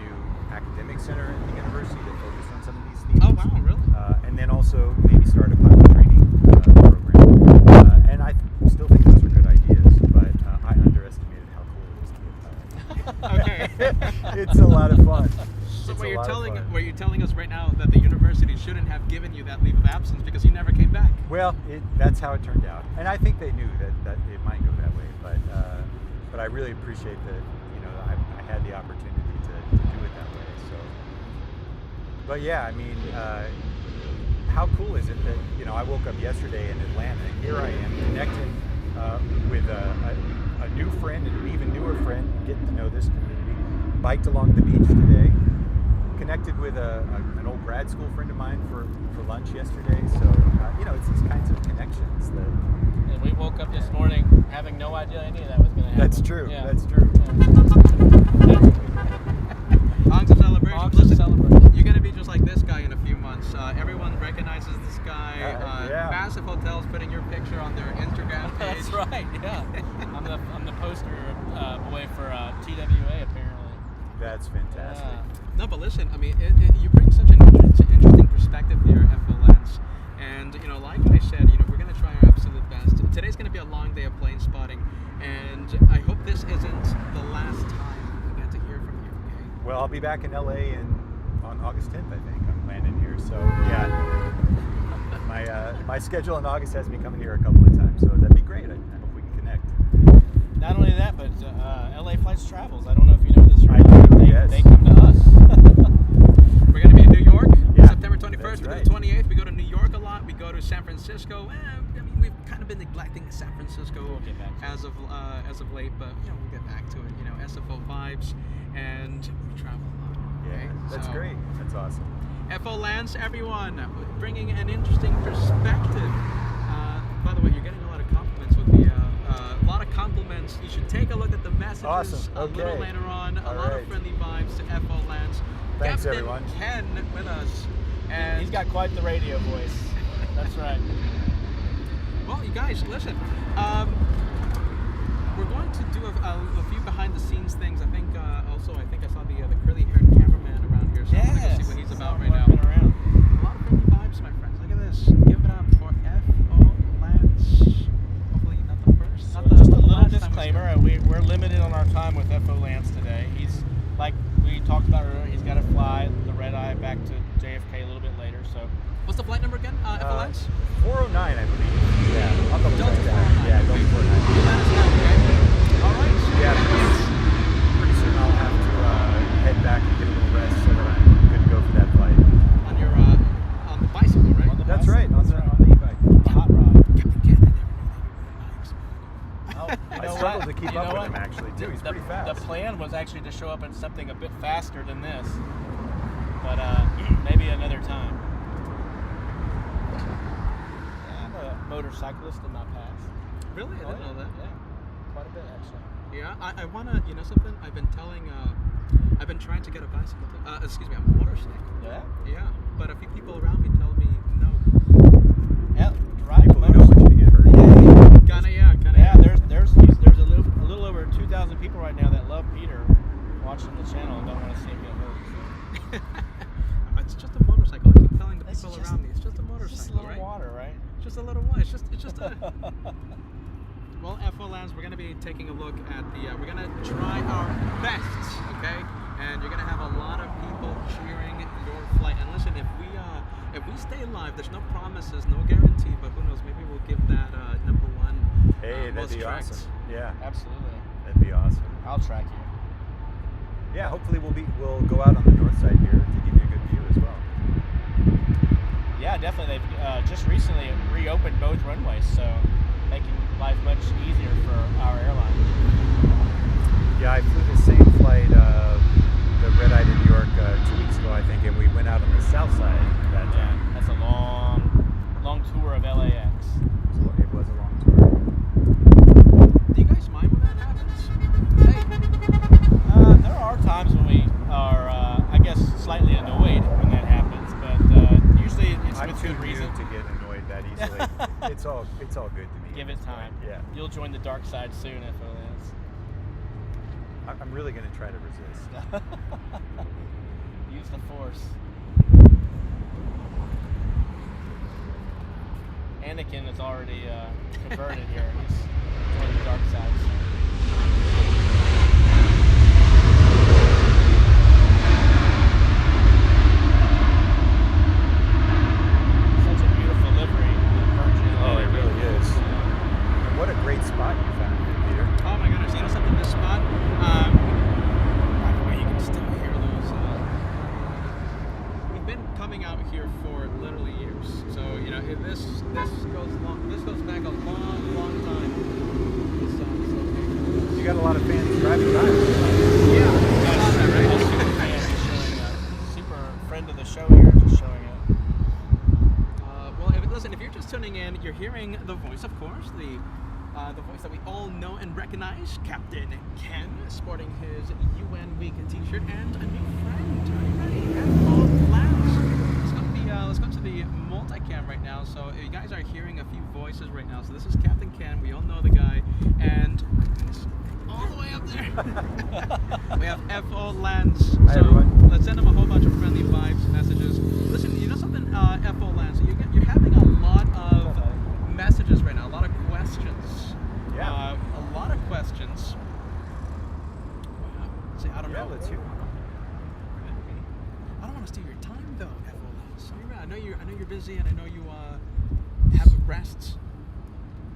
new academic center at the university that focused on some of these themes. Oh wow, really? And then also maybe start a pilot training program. And I still think those are good ideas, but I underestimated how cool it is to be a pilot. Okay. It's a lot of fun. So It's were a you lot of telling fun. were you telling us right now that the university shouldn't have given you that leave of absence because you never came back? Well, that's how it turned out, and I think they knew that it might go that way. But I really appreciate that I had the opportunity to do it that way. So, but yeah, I mean, how cool is it that, you know, I woke up yesterday in Atlanta, and here I am connecting with a new friend and an even newer friend, getting to know this community. Biked along the beach today. Connected with an old grad school friend of mine for lunch yesterday. So, you know, it's these kinds of connections that... And we woke up this morning having no idea any of that was going to happen. That's true. Yeah. That's true. Hogs of celebration. Hogs of Listen, celebration. you're gonna be just like this guy in a few months. Everyone recognizes this guy. Yeah. Massive hotels putting your picture on their Instagram page. That's right. Yeah. I'm the poster boy for TWA apparently. That's fantastic. No, but listen, I mean, you bring such an interesting perspective here at FOLens. And, you know, like I said, you know, we're going to try our absolute best. Today's going to be a long day of plane spotting. And I hope this isn't the last time we get to hear from you, okay? Well, I'll be back in LA on August 10th, I think. I'm landing here. So, yeah. My schedule in August has me coming here a couple of times. So that'd be great. I hope we can connect. Not only that, but LA Flights Travels. I don't know if you know this, right? I do, They, yes. they come to us. We're going to be in New York, Yeah, September 21st that's to right. the 28th. We go to New York a lot. We go to San Francisco. I mean, we've kind of been neglecting San Francisco We'll get back to as of late, but you know, we'll get back to it. You know, SFO vibes, and we travel a lot. Yeah, Okay? that's So, great. That's awesome. FOLens, everyone, bringing an interesting perspective. By the way, you're getting a lot of compliments with the a lot of compliments. You should take a look at the messages Awesome. a little Okay. later on. A All lot right. of friendly vibes to FOLens. Thanks, Captain everyone. Ken with us. And He's got quite the radio voice. That's right. well, you guys, listen. We're going to do a few behind-the-scenes things. I think I think I saw the curly-haired cameraman around here, so I'm gonna go see what he's about right now. Around. A lot of friendly vibes, my friends. Look at this. Give it up for FOLens. Hopefully, not the first. So Not the just a little last time we disclaimer, see we're limited on our time with FOLens today. He's, like we talked about earlier, he's got to fly the red-eye back to JFK a little bit later, so... it. What's the flight number again? FOLens? 409, I believe. Yeah, I'll double Delta check that. 409. Yeah, Delta You 409. let us know, okay? All right. Yeah, pretty soon I'll have to head back and get a little rest so that I'm good to go for that flight. On your on the bicycle, right? On the That's bicycle. right, on the e-bike. The hot rod. Captain Ken, I never knew they were bikes. Oh, you I know struggled what? to keep You up know with what? him, actually, too. He's pretty fast. The plan was actually to show up in something a bit faster than this, but maybe another time. Yeah, I'm a motorcyclist in my past. Really? I didn't know that. Yeah, quite a bit actually. Yeah, I wanna, you know something? I've been trying to get a bicycle, excuse me, a motorcycle. Yeah. Yeah, but a few people around me tell me no. Yeah, right. People who don't want you to get hurt. Kinda, Yeah, there's a little over 2,000 people right now that love Peter watching the channel and don't want to see him get hurt. So. It's just a motorcycle. I keep telling the It's people just- around me, it's just a It's motorcycle, just a little right? water, right? Just a little one. It's just a. Well, FOLens, we're gonna be taking a look at the. We're gonna try our best, okay? And you're gonna have a lot of people cheering your flight. And listen, if we stay alive, there's no promises, no guarantee, but who knows? Maybe we'll give that number one. Hey, that'd most be tracked. awesome. Yeah, Absolutely. that'd be awesome. I'll track you. Yeah, hopefully we'll go out on the north side here to give you a good view as well. Yeah, definitely. They've just recently reopened both runways, so making life much easier for our airline. Yeah, I flew the same flight, the red-eye to New York 2 weeks ago, I think, and we went out on the south side that Yeah, time. that's a long tour of LAX. It was a long tour. Do you guys mind when that happens? Hey. There are times when we are, I guess, slightly annoyed when that happens, but usually it's I'm with too good new reason. to get annoyed that easily. it's all good to me. Give it time. Yeah, You'll join the dark side soon, FOLens. I'm really going to try to resist. Use the force. Anakin is already converted here. He's joined the dark side soon. Such a beautiful livery. Virgin Oh, it Atlantic. really is. And what a great spot you found here, Peter. Oh my goodness! You know something? This spot. By the way, you can still hear those. We've been coming out here for literally years. This goes back a long time. This location. You got a lot of fans driving by. Yeah, A super fan just showing up. Super friend of the show here just showing up. Well, if you're just tuning in, you're hearing the voice, of course, the voice that we all know and recognize, Captain Ken, sporting his UN Week t-shirt and a new friend. Are you ready? And all labs. Let's go to the multicam right now. So you guys are hearing a few voices right now. So this is Captain Ken. We all know the guy, and all the way up there, we have FO Lance. Hi, everyone. Let's send him a whole bunch of friendly vibes, messages. Listen, you know something, FO Lance? You're having a lot of messages right now, a lot of questions. Yeah. A lot of questions. See, I don't know. Let's hear. I don't want to steal your time though, FO Lance. I know you're busy, and I know you have rests.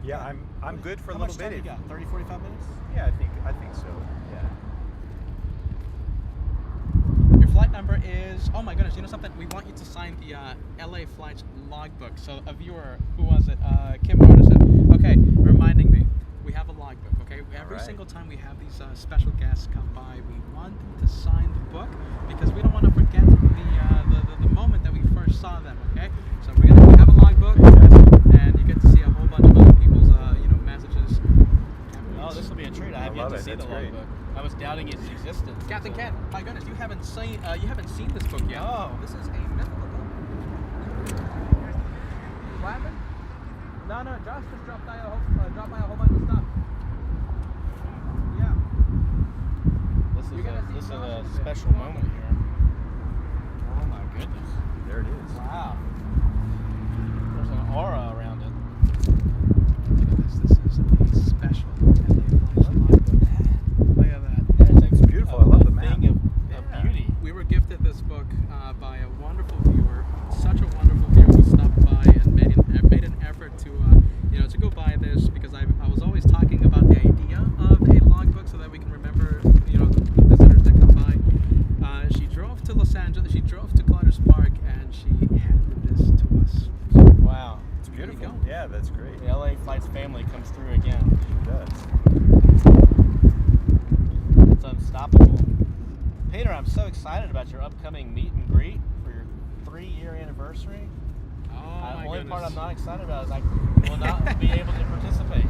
Yeah, I'm good for a How little much time bit. you got? 30, 45 minutes? Yeah, I think so. Yeah. Your flight number is, oh my goodness, you know something? We want you to sign the LA Flights logbook. So a viewer, who was it? Kim Morrison. Okay, reminding me, we have a logbook, okay? Every right. single time we have these special guests come by, we want them to sign the book because we don't want to forget the moment that we first saw them, okay? So we have a logbook, and you get to see a whole bunch of other people's, messages. Oh, this will be a treat. I have yet love to it. see the That's great. logbook. I was doubting its existence. Captain until- Ken, my goodness, you haven't seen this book yet. Oh. This is a mythical book. What happened? No, Josh just dropped by a whole bunch of stuff. Yeah. You're gonna see This is Josh a in there. special moment here. Oh my goodness. There it is. Wow. There's an aura around it. Look at this. This is a special LA Flights logbook. Look at that. That is It's beautiful. I love the map. thing of Yeah. beauty. We were gifted this book by a wonderful viewer. Such a wonderful viewer who stopped by and made an effort to to go buy this because I was always talking about the idea of a logbook so that we can remember the visitors that come by. She drove to Los Angeles. She drove to Clutters Park and she handed this to us. So, Wow. It's There you beautiful. go. Yeah, that's great. The LA Flights family comes through again. It does. It's unstoppable. Peter, I'm so excited about your upcoming meet and greet for your 3-year anniversary. oh my The only part goodness. I'm not excited about is I will not be able to participate.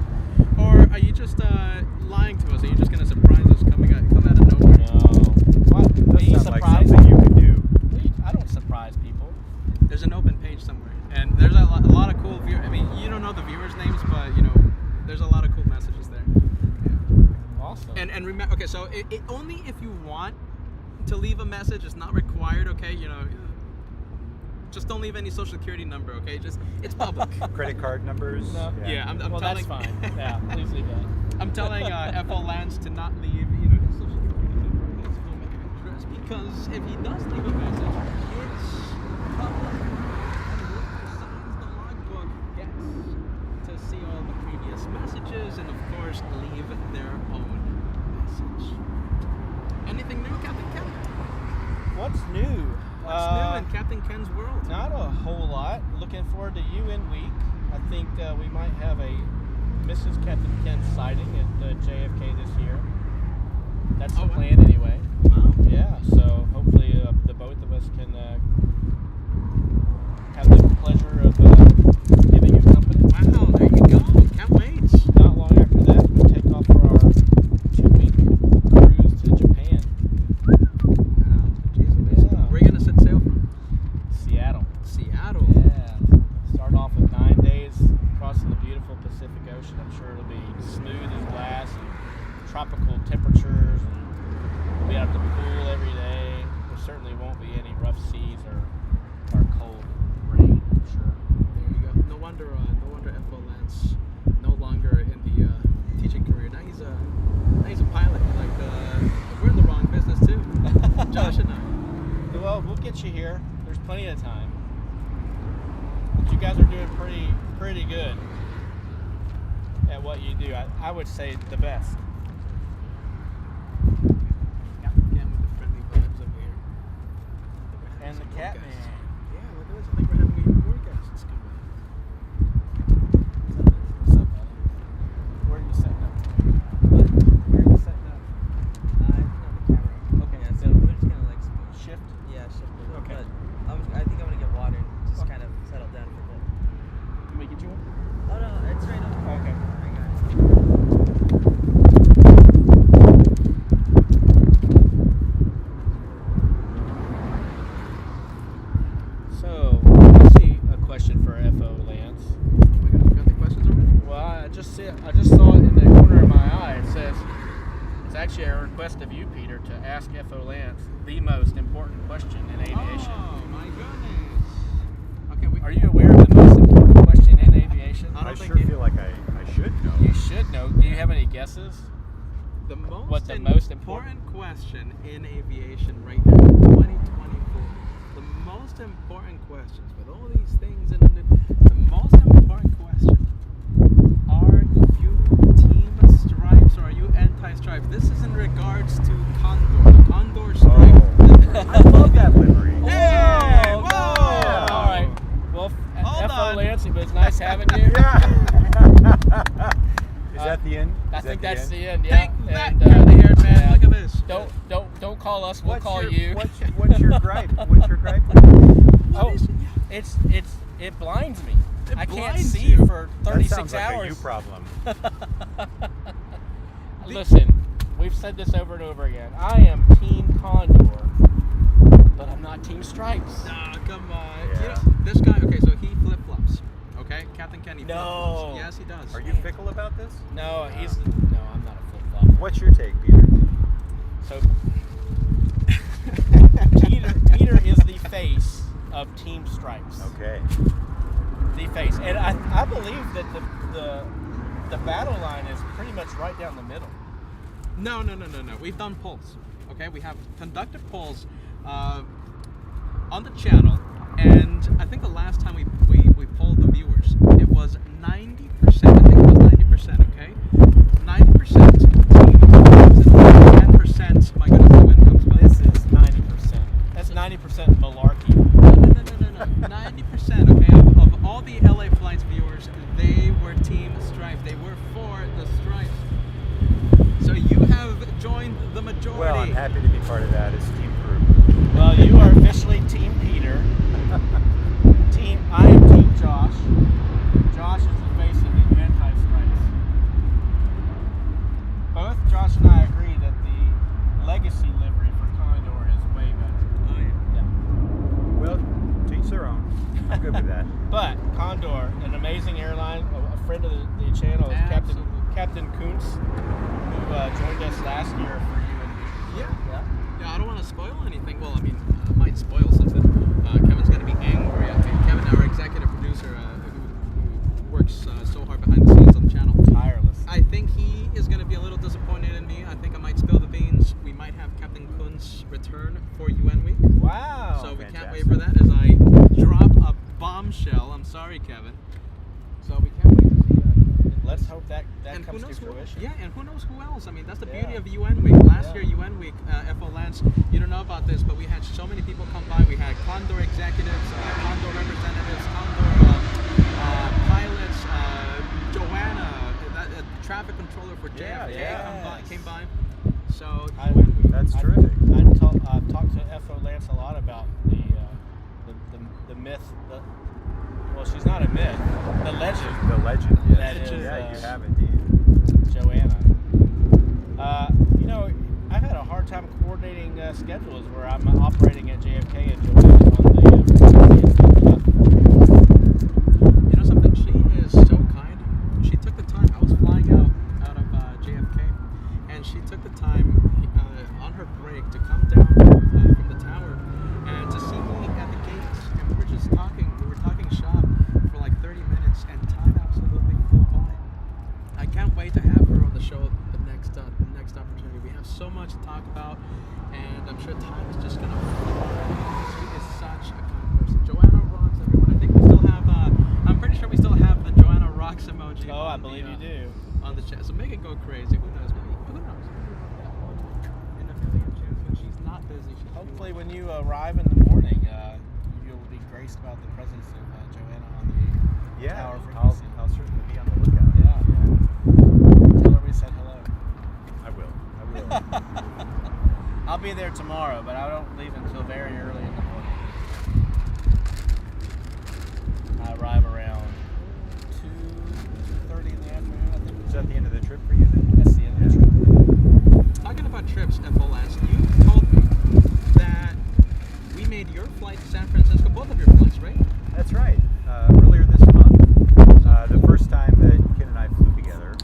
Or are you just lying to us? Are you just going to surprise us come out of nowhere? No. What? That Me sounds like surprise something you could do. I don't surprise people. There's an open page somewhere, and there's a lot of cool viewers. I mean, you don't know the viewers' names, but there's a lot of cool messages there. Awesome. And remember, okay, so it only if you want to leave a message. It's not required, okay? Just don't leave any social security number, okay? Just it's public. Credit card numbers. No. Yeah, I'm well, telling. that's fine. Yeah, please leave that. I'm telling FO Lance to not leave, his social security number, his home address, because if he does leave a message, it's public. And whoever signs the logbook gets to see all the previous messages and, of course, leave their own message. Anything new, Captain Ken? What's new? What's new in Captain Ken's world? Not a whole lot. Looking forward to UN Week. I think we might have a Mrs. Captain Ken sighting at JFK this year. That's the Oh, wow. plan anyway. Wow. Yeah, so hopefully the both of us can have the pleasure of giving you company. Wow, there you go. Can't wait. Not long after that, we take off for our 2-week cruise to Japan. Wow, Jesus. Yeah. Where are you going to set sail from? Seattle. Seattle. Yeah. Start off with 9 days crossing the beautiful Pacific Ocean. I'm sure it'll be smooth as glass and tropical temperatures, and we'll be out at the pool every day. There certainly won't be any rough seas or cold rain, I'm sure. There you go. No wonder FO Lance no longer in the teaching career. Now he's a pilot. We're in the wrong business too. Josh and I. Well, we'll get you here. There's plenty of time. But you guys are doing pretty good at what you do. I would say the best. Captain Ken with the friendly vibes over here. And the Some cat more man. guests. Yeah, look at this. I think we're having even more guests coming. ask FO Lance the most important question in aviation. Oh my goodness. Okay, Are you aware of the most important question in aviation? I don't I think sure you- feel like I should know. You should know. Do you have any guesses? the most What the most important question in aviation right now, 2024. The most important questions with all these things in the most important question: are you team stripes or are you anti-stripes? This is in regards to Condor. The Condor stripe. I love that livery. Hey, Oh, whoa! no. All right. Well, Hold FO on. Lance, it was nice having you. Yeah. Is that the end? I Is think that that's the the end? end. Yeah. Take that, And, curly-haired man. yeah. Look at this. Don't call us. We'll call your, you. What's your gripe? What's your gripe? Oh, is it? it blinds me. It I can't blinds see you. for That 36 sounds like hours. a you problem. Listen, we've said this over and over again. I am Team Condor, but I'm not Team Stripes. Nah, come on. Yeah. You know, this guy, okay, so he flip-flops. Okay? Captain Kenny No. flip-flops. Yes, he does. Are you fickle about this? No, I'm not a flip-flopper. What's your take, Peter? So Peter is the face of Team Stripes. Okay. The face, and I believe that the battle line is pretty much right down the middle. No. We've done polls. Okay? We have conducted polls on the channel, and I think the last time we polled the viewers, it was 90%. I think it was 90%, okay? 90% team Stripes and 10%, my goodness, the wind comes by. This is 90%. That's 90% malarkey. No. 90%, okay, of all the LA Flights viewers, they were Team Stripes. They were for the Stripes. So you have joined the majority. Well, I'm happy to be part of that as team group. Well, you are officially Team Peter. I am Team Josh. Josh is the face of the anti-stripes. Both Josh and I agree that the legacy livery for Condor is way better. Oh, yeah. Well, to each their own. I'm good with that. But Condor, an amazing airline, a friend of the channel is Absolutely. Captain Kuntz, who joined us last year for you and me. Yeah. Yeah, I don't want to spoil anything. Well, I mean, I might spoil something. Kevin's going to be angry at me. Kevin, our executive producer, who works so hard behind the scenes on the channel. Tireless. I think he is going to be a little disappointed in me. I think I might spill the beans. We might have Captain Kuntz return for UN Week. Wow. So we can't fantastic. wait for that as I drop a bombshell. I'm sorry, Kevin. So we can't wait to see that. Let's hope that And who comes to knows who, fruition. yeah, and who knows who else? I mean, that's the Yeah. beauty of UN Week. Last Yeah. year, UN Week, FO Lance, you don't know about this, but we had so many people come by. We had Condor executives, Condor representatives, Condor pilots, Joanna, traffic controller for JFK Yeah, came by. So I- UN Week. That's terrific. I've talked to FO Lance a lot about the myth. Well, she's not a myth. The legend. The legend, yes. That is, yeah, you have indeed. Joanna. I've had a hard time coordinating schedules where I'm operating at JFK and Joanna's on the. You know something? She is so kind. She took the time. I was flying out of JFK, and she took the time on her break to come down from the tower and to see me at the gates. And we were just talking. We were talking shop for like 30 minutes, and time absolutely flew by. I can't wait to have her on the show the next opportunity. We have so much to talk about, and I'm sure time is just gonna fly. She is such a kind person. Joanna rocks, everyone. I think we still have. I'm pretty sure we still have the Joanna rocks emoji. Oh, I on believe the, you do. on the chat. So make it go crazy. Who knows? Maybe. Who knows? In a million chance when she's not busy. She's Hopefully, when you arrive in the morning, you'll be graced about the presence of Joanna on the Yeah, tower I'll frequency. certainly be on the lookout. Yeah. Tell her we said hello. I will. I'll be there tomorrow, but I don't leave until very early in the morning. I arrive around 2:30 in the afternoon, I think. Is that the end of the trip for you then? That's the end of the trip. Talking about trips, FO Lance, you told me that we made your flight to San Francisco, both of your flights, right? That's right. Earlier this month, the first time that Ken and I flew together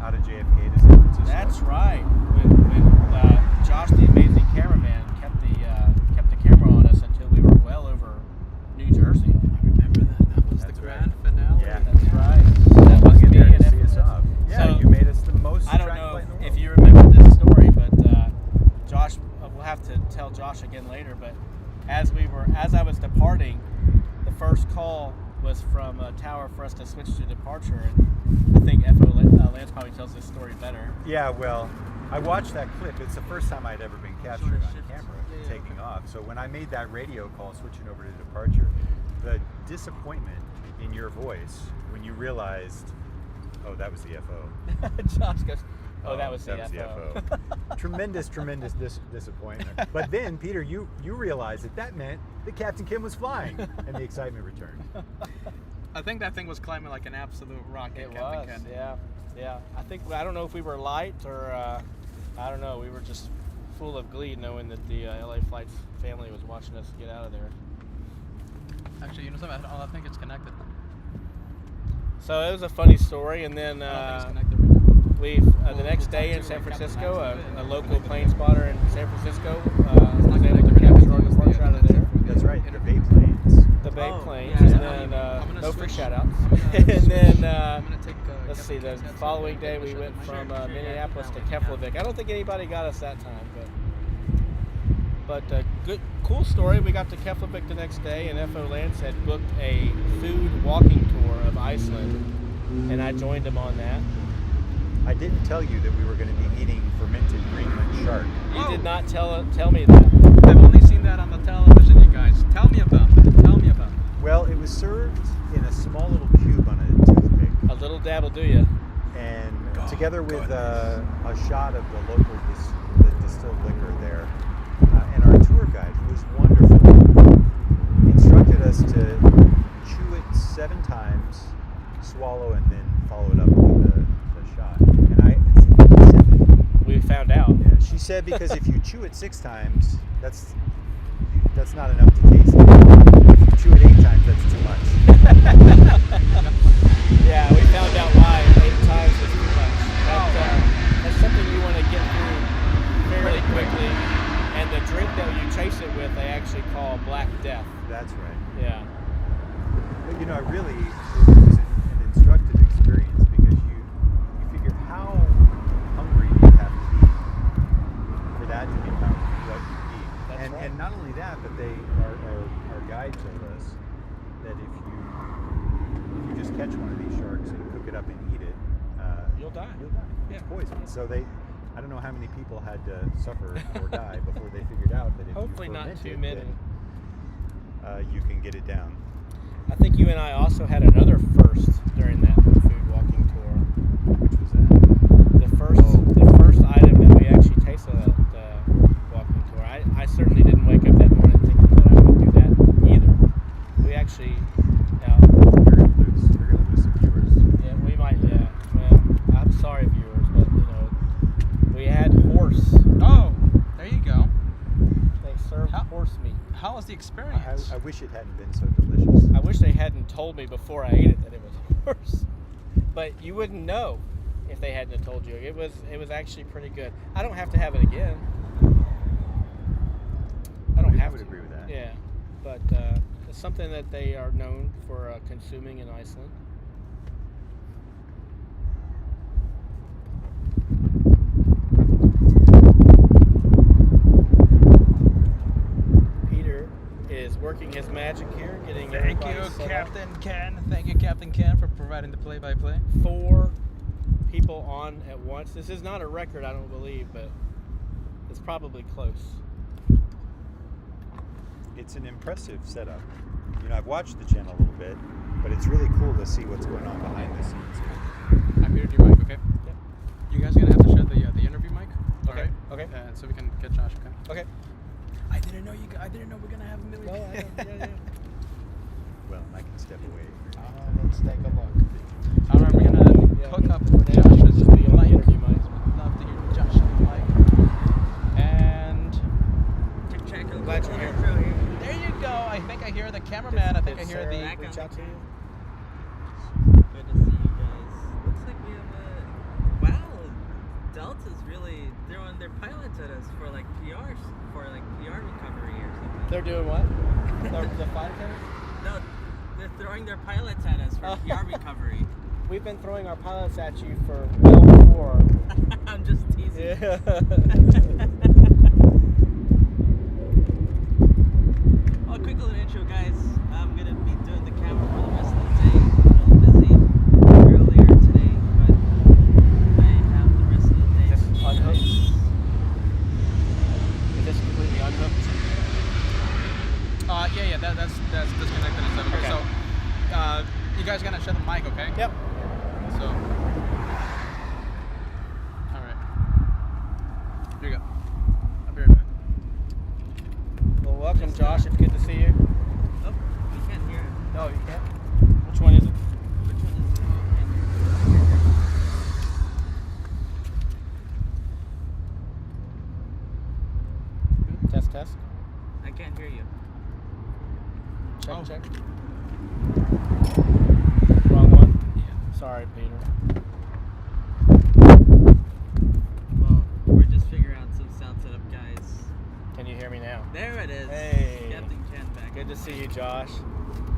out of JFK to San Francisco. That's right. When Josh, the amazing Capt, Josh, we'll have to tell Josh again later, but as I was departing, the first call was from a tower for us to switch to departure, and I think Lance probably tells this story better. Yeah, well, I watched that clip. It's the first time I'd ever been captured on camera taking off. So when I made that radio call switching over to departure, the disappointment in your voice when you realized, oh, that was the FO. Josh goes, oh, that was the FO. Tremendous disappointment. But then, Peter, you realized that meant that Captain Kim was flying, and the excitement returned. I think that thing was climbing like an absolute rocket. It Captain was, Ken. yeah. I don't know if we were light or I don't know. We were just full of glee knowing that the LA Flights family was watching us get out of there. Actually, you know something? I don't think it's connected. So it was a funny story, and then I don't think it's connected. we the next day in San Francisco, a local plane spotter in San Francisco was able to capture our departure out of there. That's right, the Bay planes. The Bay Oh, planes, yeah, and yeah. then no free switch. shout-outs. I'm gonna And switch. then I'm gonna take. let's see, the following day we went from Minneapolis to Keflavik. I don't think anybody got us that time, but cool story. We got to Keflavik the next day, and FO Lance had booked a food walking tour of Iceland, and I joined him on that. I didn't tell you that we were going to be eating fermented Greenland shark. You did not tell me that. I've only seen that on the television, you guys. Tell me about it. Tell me about it. Well, it was served in a small little cube on a toothpick, A little dab will do you. and together with a shot of the local the distilled liquor there. And our tour guide, who was wonderful, instructed us to chew it 7 times, swallow, and then follow it up with the shot. And I said that. We found out. Yeah, she said because if you chew it 6 times, that's not enough to taste it. If you chew it 8 times, that's too much. Yeah, we found out why 8 times is too much. That's something you want to get through fairly quickly. And the drink that you chase it with, they actually call Black Death. That's right. Yeah. But it was an instructive experience because you figure how hungry you have to be for that to become what you eat. That's And right. and not only that, but our guide told us that if you just catch one of these sharks and cook it up and eat it, You'll die. It's Yeah. poison. So I don't know how many people had to suffer or die before they figured out that if Hopefully you not ferment too it, many. then you can get it down. I think you and I also had another first during that food walking tour. Which was that? The first item that we actually tasted at the walking tour. I certainly didn't wake up that morning thinking that I would do that either. We actually, You're gonna lose some viewers. yeah, we might, yeah. Well, I'm sorry, viewers, but we had horse. Oh, there you go. They served How- horse meat. How was the experience? I wish it hadn't been so delicious. I wish they hadn't told me before I ate it that it was horse. But you wouldn't know if they hadn't have told you. It was actually pretty good. I don't have to have it again. I don't have I would to. agree with that. Yeah, but it's something that they are known for consuming in Iceland. Peter is working his magic here, getting Thank you, everybody set up. Captain Ken. Thank you, Captain Ken, for providing the play-by-play. 4 people on at once. This is not a record, I don't believe, but it's probably close. It's an impressive setup. I've watched the channel a little bit, but it's really cool to see what's going on behind the scenes here. I muted your mic, okay? Yep. You guys are gonna have to share the interview mic. Okay. Alright? Okay. So we can get Josh, okay? Okay. I didn't know we're gonna have a million. Well, yeah. Well, I can step away. Let's take a look. Alright, we're gonna hook up Josh's Just be on the mic. interview mic. Love to hear Josh's mic. And Glad you're here. there you go. I think I hear the cameraman. I think I Did hear Sarah the. reach out to you? Good to see you guys. Looks like we have wow, Delta's really throwing their pilots at us for like PRs, for like PR recovery or something. They're doing what? the flight attendants? No, they're throwing their pilots at us for PR recovery. We've been throwing our pilots at you for well before. I'm just teasing. Yeah. that's disconnected and stuff. Okay. Okay. So, you guys gonna shut the mic, okay? Yep. So, all right. Here you go. I'll be right back. Well, welcome, Josh. It's good to see you. Oh, we can't hear him. No, you can't. Which one is it? Which one is it? Test, test. I can't hear you. Check, Oh. check. Wrong one? Yeah. Sorry, Peter. Well, we're just figuring out some sound setup, guys. Can you hear me now? There it is. Hey. Captain Ken back. Good to see you, Josh.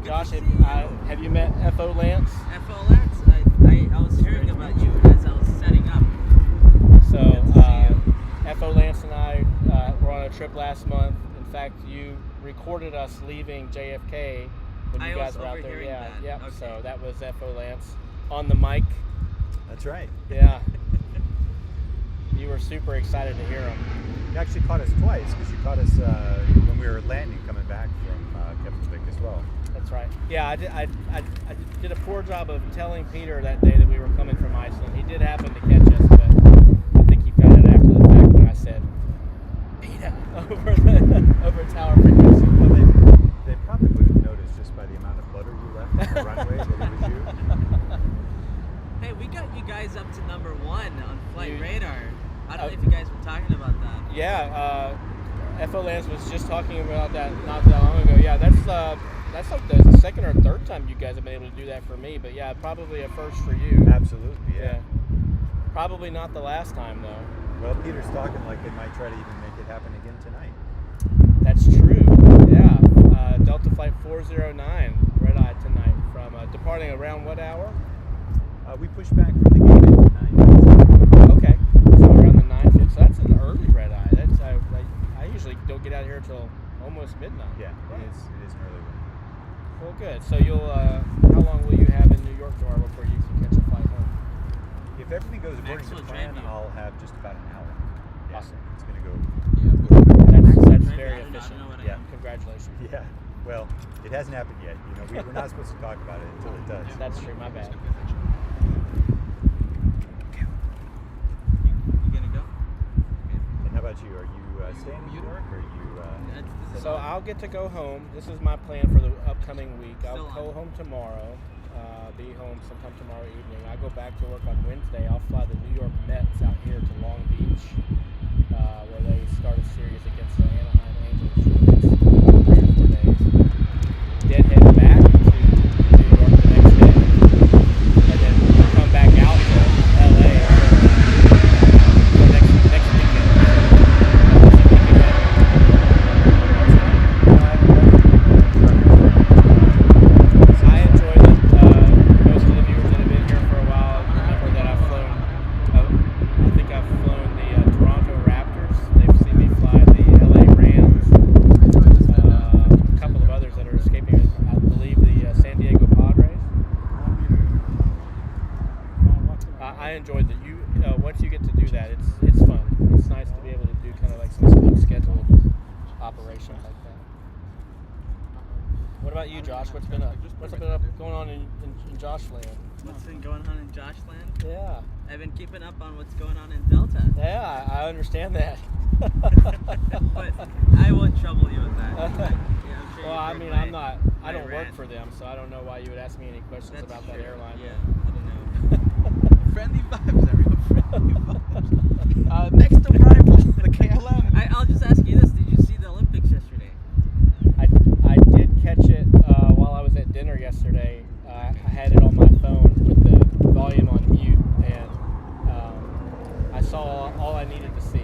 Good Josh, to have, see you. have you met FO Lance? FO Lance, I was hearing about you as I was setting up. So, Good to see FO Lance and I were on a trip last month. In fact, you recorded us leaving JFK when I you guys was were out there. overhearing Yeah, that. yep. Okay. So that was FO Lance on the mic. That's right. Yeah. You were super excited to hear him. You actually caught us twice because you caught us when we were landing coming back from Capt as well. That's right. Yeah, I did a poor job of telling Peter that day that we were coming from Iceland. He did happen to catch us, but I think he found it after the fact when I said, Peter, over tower frequency. Well, they probably would have noticed just by the amount of butter you left on the runway that it was you. Hey, we got you guys up to number 1 on Flight You- Radar. I don't know if you guys were talking about that. Yeah, FO Lance was just talking about that not that long ago. Yeah, that's like the second or third time you guys have been able to do that for me. But yeah, probably a first for you. Absolutely, yeah. Probably not the last time though. Well, Peter's talking like they might try to even make it happen again tonight. That's true. Yeah, Delta Flight 409 red eye tonight from departing around what hour? We pushed back from the gate at 9. Okay, so around the 9:50. So that's an early red eye. That's I usually don't get out here till almost midnight. Yeah, it is an early one. Well, good. So you'll how long will you have in New York tomorrow before you can catch a flight home? If everything goes according to Excellent plan, training. I'll have just about an hour. Yeah, Awesome. It's going to go. That's Maybe, very I don't know, efficient. I don't know what I Yeah. am. Congratulations. Yeah. Well, it hasn't happened yet. You know, we're not supposed to talk about it until it does. That's true. My bad. You gonna go? And how about you? Are you staying in New York, or are you? So I'll get to go home. This is my plan for the upcoming week. I'll Still go on. home tomorrow. Be home sometime tomorrow evening. I go back to work on Wednesday. I'll fly the New York Mets out here to Long Beach, where they start a series against the Anaheim Angels for the next 3 or 4 days. Then head back to New York the next day, and then come back out to LA for next weekend. I enjoy it. Most of the viewers that have been here for a while remember that I've flown. I think I've flown the Toronto Raptors. They've seen me fly the LA Rams. A couple of others that are escaping me. I believe the San Diego Padres. I enjoyed that. Once you get to do that, it's fun. It's nice to be able to do kind of like some unscheduled operations like that. What about you, Josh? What's been up going on in Josh land? What's been going on in Josh land? Yeah. I've been keeping up on what's going on in Delta. Yeah, I understand that. But I won't trouble you with that. Yeah, I'm sure Well, I you've mean, heard my I don't work rant. for them, so I don't know why you would ask me any questions That's about true. that airline. Yeah, I don't know. Friendly vibes, everyone. Friendly vibes. Next arrival, the KLM. I'll just ask you this: did you see the Olympics yesterday? I did catch it while I was at dinner yesterday. I had it on my phone with the volume on mute, and I saw all I needed to see.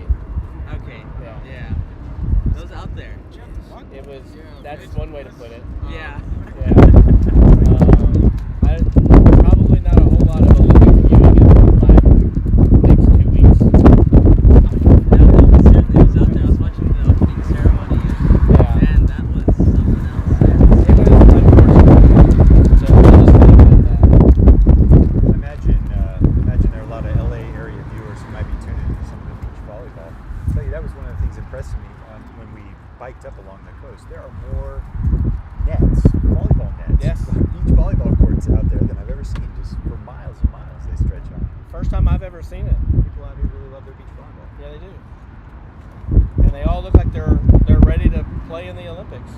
Okay. Yeah. Those out there. It was. That's one way to put it. Yeah. Yeah. Probably not a whole lot of Olympic viewing in my next 2 weeks. It was out there. I was watching the opening ceremony, Yeah. and that was something else. It was unfortunate. So we'll just leave it at that. Imagine there are a lot of LA area viewers who might be tuning into some of the beach volleyball. I'll tell you, that was one of the things that impressed me when we biked up along the coast, there are more nets, volleyball nets, Yes. beach volleyball courts out there than I've ever seen. Just for miles and miles, they stretch on. First time I've ever seen it. People out here really love their beach volleyball. Yeah, they do. And they all look like they're ready to play in the Olympics.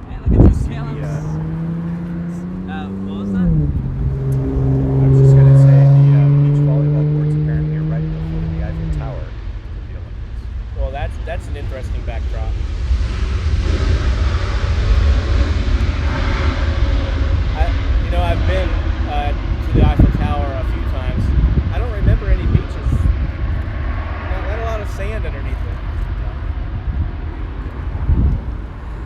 Man, look at this See, Caleb's. What was that? I was just going to say the beach volleyball courts apparently are right at the foot of the Eiffel Tower for the Olympics. Well, that's an interesting backdrop. I've been to the Eiffel Tower a few times. I don't remember any beaches. Not a lot of sand underneath it.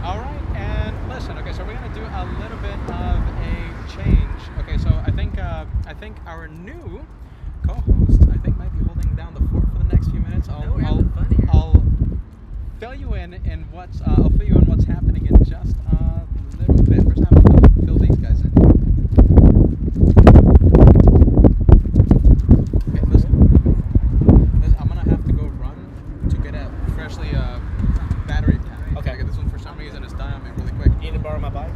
All right, and listen. Okay, so we're gonna do a little bit of a change. Okay, so I think our new co-host might be holding down the fort for the next few minutes. No, we're having fun here. I'll fill you in what's happening in just a little bit. We're just having to fill these guys in. Okay, listen. I'm gonna have to go run to get a freshly battery pack. Okay. This one for some reason is dying on me really quick. You need to borrow my bike?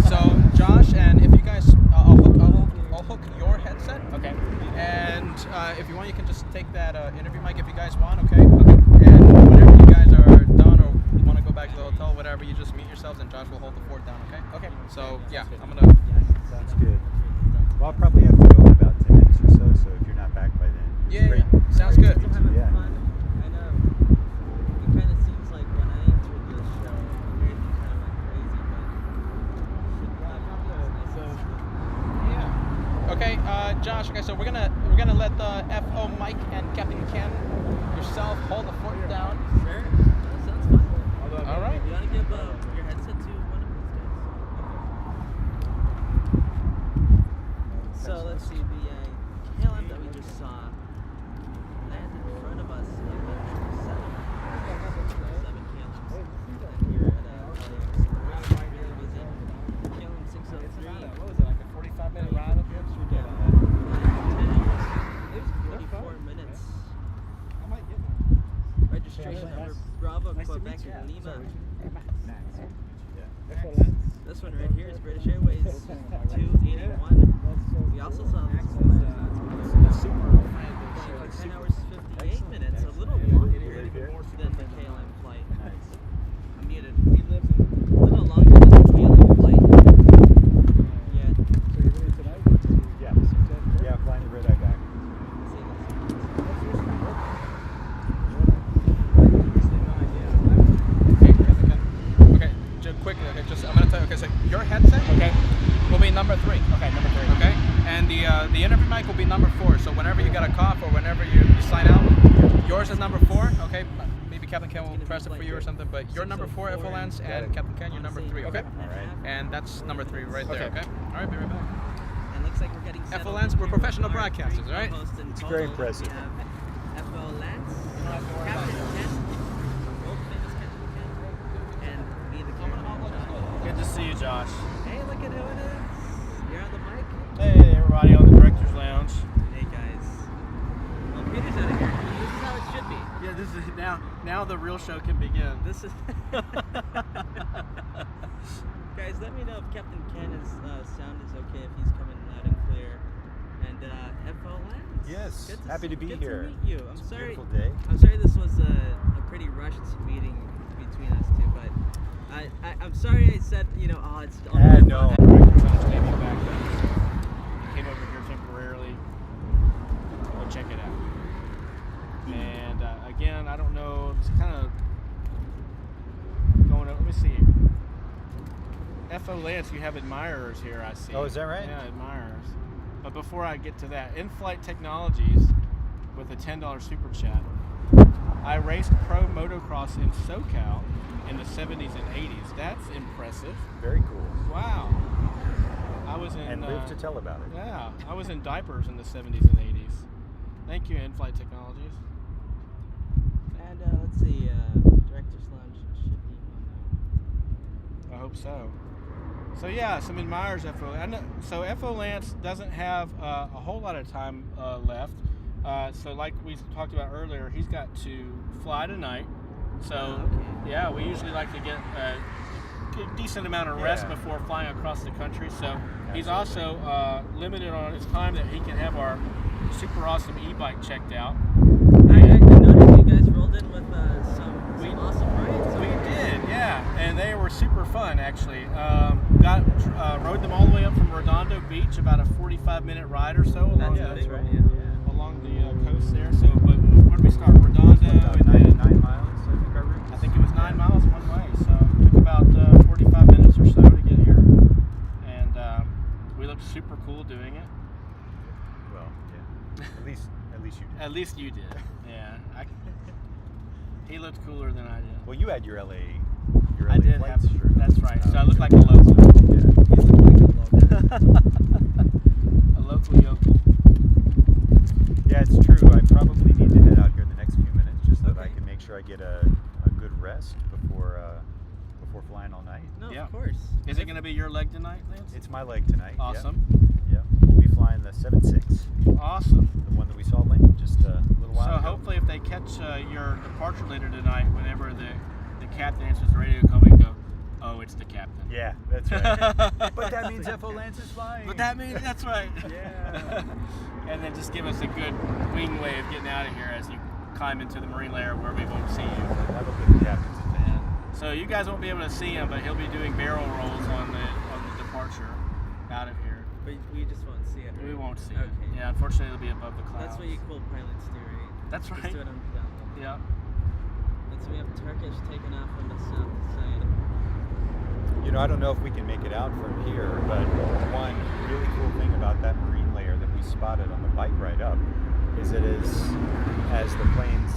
So Josh, and if you guys, I'll hook your headset. Okay. And if you want, you can just take that interview mic if you guys want. Okay. And whenever you guys are done or you want to go back to the hotel, whatever, you just meet yourselves, and Josh will hold the fort down. Okay. Okay. So yeah, Sounds I'm gonna. Sounds good. Well, I'll probably have to go in about 10 minutes or so, so if you're not back by then. it's Yeah, great. yeah. Sounds good. Still having Yeah. fun. I know. It kind of seems like when I entered this show, everything kind of went crazy, but Yeah. Okay, Josh. Okay, so we're gonna let the FO Mike and Captain Ken yourself hold the fort down. sure. That sounds fun. All right. You want to give your headset to one of these guys? So let's see, the KLM that we just saw landed in front of us in the 7 KLMs. And here at LAX, really busy. KLM 603. What was it, like a 45-minute ride up here? Yeah. 10 hours. 44 minutes. I might get one. Registration number Bravo, Nice to Quebec, meet you. Lima. Yeah. This one right here is British Airways 281. We also saw this one. 10 hours 58 minutes, a little longer than the KLM flight. I'm muted. A little longer than the KLM flight. Yeah. Yeah, flying the red eye back. Okay, just quickly. Okay, just I'm gonna tell you. Okay, so your headset, Okay. will be number 3. Okay, number 3. Okay, and the interview mic will be number 4. So whenever you get a cough or whenever you sign out, yours is number 4. Okay, maybe Captain Ken will press it for you or something. But you're number 4, FOLANS, and Captain Ken, you're number 3. Okay, and that's number 3 right there. Okay. Okay, all right, be right back. And looks like we're getting settled FOLANS, in we're here with professional our broadcasters, three right? co-hosts in It's total. very impressive. We have FOLANS, Captain Ken, world famous Captain Ken, and me, the cameraman. Good to see you, Josh. Hey, look at who it is. You're on the mic. Hey, everybody on the Director's Lounge. Hey, guys. Well, Peter's out of here. This is how it should be. Yeah, this is now the real show can begin. This is. Guys, let me know if Captain Ken's sound is okay, if he's coming loud and clear. And FOLANS. Yes, Good happy to be good here. To meet you. I'm It's a sorry. beautiful day. I'm sorry this was a pretty rushed meeting between us two, but I'm sorry I said, oh, it's all No. Director's Lounge gave me back then. Came over here temporarily. Go check it out. And again, I don't know. It's kind of going up. Let me see. FOLANS, you have admirers here, I see. Oh, is that right? Yeah, admirers. But before I get to that, In-Flight Technologies with a $10 super chat. I raced pro motocross in SoCal in the 70s and 80s. That's impressive. Very cool. Wow. I was in And live to tell about it. Yeah, I was in diapers in the 70s and 80s. Thank you, In-Flight Technologies. And let's see, Director's Lounge should be on now. I hope so. So yeah, some admirers FO. I know, so FOLANS doesn't have a whole lot of time left. So like we talked about earlier, he's got to fly tonight, So okay. yeah, we usually like to get a decent amount of rest Yeah. before flying across the country. So he's also limited on his time that he can have our super awesome e-bike checked out. I noticed you guys rolled in with some awesome rides. We did, yeah, and they were super fun actually. Rode them all the way up from Redondo Beach, about a 45-minute ride or so along That's the right. Yeah. along the coast there. So, but where did we start? Redondo, About and then 9 miles, I think our route was. I think it was 9 miles one way. So it took about 45 minutes or so to get here, and we looked super cool doing it. Well, yeah. At least you did. At least you did. Yeah, he looked cooler than I did. Well, you had your LA. I did flights have. shirt. That's right. So I look like a local. Yeah. You look like a local. A local yokel. Yeah, it's true. I probably need to head out here in the next few minutes just so that I Okay. can make sure I get a good rest before flying all night. No, Yeah. of course. Is it going to be your leg tonight, Lance? It's my leg tonight. Awesome. Yeah. We'll be flying the 7.6, Awesome. the one that we saw land just a little while So ago. hopefully if they catch your departure later tonight, whenever the captain answers the radio call, we can go, oh, it's the captain. Yeah, that's right. But that means FO Lance is flying. But that means, that's right. Yeah. And then just give us a good wing way of getting out of here as you climb into the marine layer where we won't see you. That'll be the captain's attention. So you guys won't be able to see him, but he'll be doing barrel rolls on the departure out of here. But we just won't see it. Right? We won't see Okay. it. Yeah, unfortunately it'll be above the clouds. That's what you cool pilots do, right? That's Just right. do it on the down level. Yeah. So we have Turkish taking off on the south side. You know, I don't know if we can make it out from here, but one really cool thing about that marine layer that we spotted on the bike ride up is that as the planes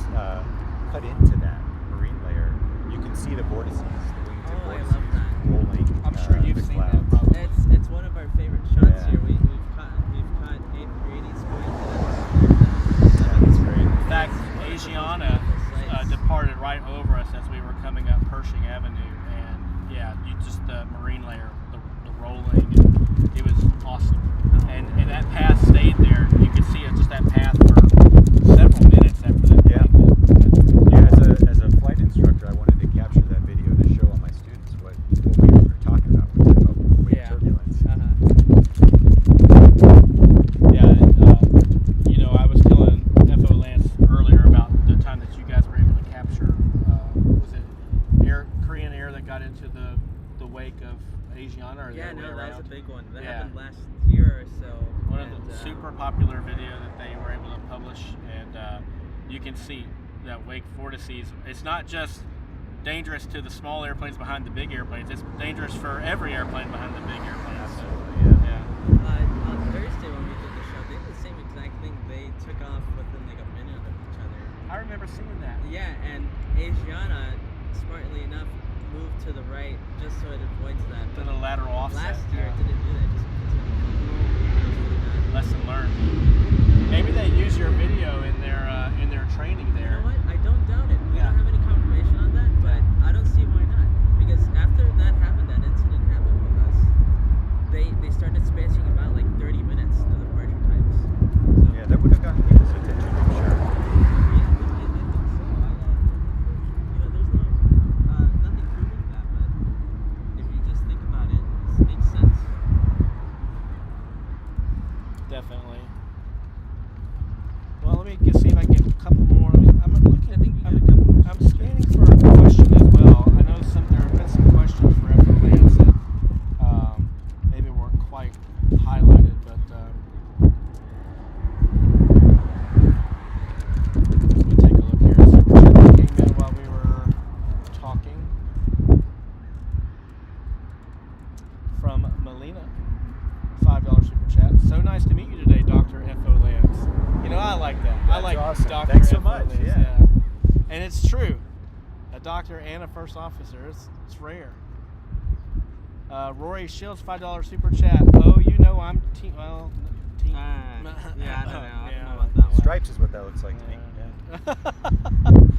cut into that marine layer, you can see the vortices, the wingtip Oh, I vortices love that. rolling. I'm sure you've the seen clouds. that probably. It's one of our favorite shots Yeah. here. We've caught A380s going Yeah, that's great. In fact, Asiana departed right over us as we were coming up Pershing Avenue, and yeah, you just the marine layer, the rolling, and it was awesome. And that path stayed there. You could see it, just that path for several minutes after that. Yeah. plane Yeah, as a flight instructor, I wanted to capture that video to show all my students what we were talking about. We were talking about wing Yeah. turbulence. Yeah, you know, I was telling FO Lance earlier about the time that you guys were able to capture, was it Korean Air that got into the wake of Asiana, or the Yeah, other way no, that was around? a big one. That Yeah. happened last year or so. One of and, the super popular video that they were able to publish, and you can see that wake vortices. It's not just dangerous to the small airplanes behind the big airplanes, it's dangerous for every airplane behind the big airplanes. So, Absolutely, yeah. yeah. On Thursday when we did the show, they did the same exact thing. They took off within like a minute of each other. I remember seeing that. Yeah, and Asiana, smartly enough, moved to the right just so it avoids that. To the lateral offset. last year yeah. it didn't do that. Just continued. Lesson learned. Maybe they use your video in their training You there. know what? I don't doubt it. We Yeah. don't have any confirmation on that, but I don't see why not. Because after that happened, that incident happened with us, they started spacing about like 30 minutes the departure times. So, Yeah, that would have gotten people's attention, I'm sure. yeah, I think so. You know, there's nothing proving that, but if you just think about it, it makes sense. Definitely. Well, let me see if I can get a couple more. I'm looking. I think we got a couple more. I'm scanning for a question as well. I know there have been some questions for FO Lance that maybe weren't quite highlighted, but let me take a look here. Super chat that came in while we were talking from Melina. $5 super chat. So nice to meet you today, Dr. FO Lance. You know, I like that. I That's like awesome. Dr. Thanks so FO much, Lance, yeah. And it's true. A doctor and a first officer, it's rare. Rory Shields, $5 super chat. Oh, you know I'm team. Well, team. Yeah, I don't know. I don't Yeah. know about that one. Stripes is what that looks like to me. Yeah.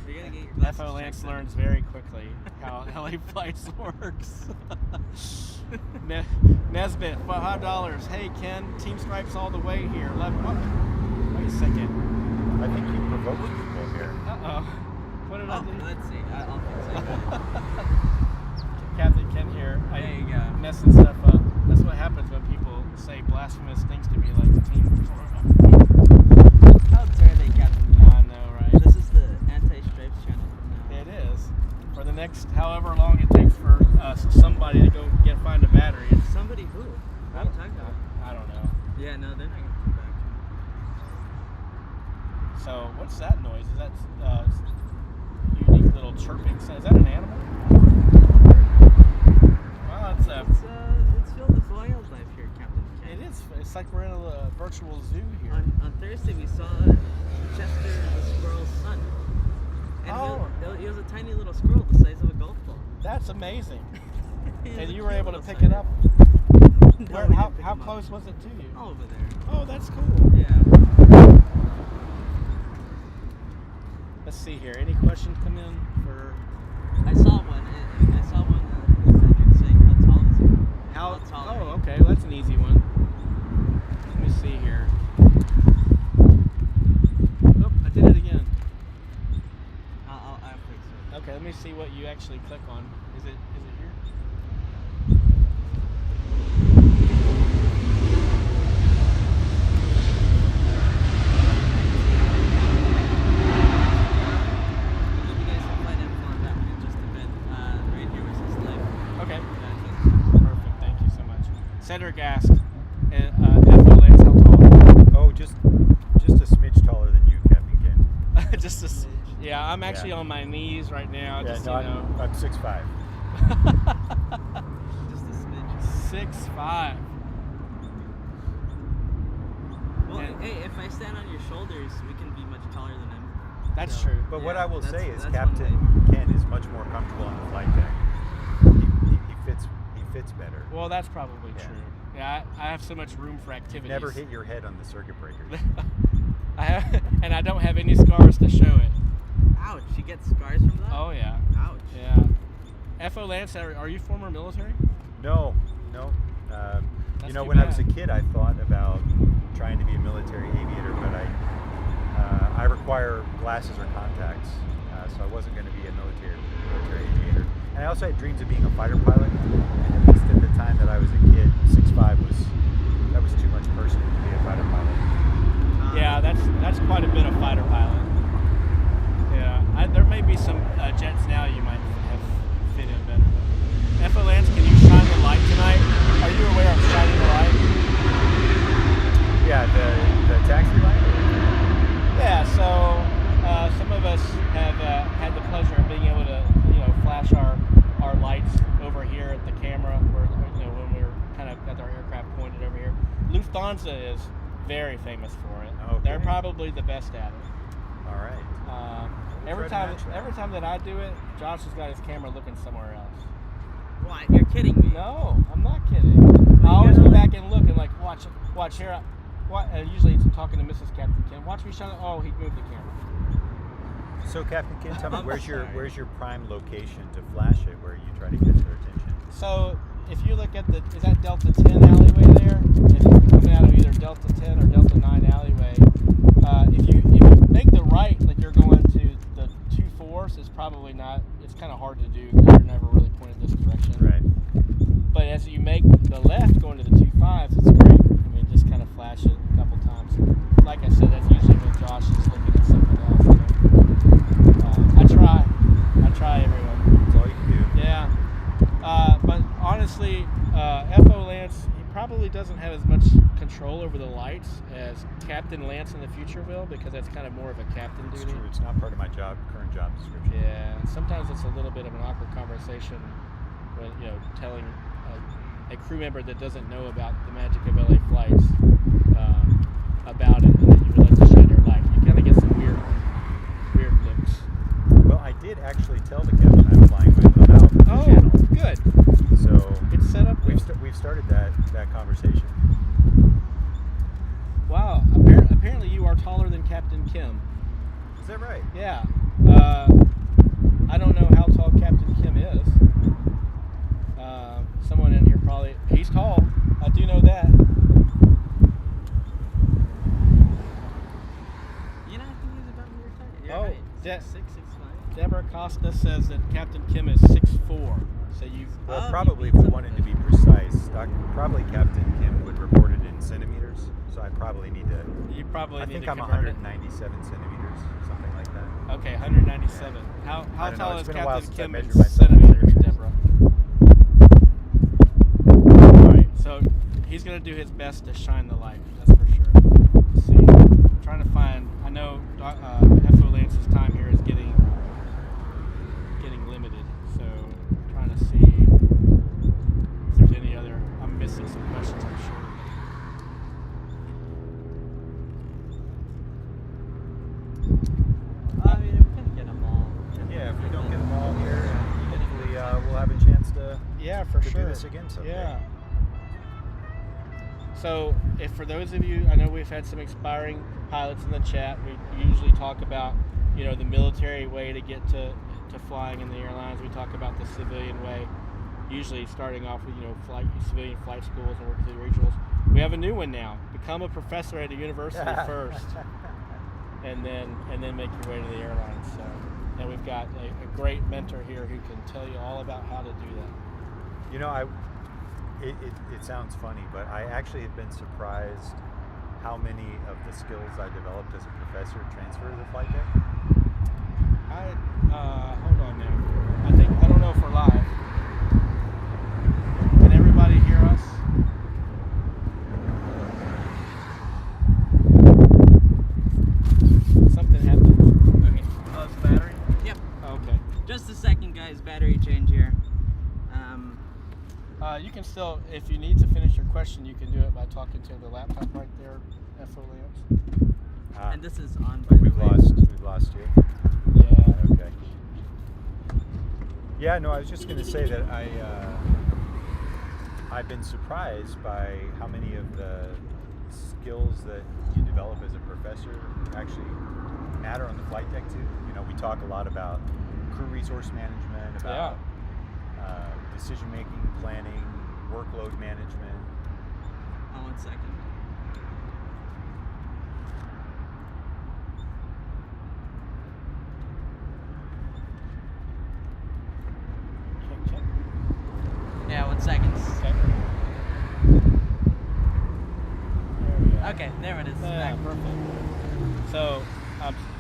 You're gonna get your glasses FO Lance checked learns very quickly how LA Flights works. Nesbitt, $5. Hey Ken, Team Stripes all the way here. Wait a second. I think you provoked people here. Uh-oh. Put it Oh, up. let's see. I'll fix it. Captain Ken here. I There you go. messing stuff up. That's what happens when people say blasphemous things to me like Team Florida. How dare they, Captain? I know, right? This is the anti-stripes channel from now. It is. For the next however long it takes for somebody to go find a battery. It's, Somebody who? What are you talking about? I don't know. Yeah, no, they're not gonna come back. So what's that noise? Is that unique little chirping sound? Is that an animal? Well, It's filled with wildlife here, Captain Ken. it is. It's like we're in a virtual zoo here. On Thursday, we saw Chester the squirrel's son. And he was a tiny little squirrel the size of a golf ball. That's amazing. He was And a you were cute able to little pick it spider. up. No, Where, we how didn't pick how him up. close was it to you? All over there. Oh, that's cool. Yeah. Let's see here. Any questions come in for I saw one. I saw one. Cedric saying, "How tall is he?" how? tall are Oh, you? okay. Well, that's an easy one. Let me see here. Oh, I did it again. I'll fix it. Okay, let me see what you actually click on. Is it here? I'll give you guys some flight info on that one in just a bit. Right here was his life. Okay. Yeah, Perfect. Thank you so much. Cedric asked, FO Lance, how tall? Oh, just a smidge taller than you, Captain Ken. Just a, yeah, I'm actually on my knees right now. Yeah, just no, you know. I'm 6'5". just a smidge. 6'5". Well, And- hey, if I stand on your shoulders, we can be much taller than him. That's So, true. But what yeah, I will that's- say is that's one Captain way. Ken is much more comfortable on the flight deck. He fits better. Well, that's probably Yeah. true. Yeah, I have so much room for activities. Never hit your head on the circuit breakers. And I don't have any scars to show it. Ouch! You get scars from that? Oh yeah, Ouch. yeah. FO Lance, are you former military? No. That's You know, too when I was bad. a kid, I thought about trying to be a military aviator, but I require glasses or contacts, so I wasn't going to be a military aviator. And I also had dreams of being a fighter pilot. And at least at the time that I was a kid, 6'5" was too much person to be a fighter pilot. Yeah, that's quite a bit of fighter pilot. Yeah, there may be some jets now you might have fit in better. FO Lance, can you shine the light tonight? Are you aware of shining the light? Yeah, the taxi light. Yeah, so some of us have had the pleasure of being able to, flash our lights over here at the camera, when we're kind of got our aircraft pointed over here. Lufthansa is very famous for it. Okay. They're probably the best at it. All right. Every try to match that. every time that I do it, Josh has got his camera looking somewhere else. What? You're kidding me? No, I'm not kidding. I always go back and look and like watch here. And usually it's talking to Mrs. Captain Kim. Watch me shine. Oh, he moved the camera. So, Captain Ken, tell me I'm where's sorry. your prime location to flash it, where you try to catch their attention? So if you look at is that Delta 10 alleyway there? If you're coming out of either Delta 10 or Delta 9 alleyway, if you make the right, like you're going to the 2-4s, it's probably not. It's kind of hard to do because you're never really pointed this direction. Right. But as you make the left going to the 2-5s, it's great. I mean, just kind of flash it a couple times. Like I said, that's usually when Josh is looking at something else. I try everyone. That's all you can do. Yeah. But honestly, FO Lance, he probably doesn't have as much control over the lights as Captain Lance in the future will, because that's kind of more of a captain It's duty. true. It's not part of my current job description. Yeah. Sometimes it's a little bit of an awkward conversation when, telling a crew member that doesn't know about the magic of LA flights about it, and that you would like to shine your light. You kind of get some weird looks. Well, I did actually tell the captain I'm flying with about the Oh, channel. good. So It's set up. we've started that conversation. Wow. Apparently you are taller than Captain Kim. Is that right? Yeah. I don't know how tall Captain Kim is. Someone in here probably. He's tall. I do know that. I think he's about your height. You're Oh, right. that- 6'5". Costa says that Captain Kim is 6'4". So you. Well, Oh, probably you if we beat wanted to be precise, probably Captain Kim would report it in centimeters. So I probably need to. You probably I need think to I'm convert it. 197 centimeters, something like that. Okay, 197. How I don't know, tall it's is been a while Captain since I Kim in measured myself in centimeters, centimeters. Deborah? All right, so he's gonna do his best to shine the light. That's for sure. Let's see. I'm trying to find. I know FO Lance's time here is getting limited, so I'm trying to see if there's any other. I'm missing some questions, I'm sure. I mean, we can get them all. Yeah, if we don't get them all here, hopefully we'll have a chance to, Yeah, for to sure. do this again someday. Yeah. So, if for those of you, I know we've had some aspiring pilots in the chat. We usually talk about, the military way to get to flying in the airlines. We talk about the civilian way, usually starting off with, civilian flight schools and working through the regionals. We have a new one now. Become a professor at a university first, and then make your way to the airlines. So, and we've got a great mentor here who can tell you all about how to do that. It sounds funny, but I actually have been surprised how many of the skills I developed as a professor transfer to the flight deck. Hold on now. I don't know if we're live. Can everybody hear us? Something happened. Okay. Oh, it's the battery? Yep. Okay. Just a second, guys. Battery change here. You can still, if you need to finish your question, you can do it by talking to the laptop right there, FO Lance. And this is on, by the We've way. lost you. Yeah. Okay. Yeah, no, I was just going to say that I've been surprised by how many of the skills that you develop as a professor actually matter on the flight deck too. We talk a lot about crew resource management, about decision making, planning, workload management. Oh, 1 second. Check. Yeah, 1 second. Okay. There we go. Okay, there it is. Yeah, Back. perfect.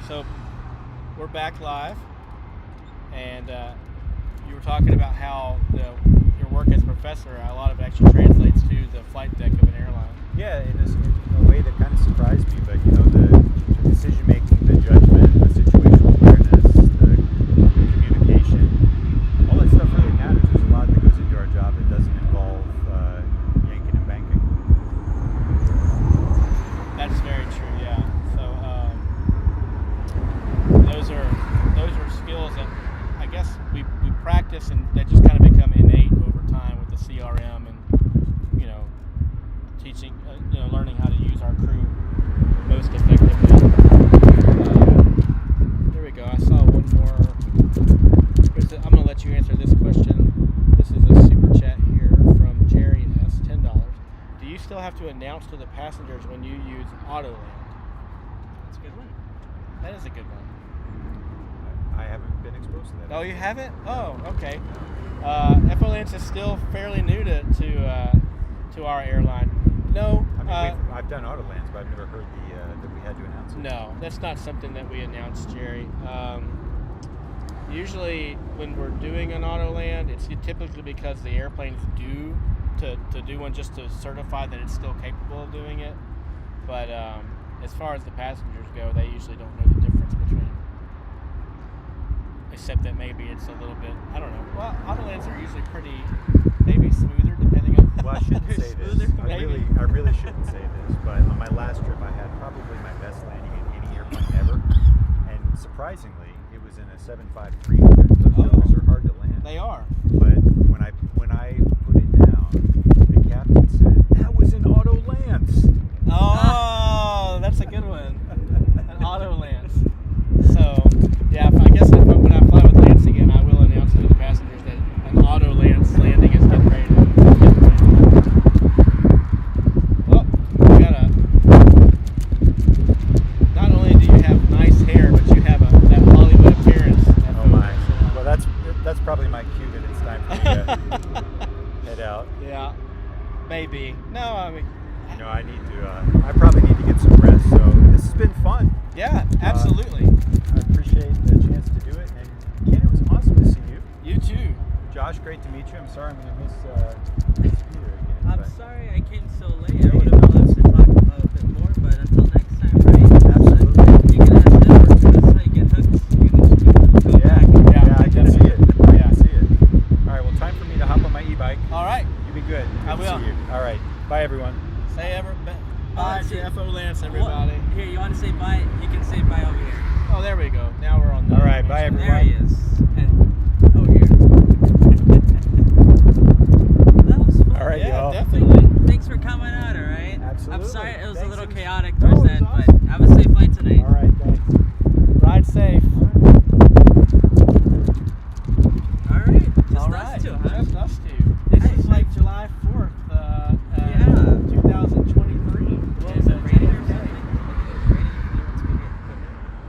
So we're back live, and you were talking about how your work as a professor, a lot of it actually translates to the flight deck of an airline. Yeah, in a way that kind of surprised me, but the decision making, the judgment, the situational awareness, the communication, all that stuff really matters. There's a lot that goes into our job that doesn't involve yanking and banking. That's very true. Yeah. So those are skills that I guess we practice, and they just kind of become innate over time with the CRM and teaching, learning how to use our crew most effectively. There we go. I saw one more. I'm going to let you answer this question. This is a super chat here from Jerry S. $10. Do you still have to announce to the passengers when you use Autoland? That's a good one. That is a good one. I haven't been exposed to that. Oh, you haven't? Oh, okay. FO Lance is still fairly new to our airline. No. I mean, I've done Autolands, but I've never heard that we had to announce it. No, that's not something that we announce, Jerry. Usually, when we're doing an Autoland, it's typically because the airplane's due to do one just to certify that it's still capable of doing it. But as far as the passengers go, they usually don't know the difference between. Except that maybe it's a little bit, I don't know. Well, Autolands are usually maybe smoother depending on. Well, I shouldn't say this. Maybe. I really shouldn't say this, but on my last trip, I had probably my best landing in any airplane ever, and surprisingly, it was in a 753. Those numbers are hard to land. They are. But when I put it down, the captain said, "That was an Autolance." Oh, that's a good one. An Autolance. So, yeah, I guess when I fly with Lance again, I will announce to the passengers that an Autolance landing is getting ready to get landed. Well, we got not only do you have nice hair, but you have that Hollywood appearance. Oh my. So probably my cue that it's time for me to head out. Yeah, maybe. No, I mean, You know, I probably need to get some rest. So this has been fun. yeah, absolutely. I appreciate the chance to do it. And Ken, it was awesome to see you. You too. Josh, great to meet you. I'm sorry I'm going to miss Peter again. I'm but- sorry I came so late. I would have loved to talk a bit more, but until next time, right? Absolutely. You can have network. That's how you get hooked. You can just keep them Yeah, back. yeah, I can see it. I Yeah. can see it. All right, well, time for me to hop on my e-bike. All right. You be good. I Good to will. see you. All right. Bye, everyone. Say bye let's see. to FO Lance, everybody. Here, you want to say bye? You can say bye over here. Oh, there we go. Now we're on the. All right, bye, everyone. There he is. And over here. That was fun. All right, Yeah, y'all. definitely. Thanks for coming out, all right? Absolutely. I'm sorry it was a Thanks, little it was- chaotic No, towards it the was end, awesome. but have a safe flight tonight. All right, thanks. Ride safe. All right. Just All us right. two, huh? Just us two. This Hey, is like July 4th, Yeah. 2023. Well, Is is it it raining or JFK? something?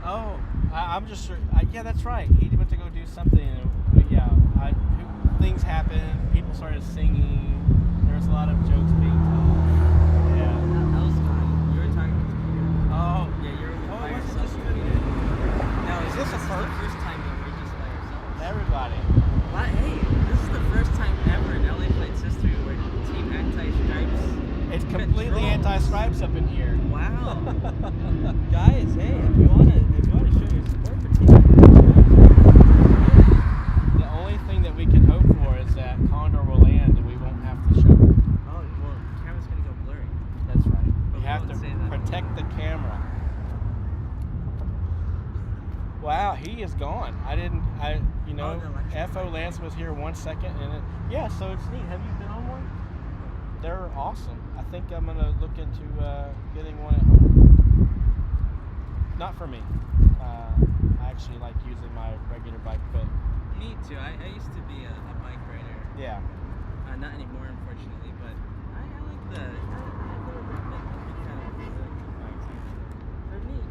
Oh, I'm just sure. Yeah, that's right. He went to go do something. But yeah, things happened. People started singing. There was a lot of jokes being told. Yeah. That was fun. You were talking to Peter. Oh, Yeah, you're Oh, by it wasn't yourself. just you and me? No, Is this a the first? first time that we're just by ourselves. everybody. Well, hey, this is the first time ever in LA Flights history where Team Anti-Stripes. It's completely Controls. anti-stripes up in here. Wow. Guys, hey, if you wanna show your support for Team The only thing that we can hope for is that Condor will land and we won't have to show it. Oh, well, the camera's gonna go blurry. That's right. But We we have won't to say that. protect the camera. Wow, he is gone. Oh, the electric FO Lance was here 1 second and yeah, so it's neat. Have you been on one? They're awesome. I think I'm gonna look into getting one at home. Not for me. I actually like using my regular bike, but Me too. I used to be a bike rider. yeah. Not anymore, unfortunately, but I like the. I've never been a big fan of the bikes. They're neat.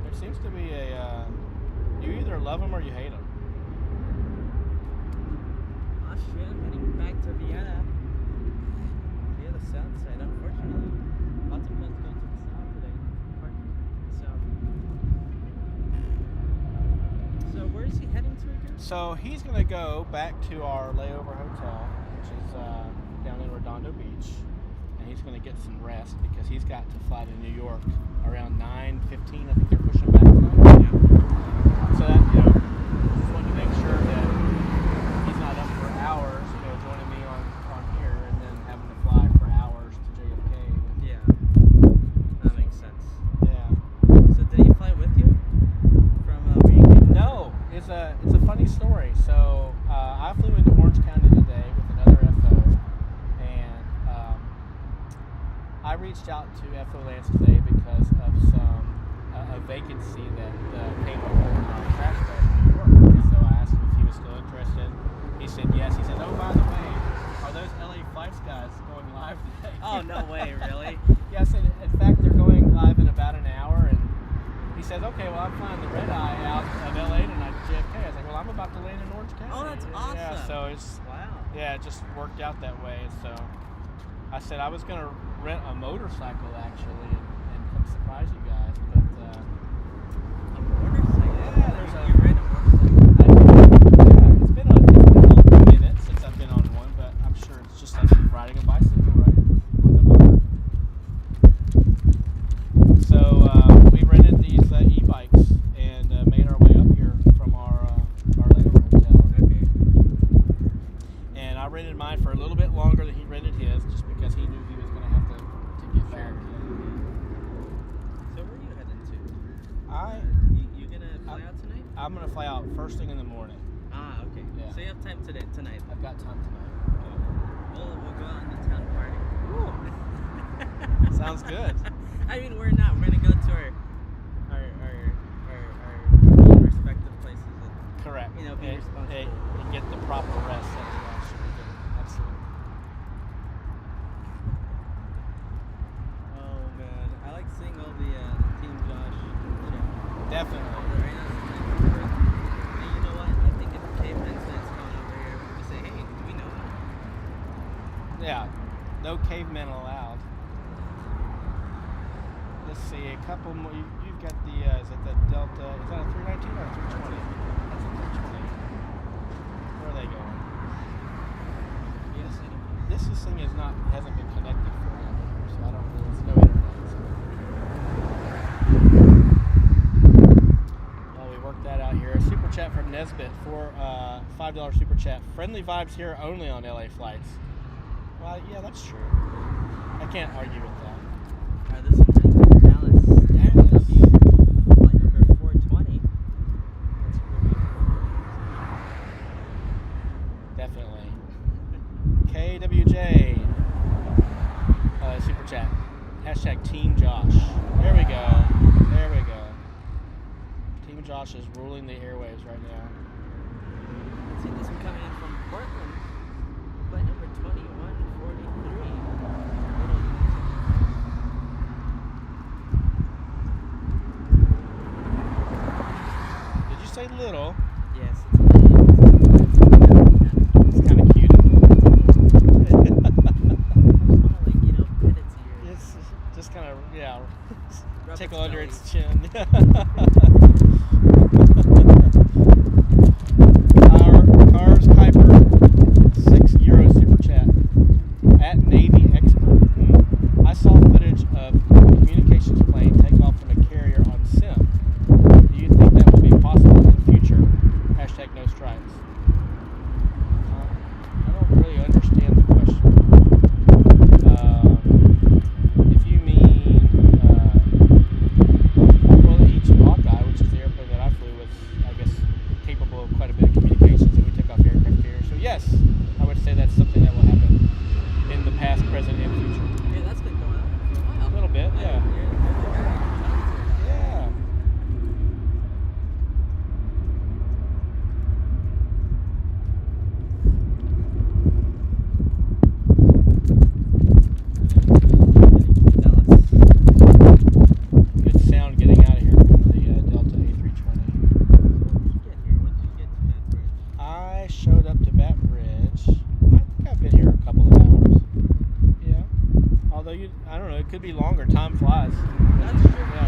There seems to be you either love them or you hate them. Austria, heading back to Vienna. Via the south side, unfortunately. Lots of plans going to the south today. Parking to the south. So where is he heading to again? So he's gonna go back to our layover hotel, which is down in Redondo Beach, and he's gonna get some rest because he's got to fly to New York around 9:15. I think they're pushing back tonight. Yeah. So that just wanted to make sure that he's not up for hours, joining me on here and then having to fly for hours to JFK. Yeah. That makes sense. Yeah. So did he fly with you? From where you came? No, it's a funny story. So I flew into Orange County today with another FO, and I reached out to FO Lance today because of a vacancy that came up on our crash pad in New York. So I asked him if he was still interested. He said yes. He said, "Oh, by the way, are those LA Flights guys going live today?" Oh, no way, really? Yeah, I said, in fact, they're going live in about an hour, and he says, okay, well, I'm flying the red eye out of LA tonight to JFK. I was like, well, I'm about to land in Orange County. Oh, that's awesome. Yeah, so it's, Wow. yeah, it just worked out that way. So I said I was going to rent a motorcycle, actually, and come surprise you guys, but A motorcycle? Yeah, there's a- You ride a motorcycle? yeah, it's been a little minute since I've been on one, but I'm sure it's just like riding a bicycle, right, with a motor. So we rented these e-bikes and made our way up here from our layover hotel. Okay. And I rented mine for a little bit longer than he rented his, just because he knew he was going to have to get back. So where are you heading to? You gonna fly out tonight? I'm going to fly out first thing in the morning. Ah, okay. Yeah. So you have time tonight. I've got time tonight. We'll go on the town party. Sounds good. I mean, we're not. We're gonna go to our own respective places. And, Correct. be responsible. And get the proper rest. So yeah, should be good. Absolutely. Oh man, I like seeing all the Team Josh. Definitely. Right now, it's 9th birthday. And you know what? I think if Yeah, no cavemen allowed. Let's see, a couple more. You've got the, is it the Delta? Is that a 319 or a 320? That's a 320. Where are they going? Yes, this thing hasn't been connected for a while, so I don't know. There's no internet. So. Well, we worked that out here. A super chat from Nesbitt for $5 super chat. Friendly vibes here only on LA flights. Well, yeah, that's true. I can't argue with that. Alright, this one's heading to Dallas. Dallas. Flight number 420. That's really Definitely. KWJ. Super chat. Hashtag Team Josh. There we go. There we go. Team Josh is ruling the airwaves right now. Let's see, this one coming in from Portland. Flight number 2143. Did you say little? Yes, it's a little. It's kind of cute. I just want to, like, pet its ears. It's just kind of, yeah, Rub tickle its under belly. its chin. Our Cars Kuiper, €6 super chat. At Navy Expert. I saw footage of a communications plane take off from a carrier on Sim. Do you think that will be possible in the future? Hashtag no strikes. I don't really understand the question. If you mean, well, the Each Hawkeye, which is the airplane that I flew, was, I guess, capable of quite a bit of communications, and we took off aircraft carriers. So yes, I would say that's something that will happen in the past, present, and future. Yeah, that's been going on for a while. A little bit, yeah. You're the guy I can talk to. Yeah. Dallas. Good sound getting out of here from the Delta A320. When did you get to Baton Rouge? I showed up to Baton Rouge. I think I've been here a couple of hours. Yeah. Although I don't know, it could be longer. Time flies. That's true. Yeah.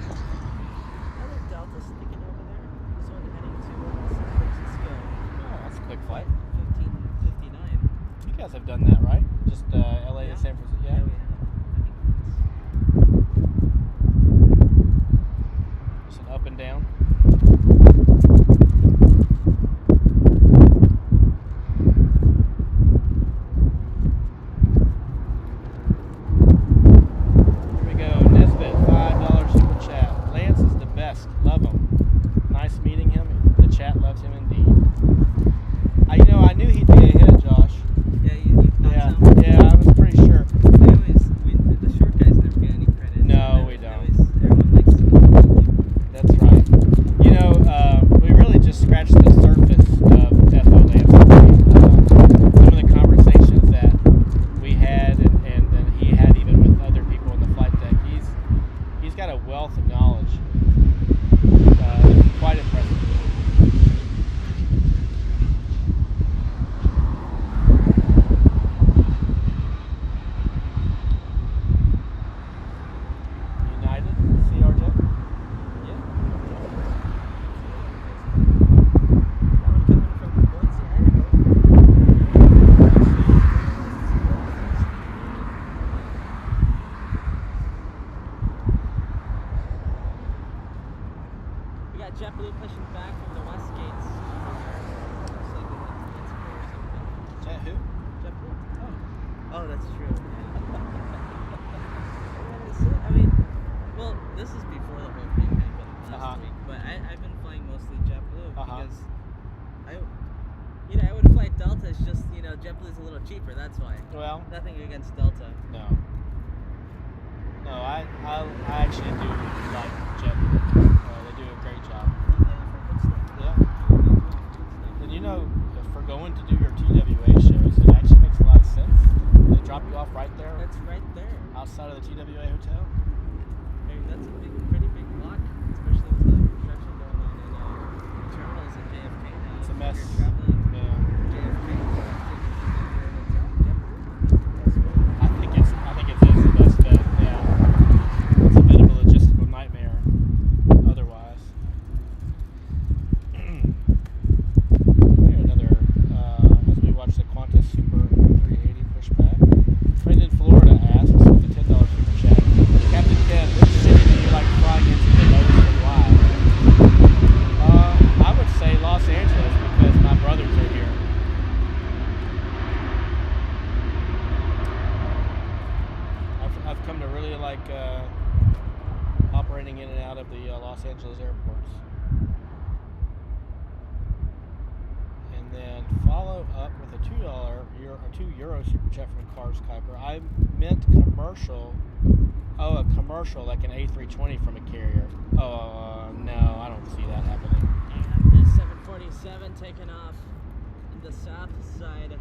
Another Delta sticking over there. This one heading to San Francisco. Oh, that's a quick flight. 1559. You guys have done that, right? Just LA Yeah. to San Francisco. Yeah, Yeah. we have. Just an up and down. Here we go. Nesbitt, $5 super chat. Lance is the best. Love him. Nice meeting him. The chat loves him indeed. I knew he'd be a hit, Josh. Yeah, you thought Yeah, so? yeah, I was pretty sure. The short guys never get any credit. No, we don't. Everyone likes to. That's right. We really just scratched the surface of FO Lance. Some of the conversations that we had and that he had even with other people in the flight deck, he's got a wealth of knowledge. Quite impressive. United, CRJ? Yeah. That one coming from Boise, Idaho. We got JetBlue pushing back from the west gates. Looks like we went to Mexico or something. Is that who? JetBlue. Oh, that's true. I mean, well, this is before the whole thing happened last week, but I've been flying mostly JetBlue because I would fly Delta. It's just JetBlue's a little cheaper. That's why. Well, Nothing against Delta. no. No, I actually do like JetBlue. They do a great job. Yeah. And for going to do your TWA shows, it actually makes a lot of sense. They drop you off right there That's right there. outside of the TWA hotel. I mean, that's a pretty big block, especially with the construction going on in terminals at JFK now. heading in and out of the Los Angeles airports. And then follow up with a €2 super chat from Cars Kuiper. I meant commercial. Oh, a commercial like an A320 from a carrier. Oh, no, I don't see that happening. And the 747 taking off in the south side.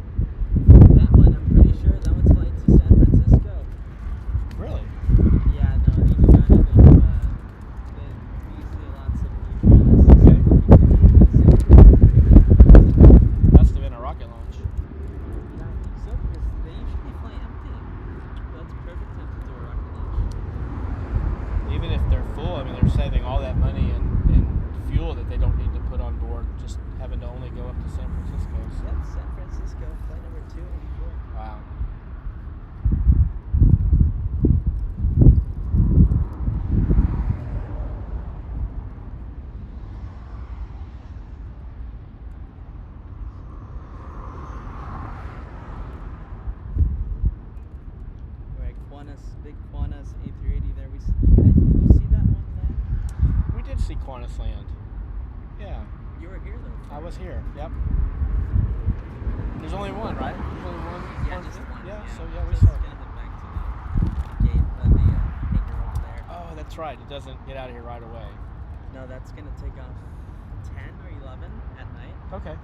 That one, I'm pretty sure that one's flight to San Francisco. Really? Yeah, no, these kind of we see lots of these. Okay. Must have been a rocket launch. Yeah, I think so, because they usually fly empty. That's perfect time to do a rocket launch. Even if they're full, I mean, they're saving all that money in fuel that they don't need to put on board, just having to only go up to San Francisco. So. Yep, San Francisco, flight number 284. Wow. Right, big Qantas A380 there. Did you see that one land? We did see Qantas land. Yeah, You were here though. I was here. Yep. There's only one, right? There's only one. Yeah, just one. Yeah, so yeah, we So saw it's it. gonna head back to the gate, the hangar over there. Oh, that's right. It doesn't get out of here right away. No, that's gonna take off 10 or 11 at night. Okay.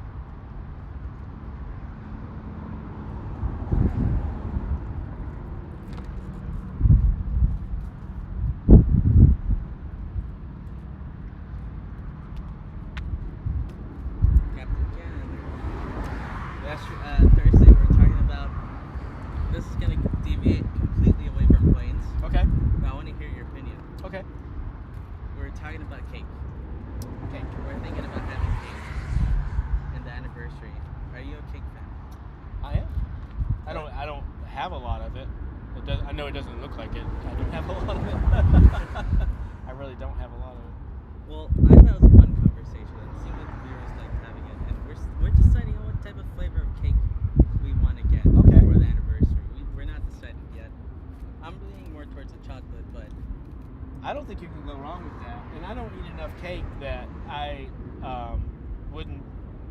Captain Cannon. Thursday we were talking about this is gonna deviate completely away from planes, Okay. but I want to hear your opinion. Okay. We were talking about cake. Cake. We're thinking about having cake and the anniversary. Are you a cake fan? I am. I don't have a lot of it. I know it doesn't look like it. I don't have a lot of it. I really don't have a lot of it. Well, I thought it was a fun conversation, and it seemed like the viewers liked having it. And we're deciding on what type of flavor of cake we want to get Okay. for the anniversary. We're not decided yet. I'm leaning more towards the chocolate, but I don't think you can go wrong with that. And I don't eat enough cake that I wouldn't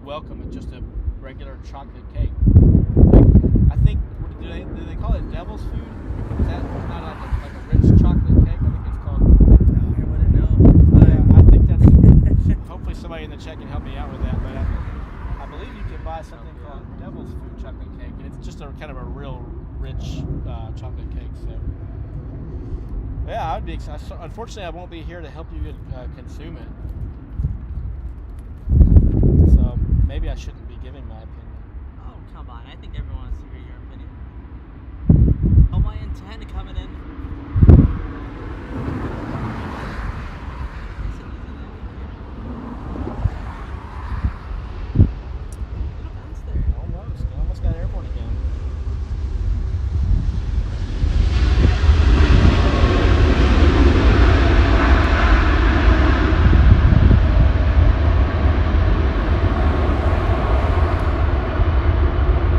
welcome it just a regular chocolate cake. I think do they call it devil's food? Is that not like a rich chocolate cake? I think it's called. I wouldn't know. Yeah, I think that's. Hopefully somebody in the chat can help me out with that. But I believe you can buy something called devil's food chocolate cake, and it's just a kind of a real rich chocolate cake. So. Yeah, I would be excited. Unfortunately, I won't be here to help you consume it. So maybe I shouldn't be giving my opinion. Oh, come on. I think everyone wants to hear your opinion. Hawaiian 10 coming in. Almost got airborne again.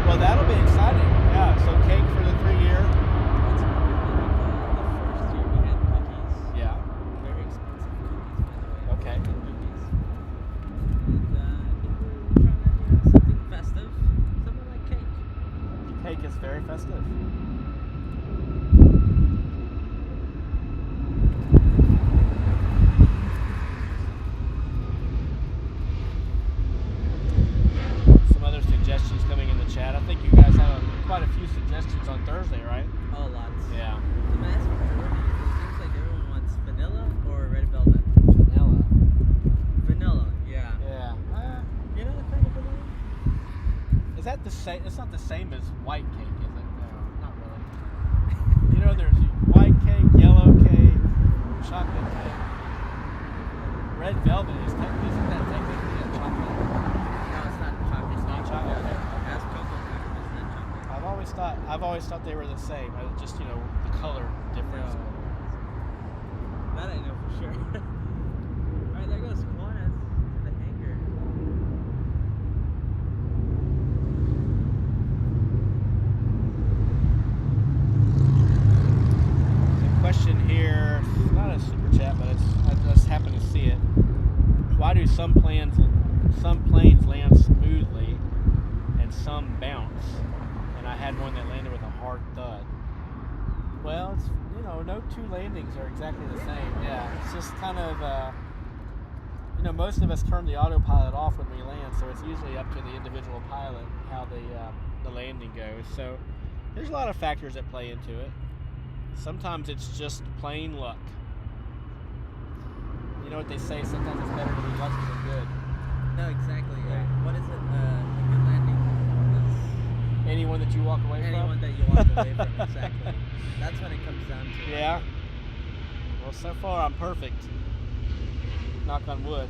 Well, that'll be exciting. Yeah, so cake for the 3-year. That's what we did the first year. We had cookies. Yeah. Very expensive cookies, by the way. Okay. Good cookies. And I think we're trying to do something festive. Something like cake. Cake is very festive. Some other suggestions coming in the chat. I think you guys have quite a few suggestions on Thursday, right? Oh, lots. Yeah. The vast majority, it seems like everyone wants vanilla or red velvet. Vanilla. Vanilla, yeah. Yeah. You know the kind of vanilla? Is that the same? It's not the same as white cake, is it? No, not really. You know, there's white cake, yellow cake, chocolate cake. Red velvet isn't that technically a chocolate? No, it's not chocolate. It's not chocolate. Okay. That's cocoa powder, but it's not chocolate. I've always thought they were the same. Just the color difference. No. That I know for sure. Alright, there goes Qantas to the hangar. There's a question here. It's not a super chat, but it's some planes land smoothly and some bounce. And I had one that landed with a hard thud. Well, it's, you know, no two landings are exactly the same. Yeah, it's just kind of, you know, most of us turn the autopilot off when we land, so it's usually up to the individual pilot how the landing goes. So there's a lot of factors that play into it. Sometimes it's just plain luck. You know what they say, sometimes it's better to be lucky than good. No, exactly. Yeah. What is it? A good landing? Anyone that you walk away Anyone from? that you walk away from, exactly. That's what it comes down to. Yeah. Well, so far I'm perfect. Knock on wood.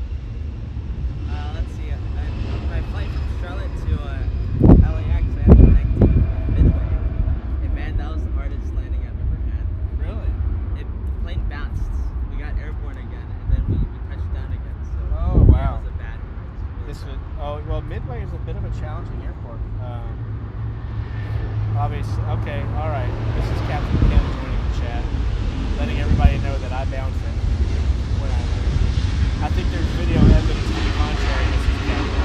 Let's see. My flight from Charlotte to LAX, I had to connect to Midway. And man, that was the hardest landing I've ever had. Really? The plane bounced. We got airborne again, and then we touched down again. So Oh, wow. That was a bad one. It was really bad. Well, Midway is a bit of a challenging airport. Obviously, okay, all right. This is Captain Ken joining the chat, letting everybody know that I bounce it when I land. I think there's video evidence to the contrary. This is Captain.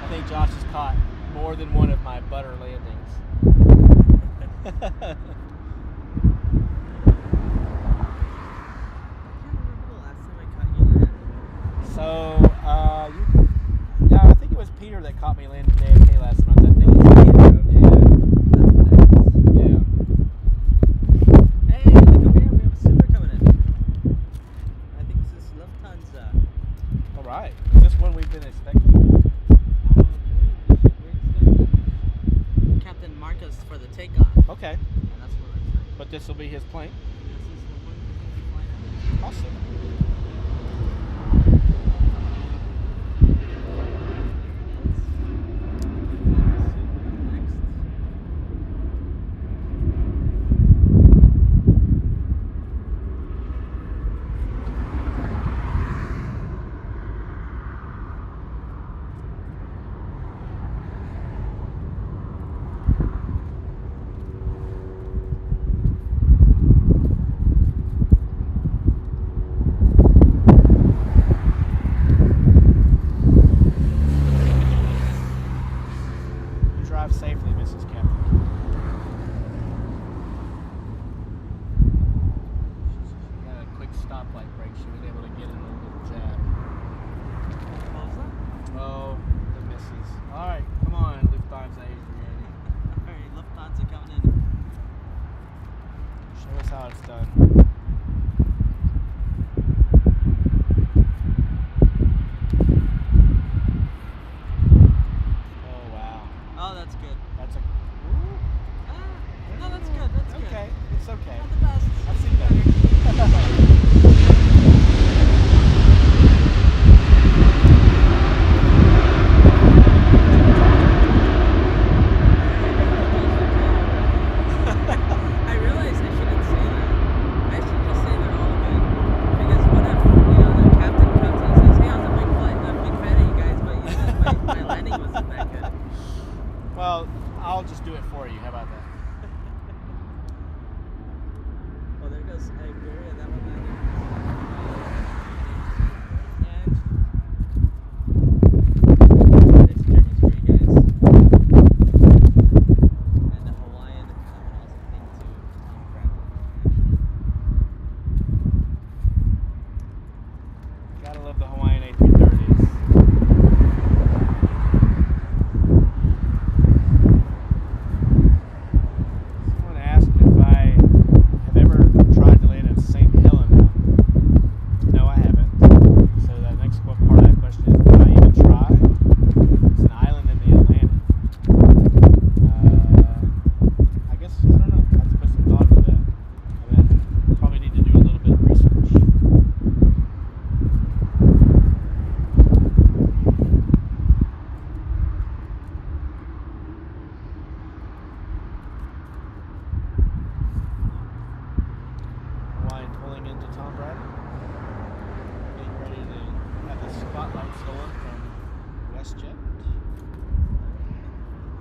I think Josh has caught more than one of my butter landings. I can't remember the last time I caught you land. So, yeah, I think it was Peter that caught me landing JFK last month. I think. Yeah, that's what it is. Yeah. Hey, look over here. We have a super coming in. I think this is Lufthansa. All right. Is this one we've been expecting? We're Captain Markos for the takeoff. Okay. And that's what we're expecting. But this will be his plane. This is the one we're flying out. Awesome. Drive safely, Mrs. Captain. Got a quick stoplight break. She was able to get in a little jab. What was that? Oh, the misses. All right, come on, Lufthansa Adriani. Alright, Lufthansa coming in. Show us how it's done. Oh, wow. Oh, that's good. That's a... No, that's good. That's good. Okay, it's okay. Not the best. I've seen better. I realized I shouldn't say that. I should just say they're all good. Because what if, you know, the captain comes and says, hey, I was a big fan of you guys, but you said my landing wasn't that good. Well, I'll just do it for you. How about that? Oh, there goes Iberia, that one landed. And this German's for you guys. And the Hawaiian, that one was a thing too. Gotta love the Hawaiian A330s. Someone asked if I have ever tried to land in St. Helena. No, I haven't. So the next part of that question is, would I even try? It's an island in the Atlantic. I guess, I don't know. I have to put some thought into that. I mean, probably need to do a little bit of research. Hawaiian pulling into Tom Bradley. Getting ready to have the spotlight stolen from WestJet.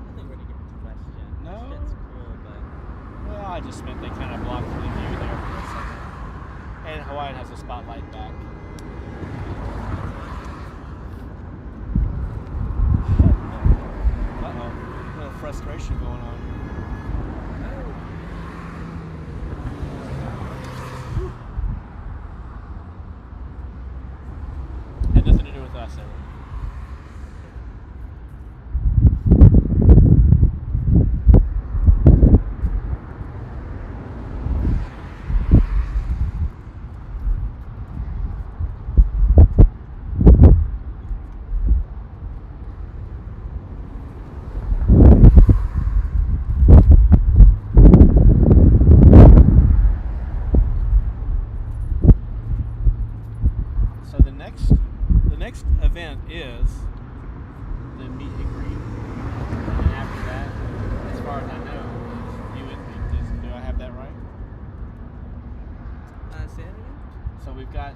I think we're gonna get to WestJet. No. WestJet's cool, but Well, I just meant they kind of blocked the view there for a second. And Hawaiian has a spotlight back. Uh-oh. A little frustration going on. Had nothing to do with us, ever. So the next event is the meet and greet, and after that, as far as I know, is you and me. Do I have that right? Say it again? So we've got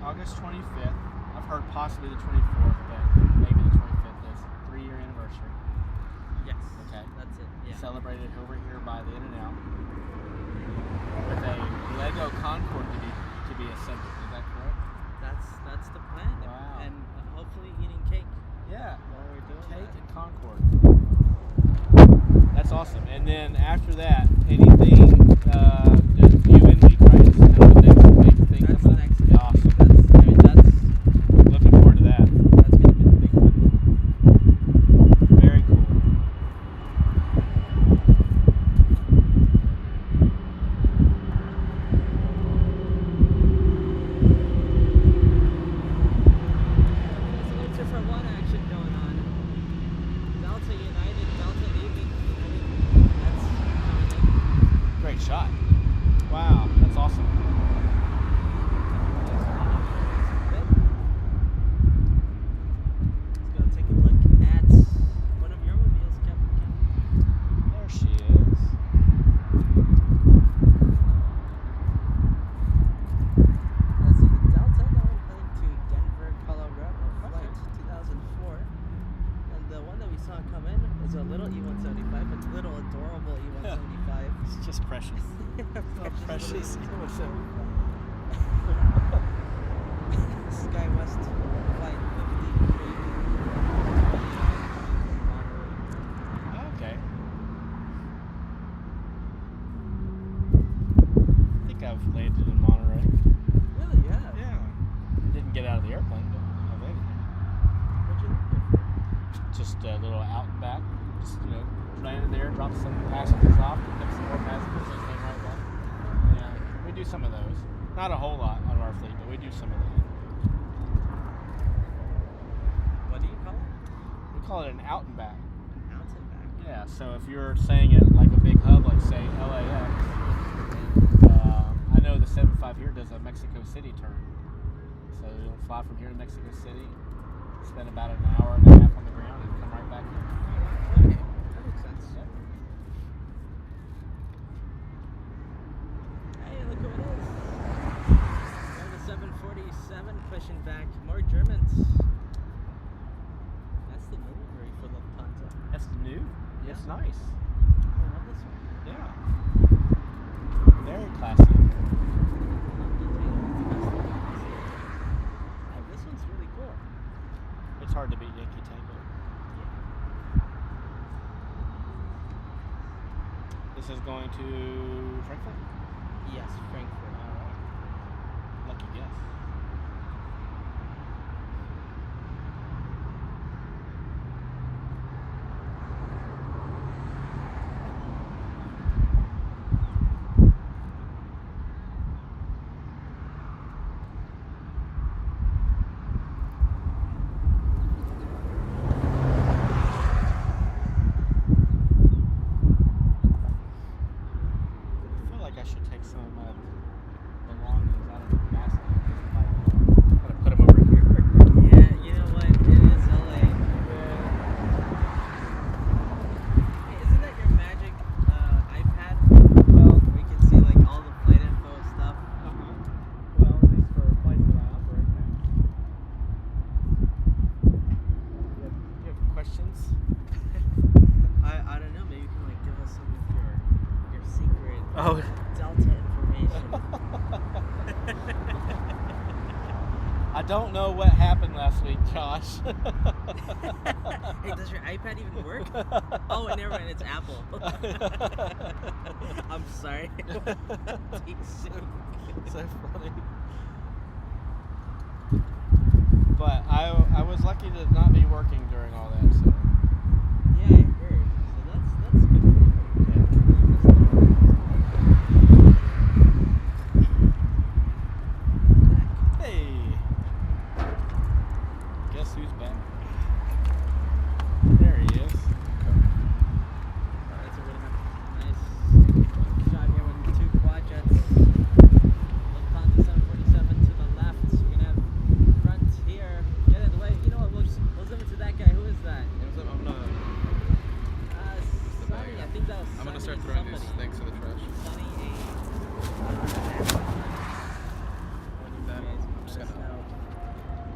August 25th. I've heard possibly the 24th, but maybe the 25th is 3-year anniversary. Yes. Okay. That's it. Yeah. Celebrated over here by the In-N-Out with a Lego Concorde to be assembled. Is that correct? That's the plan. Wow. And hopefully eating cake Yeah. while we're doing Cake that. and Concorde. That's awesome. And then after that, anything just you and me, right? Is kind of the next big thing That's the coming up? next Yeah, awesome. That's Looking forward to that. gonna be the big one. Very cool. There's a 2-for-1 action going on. Delta United, Delta leaving. I mean, that's coming in. Great shot. Wow, that's awesome. Let's go take a look at one of your mobiles, Captain. There she is. Let's see the Delta. That one heading to Denver, Colorado, flight 2004. And the one that we saw come in is a little E175, a little adorable E175. It's just precious. Precious. SkyWest flight 53. Okay. I think I've landed in Monterey. Really? Yeah. Yeah. Didn't get out of the airplane, but I landed there. What'd you look there Just a little out and back. Just, landed there, dropped some passengers off, picked up some more passengers and came right back. Yeah. We do some of those. Not a whole lot on our fleet, but we do some of that. What do you call it? We call it an out and back. Out and back. Yeah, so if you're saying it like a big hub, like say LAX, I know the 75 here does a Mexico City turn. So you'll fly from here to Mexico City, spend about an hour and a half on the ground, and come right back in. Okay, that makes sense. Yep. Hey, look who it is. There's the 747 pushing back. More Germans. That's the new livery for Lufthansa. That's new. Yeah. It's nice. I love this one. Yeah. Very classy. This one's really cool. It's hard to beat Yankee Tango. This is going to Frankfurt? Yes, Frankfurt. All right. Lucky guess. I feel like I should don't know what happened last week, Josh. Hey, does your iPad even work? Oh, never mind. It's Apple. I'm sorry. So funny. But I was lucky to not be working during all that. So Yeah, I heard. So that's good for you. hey, guess who's back? There he is. That's a really nice shot here with 2 quad jets. Lufthansa 747 to the left. We're gonna have front here. Get in the way. You know what? We'll zoom into that guy. Who is that? Sonny. I think that was. I'm gonna start Sonny throwing these somebody. things in the trash. Sonny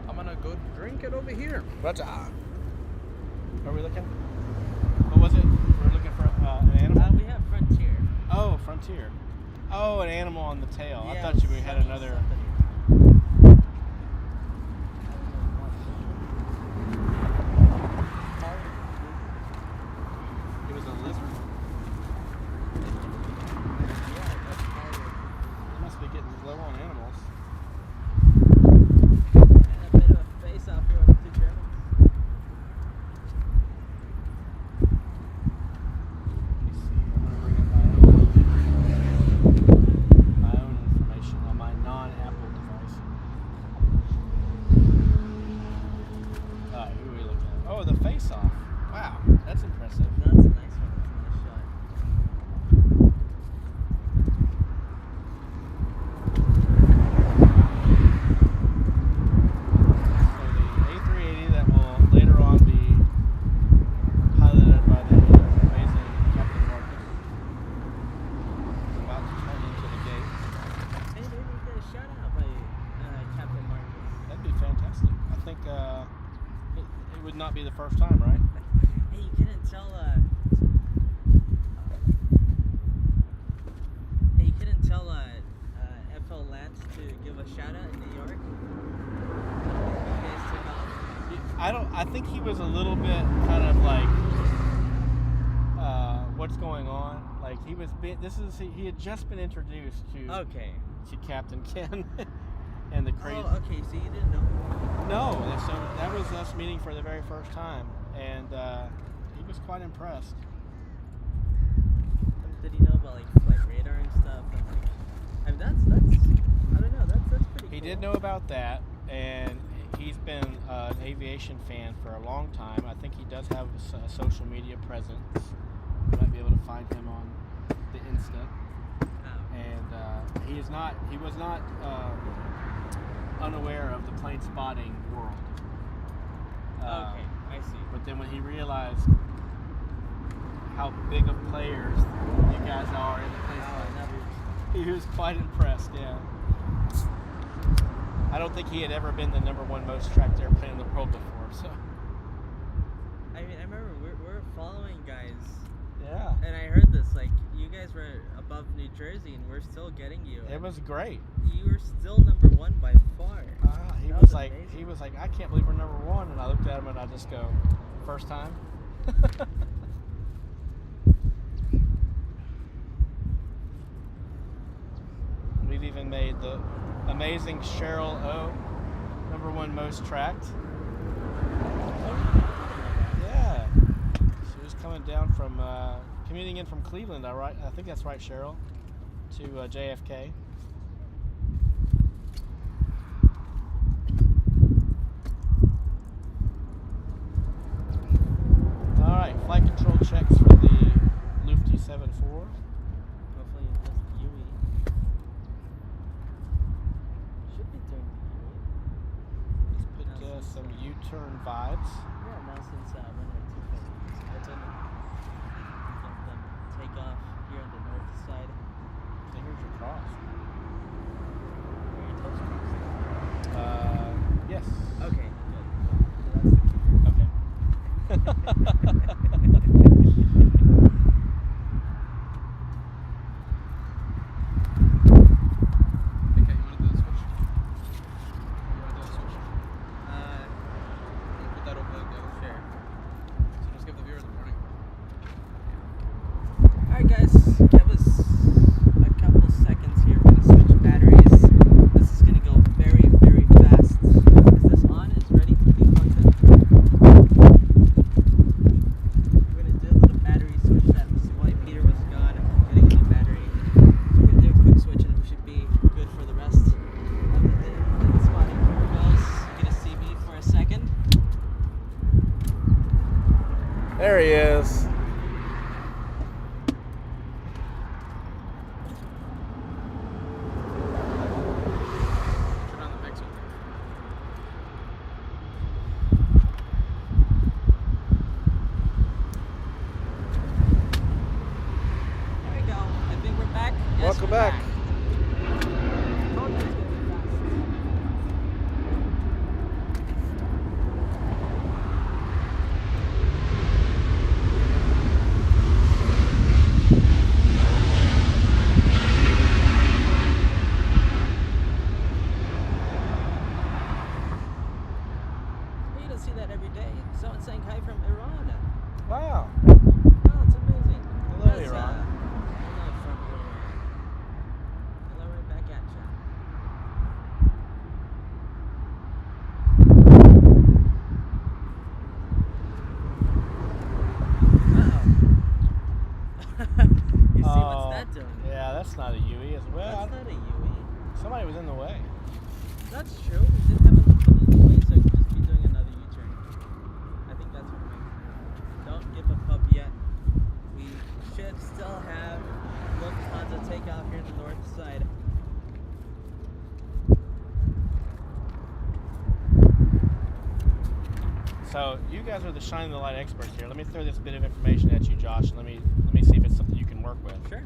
I'm gonna go drink it over here. But Are we looking? What was it? We're looking for an animal? we have Frontier. Oh, Frontier. Oh, an animal on the tail. I Yeah, thought we had Sonny another. somebody. It was a lizard. They must be getting low on animals. And a bit of a face-off here with the 2 Germans. Let me see. I'm gonna bring up my own information on my non-Apple device. Alright, who are we looking at? Oh, the face-off. Wow, that's impressive. That's a nice one. That's a nice shot. So the A380 that will later on be piloted by the amazing Captain Markos is about to turn into the gate. Hey, maybe we get a shout out by Captain Markos. That'd be fantastic. I think it would not be the first time, right? Hey, you couldn't tell. Hey, you couldn't tell FL Lance to give a shout out in New York. You guys took off. I think he was a little bit kind of like, what's going on? Like he had just been introduced to Captain Ken and the crazy. Oh, okay. So you didn't know. No, so that was us meeting for the very first time, and he was quite impressed. Did he know about like flight radar and stuff? And, like, I mean, that's I don't know. That's pretty. He cool. did know about that, and he's been an aviation fan for a long time. I think he does have a social media presence. You might be able to find him on the Insta. Oh. And he was not unaware of the plane spotting world. Okay, I see. But then when he realized how big of players you guys are in the plane spotting, he was quite impressed. Yeah. I don't think he had ever been the #1 most tracked airplane in the world before. So. I mean, I remember we're following guys. Yeah. And I heard this, like, you guys were above New Jersey, and we're still getting you. It was great. You were still #1 by far. He That was like, amazing. I can't believe we're #1, and I looked at him and I just go, first time. We've even made the amazing Cheryl O #1 most tracked. Yeah. She was coming down from, commuting in from Cleveland, I think that's right, Cheryl, to JFK. All right, flight control checks for the Lufty 74. Hopefully it does the UE. Should be doing the UE. Let's put some U-turn vibes. Yeah, now since when we're 250, so let's let them take off here on the north side. Fingers are crossed. Where your toes crossed. Yes. Okay, good. So that's the key. Okay. Okay, you wanna do the switch? You wanna do the switch? There he is. Turn on the mixer. There we go. I think we're back. Yes, Welcome we're back. Told you it's gonna be fast. You don't see that every day. Someone saying hi from Iran. Wow. Oh, it's amazing. Hello, That's, Iran. hello from Iran. Hello right back at you. You see what's that doing? Yeah, that's not a UE as well. That's not a UE. Somebody was in the way. That's true. We did have a little bit in the way, so I could just be doing another U-turn. I think that's what we don't give up hope yet. We should still have Lufthansa take off here in the north side. So you guys are the shining the light experts here. Let me throw this bit of information at you, Josh. Let me see if it's something you can work with. Sure.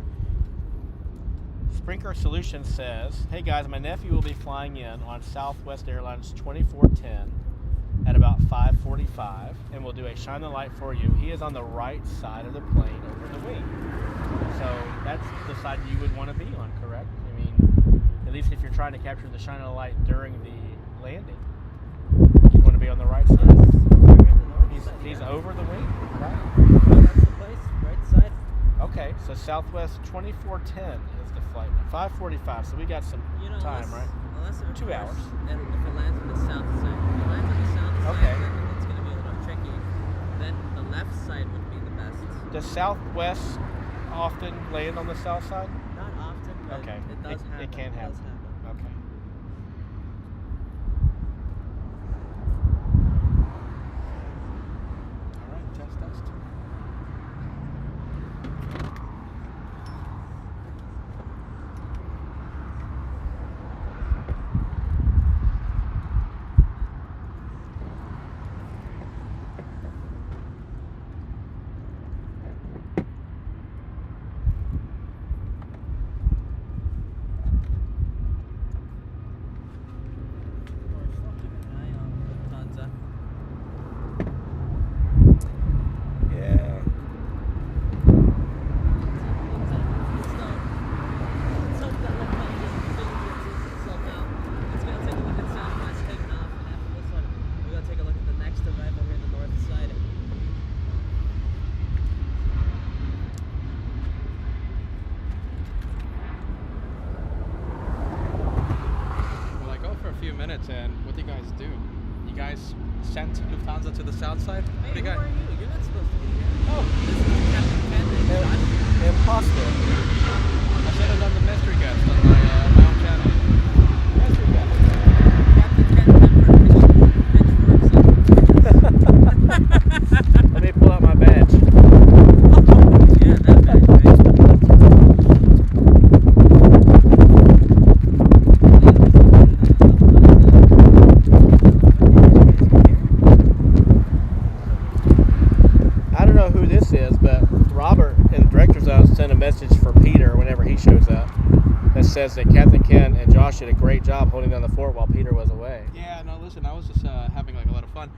Sprinkler Solutions says, "Hey guys, my nephew will be flying in on Southwest Airlines 2410 at about 5:45, and we'll do a shine the light for you. He is on the right side of the plane over the wing. So that's the side you would want to be on, correct? I mean, at least if you're trying to capture the shine of the light during the landing, you'd want to be on the right side. Yes. We're in the north side. He's yeah. over the wing. Right. Oh, that's the place. Right side. Okay, so Southwest 2410 is the flight. 5:45. So we got some You know, time, unless, right? Unless of 2 course, hours. And if it lands on the south side. If it lands on the south Okay. side, then it's going to be a little tricky. Then the left side would be the best. Does Southwest often land on the south side? Not often, but Okay. it does happen. It can does happen. Okay. All right, test. We're still keeping an eye on Lufthansa. Yeah. Let's hope that Lufthansa figures itself out. It's going to take a look at Southwest taking off, and after this one, we're going to take a look at the next arrival here in the north side. Well, I go for a few minutes, and what do you guys do? You guys sent Lufthansa to the south side? What Hey, do you who guys? are you? You're not supposed to be here. Oh, This is Captain Ken and Josh. imposter. I should have done the mystery guest on my own channel. Mystery guest. Captain Ken pitchforks. Let me pull out my badge. Yeah, that bad, right? I don't know who this is, but Robert in the director's office sent a message for Peter whenever he shows up that says that Captain Ken and Josh did a great job holding down the fort while Peter was away. Yeah, no, listen, I was just having like a lot of fun.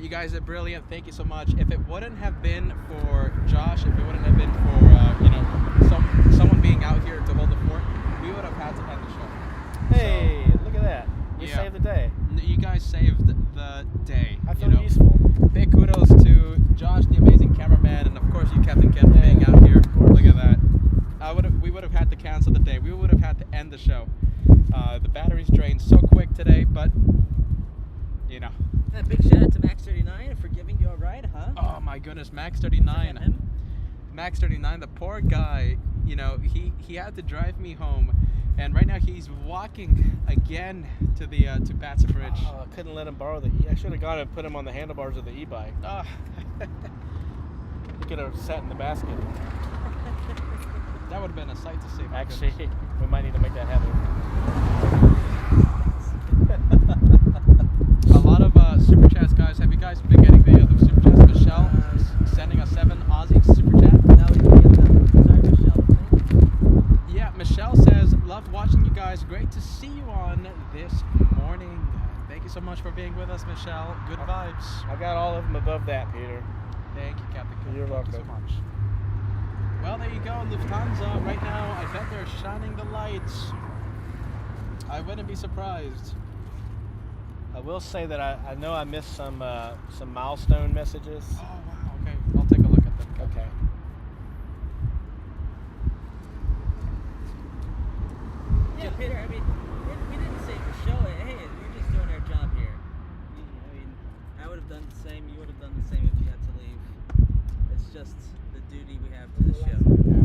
You guys are brilliant. Thank you so much. If it wouldn't have been for Josh, if it wouldn't have been for someone being out here to hold the fort, we would have had to end the show. Hey, look at that. You Yeah. saved the day. You guys saved the day. I feel useful. Big kudos to Josh, the amazing cameraman, and of course you, Captain Ken, for being out here. Look at that. We would have had to cancel the day. We would have had to end the show. The batteries drained so quick today, but you know. A big shout out to Max39 for giving you a ride, huh? Oh my goodness, Max Forget 39. him? Max 39, the poor guy. You know, he had to drive me home, and right now he's walking again to the to Pat's Bridge. Oh, I couldn't let him borrow the I should have gone and put him on the handlebars of the e-bike. Oh. get her set in the basket. That would have been a sight to see. my Actually, goodness. we might need to make that happen. A lot of super chats, guys. Have you guys been getting the super chats? Michelle sending a 7 Aussie super chat. Now we can get them. Sorry, Michelle. Yeah, Michelle says, love watching you guys. Great to see you on this morning. Thank you so much for being with us, Michelle. Good vibes. I got all of them above that, Peter. Thank you, Captain. You're Thank you so welcome. much. Well, there you go, Lufthansa. Right now, I bet they're shining the lights. I wouldn't be surprised. I will say that I know I missed some milestone messages. Oh, wow. Okay, I'll take a look at them. Okay. Yeah, Peter, I mean, we didn't say for show it. Hey, we're just doing our job here. I mean, I would have done the same. You would have done the same if you had to leave. It's just the duty we have to the show.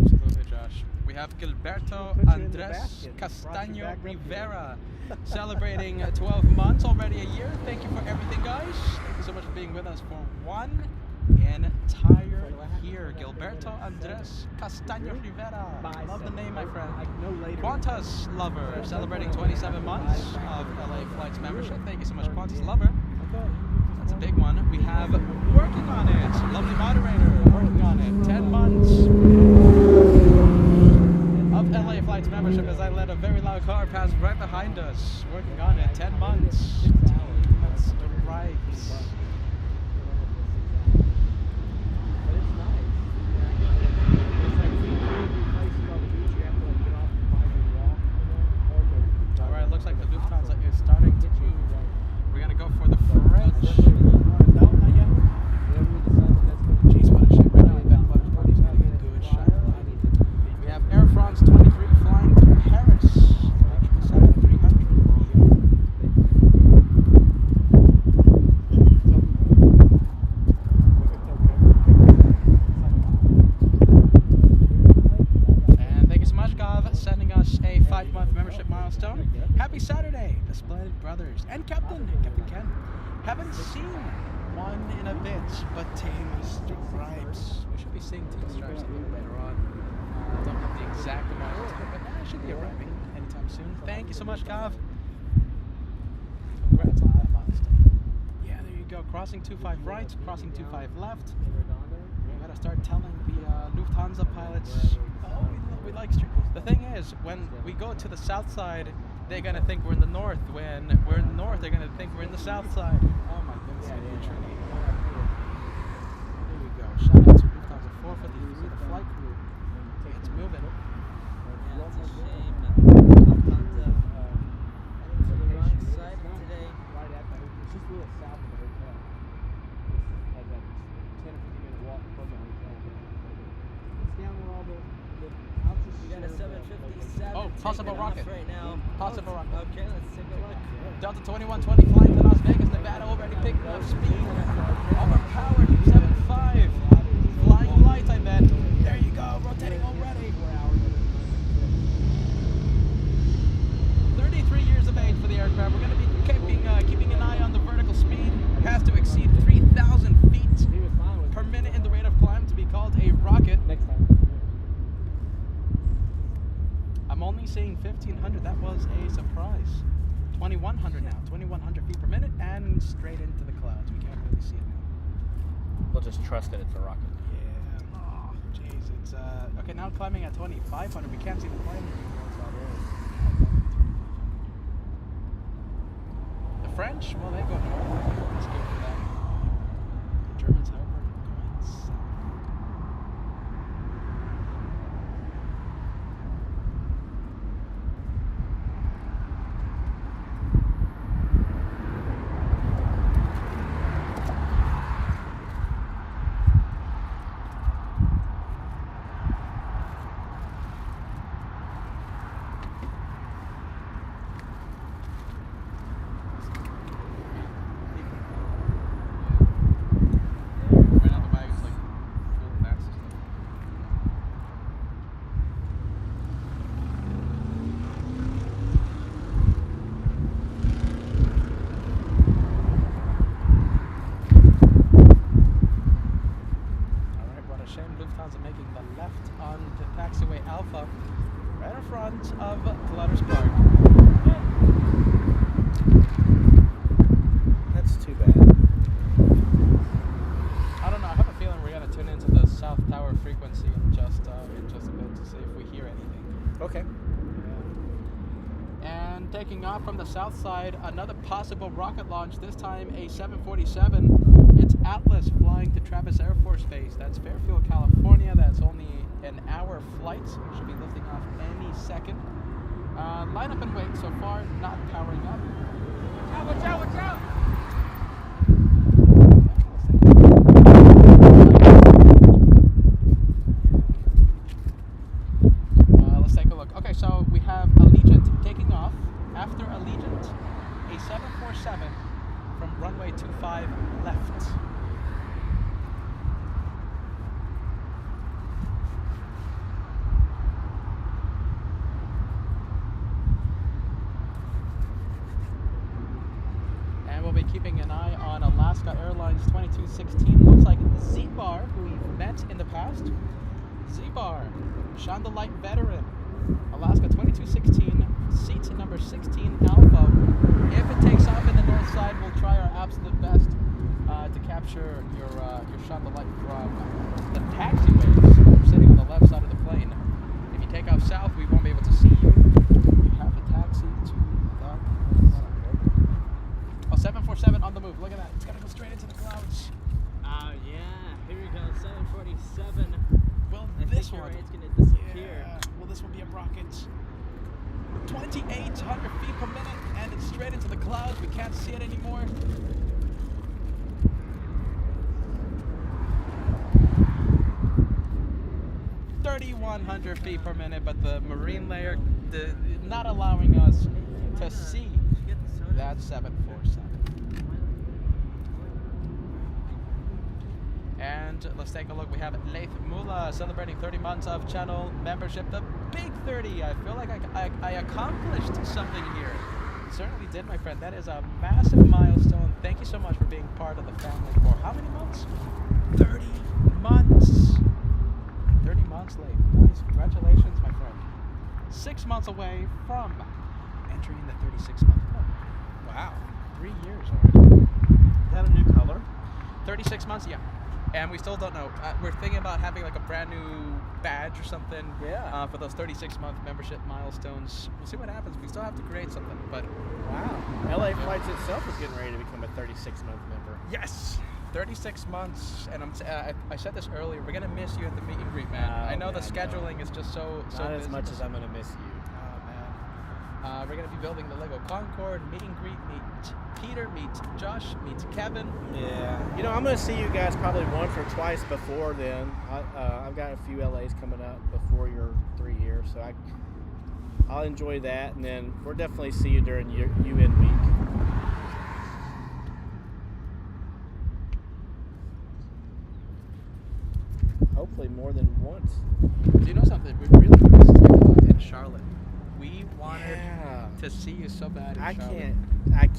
Absolutely, Josh. We have Gilberto Put you in the Andres basket. Brought Castaño you back up Rivera celebrating 12 months, already a year. Thank you for everything, guys. Thank you so much for being with us for one entire year. Gilberto Andres Castaño Rivera. Love the name, my friend. Qantas Lover celebrating 27 months of LA Flights membership. Thank you so much, Qantas Lover. That's a big one. We have Working on It. Lovely moderator. Working on It. 10 months of LA Flights membership as I let a very loud car pass right behind us. Working on It. 10 months. That's right. Alright, looks like the Lufthansa is starting to move. We're gonna go for the French. Jeez, what a shit. Right now, I bet Butter's getting a good shot. We have Air France 23 flying to Paris. 7300. And thank you so much, Gav, sending us a 5-month membership milestone. Happy Saturday, the Splendid Brothers and Captain Ken. Haven't seen one in a bit, but Team Stripes. We should be seeing Team Stripes a little later on. Don't have the exact amount of time, but it should be arriving anytime soon. Thank you so much, Gav. Congrats on that milestone. Yeah, there you go. Crossing 25 right, crossing 25 left. We gotta start telling the Lufthansa pilots, oh, we like street. The thing is, when we go to the south side, they're gonna think we're in the north. When we're in the north, they're gonna think we're in the south side. Oh my goodness, There you go. Shout out to Lufthansa 453, the flight crew. It's moving. Yeah, it's a shame that Lufthansa to the wrong side today. It's just a little south of the hotel. It's like a 10 or 15 minute walk from the hotel. It's down where all the houses. We got a 757 Oh, possible taking off rocket. right now. Possible rocket. Okay, let's take a look. Delta 2120 flying to Las Vegas, Nevada, already picking up speed. Overpowered 75. Flying light, I bet. There you go, rotating already. 33 years of age for the aircraft. We're going to be keeping an eye on the vertical speed. It has to exceed 3,000 feet per minute in the rate of climb to be called a rocket. Next time. I'm only seeing 1,500. That was a surprise. 2,100 now. 2,100 feet per minute and straight into the clouds. We can't really see it now. We'll just trust that it's a rocket. Yeah. Oh, jeez. It's okay. Now climbing at 2,500. We can't see the plane anymore. The French, well, they go north. Let's go for that. The Germans, however, going south. taking off from the south side. Another possible rocket launch, this time a 747. It's Atlas flying to Travis Air Force Base. That's Fairfield, California. That's only an hour flight. Should be lifting off any second. Line up and wait so far, not powering up. Watch out, watch out! Let's take a look. Okay, so we have Allegiant taking off. After Allegiant, a 747 from runway 25 left. And we'll be keeping an eye on Alaska Airlines 2216. Looks like Z-Bar, who we've met in the past. Z-Bar, Shine the Light veteran. Alaska 2216, seat number 16 Alpha. If it takes off in the north side, we'll try our absolute best to capture your Shine the Light from the taxiways sitting on the left side of the plane. If you take off south, we won't be able to see you. You have a taxi to that. Oh, 747 on the move. Look at that. It's gonna go straight into the clouds. Oh yeah, here we go, 747. Well, I this think you're one. right, it's gonna disappear. Yeah. Will this one be a rocket? 2,800 feet per minute, and it's straight into the clouds. We can't see it anymore. (3,100 feet per minute), but the marine layer not allowing us to see that 747. And let's take a look. We have Leith Mula celebrating 30 months of channel membership. The big 30. I feel like I accomplished something here. Certainly did, my friend. That is a massive milestone. Thank you so much for being part of the family for how many months? 30 months. 30 months late. Nice. Congratulations, my friend. 6 months away from entering the 36-month club. Wow. 3 years already. Is that a new color? 36 months, yeah. And we still don't know. We're thinking about having like a brand new badge or something. Yeah. For those 36-month membership milestones. We'll see what happens. We still have to create something, but Wow. LA Flights itself is getting ready to become a 36-month member. yes, 36 months. And I said this earlier. We're gonna miss you at the meet and greet, man. I know yeah, the I know. scheduling is just so Not as busy. much as I'm gonna miss you. Oh man. We're gonna be building the Lego Concorde meet and greet. Meet Peter. Meet Josh. Meet Kevin. Yeah. You know, I'm gonna see you guys probably once or twice before then. I've got a few LAs coming up before your 3 years, so I'll enjoy that, and then we'll definitely see you during your UN week. Hopefully more than once. Do you know something? We really missed you in Charlotte. We wanted Yeah. to see you so bad in I Charlotte.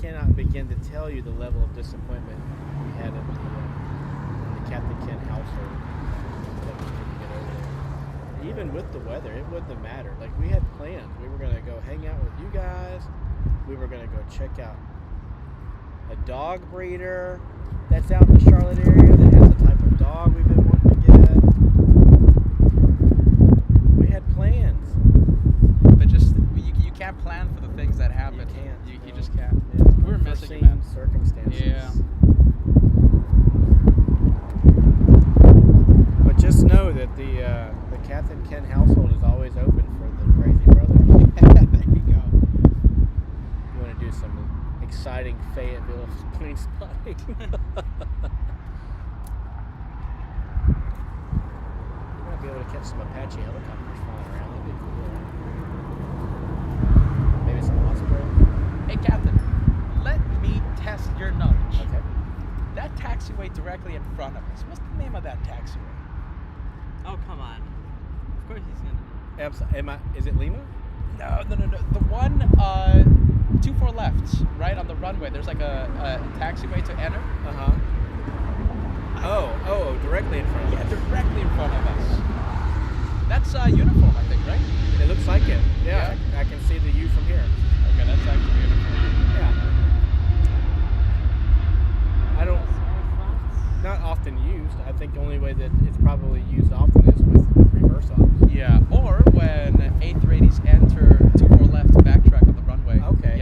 cannot begin to tell you the level of disappointment we had in the Captain Ken household that we couldn't get over there. Even with the weather, it wouldn't have mattered. Like, we had plans. We were gonna go hang out with you guys. We were gonna go check out a dog breeder that's out in the Charlotte area that has the type of dog we've been wanting to get. We had plans. But just you can't plan for the things that happen. You can't. You just can't. Yeah. We're missing you, Unforeseen man. circumstances. Yeah. But just know that the Captain Ken household is always open for the crazy brothers. There you go. You want to do some exciting Fayetteville plane spotting. You might be able to catch some Apache helicopters flying around. That'd be cool. Right? Maybe some Osprey. Hey, Captain. Let me test your knowledge. Okay. That taxiway directly in front of us. What's the name of that taxiway? Oh, come on. Of course he's gonna. Is it Lima? No. The one 24 left, right on the runway. There's like a taxiway to enter. Uh-huh. Oh, directly in front of Yeah, us. directly in front of us. That's uniform, I think, right? It looks like it. Yeah. I can see the U from here. Okay, that's actually uniform. Yeah. I don't. Not often used. I think the only way that it's probably used often is with reverse ops. Yeah, or when A380s enter 24 left backtrack on the runway. Okay.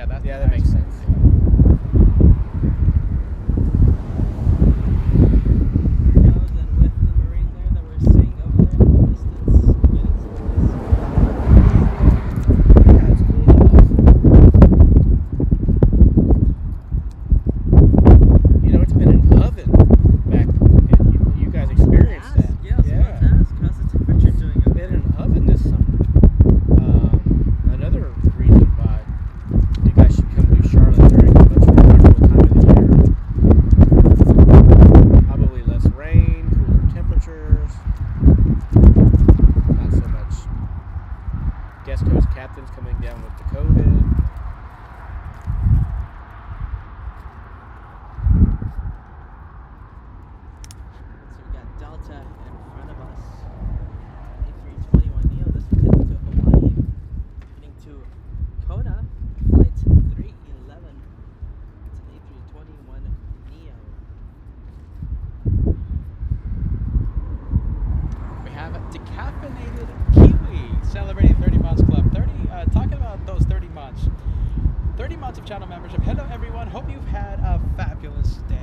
months of channel membership. Hello, everyone. Hope you've had a fabulous day.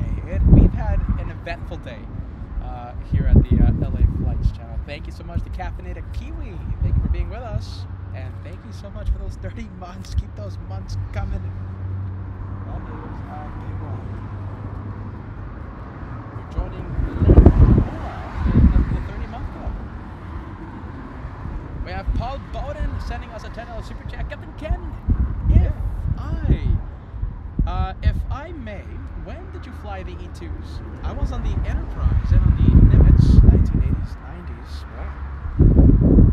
We've had an eventful day here at the LA Flights channel. Thank you so much to Caffeinated Kiwi. Thank you for being with us. And thank you so much for those 30 months. Keep those months coming. That is a big one. You're joining the 30-month club. We have Paul Bowden sending us a $10 super chat. Captain Ken, if I may, when did you fly the E2s? I was on the Enterprise and on the Nimitz, 1980s, 90s. Wow.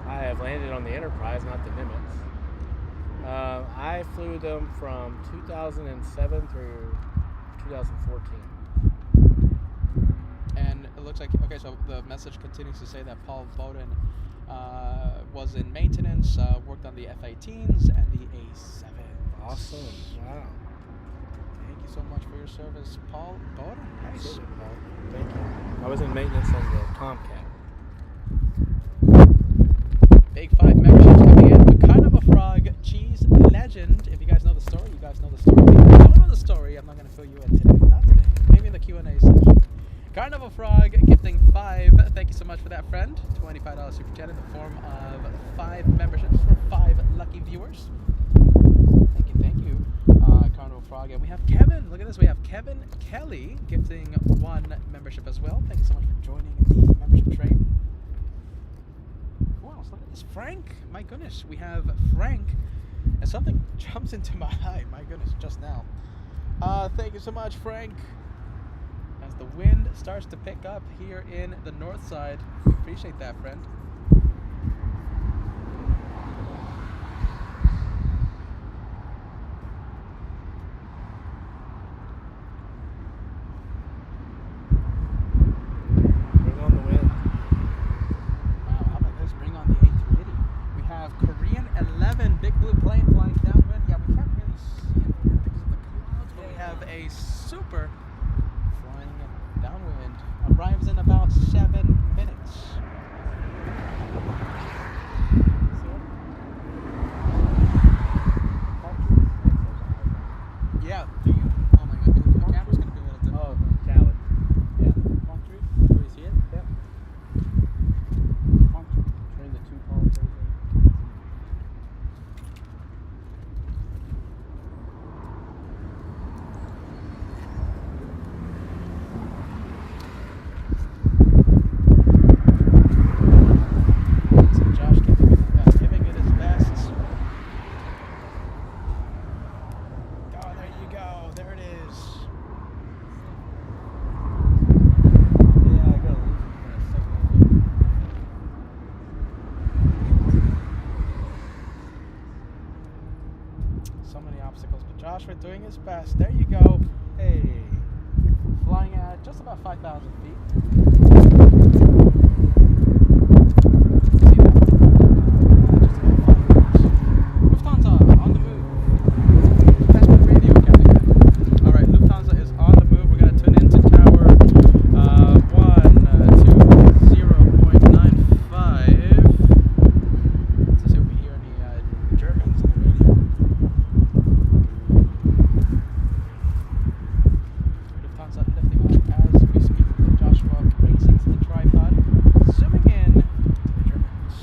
I have landed on the Enterprise, not the Nimitz. I flew them from 2007 through 2014. And it looks like, okay, so the message continues to say that Paul Bowden was in maintenance, worked on the F-18s and the A-7s. Awesome. Wow. Thank you so much for your service, Paul Bowden. Nice. Absolutely, Paul. Thank you. I was in maintenance on the Tomcat. Big 5 memberships coming in. But kind of a frog, cheese legend. If you guys know the story, you guys know the story. If you don't know the story, I'm not going to fill you in today. Not today. Maybe in the Q&A session. Carnival Frog gifting 5. Thank you so much for that, friend. $25 super chat in the form of 5 memberships for 5 lucky viewers. Thank you, Carnival Frog. And we have Kevin. Look at this. We have Kevin Kelly gifting 1 membership as well. Thank you so much for joining the membership train. Wow, look at this. Frank. My goodness. We have Frank. And something jumps into my eye. My goodness, just now. Thank you so much, Frank. As the wind starts to pick up here in the north side. We appreciate that, friend. Bring on the wind. Wow, how about this? Bring on the A380. We have Korean 11 Big Blue plane flying downwind. Yeah, we can't really see it because of the clouds, but we have a super flying downwind. Arrives in about 7 minutes. Yeah, do you? Oh my god, the camera's gonna be a little dim. Oh, Cali. Yeah. Punctured? Do you see it? Yep. Punctured. Train the 2 palm tracing. So Josh giving it his best. Oh, there you go. There it is. Yeah, I gotta lose it for a second. So many obstacles, but Joshua doing his best. There you go. Hey, flying at just about 5,000 feet. See that? Just about 5 minutes. Lufthansa on the move. Passport radio, Captain. All right, Lufthansa is on the move. We're gonna tune into tower 120.95. Let's see if we hear any Germans on the radio. Lufthansa lifting off as we speak. Joshua racing to the tripod, zooming in to the Germans.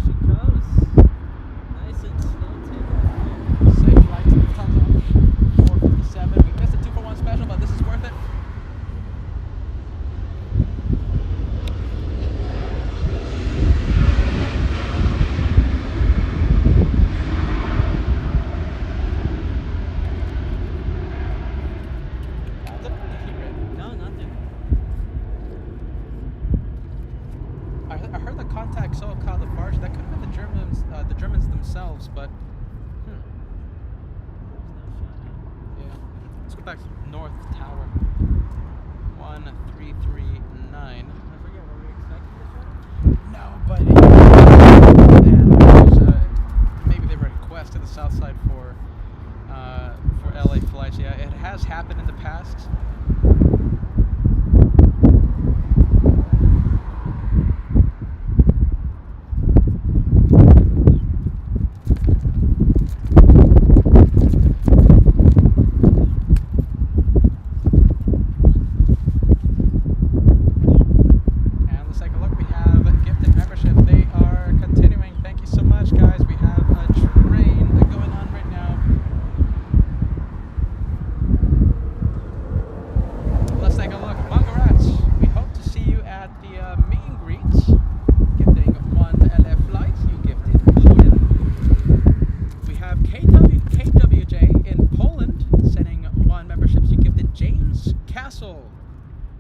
She goes. Nice and slow takeoff. Safe flight to Lufthansa. 457. We missed a 2-for-1 special, but this is worth it. I didn't really hear it. No, nothing. I heard the contact so called departure. That could have been the Germans themselves, but There's no yeah. Let's go back to North Tower. 1339. shot. I forget what we expected to shot. No, but and there's, maybe they request to the south side for LA flights. Yeah, it has happened in the past.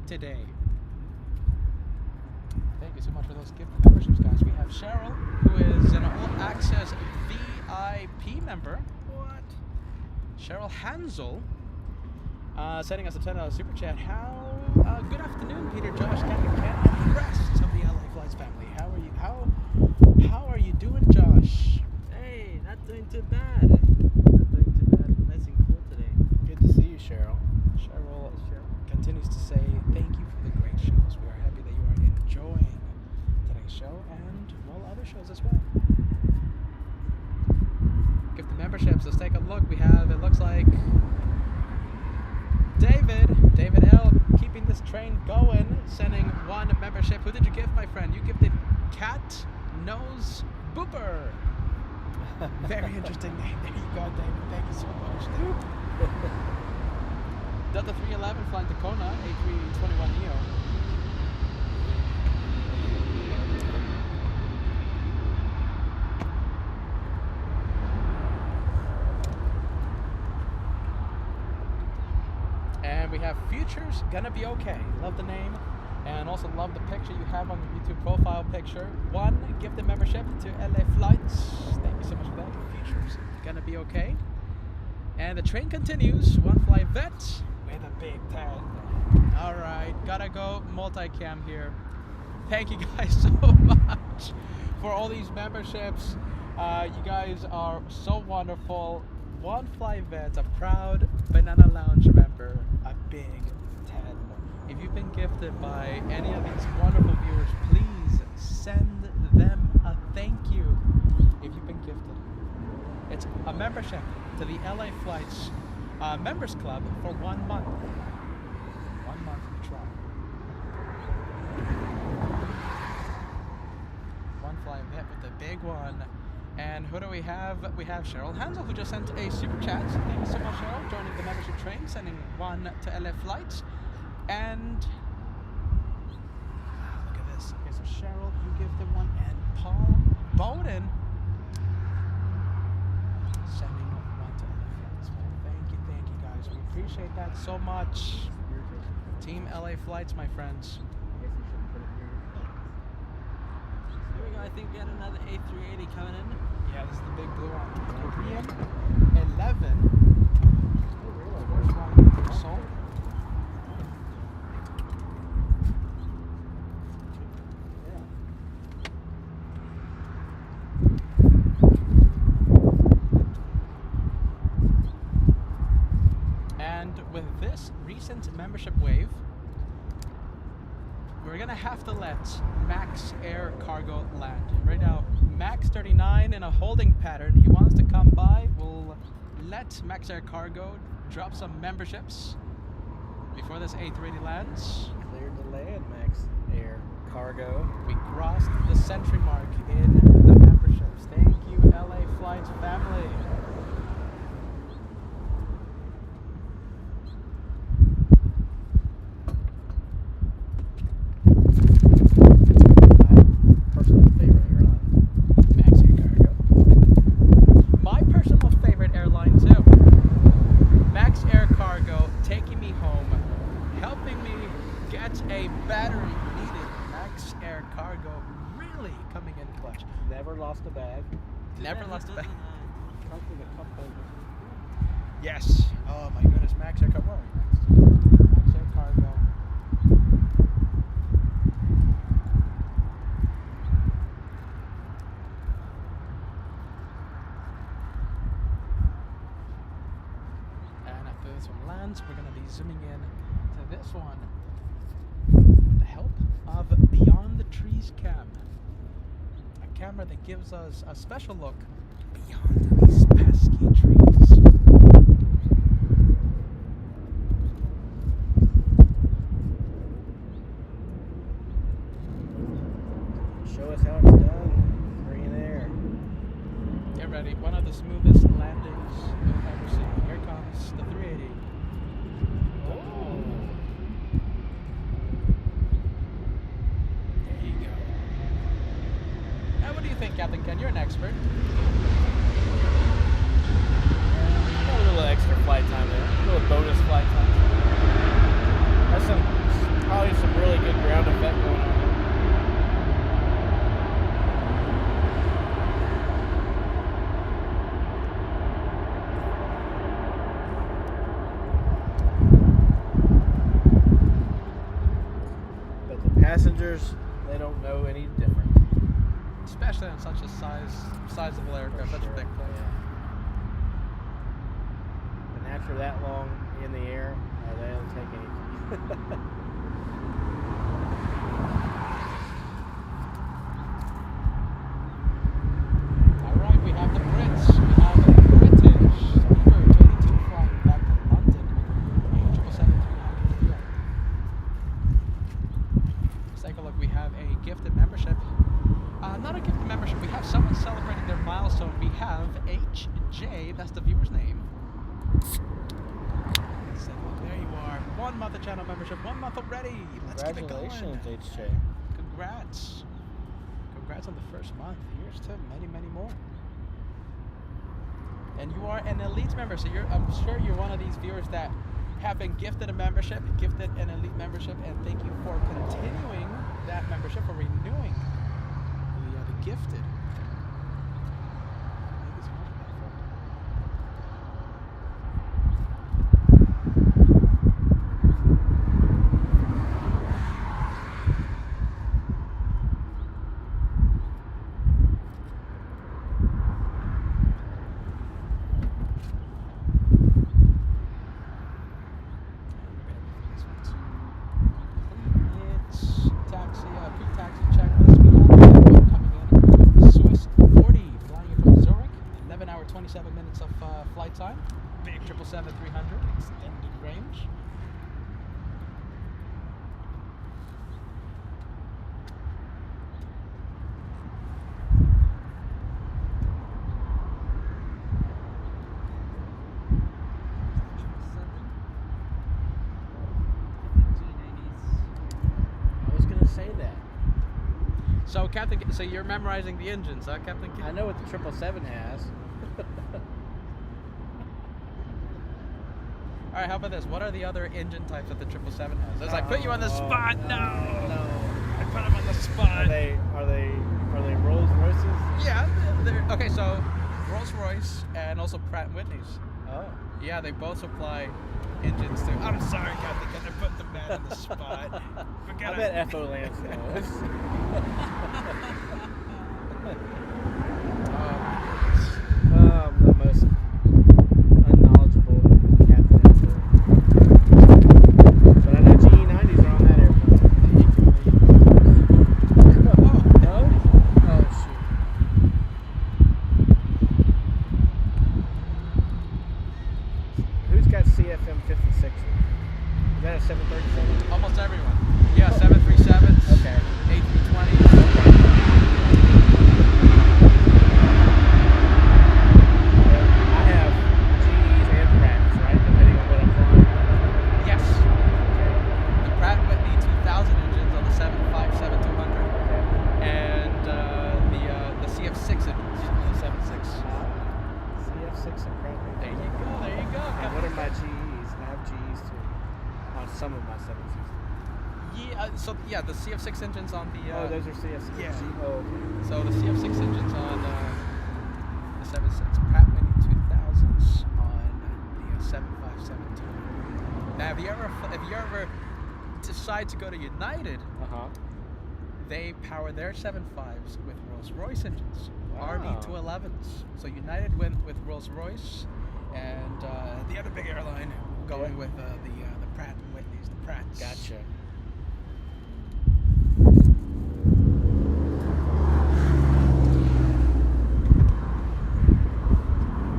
today. Thank you so much for those gift memberships, guys. We have Cheryl, who is an all-access VIP member. What? Cheryl Hansel, sending us a $10 super chat. Good afternoon, Peter, Josh, Capt, and the rest of the LA Flights family. How are you? How are you doing, Josh? Hey, not doing too bad. Not doing too bad. Nice and cool today. Good to see you, Cheryl. Cheryl continues to say thank you for the great shows. We are happy that you are enjoying today's show and other shows as well. Gift the memberships. Let's take a look. We have, it looks like, David L, keeping this train going, sending one membership. Who did you give, my friend? You gifted Cat Nose Booper. Very interesting name. There you go, David. Thank you so much. Delta 311 flying to Kona, A321neo. And we have Futures Gonna Be Okay. Love the name. And also love the picture you have on your YouTube profile picture. One gifted membership to LA Flights. Thank you so much for that. Futures Gonna Be Okay. And the train continues. One fly vet with a big 10. Alright, gotta go multicam here. Thank you guys so much for all these memberships. You guys are so wonderful. One fly vet, a proud Banana Lounge member, a big 10. If you've been gifted by any of these wonderful viewers, please send them a thank you. If you've been gifted, it's a membership to the LA Flights Members Club for 1 month. 1 month of trial. One fly vet with the big one. And who do we have? We have Cheryl Hansel, who just sent a super chat. Thank you so much, Cheryl, joining the membership train, sending one to LA Flights. And look at this. Okay, so Cheryl, you gifted one, and Paul Bowden sending one to LA Flights. Well, thank you, guys. We appreciate that so much. Team LA Flights, my friends. Here we go. I think we got another A380 coming in. Yeah, this is the big blue one. Korean 11. First one from Seoul. And with this recent membership wave, we're gonna have to let Max Air Cargo land. Right now, Max 39 in a holding pattern. He wants to come by. We'll let Max Air Cargo drop some memberships before this A380 lands. Cleared to land, Max Air Cargo. We crossed the century mark in the memberships. Thank you, LA Flights family. Personal favorite airline. Max Air Cargo. My personal favorite airline too. Max Air Cargo taking me home, helping me get a battery needed. Max Air Cargo really coming in clutch. Never lost a bag. Never lost a bag. Comes with a cup holder. Yes. Oh my goodness, Max Air Cargo. Max Air Cargo. And after this one lands, we're going to be zooming in to this one. With the help of Beyond the Trees Cam. A camera that gives us a special look beyond these pesky trees. Show us how it's done. Free in air. Get ready. One of the smoothest landings you've ever seen. Here comes the 380. Oh. There you go. Now, what do you think, Captain Ken? You're an expert. Got a little extra flight time there. A little bonus flight time. That's some probably passengers, they don't know any different. Especially on such a sizable aircraft, such a big plane. Yeah. And after that long in the air, they don't take anything. Alright, we have the Brits. We have a British Speedbird 22 flying back to London. A777-300. Let's take a look. We have a gifted membership. Not a gifted membership. We have someone celebrating their milestone. We have HJ. That's the viewer's name. Let's take a look. There you are. 1 month of channel membership. 1 month already. Let's get it going. Congratulations, HJ. Congrats. Congrats on the first month. Here's to many, many more. And you are an elite member, so I'm sure you're one of these viewers that have been gifted a membership, gifted an elite membership, and thank you for continuing that membership, for renewing the gifted. Thank you so much for that, folks. Taxi checklist. We have coming in. Swiss 40 flying in from Zurich. 11-hour, 27 minutes of flight time. Big 777-300 extended range. I was going to say that. So, Captain, so you're memorizing the engines, huh, Captain? I know what the 777 has. All right, how about this? What are the other engine types that the 777 has? As I put you on the spot, no. I put him on the spot. Are they Rolls Royces? Yeah, they're okay. So, Rolls Royce and also Pratt & Whitney's. Oh. Yeah, they both supply engines too. I'm sorry, Captain, because I put the man on the spot. I bet FO Lance knows. I'm the most unknowledgeable captain ever. But I know GE90s are on that airplane. No? Oh, shoot. Who's got CFM 56s? Is that a 737? Almost everyone. Yeah, 737s. Okay. A320s. I have GEs and Pratts, right? Depending on what I'm flying. Yes. The Pratt & Whitney 2000 engines on the 757-200, and the CF6 engines on the 76. CF6 and Pratt. There you go. There you go. And what are my GEs? And I have GEs too. On some of my 767. Yeah. So yeah, the CF6 engines on the. Oh, those are CF6. yeah. Oh. So the CF6 engines on the 76, Pratt & Whitney 2000s on the 757-200. Now, if you ever decide to go to United, they power their 75s with Rolls-Royce engines, Wow. RB211s. So United went with Rolls-Royce, and the other big airline going with the Pratt & Whitneys, the Pratts. Gotcha.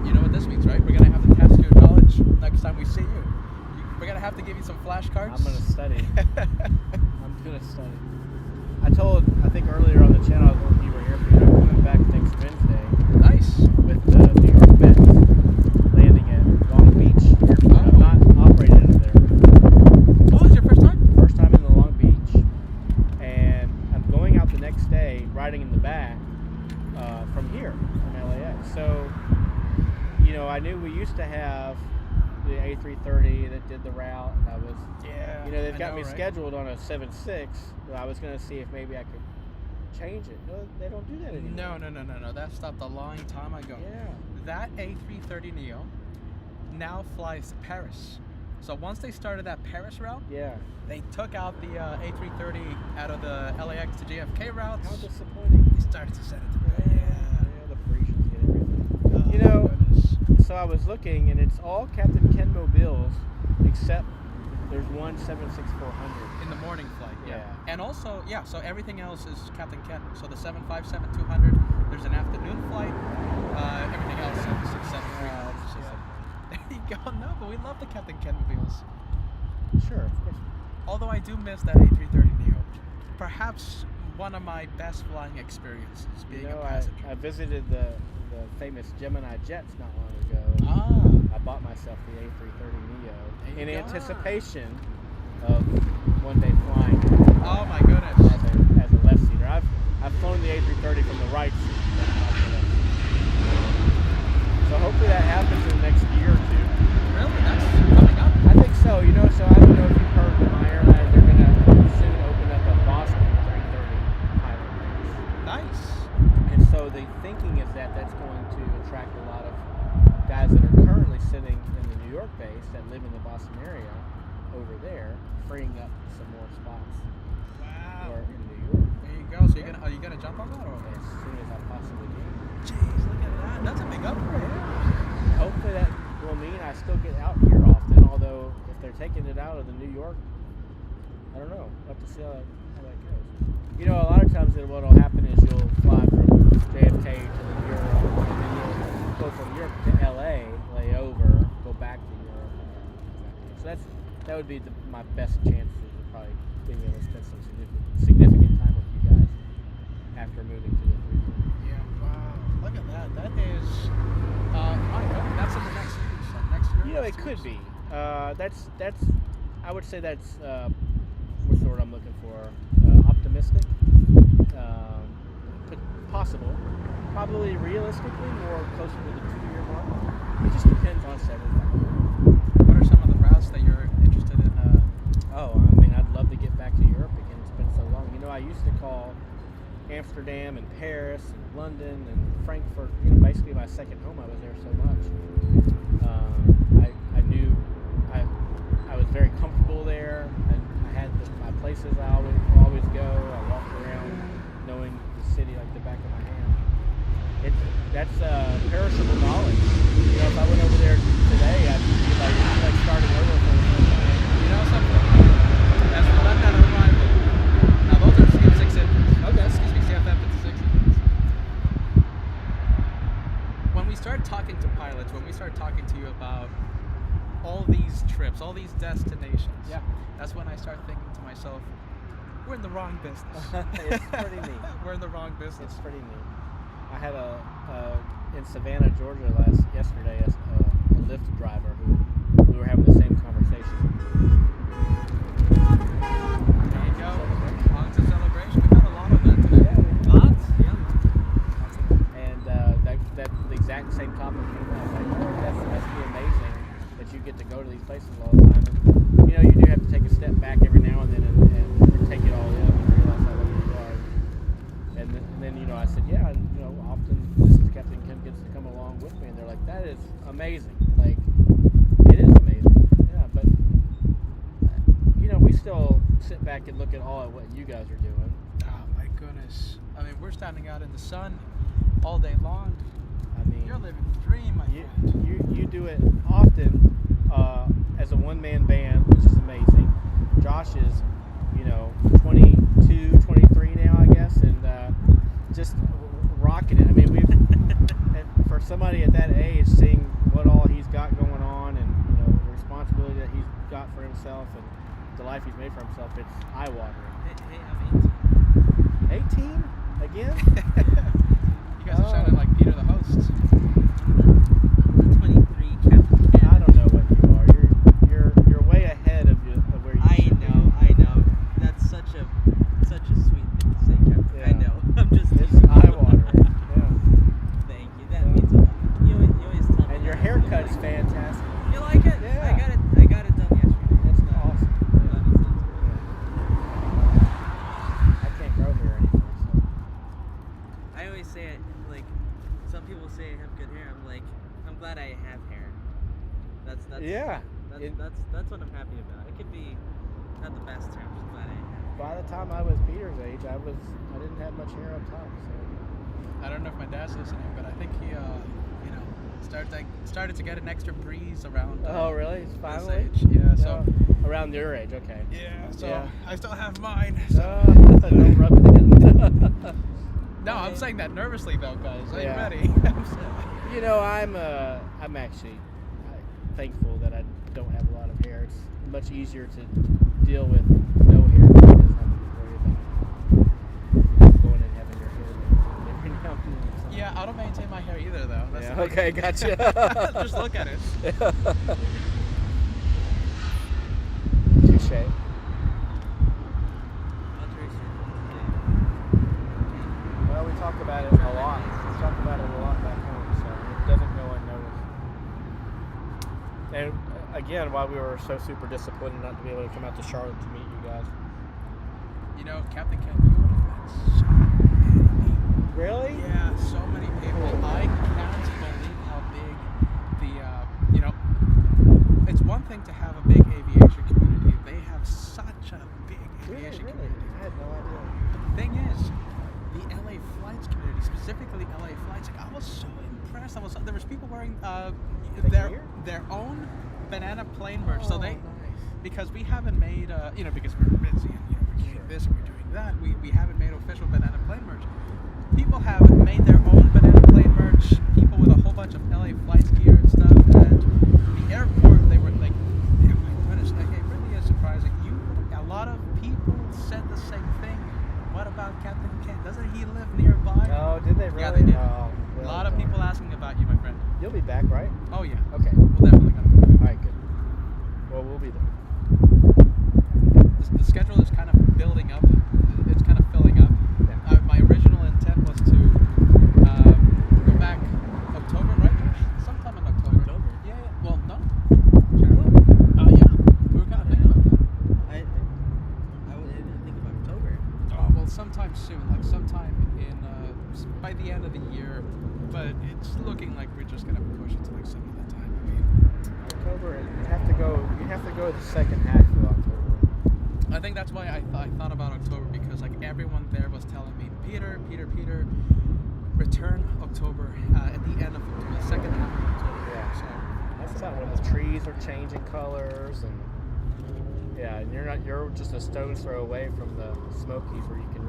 You know what this means, right? We're gonna have to test your knowledge next time we see you. We're gonna have to give you some flashcards. I'm gonna study. I'm gonna study. I think earlier on the channel when you were here, I'm coming back next Wednesday Nice. with the New York Mets, landing at Long Beach Airport. I've not operated out of there. Oh, it's your first time? First time in the Long Beach, and I'm going out the next day, riding in the back from here, from LAX. So, you know, I knew we used to have the A330 that did the route, and I was, Yeah. you know, they've I got me right? scheduled on a 7.6, but I was going to see if maybe I could change it. No, they don't do that anymore. No. That stopped a long time ago. Yeah. That A330neo now flies to Paris So once they started that Paris route, Yeah. they took out the A330 out of the LAX to JFK routes. How disappointing. They started to send it to Paris. Yeah, the Parisians get everything. Oh, You know, goodness. So I was looking, and it's all Captain Ken mobiles, except there's one 767-400. In the morning flight, yeah. Yeah. And also, yeah, so everything else is Captain Ken. So the 757-200, there's an afternoon flight. Everything else is 737. There you go. No, but we love the Captain Ken mobiles. Sure, of course. Although I do miss that A330neo. Perhaps one of my best flying experiences being You know, a passenger. I visited the famous Gemini jets not long ago. Ah. I bought myself the A330neo There in you go. anticipation of one day flying Oh my goodness. as a left seater. I've flown the A330 from the right seat, but not the left seat. So hopefully that happens in the next year or two. Really? That's coming up. I think so. You know, so I don't know if you've heard that my airline, they're going to soon open up a Boston 330 pilot base. Nice. And so the thinking is that that's going to attract a lot of guys that are currently sitting in the New York base that live in the Boston area over there, freeing up some more spots Wow. or in New York There you go. So are you gonna jump on that or? as soon as I possibly can. Jeez, look at that. That's a big upgrade. Hopefully that will mean I still get out here often, although if they're taking it out of the New York, I don't know. We'll have to see how that goes. You know, a lot of times what will happen is you'll fly from JFK to Europe, and then you'll go from Europe to LA, lay over, go back to Europe. So that would be my best chances of probably being able to spend some significant time with you guys after moving to the 330. Yeah. Wow. Look at that. That is. My God, that's in the next year. So next year. You know, it could be. That's. I would say that's. What's the word I'm looking for? Optimistic. Possible. Probably realistically more closer to the 2-year mark. It just depends on several factors. What are some of the routes that you're interested in? Oh, I mean, I'd love to get back to Europe again. It's been so long. You know, I used to call Amsterdam and Paris and London and Frankfurt. You know, basically my second home. I was there so much. I knew I was very comfortable there, and I had my places I always go. I walked around knowing the city like the back of my hand. That's perishable knowledge. You know, if I went over there today, I'd be like starting over from the first time. You know something? That's the left out of arrival. Now those are CF6 engines. Okay. Excuse me, CFM56 engines. When we start talking to pilots, when we start talking to you about all these trips, all these destinations, Yeah. that's when I start thinking to myself, we're in the wrong business. It's pretty neat. We're in the wrong business. It's pretty neat. I had in Savannah, Georgia yesterday, a Lyft driver who we were having the same conversation. There you go. On to celebration. We got a lot of that today. Lots? Yeah. And that the exact same topic came out. Like, oh, that's be amazing that you get to go to these places all the time. And, you know, you do have to take a step back every now and then and take it all in and realize how lucky you are. And then you know, I said, yeah, and you know, often Mrs. Captain Kim gets to come along with me, and they're like, that is amazing. Like, it is amazing. Yeah, but you know, we still sit back and look at all of what you guys are doing. Oh my goodness. I mean, we're standing out in the sun all day long. I mean, You're living the dream, my friend. you do it often as a one-man band, which is amazing. Josh is, you know, 22, 23 now, I guess, and just rocking it. I mean, we've for somebody at that age, seeing what all he's got going on, and you know, the responsibility that he's got for himself and the life he's made for himself, it's eye-watering. Hey, I'm 18. 18 again? You guys are sounding like Peter the host. I'm 23, Captain Ken. I don't know what you are. You're way ahead of where you should be. I know. That's such a sweet thing to say, Captain. Yeah. I know. I'm just It's teasing you. eye-watering. Yeah. Thank you. That means a lot. You always tell me. And your that. haircut's You like it. fantastic. You like it? Yeah. I got it done yesterday. That's Glad- awesome. glad it's done. I can't grow hair anymore, so. I always say it, like, some people say I have good hair. I'm like, I'm glad I have hair. That's Yeah. that's That's what I'm happy about. It could be not the best terms, but By the time I was Peter's age, I didn't have much hair up top. So I don't know if my dad's listening, but I think he, started to get an extra breeze around. oh really? This Finally? age. Yeah. So. Around your age, okay. Yeah. So Yeah. I still have mine. So. Don't rub it in. No, I'm saying that nervously though, guys. Are you Yeah. ready? You know, I'm actually thankful that I don't have a lot of hair. It's much easier to deal with no hair than it is having to worry about going and having your hair every now and then. So. Yeah, I don't maintain my hair either though. That's Yeah, the thing. okay, gotcha. Just look at it. Touche. Well, we talk about it a lot. We talk about it a lot back home, so it doesn't go unnoticed. And again, why we were so super disappointed not to be able to come out to Charlotte to meet you guys. You know, Captain Capt, you would have met so many people. Really? Yeah, so many people. I can't believe how big it's one thing to have a big aviation community. They have such a big aviation community. I had no idea. But the thing is, the LA Flights community, specifically LA Flights, like I was so impressed. There was people wearing their own banana plane merch. So they, because we haven't made, because we're busy and we're doing this and we're doing that, we haven't made official banana plane merch. People have made their own banana plane merch. People with a whole bunch of LA Flights gear and stuff. And the airport, they were like, yeah, my goodness, like, it really is surprising. A lot of people said the same thing. What about Captain Kent? Doesn't he live nearby? Oh, did they really? Yeah, they did. Oh, A lot of people asking about you, my friend. You'll be back, right? Oh yeah. Okay. We'll definitely go. All right, good. Well, we'll be there. The schedule is kind of building up. It's kind of filling up. Yeah. My original intent was to go back October, right, Josh? Sometime in October. Yeah. Well, no. Yeah. We were kind of thinking about that. I didn't think of October. Well, sometime soon, like sometime in by the end of the year. But it's looking like we're just gonna push it to like some other time. I mean, October, you have to go the second half of October. I think that's why I thought about October, because like everyone there was telling me, Peter, return October at the end of October, the second half of October. Yeah. So That's not when the trees are changing colors and and you're just a stone's throw away from the Smokies where you can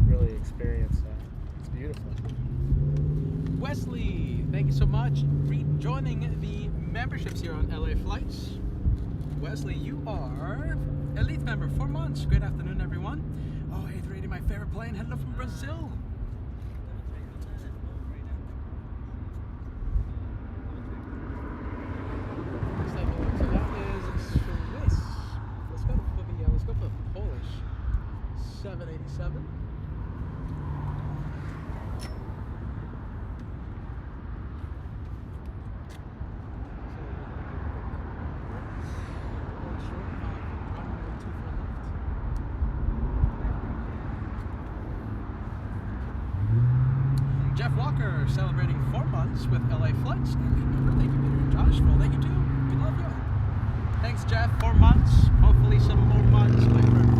really experience that. It's beautiful. Wesley, thank you so much for joining the memberships here on LA Flights. Wesley, you are Elite member, 4 months. Good afternoon, everyone. Oh, A380, my favorite plane. Hello from Brazil. So that is Swiss. Let's go for Polish. 787. Jeff Walker celebrating 4 months with LA Flights. And remember, thank you, Peter and Josh, for all that you do. We love you. Thanks, Jeff. 4 months. Hopefully, some more months, my friend.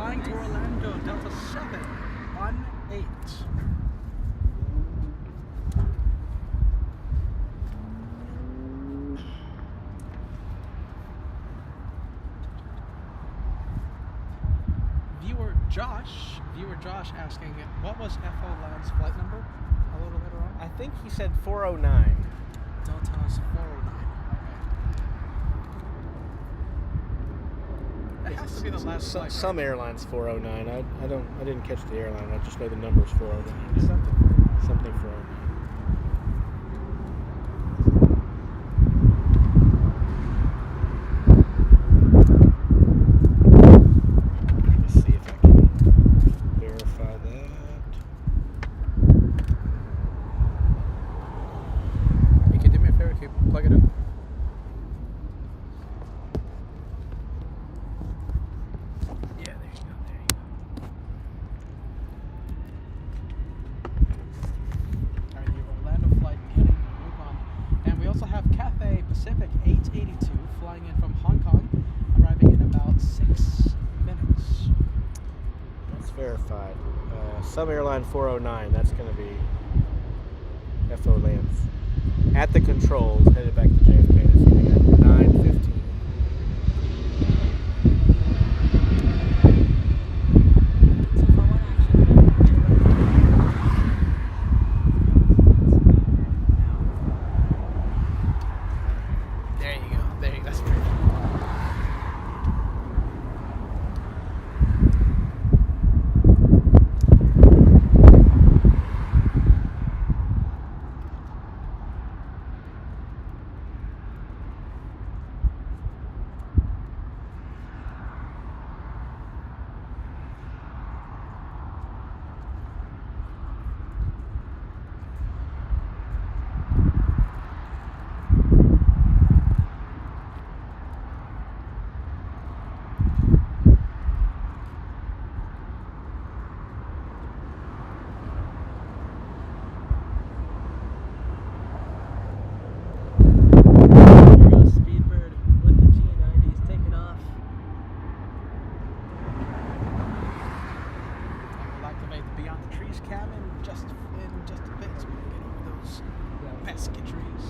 flying to Orlando, Delta 718. Viewer Josh asking, what was FO Land's flight number? A little later on. I think he said 409. Delta's 409. That has to be the last flight. Some airlines 409. I didn't catch the airline. I just know the number's 409. Something 409. Let's see if I can verify that. Hey, can you do me a favor? Can you plug it in? Yeah, there you go. All right, the Orlando flight heading move on. And we also have Cathay Pacific 882 flying in from Hong Kong, arriving in about 6 minutes. That's verified. Some airline 409. That's going to be FO Lands. At the controls, headed back to JFK this evening at 9:15. So for one action, There you go. That's perfect. there goes Speedbird with the G90s taking off. And we'll activate the Beyond the Trees cam in just a bit so we can get over those pesky trees.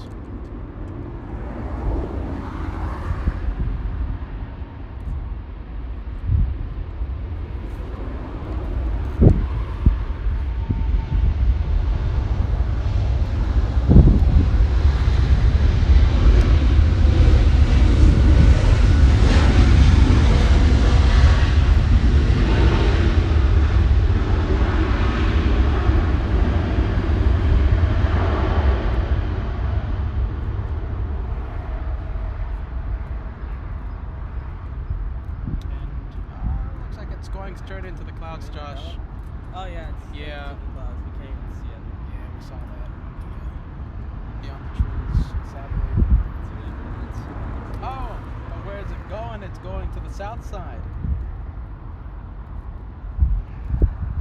And looks like it's going straight into the clouds, Josh. Oh yeah, it's Yeah. into the clouds. We can't even see it. Yeah, we saw that. Beyond the trees, sadly. Oh, but where is it going? It's going to the south side.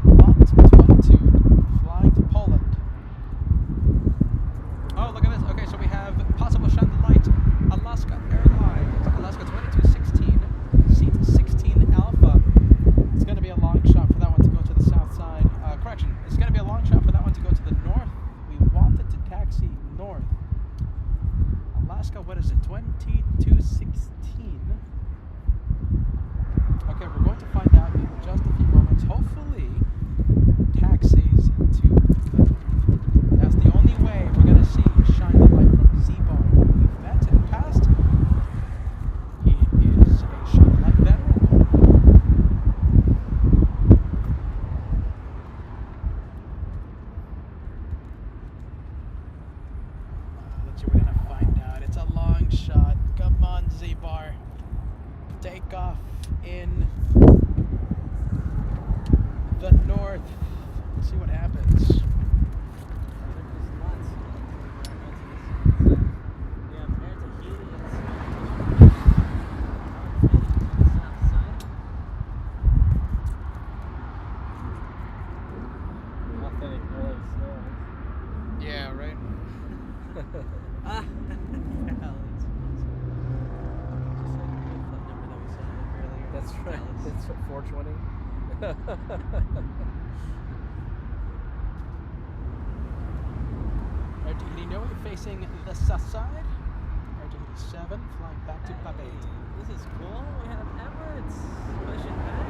Lot 22, flying to Poland. Oh, look at this. Okay, so we have possible Light, Alaska Airlines, Alaska 2216, seat 16 Alpha. It's going to be a long shot for that one to go to the south side. Correction, it's going to be a long shot for that one to go to the north. We wanted to taxi north. Alaska, what is it? 2216. Okay, we're going to find out in just a few moments. Hopefully, taxis to the north. That's the only way we're going to see shine the light from Z-Bar. We've met in the past. He is a shine the light veteran. Let's see what we're going to find out. It's a long shot. Come on, Z-Bar. Take off in the north. Let's see what happens. Yeah, right. Ah, Alex. Just like the flight number that we saw earlier. That's right. Dallas. That's 420. RT-80 facing the south side. RT-87 flying back to Pub 8. This is cool. We have Emirates pushing back.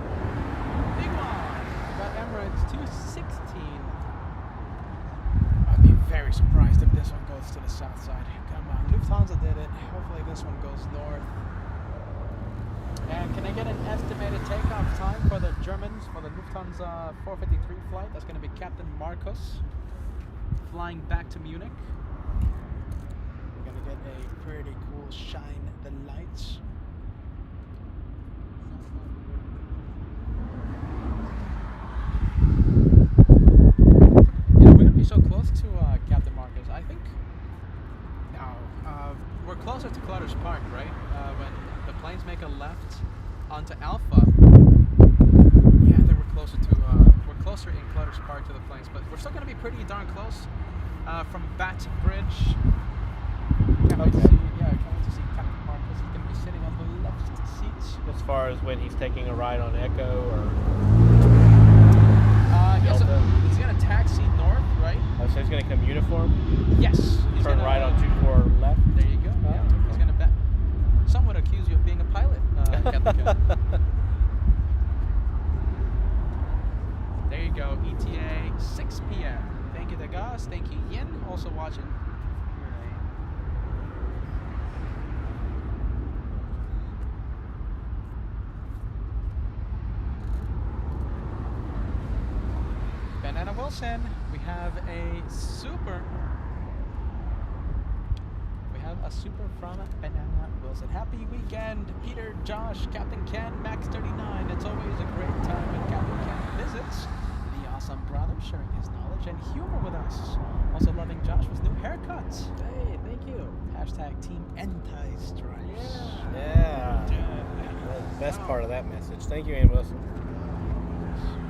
Big one! We got Emirates 216. I'd be very surprised if this one goes to the south side. Come on, Lufthansa did it. Hopefully this one goes north. And can I get an estimated takeoff time for the Germans for the Lufthansa 453 flight? That's going to be Captain Markos flying back to Munich. We're going to get a pretty cool shine the lights. You know, we're going to be so close to Captain Markos. I think we're closer to Clutter's Park, right? When the planes make a left onto Alpha. Yeah, I think we're closer in Clutter's Park to the planes, but we're still going to be pretty darn close from Bat Bridge. Can't wait to see Captain Markos. He's going to be sitting on the left seats. As far as when he's taking a ride on Echo or Yes, Delta? he's going to taxi north, right? Oh, so he's going to come uniform, Yes. He's turn gonna, right on 24 left. There you go. Oh, Yeah, okay. he's going to bet. Some would accuse you of being a pilot, Captain Ken. There you go, ETA 6 p.m. Thank you, Degas. Thank you, Yin, also watching. Banana Wilson, we have a super. We have a super from Banana Wilson. Happy weekend, Peter, Josh, Captain Ken, Max39. It's always a great time when Captain Ken visits. The awesome brother sharing his knowledge and humor with us. Also loving Joshua's new haircuts. Hey, thank you. Hashtag Team Anti-Stripes. Yeah. Best part of that message. Thank you, Ann Wilson.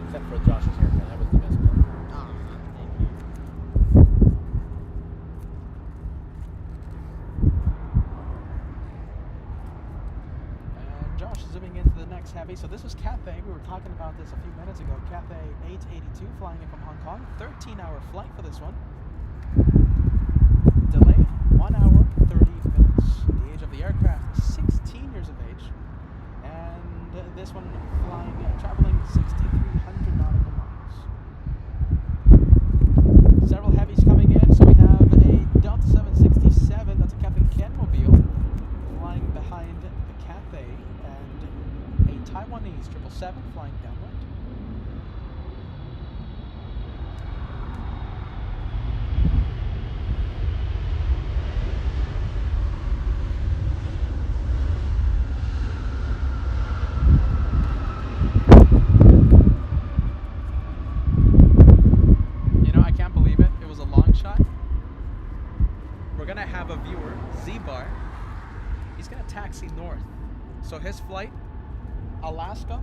Except for Josh's haircut. That was the best part. Ah, thank you. And Josh is zooming into the next heavy. So this is Cathay. We were talking about this a few minutes ago. Cathay 882 flying in from Hong Kong. 13-hour flight for this one. Delayed 1 hour 30 minutes. The age of the aircraft 16 years of age. And this one traveling 6,300 nautical miles. Several heavies coming in. So we have a Delta 767. That's a Captain Ken mobile flying behind the Cathay, and a Taiwanese 777 flying downwind. You know, I can't believe it. It was a long shot. We're gonna have a viewer, Z-Bar. He's gonna taxi north. So his flight, Alaska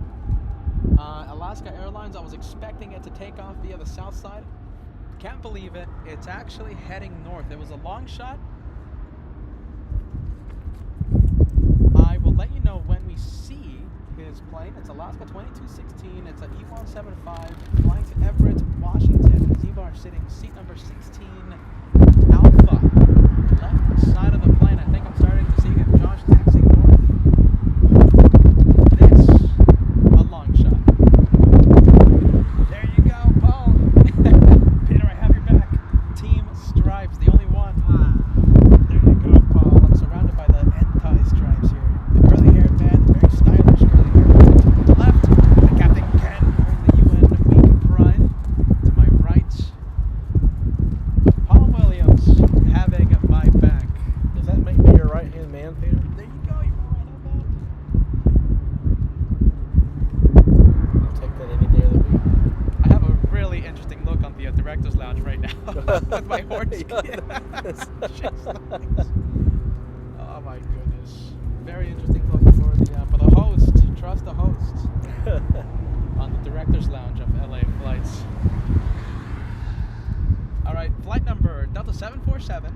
Airlines, I was expecting it to take off via the south side. Can't believe it. It's actually heading north. It was a long shot. I will let you know when we see his plane. It's Alaska 2216. It's an E175 flying to Everett, Washington. Z-Bar sitting seat number 16, Alpha. Left side of the plane. I think I'm starting to see him. Josh taxiing north. This, a long shot. There you go, Paul. Peter, I have your back. Team Stripes, the only one. There you go, Paul. I'm surrounded by the anti-stripes here. The curly-haired man, the very stylish curly-haired man. To my left, the Captain Ken wearing the UN Week Pride. To my right, Paul Williams having my back. Does that make me your right-hand man, Peter? There you go, you're my right-hand man. I'll take that any day of the week. I have a really interesting look on the director's lounge right now with my horse. Oh my goodness! Very interesting look for the host. Trust the host on the director's lounge of LA Flights. All right, flight number Delta 747,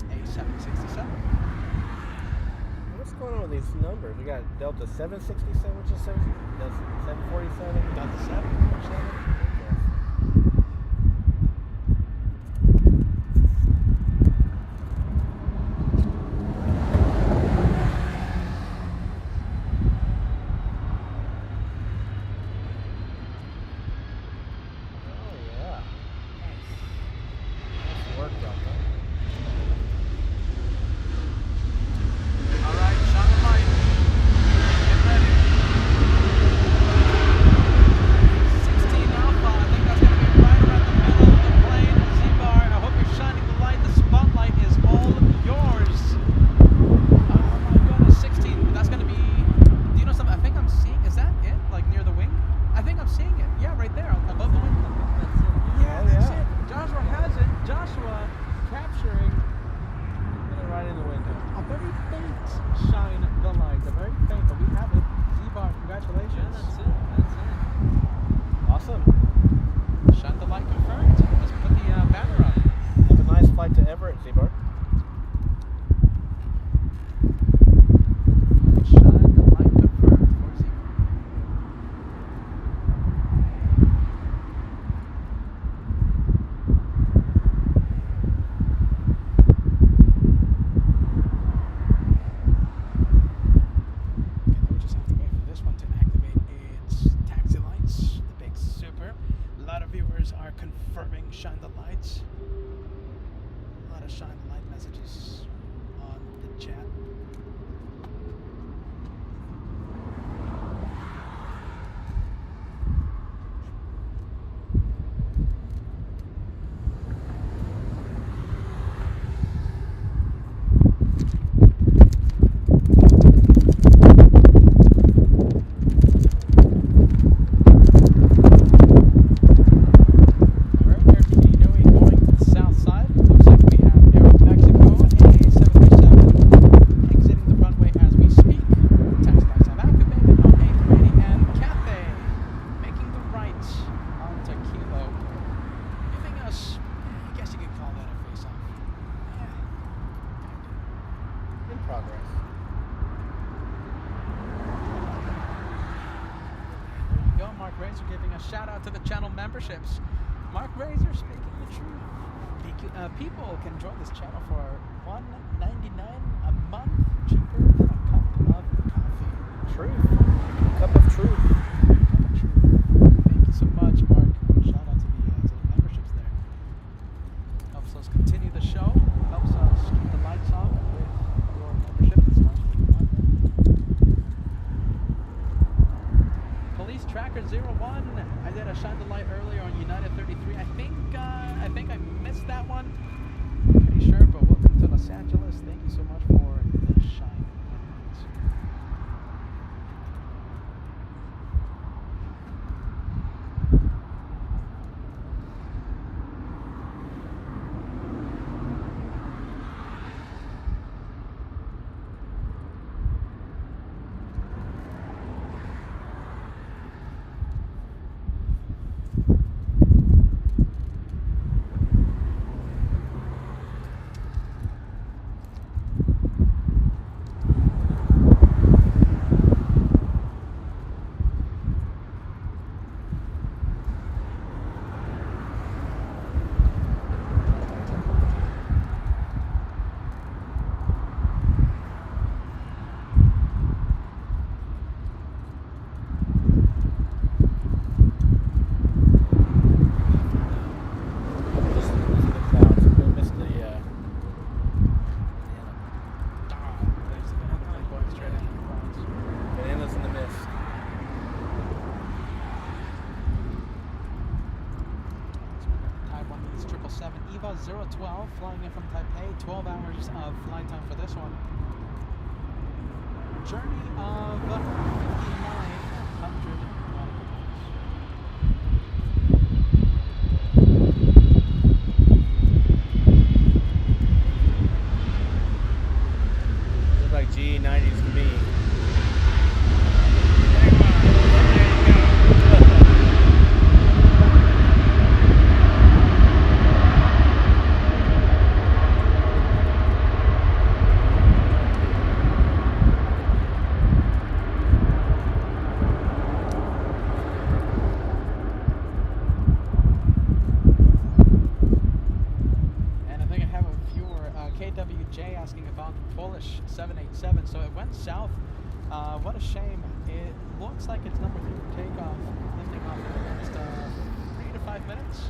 A767. What's going on with these numbers? We got Delta 767, which is Delta 747. Delta not seeing it. Yeah, right there above the window. That's it. Yeah, that's it. Joshua has it. Joshua capturing Right in the window. a very faint shine the light. A very faint, but we have it. Z-Bar, congratulations. Yeah, that's it. That's it. Awesome. Shine the light confirmed. Let's put the banner up. Have a nice flight to Everett, Z-Bar. Shine the light confirmed for Z-Bar. We just have to wait for this one to activate its taxi lights, the big super. A lot of viewers are confirming shine the lights. A lot of shine the light messages on the chat. Alright, Air Kinoe going south side. Looks like we have Aeromexico A737 exiting the runway as we speak. Taxi lights have activated on A380 and Capt making the right onto Kilo. Giving us, I guess you could call that a face-off. In progress. There you go, Mark Razor giving a shout out to the channel memberships. Mark Razor speaking the truth. People can join this channel for $1.99 a month, cheaper than a cup of coffee. Truth. Cup of truth. Cup of truth. Thank you so much, Mark. Shout out to the memberships there. Helps us continue the show. Helps us keep the lights on with your membership. It starts with one. Police Tracker 01. I did a shine the light earlier on United 33. I think I missed that one. Pretty sure, but welcome to Los Angeles. Thank you so much for the shine. Just losing the clouds. We missed the There's the banana plane going straight into the clouds. bananas in the mist. Taiwan needs 777 EVA 012 flying in from Taipei. 12 hours of flight time for this one. Journey of 5,900 nautical miles. Looks like G90s to me. And I think I have a viewer, KWJ, asking about the Polish 787. So it went south. What a shame. It looks like it's number 3 for takeoff, lifting off in the next 3 to 5 minutes.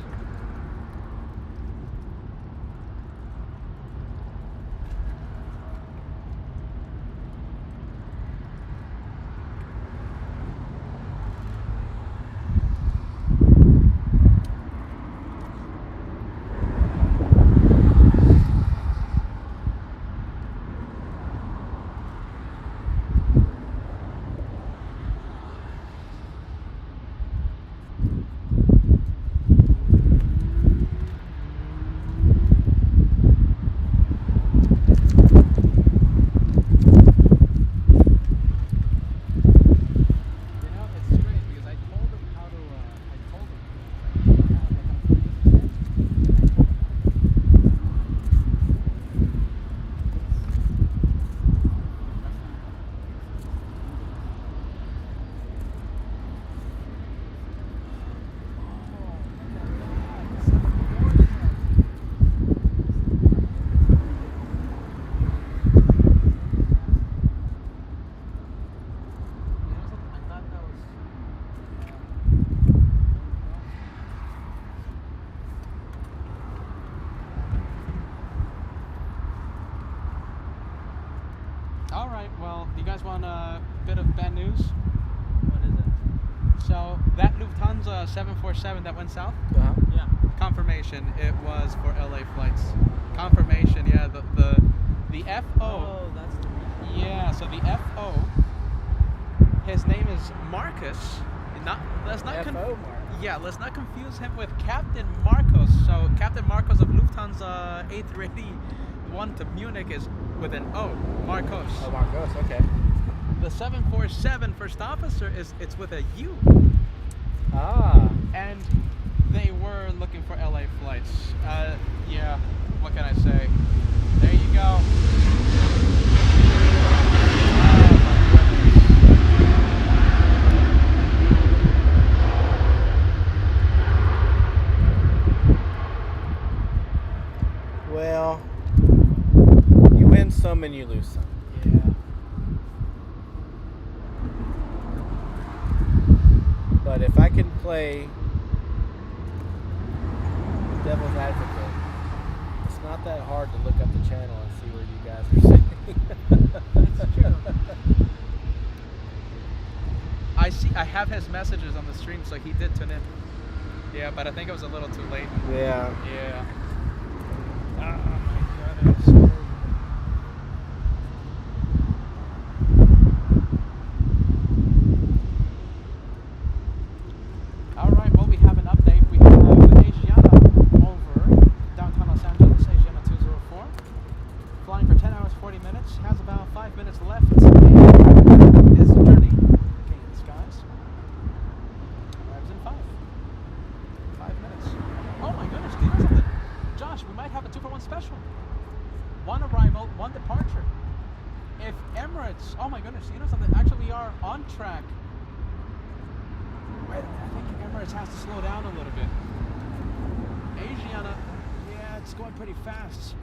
one bit of bad news. What is it? So that Lufthansa 747 that went south, Yeah. confirmation, it was for LA flights. Confirmation, yeah. The FO. Oh, that's the reason. Yeah. So the FO. His name is Markos. Let's not FO Mark. yeah, let's not confuse him with Captain Markos. So Captain Markos of Lufthansa A381 to Munich is with an O, Markos. Oh, Markos. Okay. The 747 first officer it's with a U, Ah. and they were looking for LA flights. Yeah, what can I say? There you go. Well, you win some and you lose some. Yeah. But if I can play devil's advocate, it's not that hard to look up the channel and see where you guys are sitting. It's true. I have his messages on the stream, so he did tune in. Yeah, but I think it was a little too late. Yeah. Yeah. Oh my goodness. All right, well, we have an update. We have Asiana over downtown Los Angeles, Asiana 204, flying for 10 hours 40 minutes, has about 5 minutes left in his journey. Okay, in the skies. Arrives in 5 minutes. Oh my goodness, do you know something? Josh, we might have a 2-for-1 special. 1 arrival, 1 departure. If Emirates, oh my goodness, you know something? Actually, we are on track. I think Emirates has to slow down a little bit. Asiana, yeah, it's going pretty fast.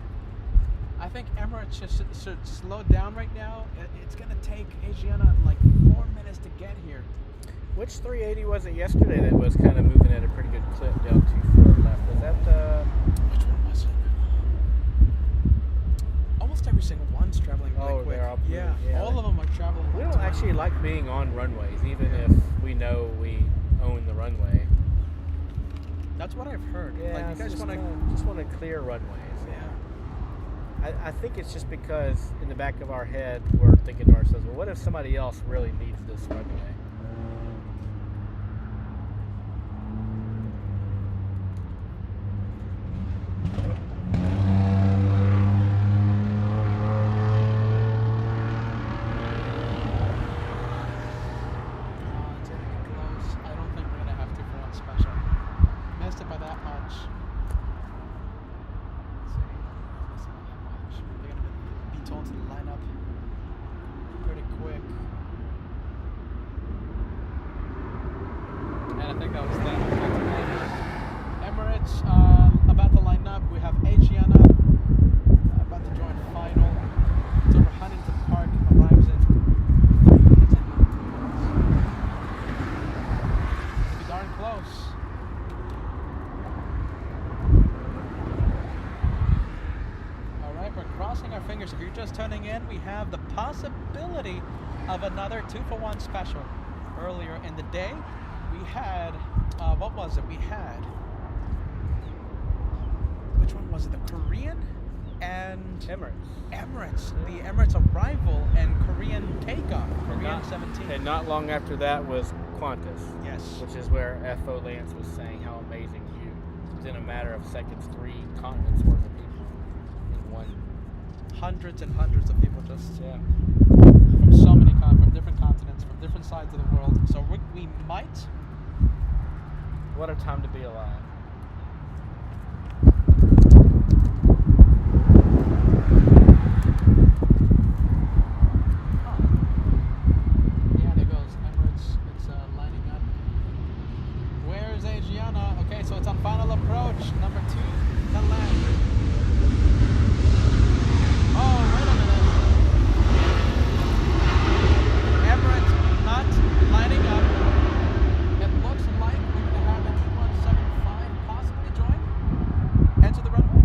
I think Emirates should slow down right now. It's going to take Asiana like 4 minutes to get here. Which 380 was it yesterday that was kind of moving at a pretty good clip down 2-4 left? Was that Which one was it? Almost every single one's traveling really quick. they're all yeah, yeah. all of them are traveling. We like don't time. actually like being on runways, even if we know we own the runway. That's what I've heard. Yeah, Like, you guys want to. just want to clear runways. Yeah. I think it's just because in the back of our head we're thinking to ourselves, well, what if somebody else really needs this runway? It's gonna get close. I don't think we're gonna have 2-for-1 special. Missed it by that much. Let's see. Missed it by that much. They're gonna be told to line up pretty quick. And I think that was that. Emirates about to line up. We have Asiana about to join final. It's over Huntington Park. Arrives in 3 minutes and 9 minutes. Pretty darn close. All right, we're crossing our fingers. If you're just tuning in, we have the possibility of another 2-for-1 special. Earlier in the day, we had, what was it? We had, which one was it? The Korean and Emirates. The Emirates arrival and Korean takeoff. Korean 17. And not long after that was Qantas. Yes. Which is where FO Lance was saying how amazing within a matter of seconds, 3 continents worth of people in one. Hundreds and hundreds of people just Yeah. from so many from different continents, from different sides of the world. So we might. What a time to be alive. Yeah, there goes Emirates. It's lining up. Where's Asiana? Okay, so it's on final approach. Number 2 to land. Oh, wait a minute. Emirates not lining up. It looks like we're going to have an E175 possibly join. Enter the runway.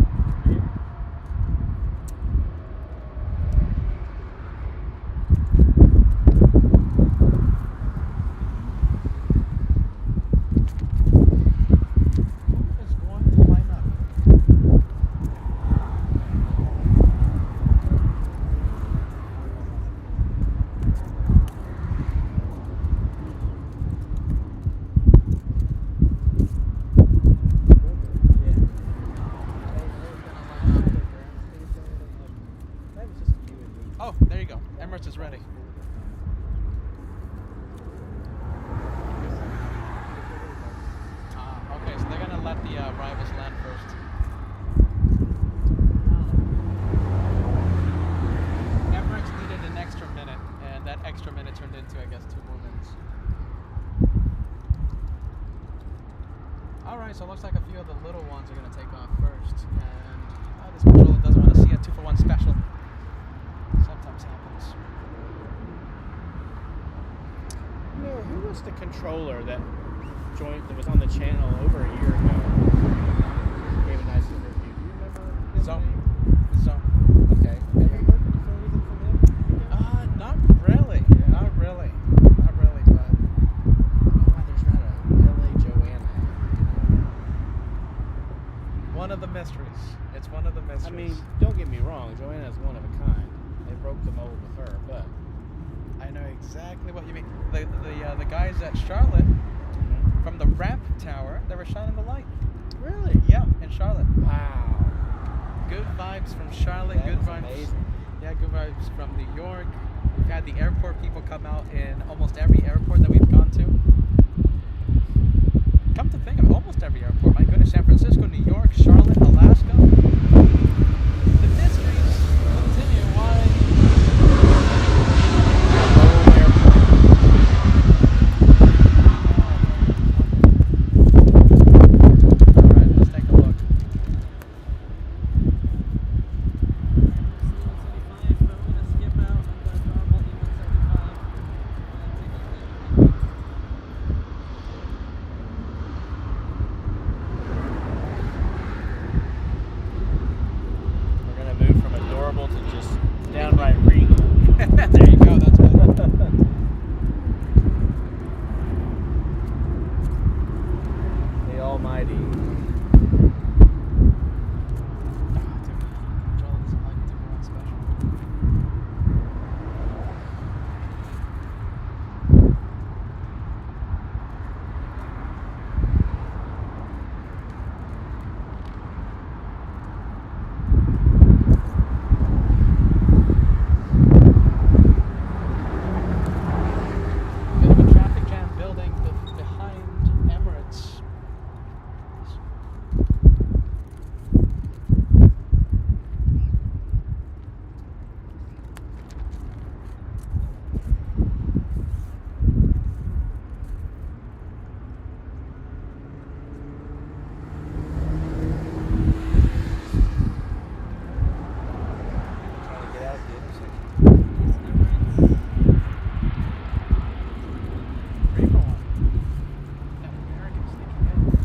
Alright, so it looks like a few of the little ones are going to take off first. And this controller doesn't want to see a 2-for-1 special. Sometimes happens. You know, who was the controller that was on the channel over a year ago? Gave a nice interview. Do you remember his Zone. name? Zone. Okay. Have you heard anything from him? Not really. Not really. Not really, but Why there's not a LA Joanna? one of the mysteries. It's one of the mysteries. I mean, don't get me wrong. Joanna's one of a kind. They broke the mold with her, but I know exactly what you mean. The guys at Charlotte, from the ramp tower, they were shining the light. really, Yeah, in Charlotte. wow. Good vibes from Charlotte. That Good was vibes. amazing. Yeah, good vibes from New York. We've had the airport people come out in almost every airport that we've gone to. Come to think of it, almost every airport. My goodness, San Francisco, New York, Charlotte, Alaska. The mysteries continue. Why? Alright, let's take a look. We're gonna move from adorable to just downright regal. There you go, that's good. The Almighty. Controller doesn't like 2-for-1 special. Bit of a traffic jam building behind Emirates. Trying to get out the intersection. 3-for-1. That American sneaking in.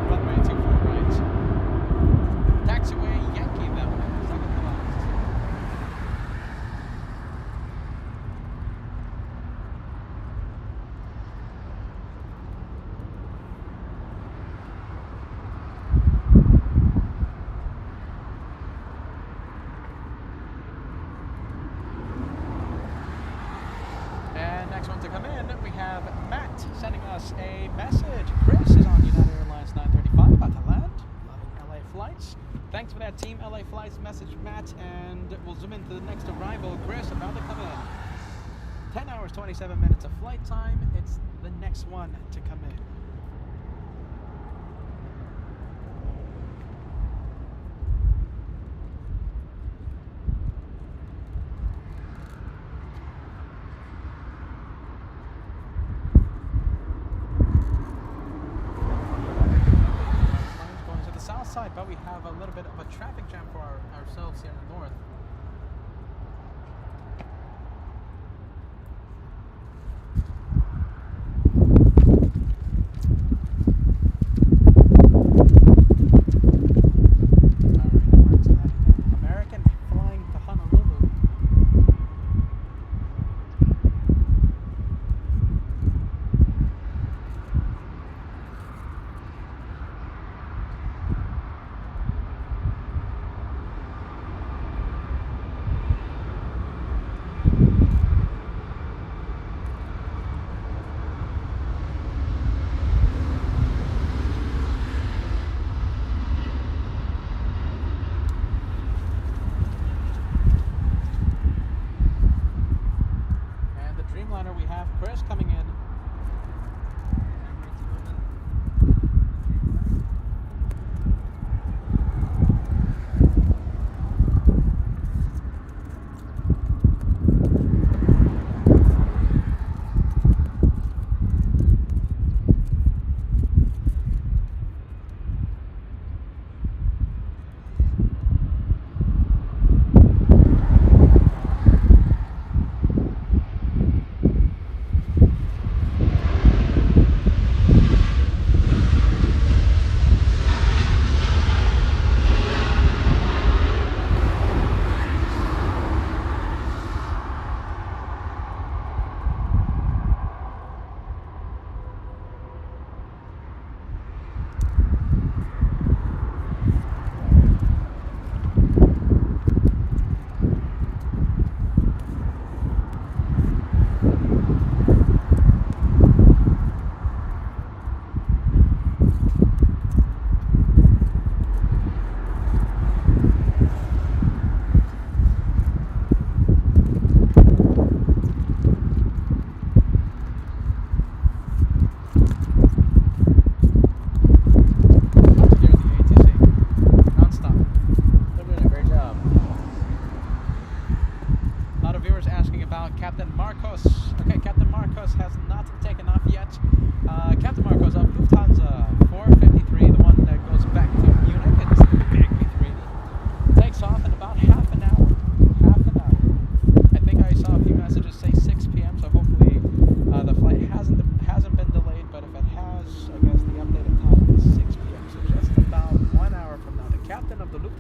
Runway 24 right. Taxiway Yankee that one. Second to last. And next one to come in, we have Matt sending us a message. Chris is on United Airlines 935, about to land. Loving LA flights. Thanks for that Team LA Flights message, Matt. And we'll zoom into the next arrival. Chris about to come in. 10 hours, 27 minutes of flight time. It's the next one to come in. Planes going to the south side, but we have a little bit of a traffic jam for ourselves here in the north. American flying to Honolulu.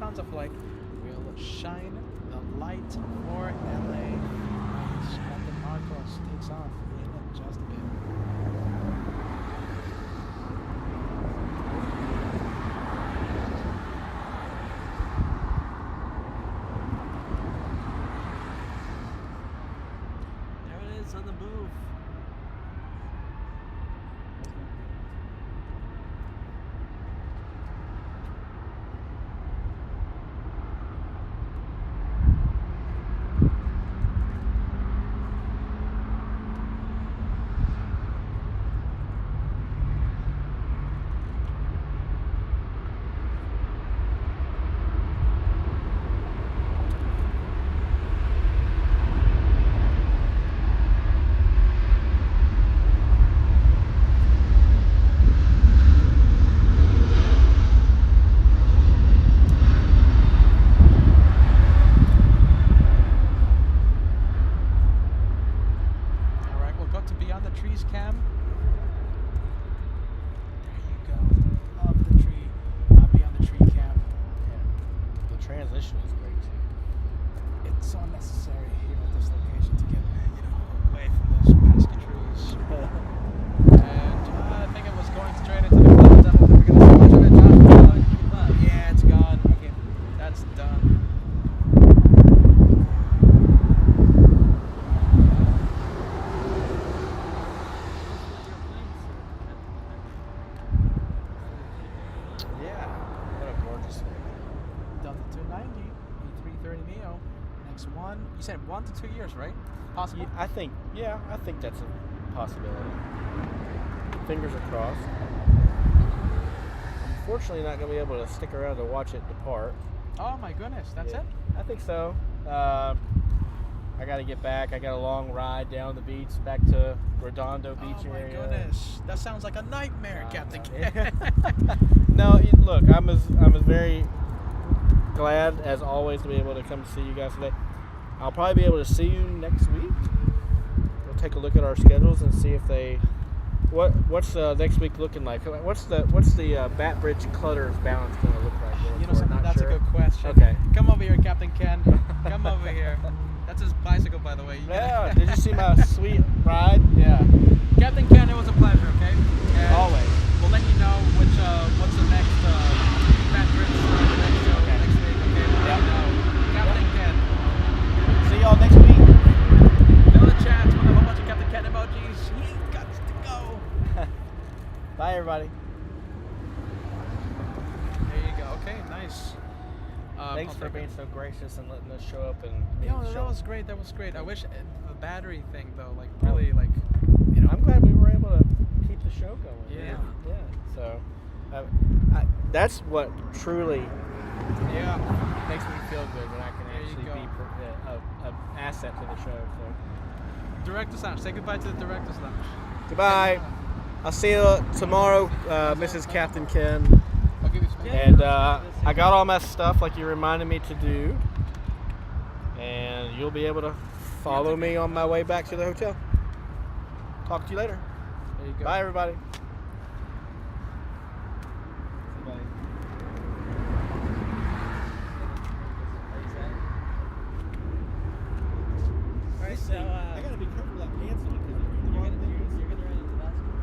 tons of light will shine the light for LA. Captain Markos takes off in just a bit. There it is on the move. Beyond the trees, Cam. There you go. Love the tree. Beyond the tree, Cam. Yeah. The transition is great too. It's so necessary here at this location to get, away from those pesky trees. And I think it was going straight into the clouds. I don't think we're gonna see much of it now. Yeah, it's gone. Okay, that's done. One, you said 1 to 2 years, right? Possible? I think that's a possibility. Fingers are crossed. Unfortunately, not going to be able to stick around to watch it depart. Oh my goodness, that's it? I think so. I got to get back. I got a long ride down the beach, back to Redondo Beach area. Oh my goodness, that sounds like a nightmare, Captain. No, look, I'm as very glad as always to be able to come to see you guys today. I'll probably be able to see you next week. We'll take a look at our schedules and see if they what's next week looking like. What's the Bat Bridge Clutter's balance going to look like? You know something, that's sure. a good question. Okay. Come over here, Captain Ken. Come over here. That's his bicycle, by the way. Yeah, did you see my sweet ride? Yeah. Captain Ken, it was a pleasure, okay? And always. We'll let you know what's the next Bat Bridge next show next week, okay? We'll let you know. Captain Ken. See y'all next week. Fill the chat with a whole bunch of Captain Ken emojis. He got to go. Bye, everybody. There you go. Okay, nice. Thanks for being so gracious and letting us show up and that was great. That was great. I wish the battery thing though, like really, I'm glad we were able to keep the show going. Yeah. Yeah. So that's what truly makes me feel good when I can actually be an asset to the show. So. Director's Lounge. Say goodbye to the Director's Lounge. Goodbye. I'll see you tomorrow, Mrs. Captain Ken. I'll give you some. And I got all my stuff like you reminded me to do. And you'll be able to follow me on my way back to the hotel. Talk to you later. There you go. Bye, everybody. Alright, so I gotta be careful with that pants on because you're gonna run into the basketball.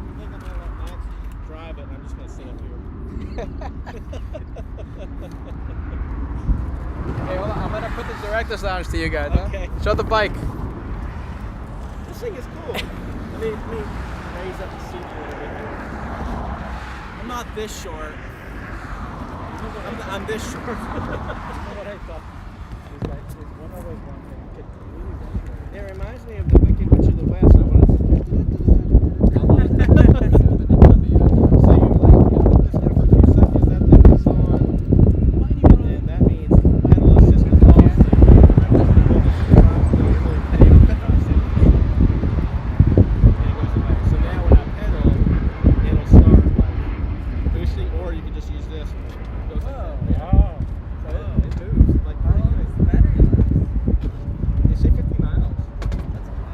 I think I'm gonna let Max drive it and I'm just gonna sit up here. Hey, hold on. I'm gonna put the Director's Lounge to you guys. Okay. Huh? Show the bike. This thing is cool. Let me raise up the seat a little bit here. I'm not this short. I'm this short. What I thought. There's one other one that you could really. It reminds me of the Wicked Witch of the West. I want to. So you put this down for 2 seconds. That thing is on. And then that means pedal assistant off. So now when I pedal, it'll start like boosting, or you can just use this and it goes like that. Oh. So it moves like How long is the battery last? They say 50 miles.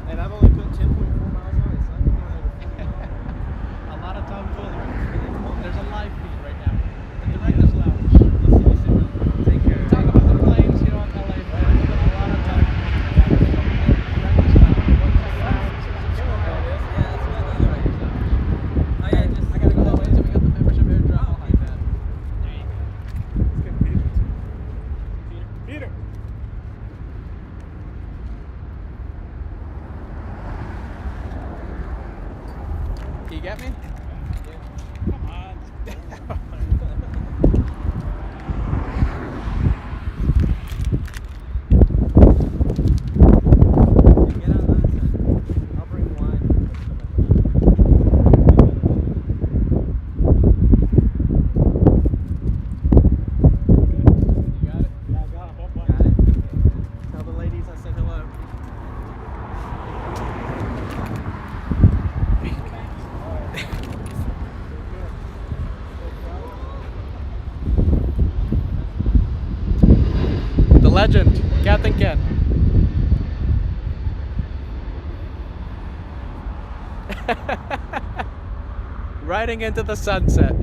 And I've only put 10.4 legend, Captain Ken. Riding into the sunset.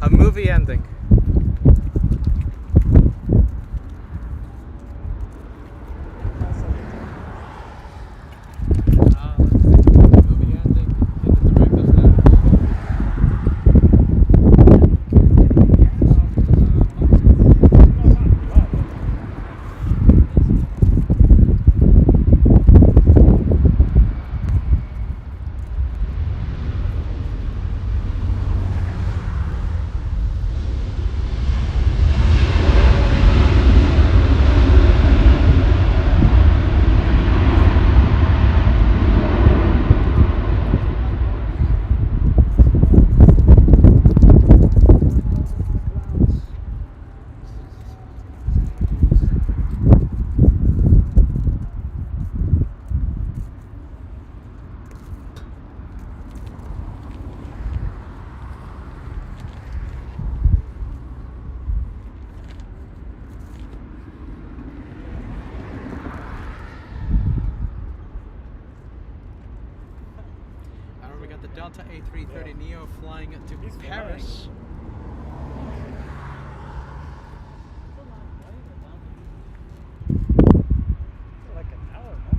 A movie ending. Let's take the movie ending in the director's note. We got the Delta A330 Neo flying to He's Paris. Like an hour, huh?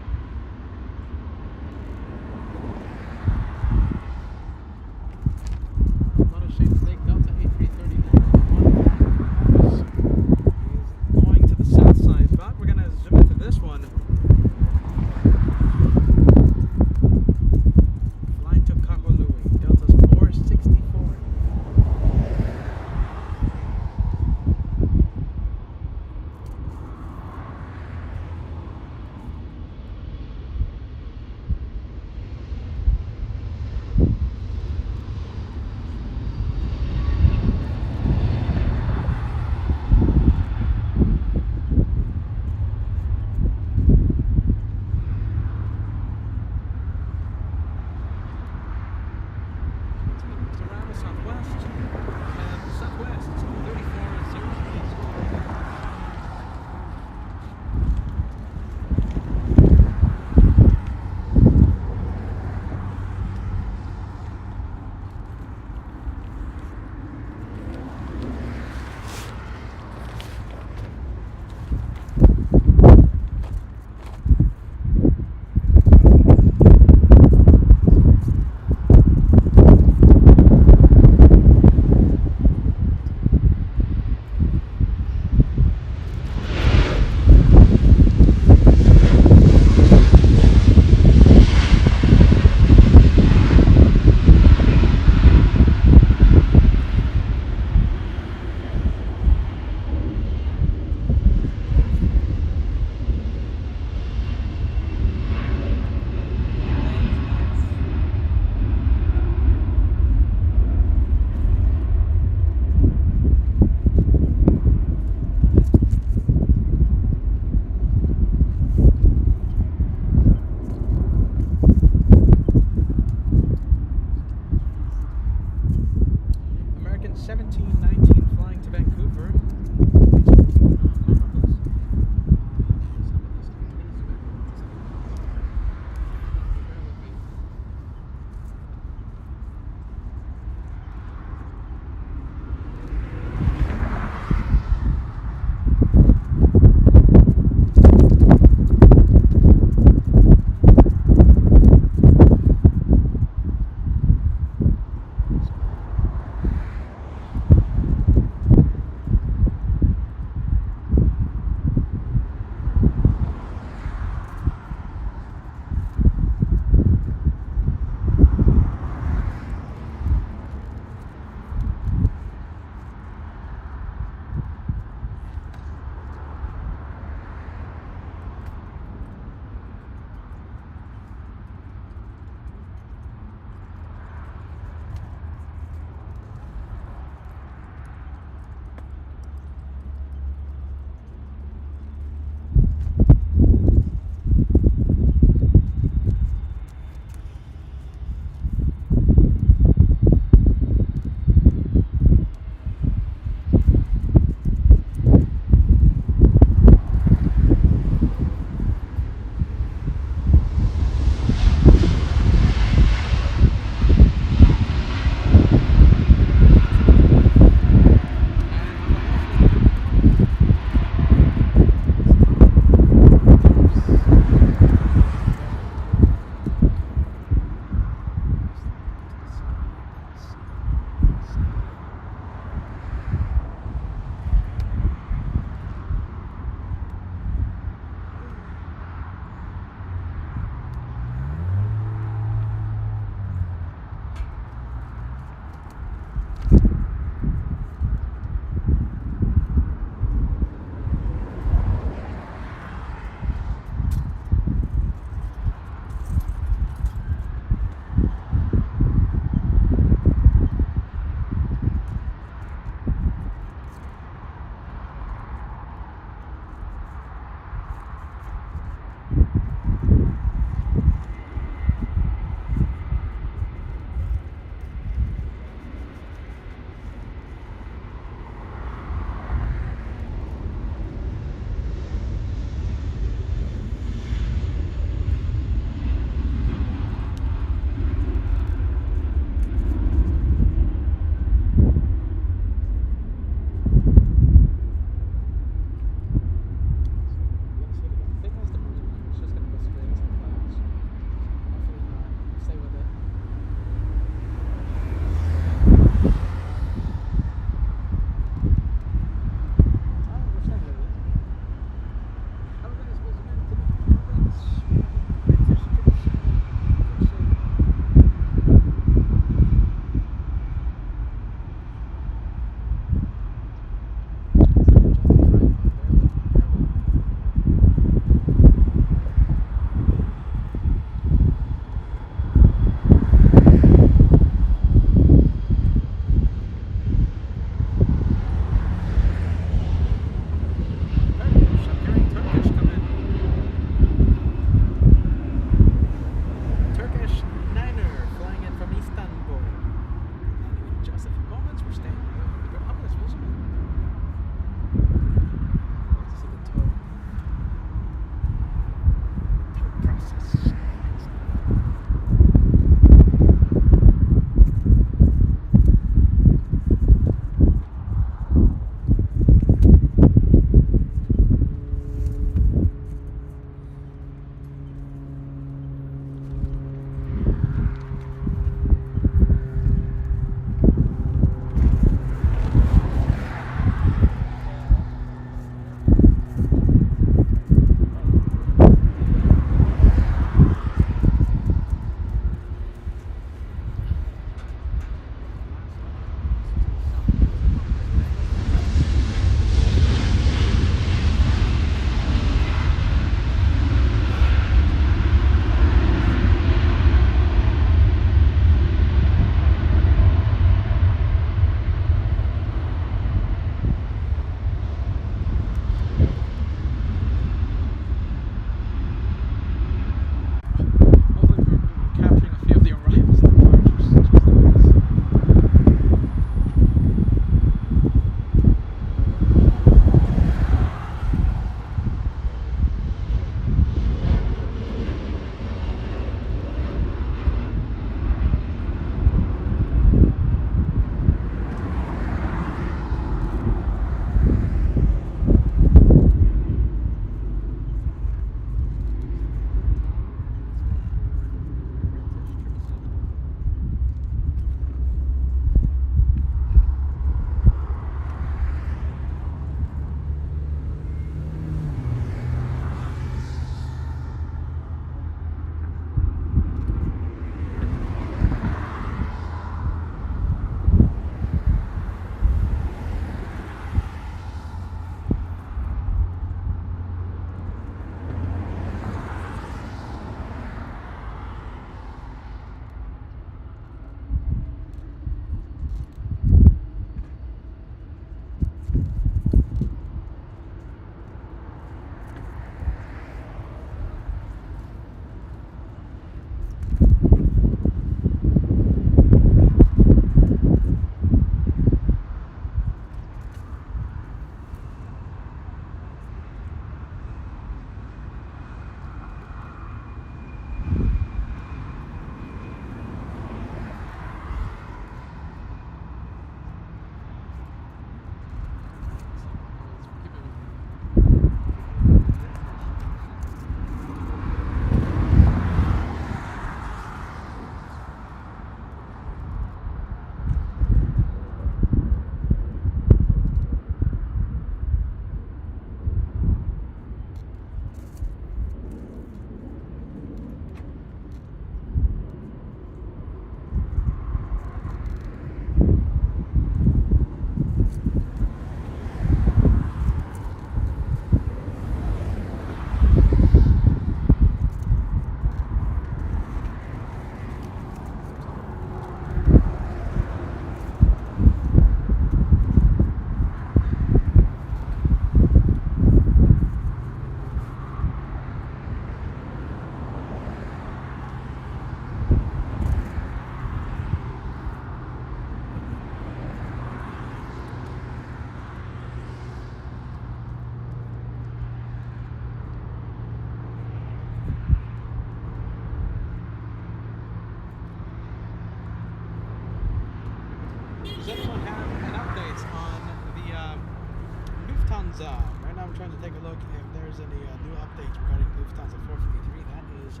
Lufthansa. Right now I'm trying to take a look if there's any new updates regarding Lufthansa 453. That is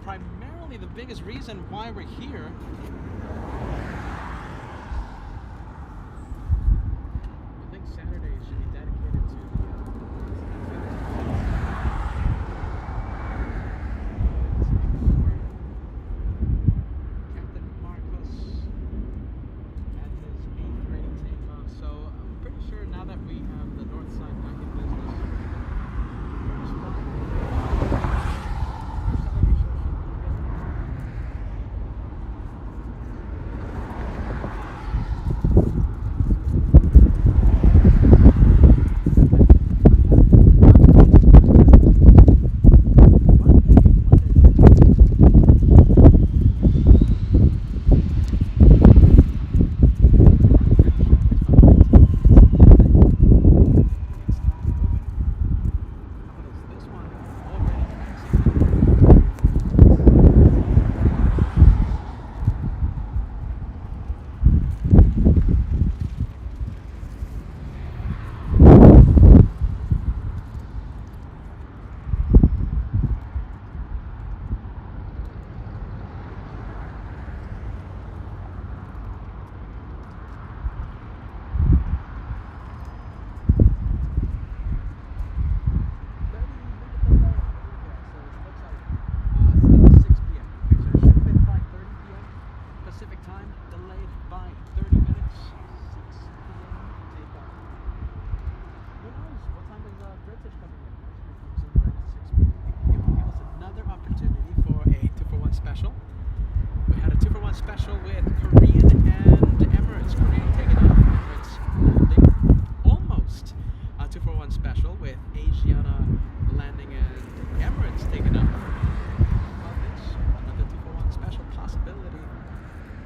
primarily the biggest reason why we're here. I think Saturday should be dedicated to Captain Markos and his 8th grade takeoff. So I'm pretty sure now that we have the north side back in business, first flight, first Saturday show should be good. Special. We had a 2-for-1 special with Korean and Emirates. Korean taking off, Emirates landing. Almost a 2-for-1 special with Asiana landing and Emirates taking off. Well, it's another 2-for-1 special possibility.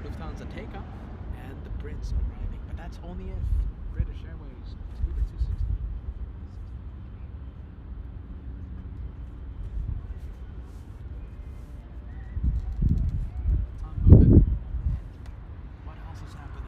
Lufthansa takeoff and the Brits arriving. But that's only if British Airways do the 260. What else is happening?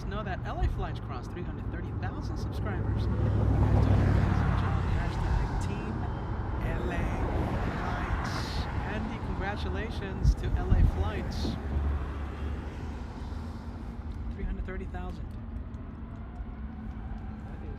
Know that LA Flights crossed 330,000 subscribers. You guys doing an amazing job. Hashtag Team LA Flights. Andy, congratulations to LA Flights. 330,000. That is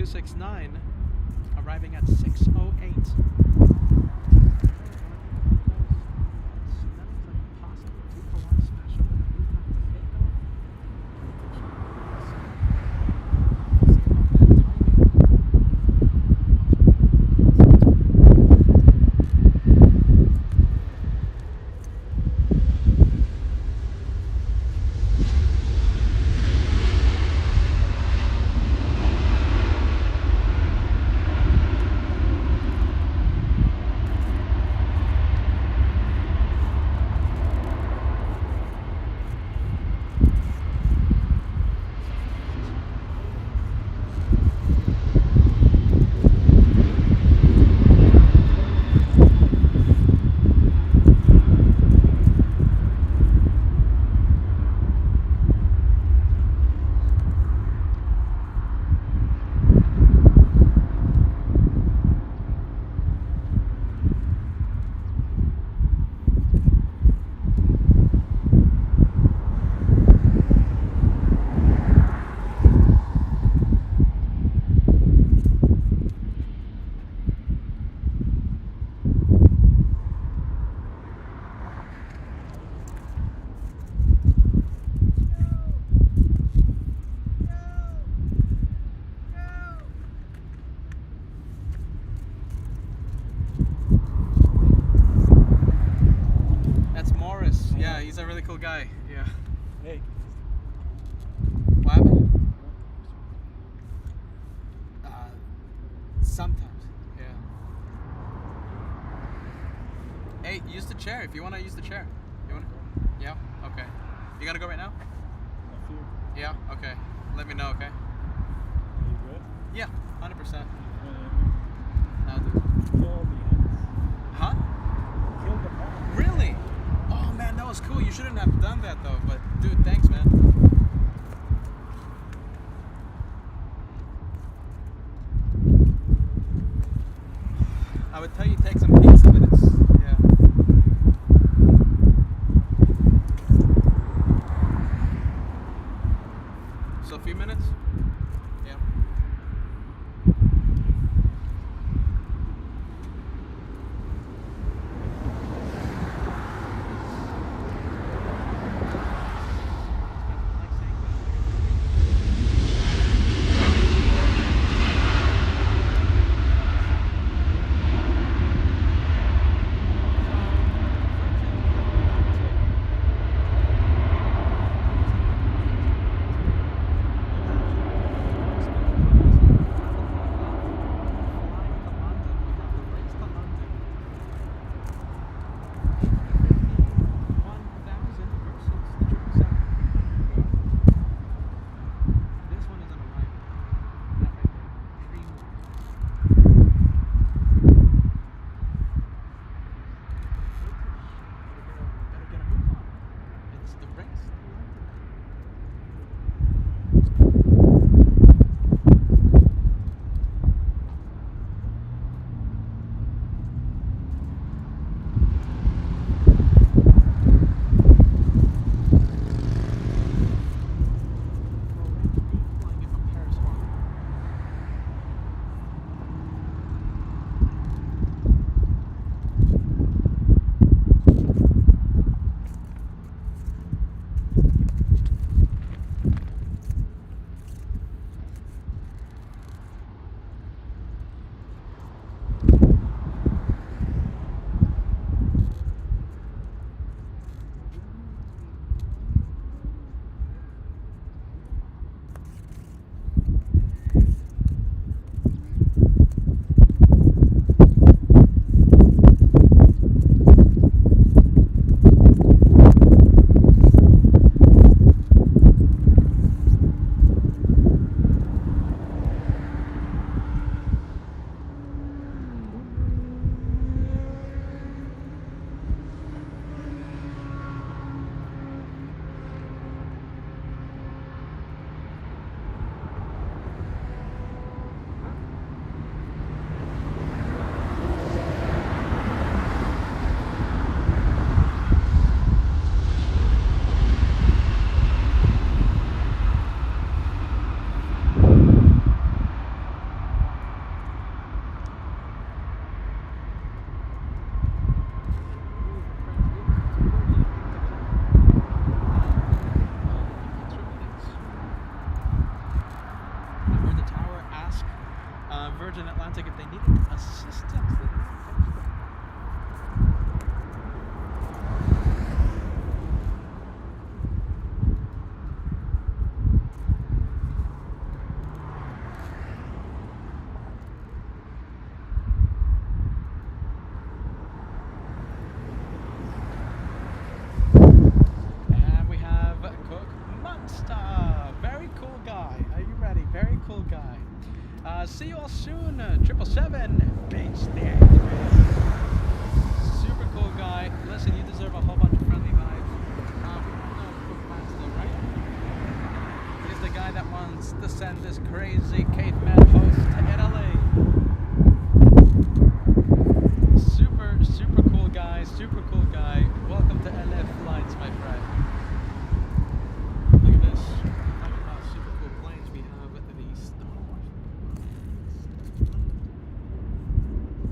269, arriving at 6:08. He's a really cool guy. Yeah. Hey. What happened? Sometimes. Yeah. Hey, use the chair if you want to use the chair. You want to? Yeah? Okay. You gotta go right now? A few. Yeah? Okay. Let me know, okay? Are you good? Yeah, 100%. Kill I'll do. the ants. Huh? Kill the ants. Really? Oh man, that was cool. You shouldn't have done that though, but dude, thanks man. I would tell you take some pizza, but it's, yeah. So a few minutes? Yeah. See you all soon. 777 base there. Super cool guy. Listen, you deserve a whole bunch of friendly vibes. We all know quick plans though, right? He's the guy that wants to send this crazy caveman host to Italy. Super cool guy. Super cool guy. Welcome to LF Flights, my friend. Look at this. Talking about super cool planes, we have the Star Wars.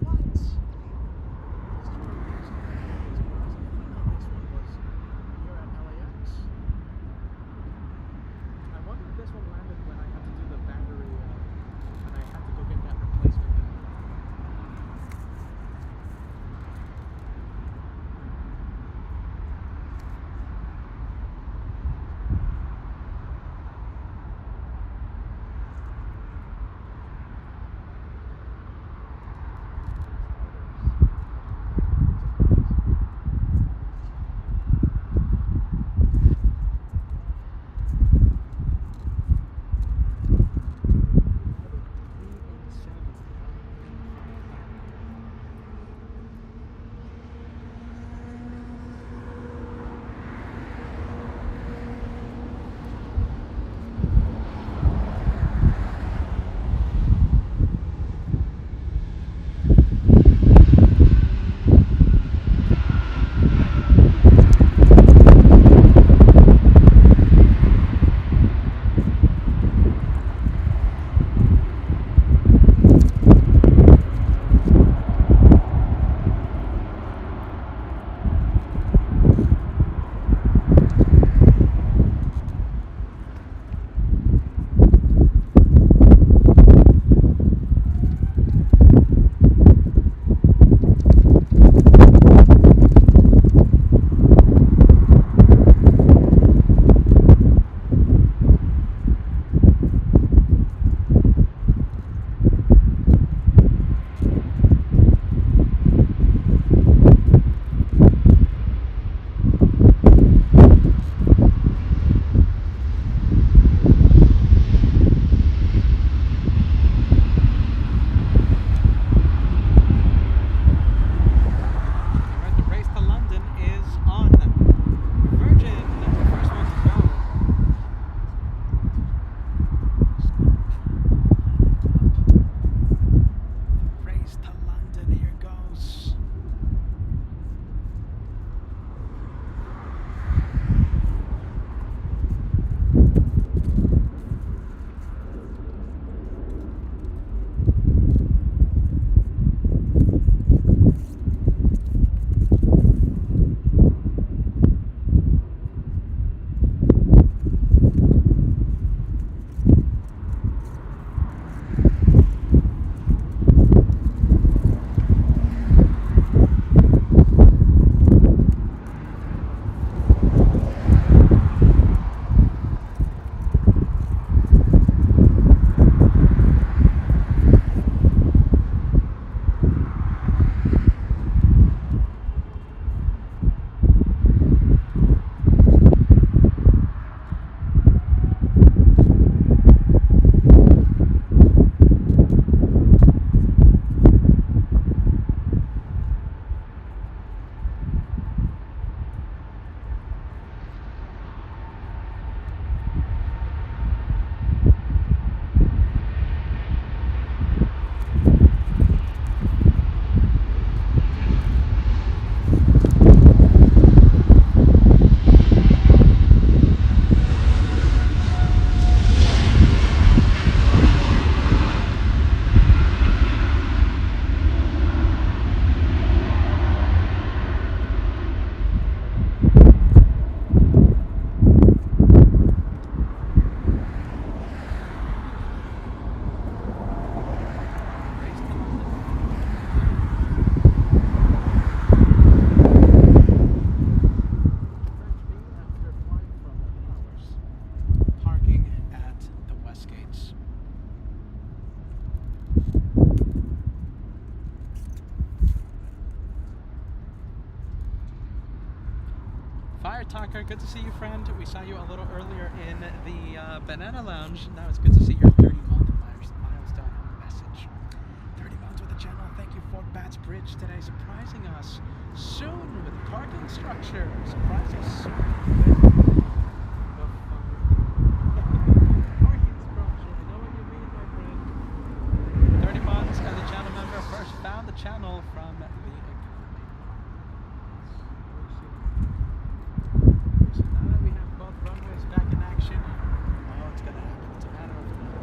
What? This one was here at LAX. I wonder if this one landed when I had to do the battery, when I had to go get that replacement. Fire Talker, good to see you, friend. We saw you a little earlier in the Banana Lounge. Now it's good to see your 30-month milestone bridge today, surprising us soon with parking structure. Surprise us soon with parking structure. I know what you mean, my friend. 30 months as a channel member, first found the channel from the so now that we have both runways back in action, oh, it's gonna happen. It's a matter of time.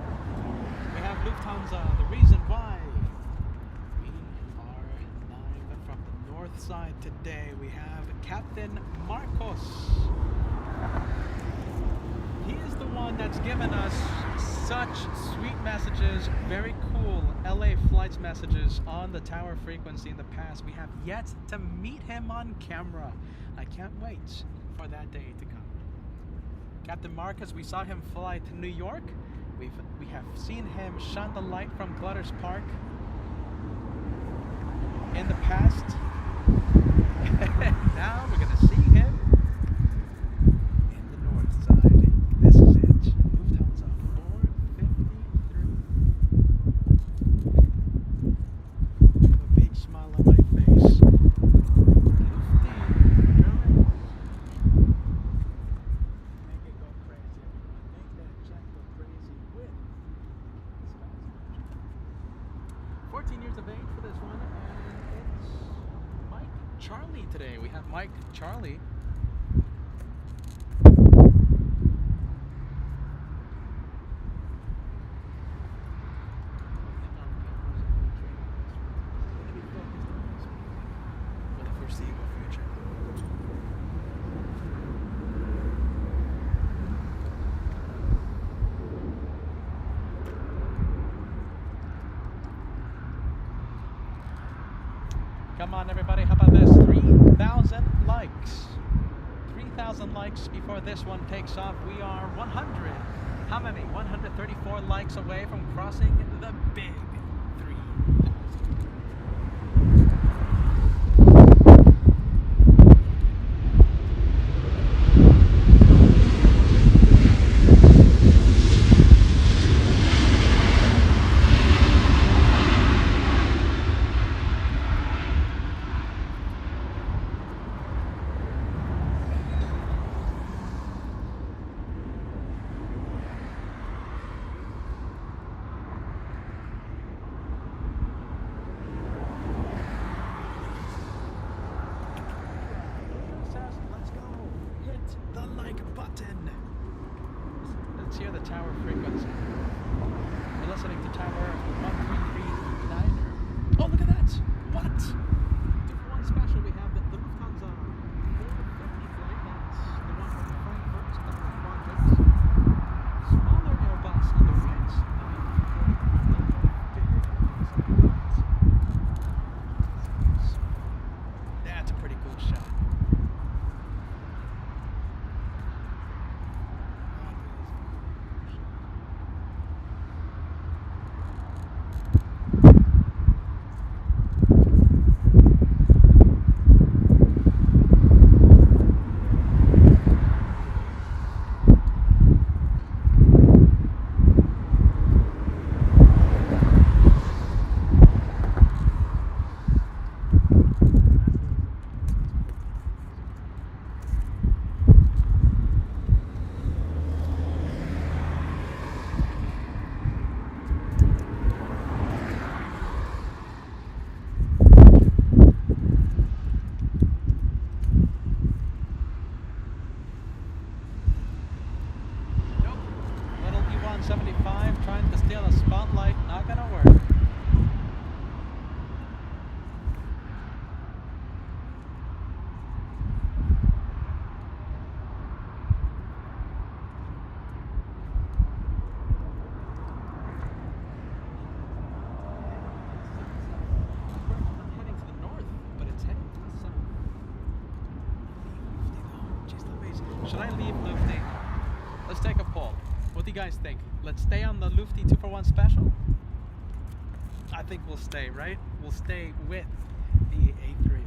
We have Lufthansa, the reason why we are live from the north side today. We have Captain Markos. He is the one that's given us such sweet messages, very cool LA flights messages on the tower frequency in the past. We have yet to meet him on camera. I can't wait for that day to come. Captain Markos, we saw him fly to New York. We have seen him shine the light from Clutter's Park in the past. Now we're gonna see him in the north side. This is it. Lufthansa 453. I have a big smile on my face. Lufty, German. Make it go crazy, everyone. Make that check go crazy with the Scots version. 14 years of age for this one, and it's Mike Charlie today. We have Mike Charlie. For the foreseeable future. Come on, everybody, how about this? 3,000 likes. 3,000 likes before this one takes off. We are 100. How many? 134 likes away from crossing the big 3,000. Let's go. Hit the like button. Let's hear the tower frequency. We're listening to tower 1339. Oh, look at that. What? 2-for-1 special. We have the Lufthansa 450 flight. That's the one from Frankfurt to Markos. Smaller Airbus on the right. That's a pretty cool shot. Trying to steal a spotlight, not gonna work. I'm heading to the north, but it's heading to the south. Jeez Louise. Should I leave Lufty? Let's take a poll. What do you guys think? Let's stay on the Lufty 2-for-1 special? I think we'll stay, right? We'll stay with the A3.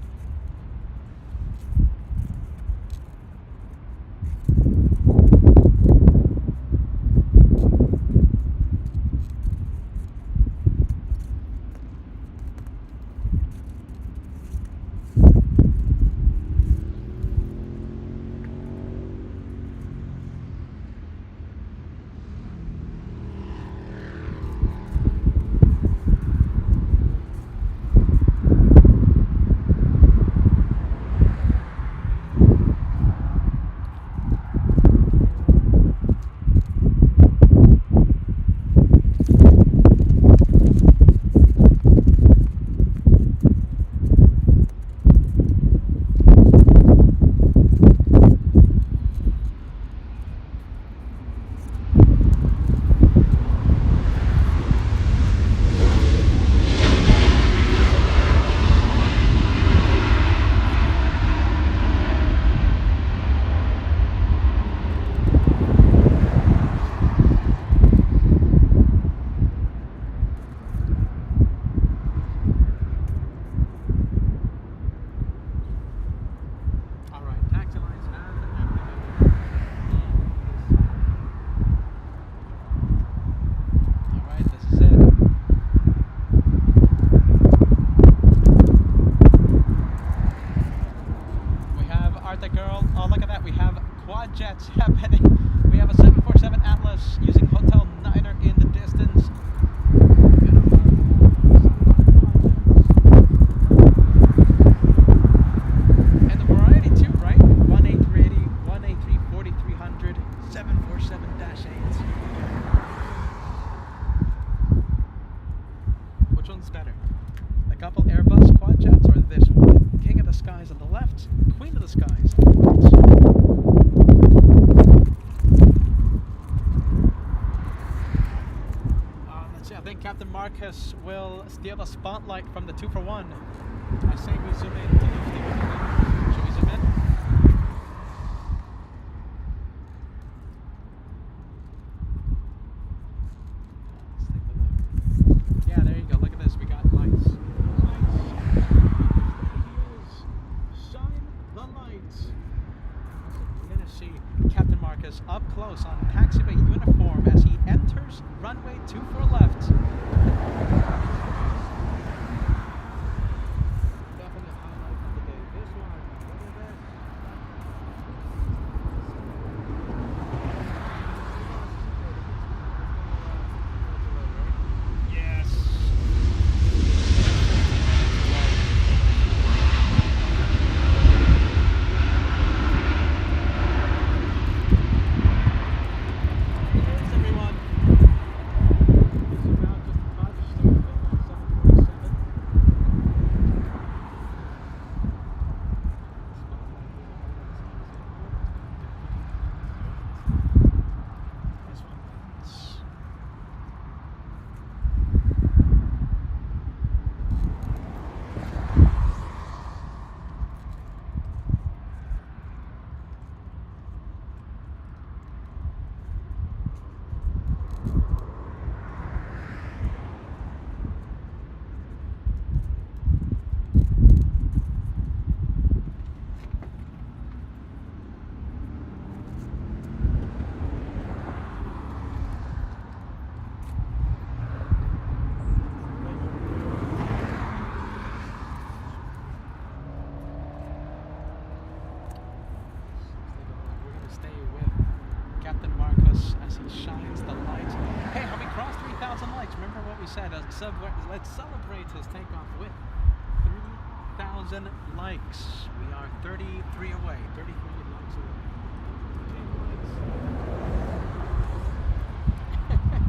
look at that. We have quad jets happening. We have a 747 Atlas using Hotel Niner in the distance. And the variety too, right? 18380, 183, 4300, 747-8s. Which one's better? A couple Airbus quad jets or this one? King of the skies on the left, Queen of the skies on the right. Let's see, I think Captain Markos will steal the spotlight from the 2-for-1. I say we zoom in. Should we zoom in? Let's take a look. Yeah, there you go. Look at this. We got lights. Shine the lights. We're gonna see Captain Markos up close on taxiway uniform as he enters runway 24 left. Definite highlight of the day. This one. Look at this. Yes. Here's everyone. This is about to touch the 747. This one. We're going to stay with Captain Markos as he shines the lights. Hey, have we crossed 3,000 likes? Remember what we said? Let's celebrate his takeoff with 3,000 likes. We are 33 away. 33 likes away.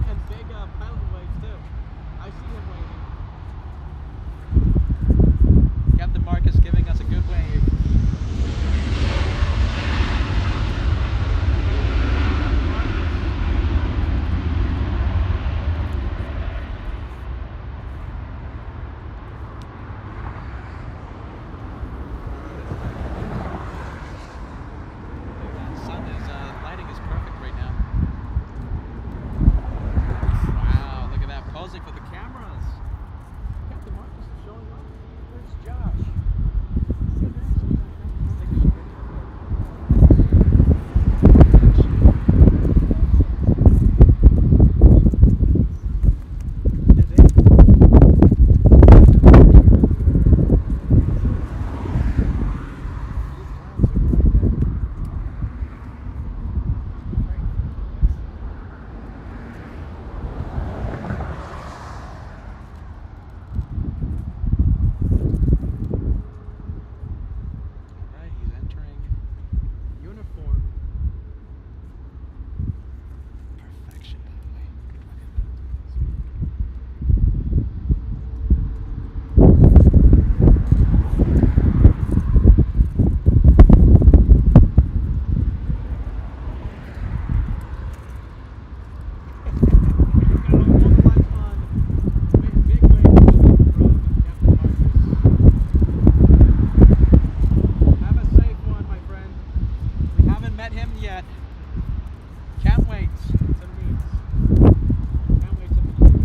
And big pilot waves too. I see him waving. Captain Markos giving us a good wave. Sun is lighting is perfect right now. Wow, look at that, posing for the cameras. Captain Markos is showing up. Where's Josh? See there? Let's take a look. Is it? Alright, he's entering uniform. Perfection, by the way. Big wave coming from Captain Markos. Have a safe one, my friend. We haven't met him yet. Can't wait to meet. Can't wait to meet him.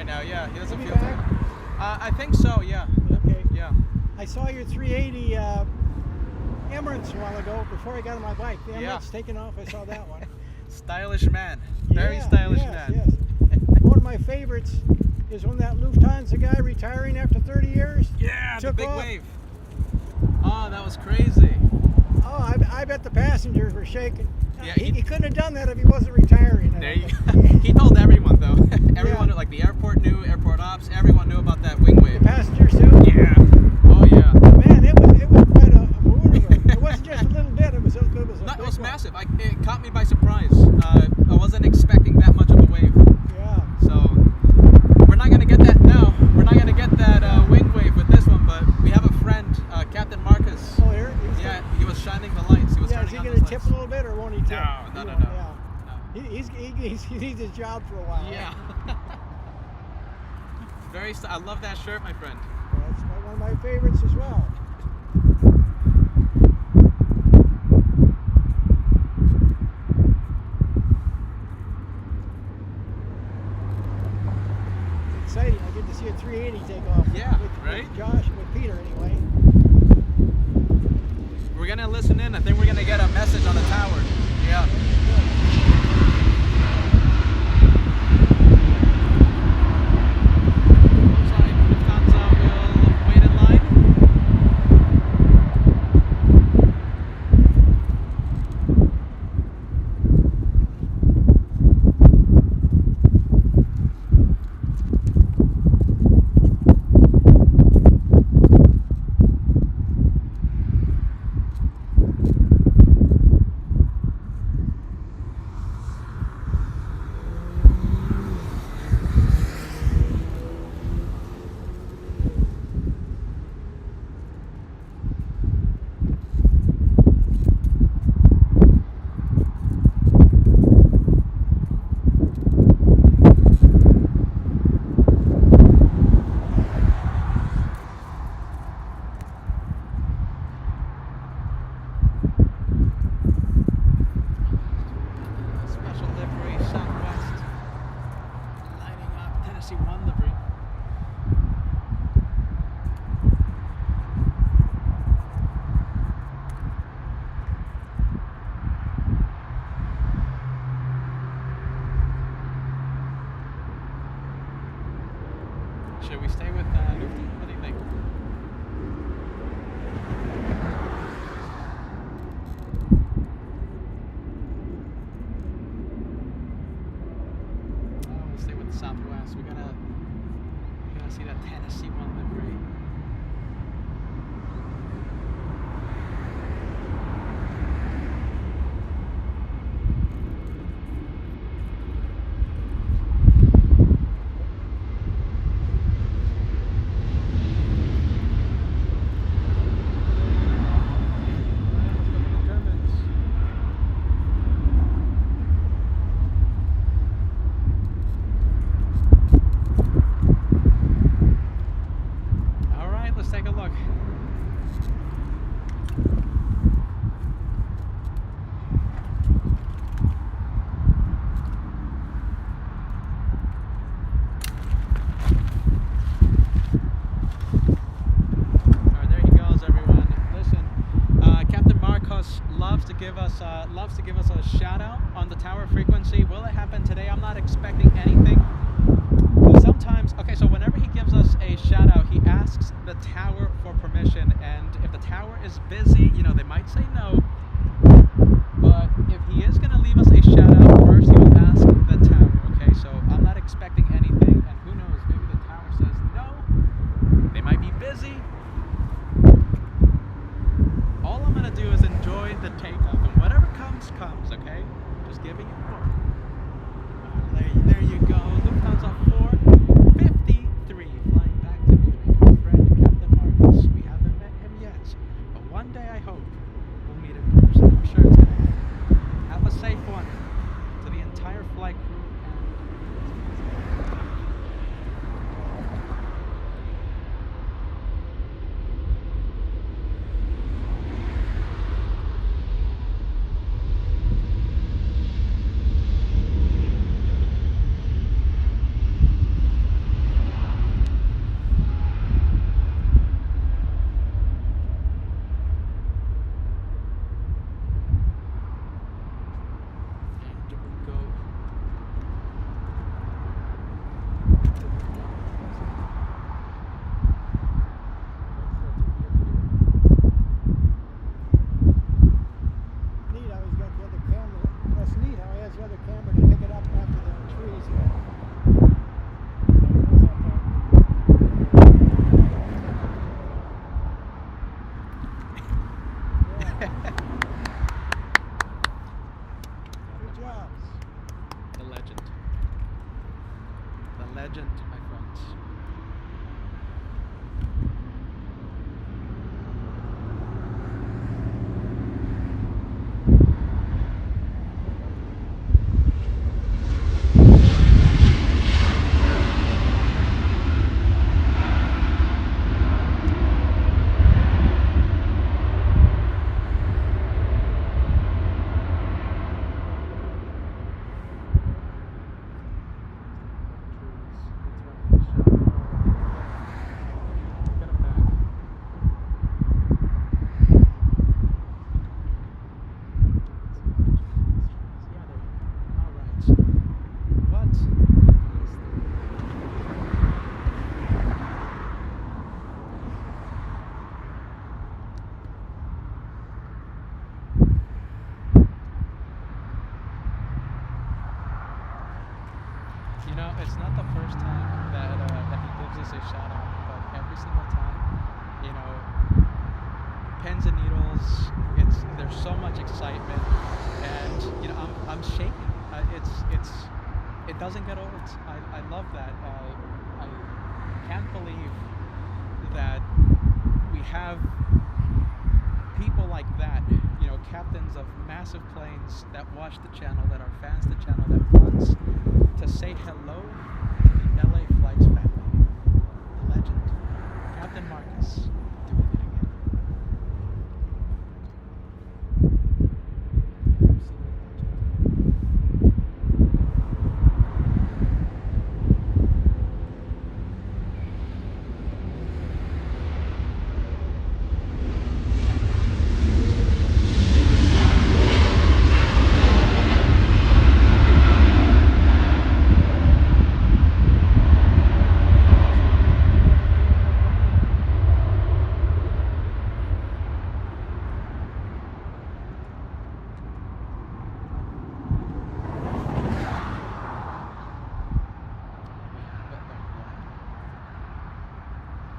right now. Yeah, he doesn't Is he feel back? good. I think so. Yeah. Okay. Yeah. I saw your 380 Emirates a while ago before I got on my bike. The Emirates Yeah. taking off. I saw that one. Stylish man. Very Yeah, stylish yes, man. Yes. One of my favorites is when that Lufthansa guy retiring after 30 years. Yeah, the took big off. wave. Oh, that was crazy. Oh, I bet the passengers were shaking. Yeah, he couldn't have done that if he wasn't retiring. There you go. He told everyone though. Everyone, Yeah. like the airport knew, airport ops, everyone knew about that wing wave. The passengers too. Yeah. Oh yeah. Man, it was quite a maneuver. It wasn't just a little bit. It was a No, big it was one. massive. It caught me by surprise. I wasn't expecting that much of a wave. Yeah. So we're not gonna get that now. We're not gonna get that wing wave with this one, but we have a friend, Captain Markos. Oh, here. Yeah, he was shining the lights. He was Yeah, is turning he on going to those tip lights. a little bit, or won't he tip? No. Yeah. No. He needs his job for a while. Yeah. I love that shirt, my friend. Well, it's one of my favorites as well. It's exciting. I get to see a 380 take off. Yeah, with right? Josh, with Peter anyway. We're gonna listen in. I think we're gonna get a message on the tower. Yeah. Looks like Lufthansa will wait in line. Special livery, Southwest. Lighting up Tennessee 1 livery. Should we stay with Lufthansa? What do you think? We'll stay with the Southwest. We're gonna see that Tennessee 1 livery. All right, let's take a look. All right, there he goes, everyone. Listen, Captain Markos loves to give us a shout out on the tower frequency. Will it happen today? I'm not expecting anything. But sometimes, okay, so whenever he gives us a shout out, he asks the tower for permission, and if the tower is busy, you know, they might say no. But if he is gonna leave us a shout out, first he will ask the tower. Okay, so I'm not expecting anything, and who knows? Maybe the tower says no. They might be busy. All I'm gonna do is enjoy the takeoff, and whatever comes, comes. Okay, just giving you more. There you go. Lufthansa 453 flying back to Munich. Our friend Captain Markos. We haven't met him yet, but one day I hope we'll meet in person. I'm sure it's gonna happen. Have a safe one to the entire flight crew. say shout out, but every single time, you know, pins and needles. There's so much excitement, and you know, I'm shaking. It doesn't get old. I love that. I can't believe that we have people like that, you know, captains of massive planes that watch the channel, that are fans of the channel, that wants to say hello to the LA Flights family. The legend, Captain Markos, doing it again.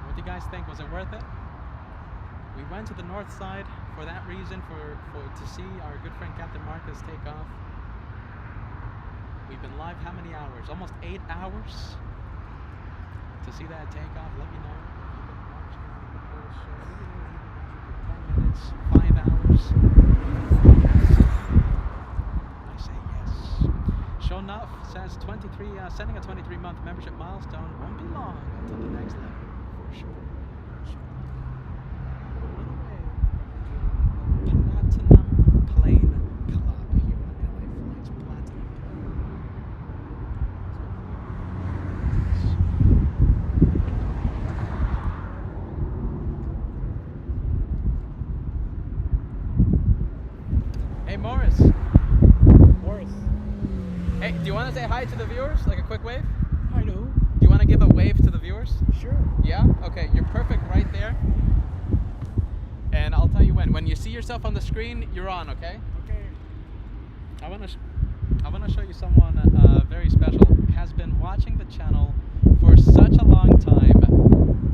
What do you guys think? Was it worth it? We went to the north side for that reason, to see our good friend Captain Markos take off. We've been live how many hours? Almost 8 hours to see that take off. Let me know if you've been watching the whole show. Even if you've been watching for 10 minutes, 5 hours. I say yes. Show enough says 23, sending a 23-month membership milestone won't be long until the next level. For sure. Platinum Plane Club here on LA Flights. Platinum Plane. Hey Morris. Hey, do you want to say hi to the viewers? Like a quick wave? I know. Do you want to give a wave to the viewers? Sure. Yeah? Okay, you're perfect right there. And I'll tell you when you see yourself on the screen, you're on, okay? Okay. I want to show you someone very special. Has been watching the channel for such a long time.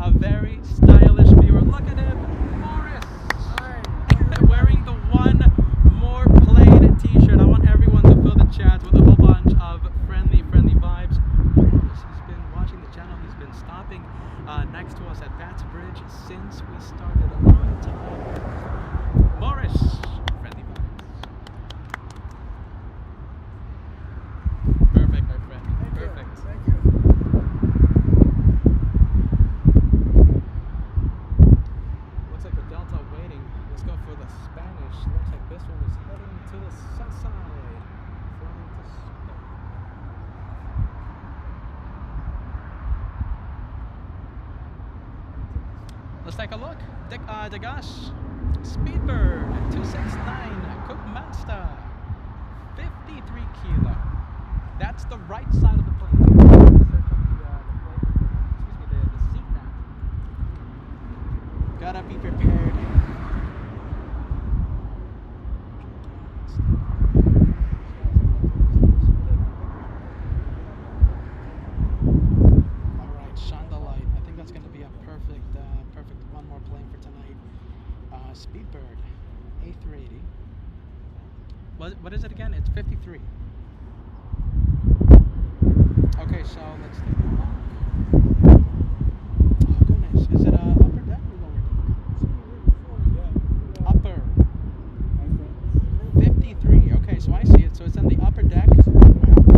A very stylish viewer. Look at him, Morris. Hi. Wearing the One More Plane t-shirt. I want everyone to fill the chat with a whole bunch of friendly vibes. Morris, he's been watching the channel. He's been stopping next to us at Bats Bridge since we started a long time. Morris, friendly vibes. Perfect, my friend. Perfect. Thank you. Looks like the Delta waiting. Let's go for the Spanish. Looks like this one is heading to the south side. Flying to Spain. Let's take a look. Degas, Speedbird, 269, Cook Monster, 53 kilo. That's the right side of the plane. The seat map. Gotta be prepared. Alright, Chandelight. I think that's gonna be a perfect one more plane for tonight. Speedbird, A380. What is it again? It's 53. Okay, so let's take a look. Oh goodness, is it upper deck or lower deck? Upper. 53. Okay, so I see it. So it's on the upper deck. Wow,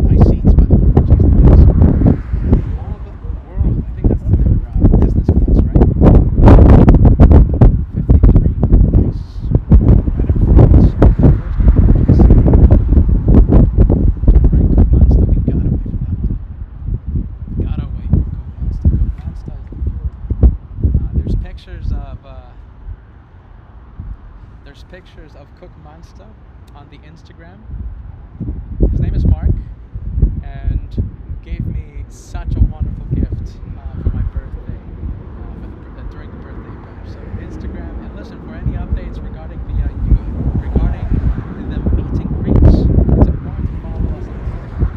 nice seats by the way. Jeez, look at this. Love World. I think that's their business class, right? 53. Nice. Right in front. The first emergency. Right, Cook Monster. We got away from that one. Got away from Cook Monster. Cook Monster is the pure. There's pictures of Cook Monster on the Instagram. His name is Mark, and gave me such a wonderful gift for my birthday, during the birthday bash. So Instagram, and listen, for any updates regarding the meet and greets, it's important to follow us on Instagram.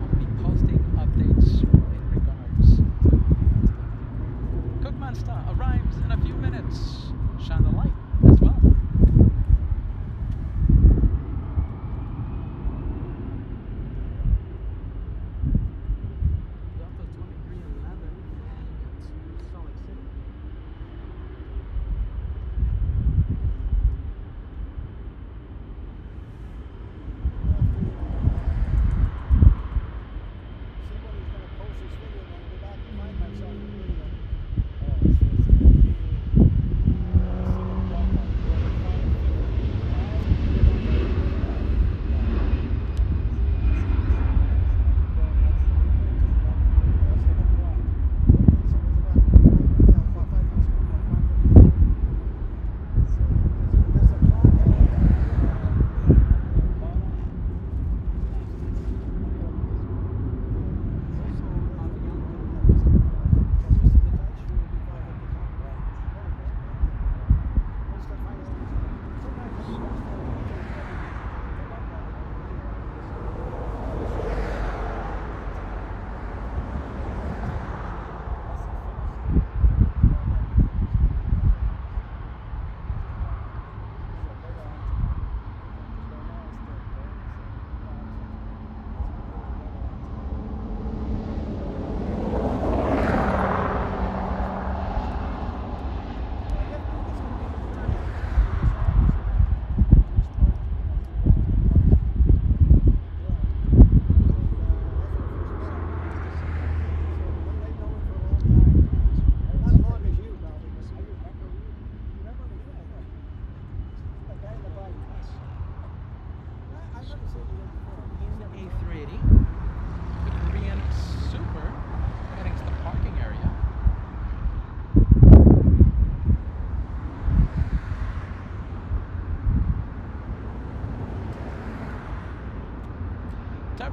We'll be posting updates in regards to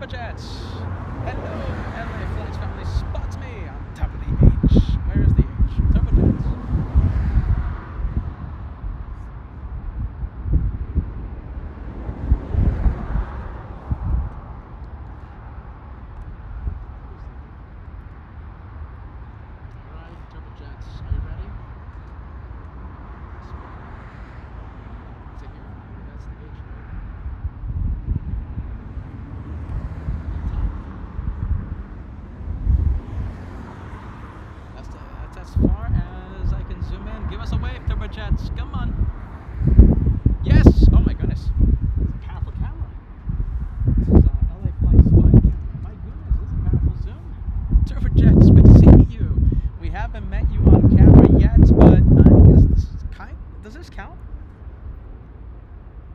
Turbojets. Hello, LA Flights family. Spots me on top of the H. Where is the H? Turbojets. Alright, Turbojets, are you ready? Is it here? That's the H, right? That's as far as I can zoom in. Give us a wave, Turbojets. Come on. Yes! Oh my goodness. It's a powerful camera. This is LA Flight spy camera. My goodness, this is a powerful zoom. Turbojets, good seeing you. We haven't met you on camera yet, but I guess this is kind. Does this count?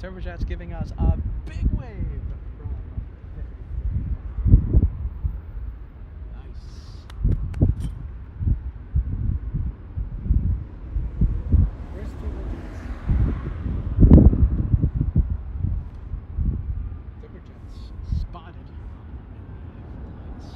Turbojets giving us a big wave from there. Nice. Where's turbojets? Turbojets spotted. Lights.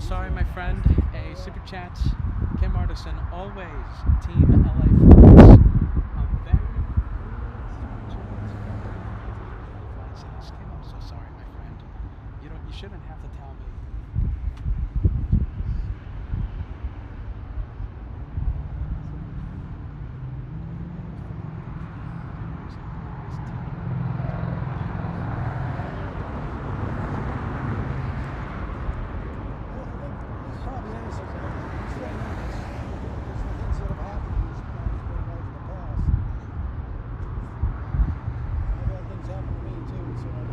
75. Super chat, Kim Artisan, always Team LA Flights. I'm very Kim, I'm so sorry, my friend. You shouldn't have to tell me. Things happen to me too, so I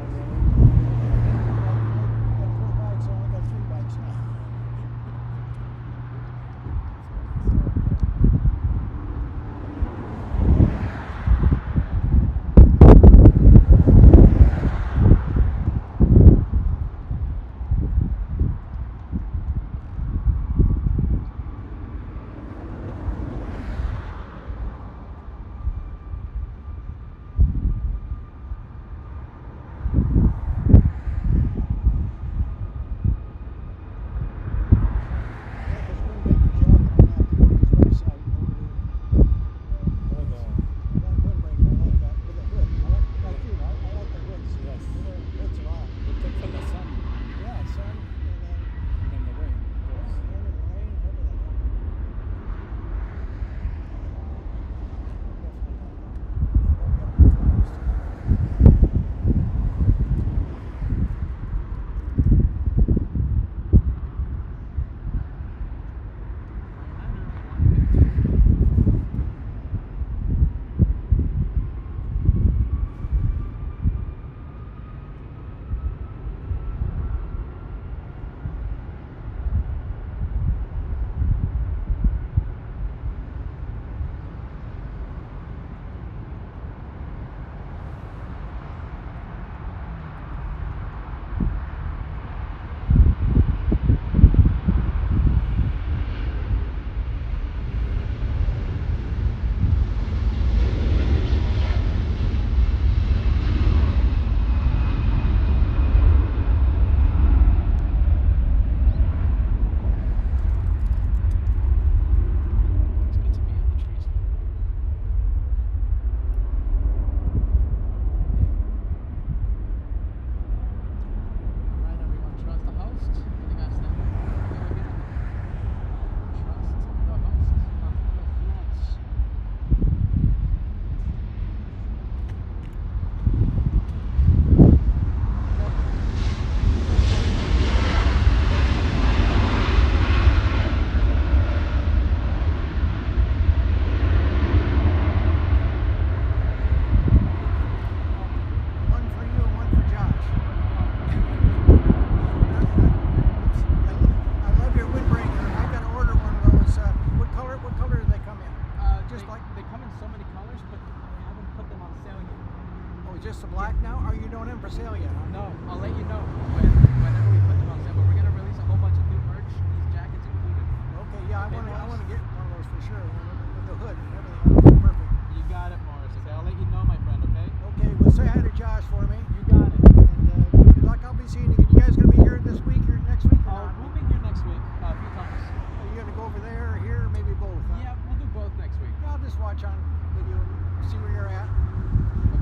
now? Are you doing them for sale yet? Huh? No, I'll let you know whenever we put them on sale. But we're gonna release a whole bunch of new merch, these jackets included. Okay, yeah, Okay, I Morris? want to get one of those for sure. With the hood and everything. Perfect. You got it, Morris. Okay, I'll let you know, my friend. Okay. Okay, well, say hi to Josh for me. You got it. And good luck. I'll be seeing you. You guys gonna be here this week or next week or not? We'll be here next week, a few times. Are you gonna go over there or here or maybe both? Huh? Yeah, we'll do both next week. I'll just watch on video and see where you're at.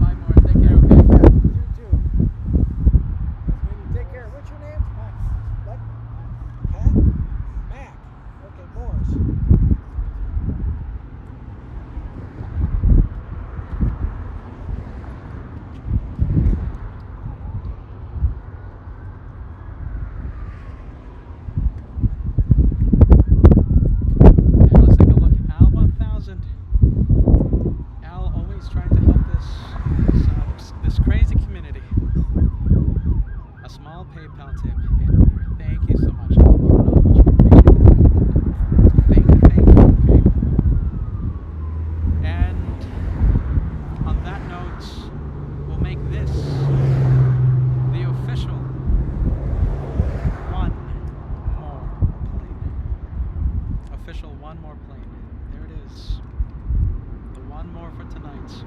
Bye, Morris. Take care. Okay. Yeah, you too. Take care. What's your name? Mac. What? Pat? Mac. Okay, Morris. And let's take a look. Al 1000. Al always trying to help this crazy community. A small PayPal tip in here. Thank you so much, Al. You don't know how much we appreciate that, my friend. Thank you, okay? And on that note, we'll make this the official one more plane. Official one more plane. There it is. The one more for tonight.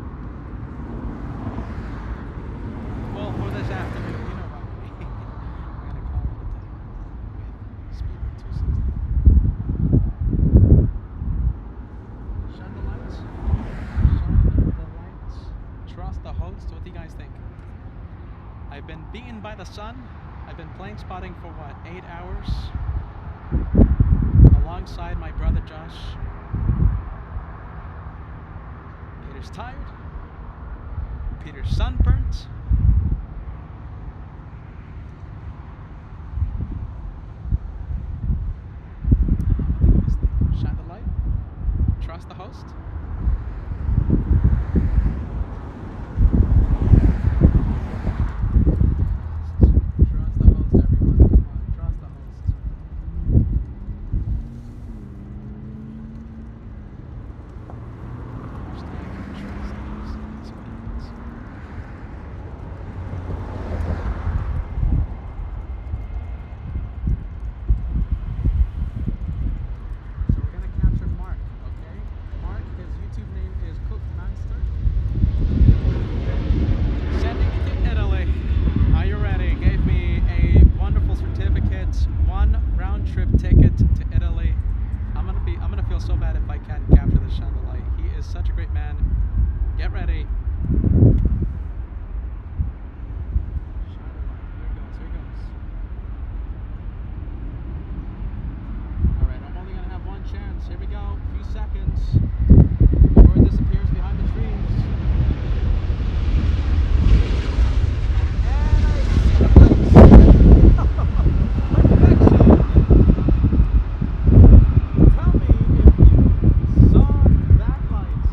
Well, for this afternoon, you know what? We're gonna call it a day with Speedway 260. Shine the lights. Shine the lights. Trust the host. What do you guys think? I've been beaten by the sun. I've been plane spotting for what, 8 hours? Alongside my brother Josh. Peter's tired. Peter's sunburnt. What do you guys think? Shine the light. Trust the host. Trust the host, everyone. Come on, trust the host. So we're gonna capture Mark, okay? Mark, his YouTube name is Cook Monster. Sending it to Italy. Are you ready? Gave me a wonderful certificate, 1 round trip ticket to Italy. I'm gonna feel so bad if I can't capture this chandelier. He is such a great man. Get ready. Here it goes. Alright, I'm only gonna have one chance. Here we go. A few seconds before it disappears behind the trees. And I see the lights. Perfection. Tell me if you saw that light.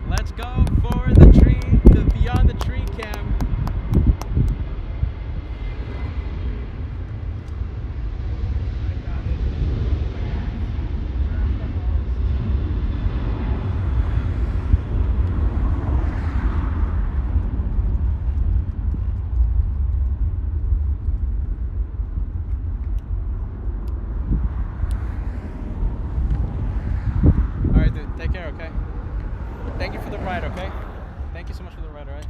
Let's go for the tree, the beyond the tree cam. I got it. Alright, dude, take care, okay? Thank you for the ride, okay? Thank you so much for the ride, alright?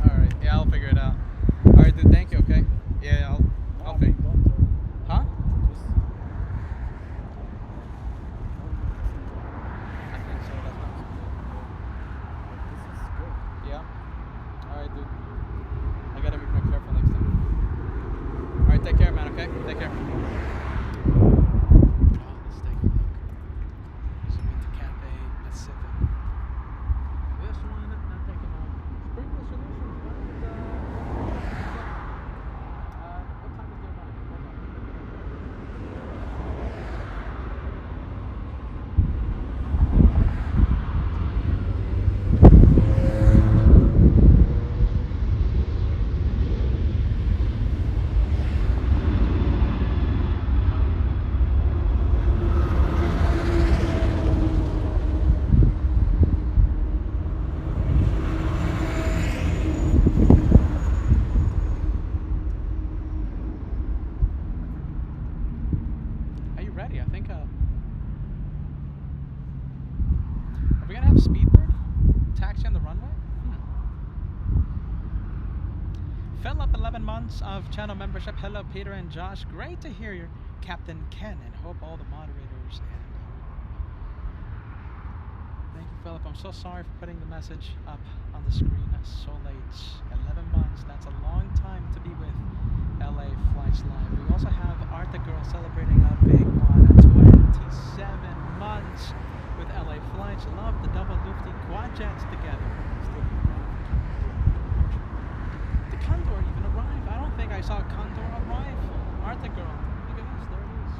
Alright, yeah, I'll figure it out. Alright, dude, thank you, okay? Yeah, I'll figure it out. Huh? I think so, that's not so good. Yeah? Alright, dude. I gotta be more careful next time. Alright, take care, man, okay? Take care. Oh, let's take a look. think. Are we gonna have Speedbird taxi on the runway? Philip, 11 months of channel membership. Hello, Peter and Josh. Great to hear you, Captain Ken, and hope all the moderators and thank you, Philip. I'm so sorry for putting the message up on the screen so late. 11 months. That's a long time to be with LA Flights Live. We also have Arctic Girl celebrating a big one. 27 months with LA Flights. Love the double lufty quad jets together. The Condor even arrived. I don't think I saw Condor arrive. Arctic Girl. Look at this. There it is.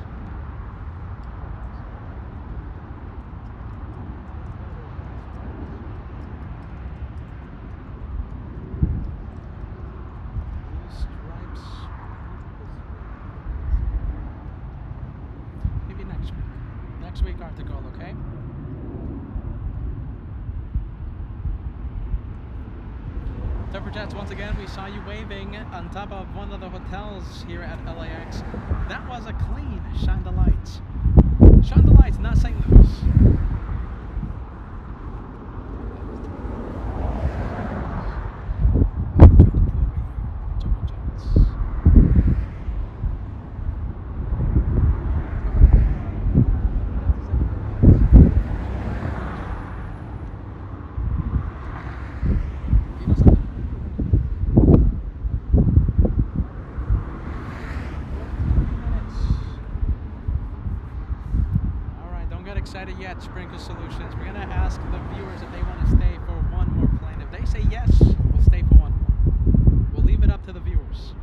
Blue stripes. Maybe next week. Next week, Arctic Girl, okay? Tupper Jets, once again, we saw you waving on top of one of the hotels here at LAX. That was a clean Shine the Lights. Shine the Lights, not St. Louis. Tupper Jets. You know something? Alright, don't get excited yet, Sprinkle Solutions. We're gonna ask the viewers if they want to stay for one more plane. If they say yes, we'll stay for one more. We'll leave it up to the viewers.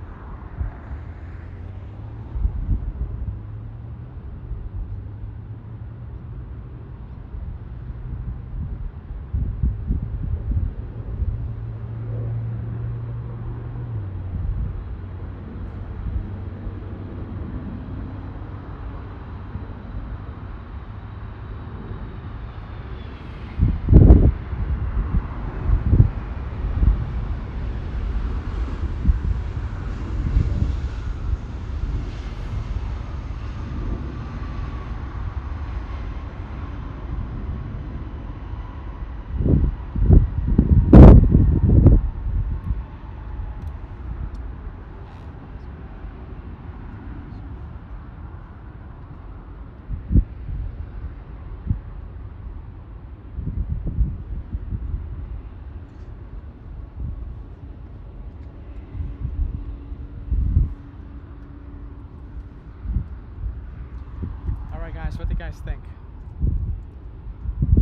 Alright guys, what do you guys think?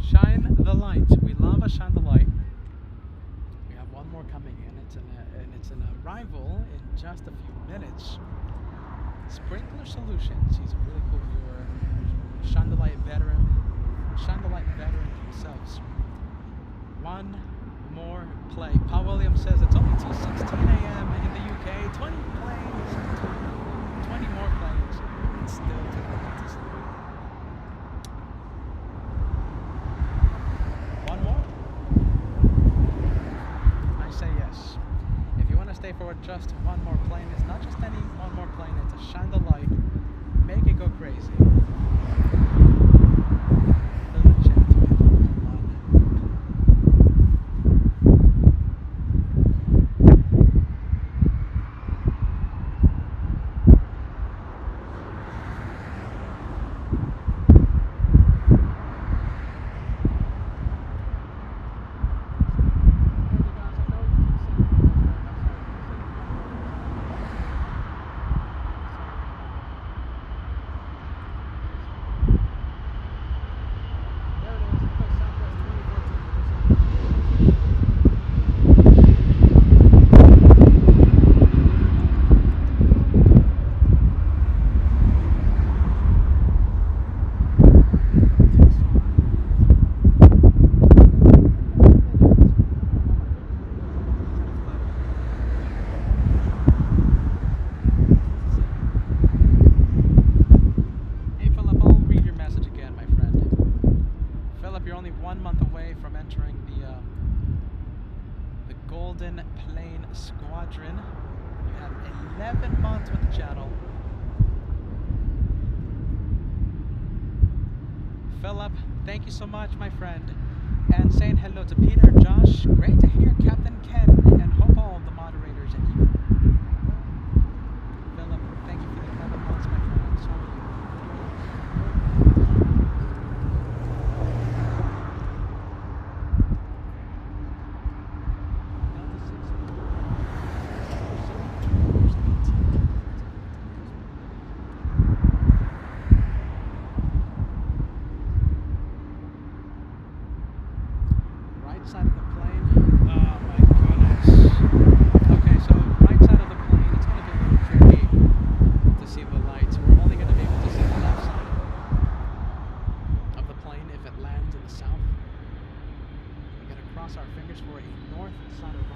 Shine the light. We love a shine the light. We have one more coming in. It's an arrival in just a few minutes. Sprinkler Solutions. He's a really cool viewer. Shine the light veteran. Shine the light veteran himself. One more play. Paul Williams says it's only 2:16 a.m. in the UK. 20 planes. 20 more planes. It's still too early to sleep. One more? I say yes. If you want to stay for just one more plane, it's not just any one more plane, it's a shine the light, make it go crazy. Little chat with one. Golden Plane Squadron. You have 11 months with the channel. Philip, thank you so much, my friend. And saying hello to Peter, Josh. Great to hear Captain Ken, and hope all of the moderators and you. Philip, thank you for the 11 months, my friend. So are you. Right side of the plane. Oh my goodness. Okay, so right side of the plane, it's going to be a little tricky to see the lights. We're only going to be able to see the left side of the plane if it lands in the south. We got to cross our fingers for a north side arrival.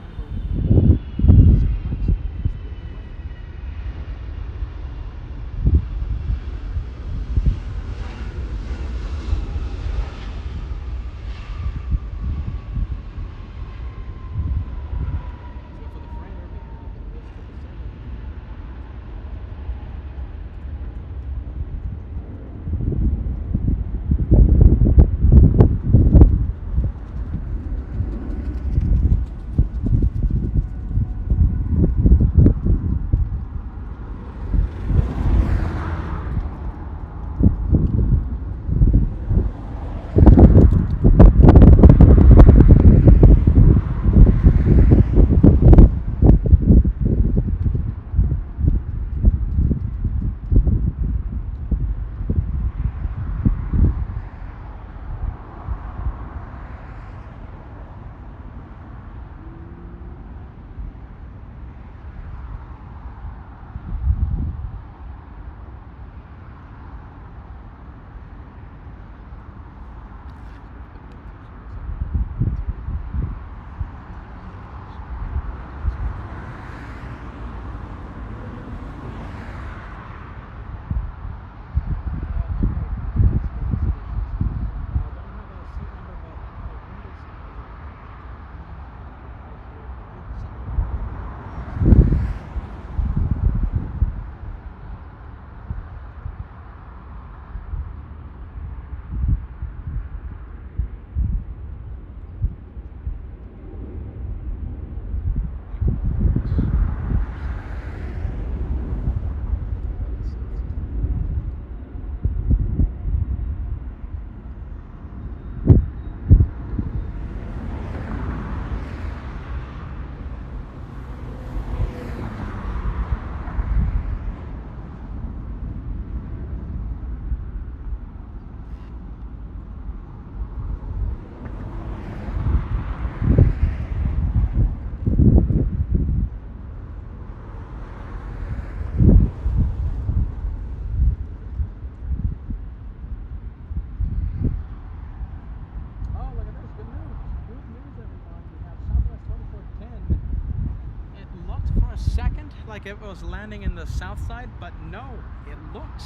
Like it was landing in the south side, but no, it looks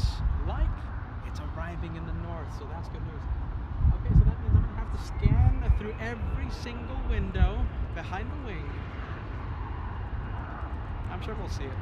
like it's arriving in the north, so that's good news. Okay, so that means I'm gonna have to scan through every single window behind the wing. I'm sure we'll see it.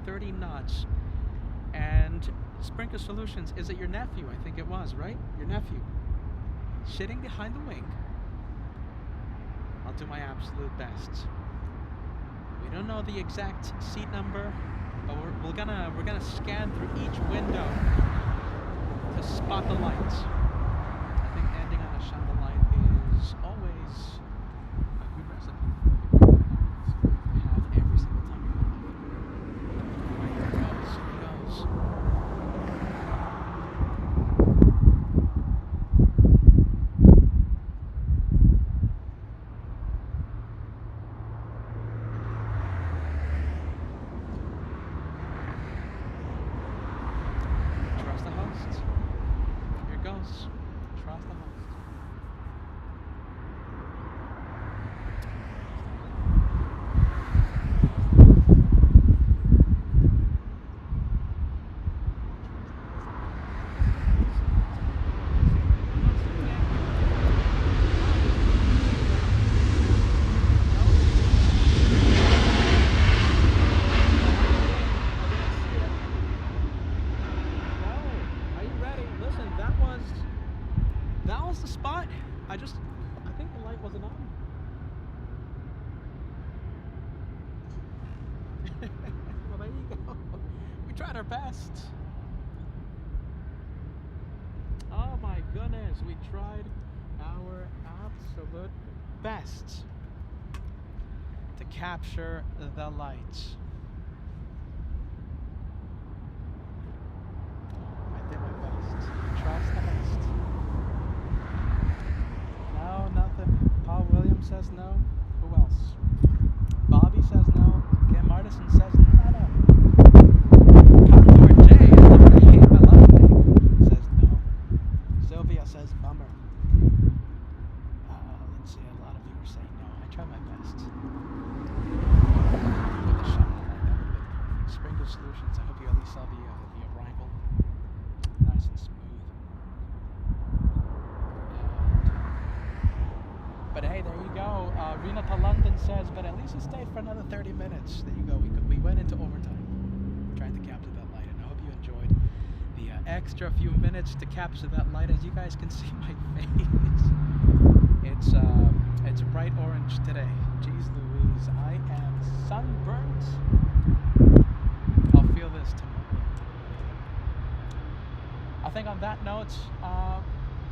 30 knots. And Sprinkler Solutions, is it your nephew? I think it was, right? Your nephew. Sitting behind the wing. I'll do my absolute best. We don't know the exact seat number, but we're gonna scan through each window to spot the lights. I think ending on a shuttle light is always a good recipe for the have every single time you go. Right, here goes, here goes. Trust the host. Here goes. Trust the host. Are you ready? Listen, that was the spot. I think the light wasn't on. Well, there you go. We tried our best. Oh my goodness, we tried our absolute best to capture the lights. I did my best. Trust the best. No, nothing. Paul Williams says no. Who else? Bobby says no. Kim Martison says nada. Condor J, I love the name, says no. Sylvia says bummer. Let's see, a lot of you are saying no. I tried my best. With a shot like that would have been perfect. Sprinkler Solutions, I hope you at least saw the arrival. Nice and smooth. But hey, there you go. Rena to London says, but at least he stayed for another 30 minutes. There you go. We went into overtime trying to capture that light, and I hope you enjoyed the extra few minutes to capture that light. As you guys can see my face, it's bright orange today. Jeez Louise, I am sunburnt. I'll feel this tomorrow. I think on that note,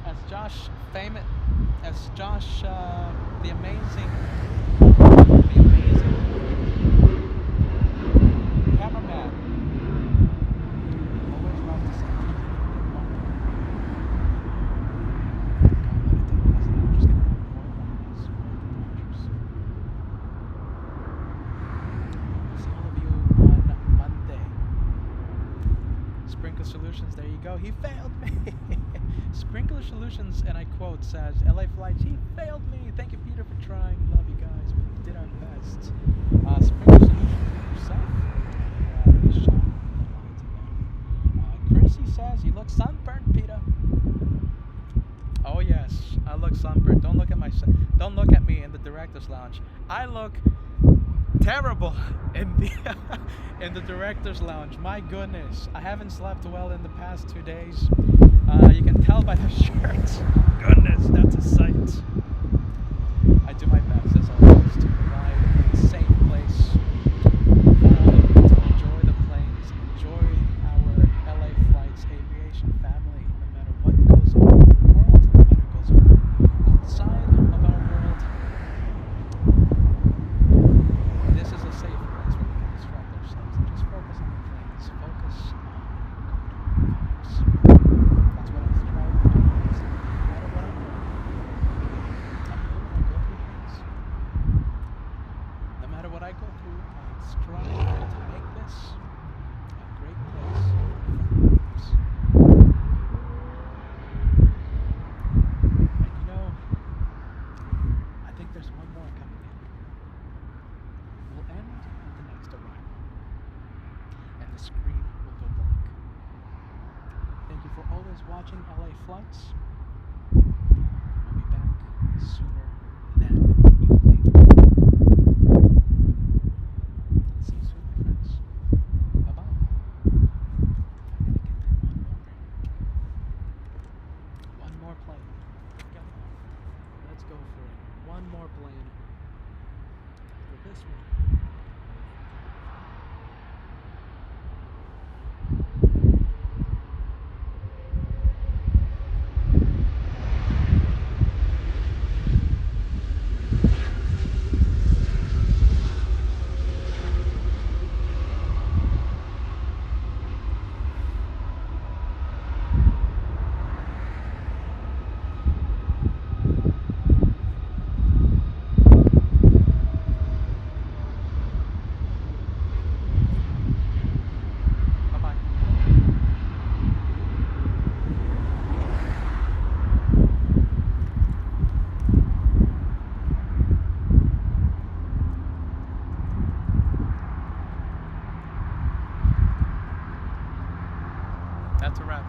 as Josh, the amazing cameraman, always love to say, see all of you on Monday. Sprinkler Solutions, there you go. He failed me. Sprinkler Solutions, and I quote, says, LA Flights, he failed me. Thank you, Peter, for trying. Love you guys. We did our best. Sprinkler Solutions yourself. We shot the lights again. Chrissy says, you look sunburnt, Peter. Oh yes, I look sunburnt. Don't look at me in the director's lounge. I look terrible in the director's lounge. My goodness, I haven't slept well in the past 2 days. You can tell by the shirt. Goodness, that's a sight. I do my best as always to provide a safe place for all of you to enjoy the planes, enjoy our LA Flights aviation family, no matter what goes on in the world, no matter what goes on outside of our world. This is a safe place where we can distract ourselves and just focus on the planes, focus on good vibes. That's what I strive to do. No matter what I'm doing. No matter what I go through, I strive to make this a great place for lives. And you know, I think there's one more coming in. We'll end at the next arrival, and the screen will go blank. Thank you for always watching LA Flights. We'll be back sooner than you think. See you soon, my friends. Bye-bye. this one. Bye-bye. That's a wrap.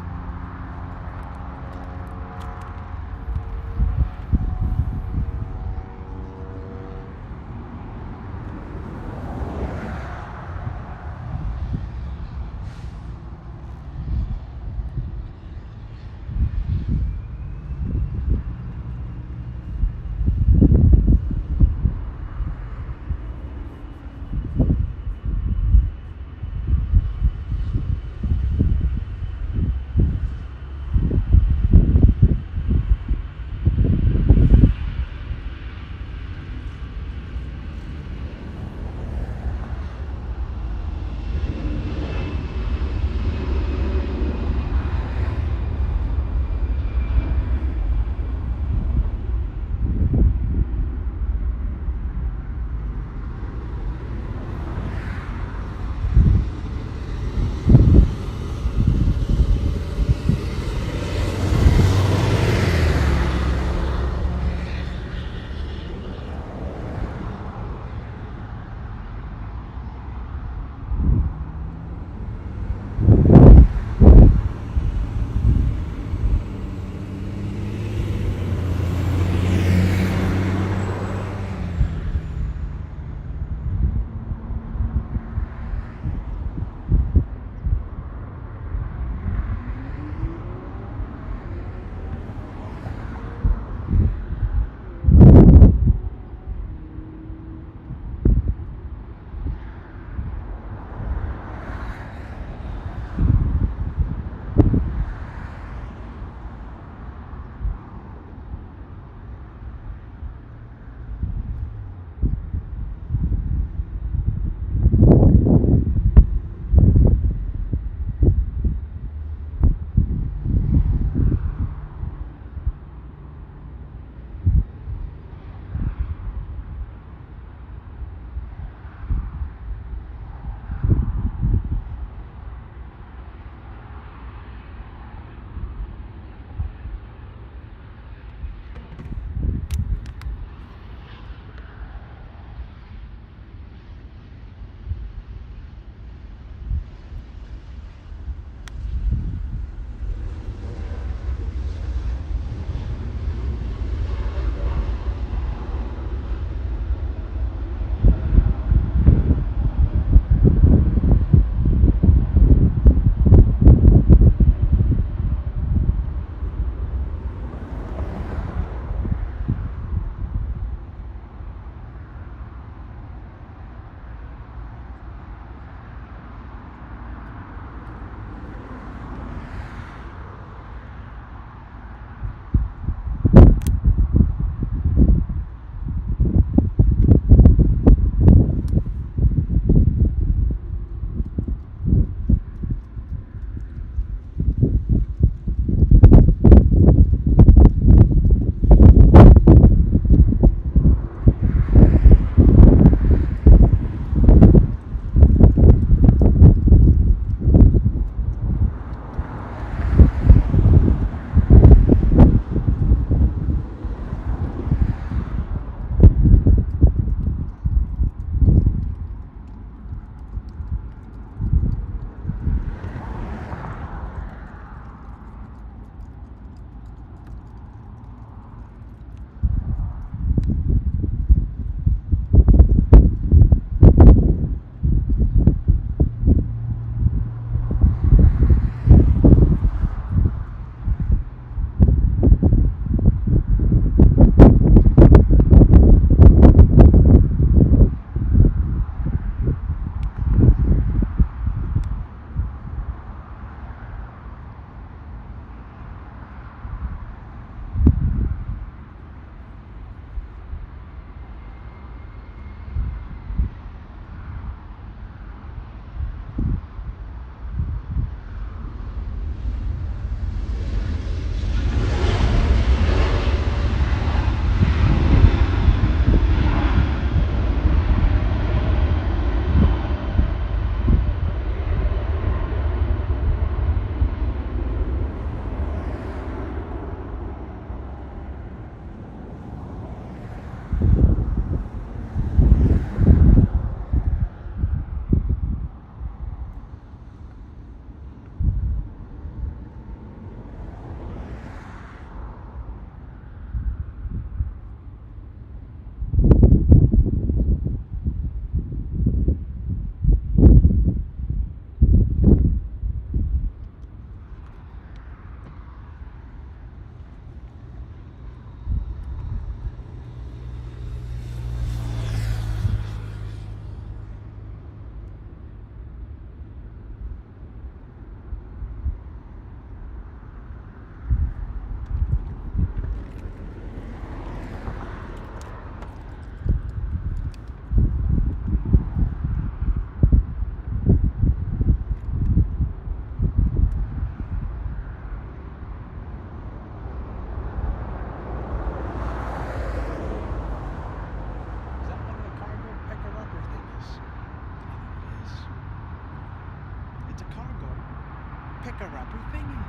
pick-a-rupper thingy.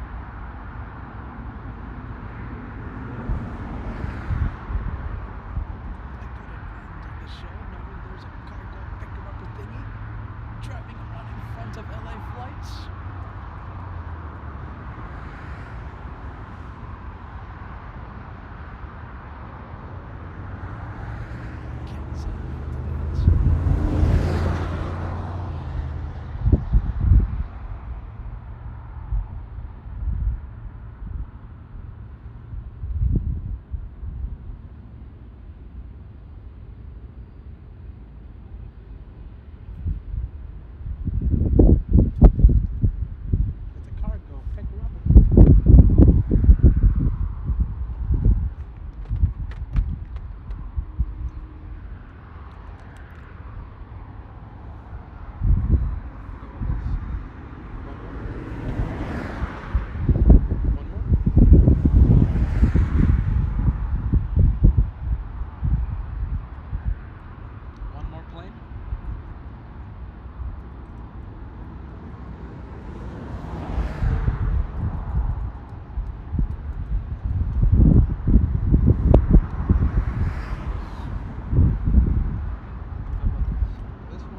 I couldn't end the show knowing there's a cargo pick-a-rupper thingy driving around in front of LA Flights. Can't say no to that. It's a cargo pick-a-rupper. One more. One more plane. This one.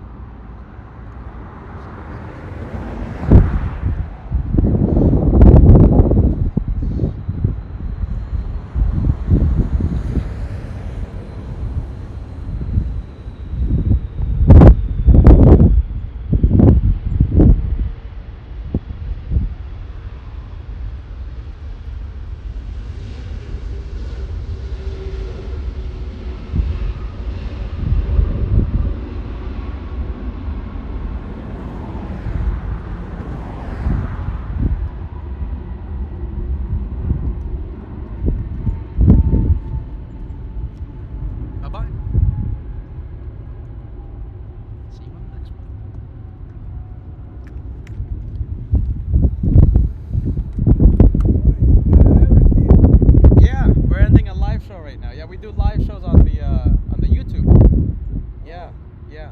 Bye-bye. See you on the next one. Yeah, we're ending a live show right now. Yeah, we do live shows on the YouTube. Yeah, yeah.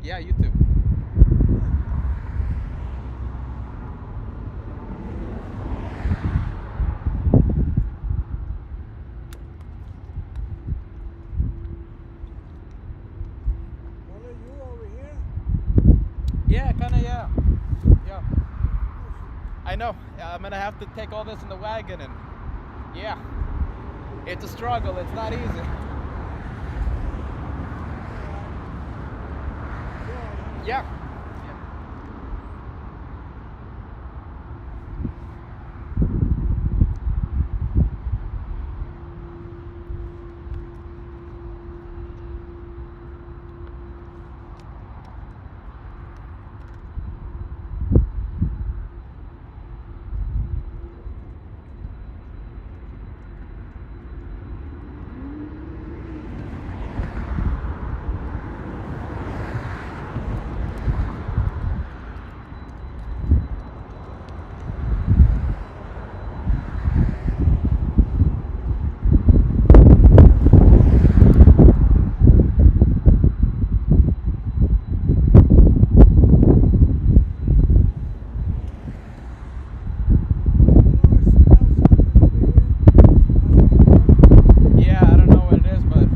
Yeah, YouTube. Yeah, kinda, yeah. Yeah. I know. I'm gonna have to take all this in the wagon and yeah. It's a struggle, it's not easy. Yeah. Yeah, I don't know what it is, but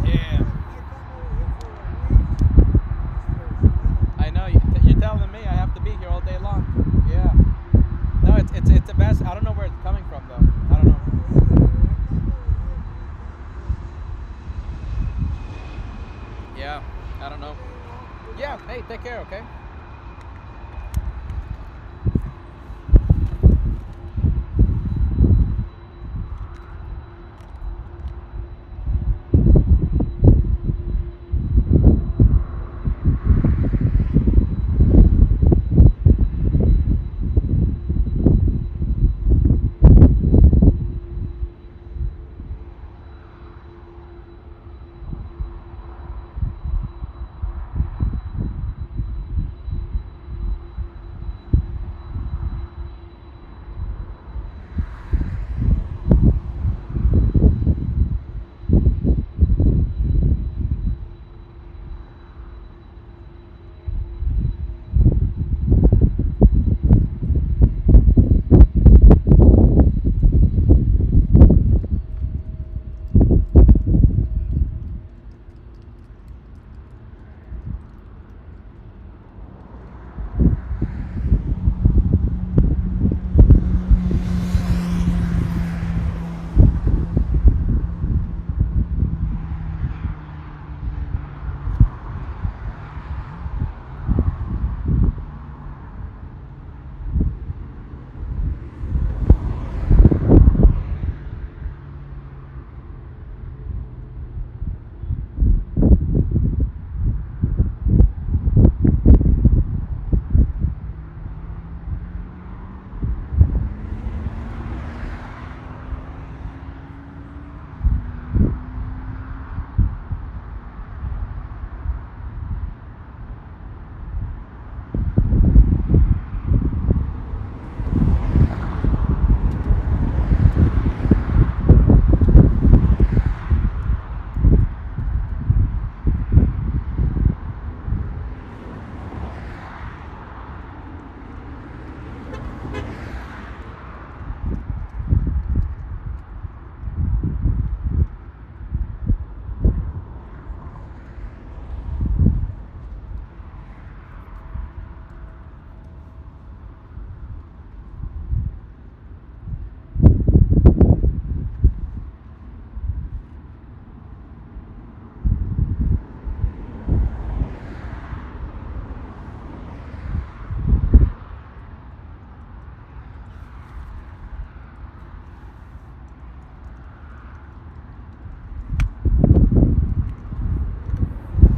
yeah. I know you're telling me I have to be here all day long. Yeah. No, it's the best. I don't know where it's coming from though. I don't know. Yeah, I don't know. Yeah, hey, take care, okay?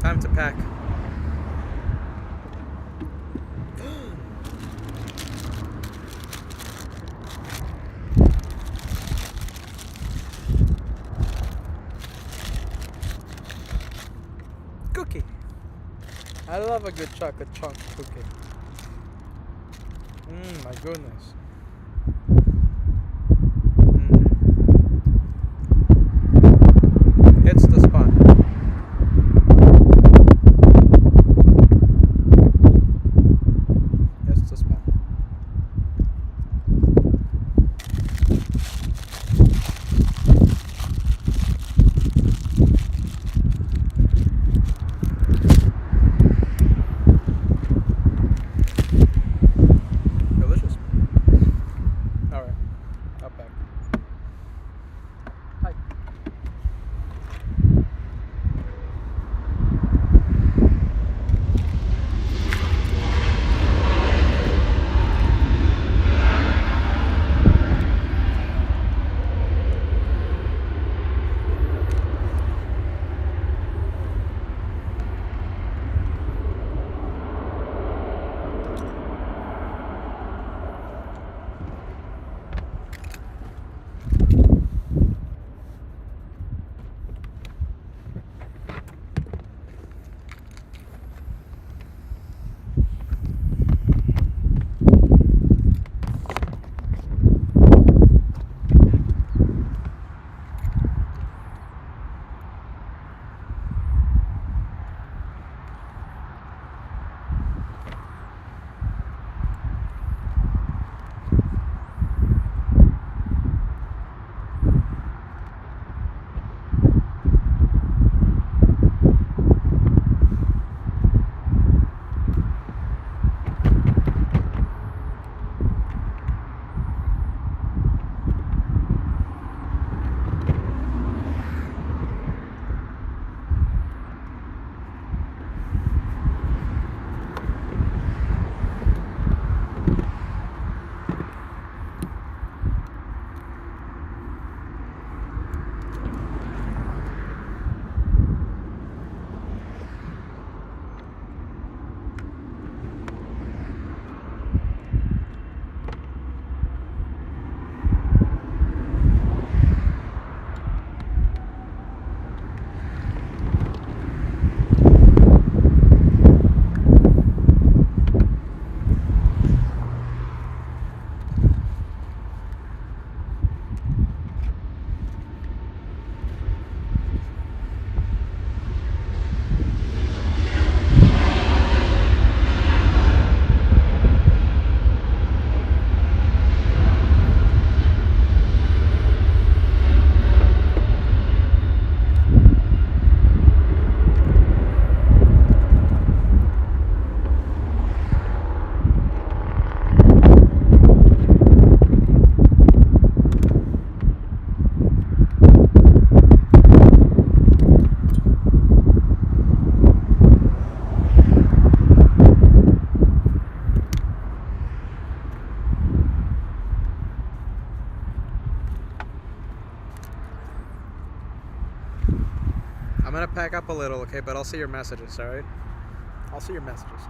Time to pack. Cookie. I love a good chocolate chunk cookie. My goodness. Hits the spot. Hits the spot. Delicious. All right, up back. Hi. I'm gonna pack up a little, okay, but I'll see your messages, alright? I'll see your messages.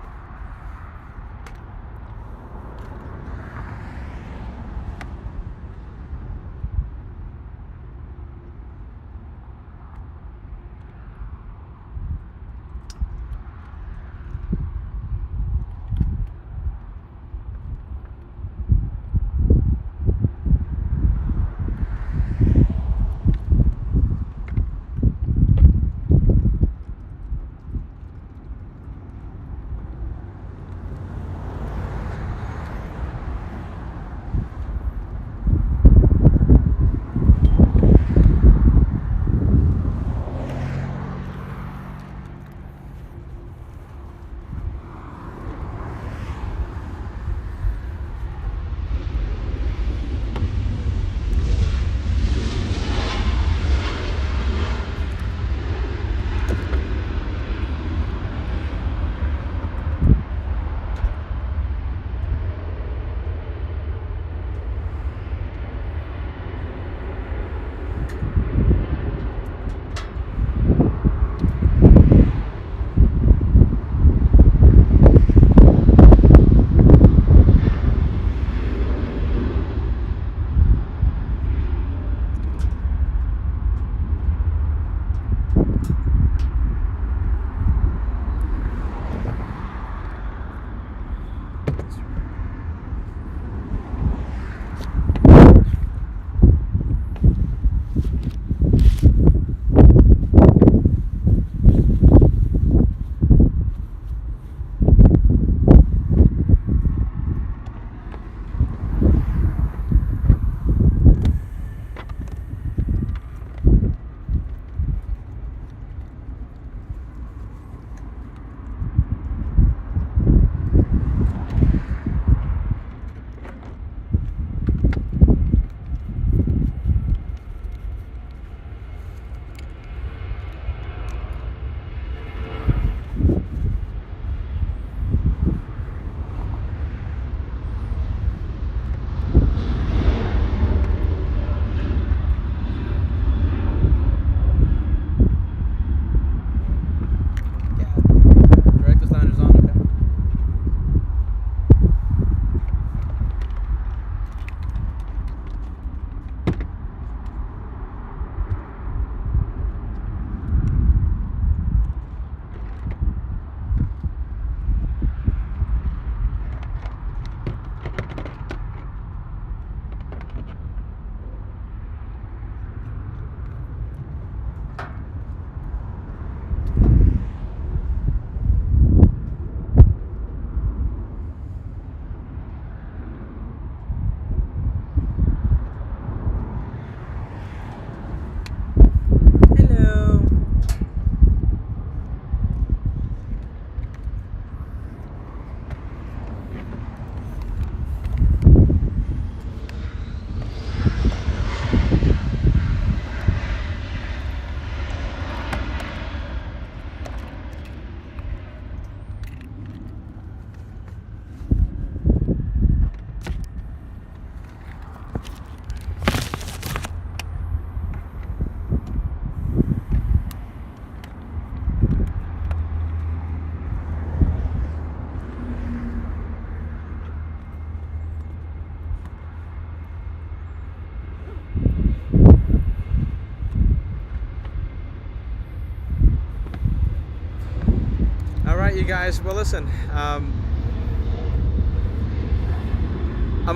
right, you guys. Well, listen. I'm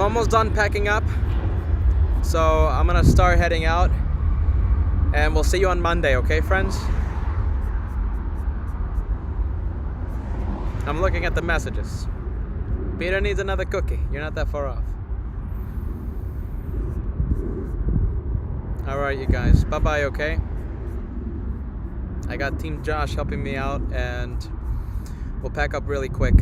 almost done packing up, so I'm gonna start heading out, and we'll see you on Monday, okay, friends? I'm looking at the messages. Peter needs another cookie. You're not that far off. All right, you guys. Bye-bye, okay? I got Team Josh helping me out, and we'll pack up really quick.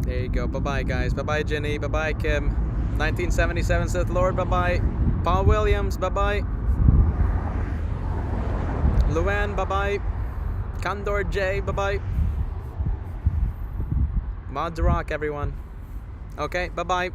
There you go. Bye-bye, guys. Bye-bye, Jenny. Bye-bye, Kim. 1977 Sith Lord. Bye-bye. Paul Williams. Bye-bye. Luann. Bye-bye. Condor J. Bye-bye. Mods rock, everyone. Okay, bye-bye.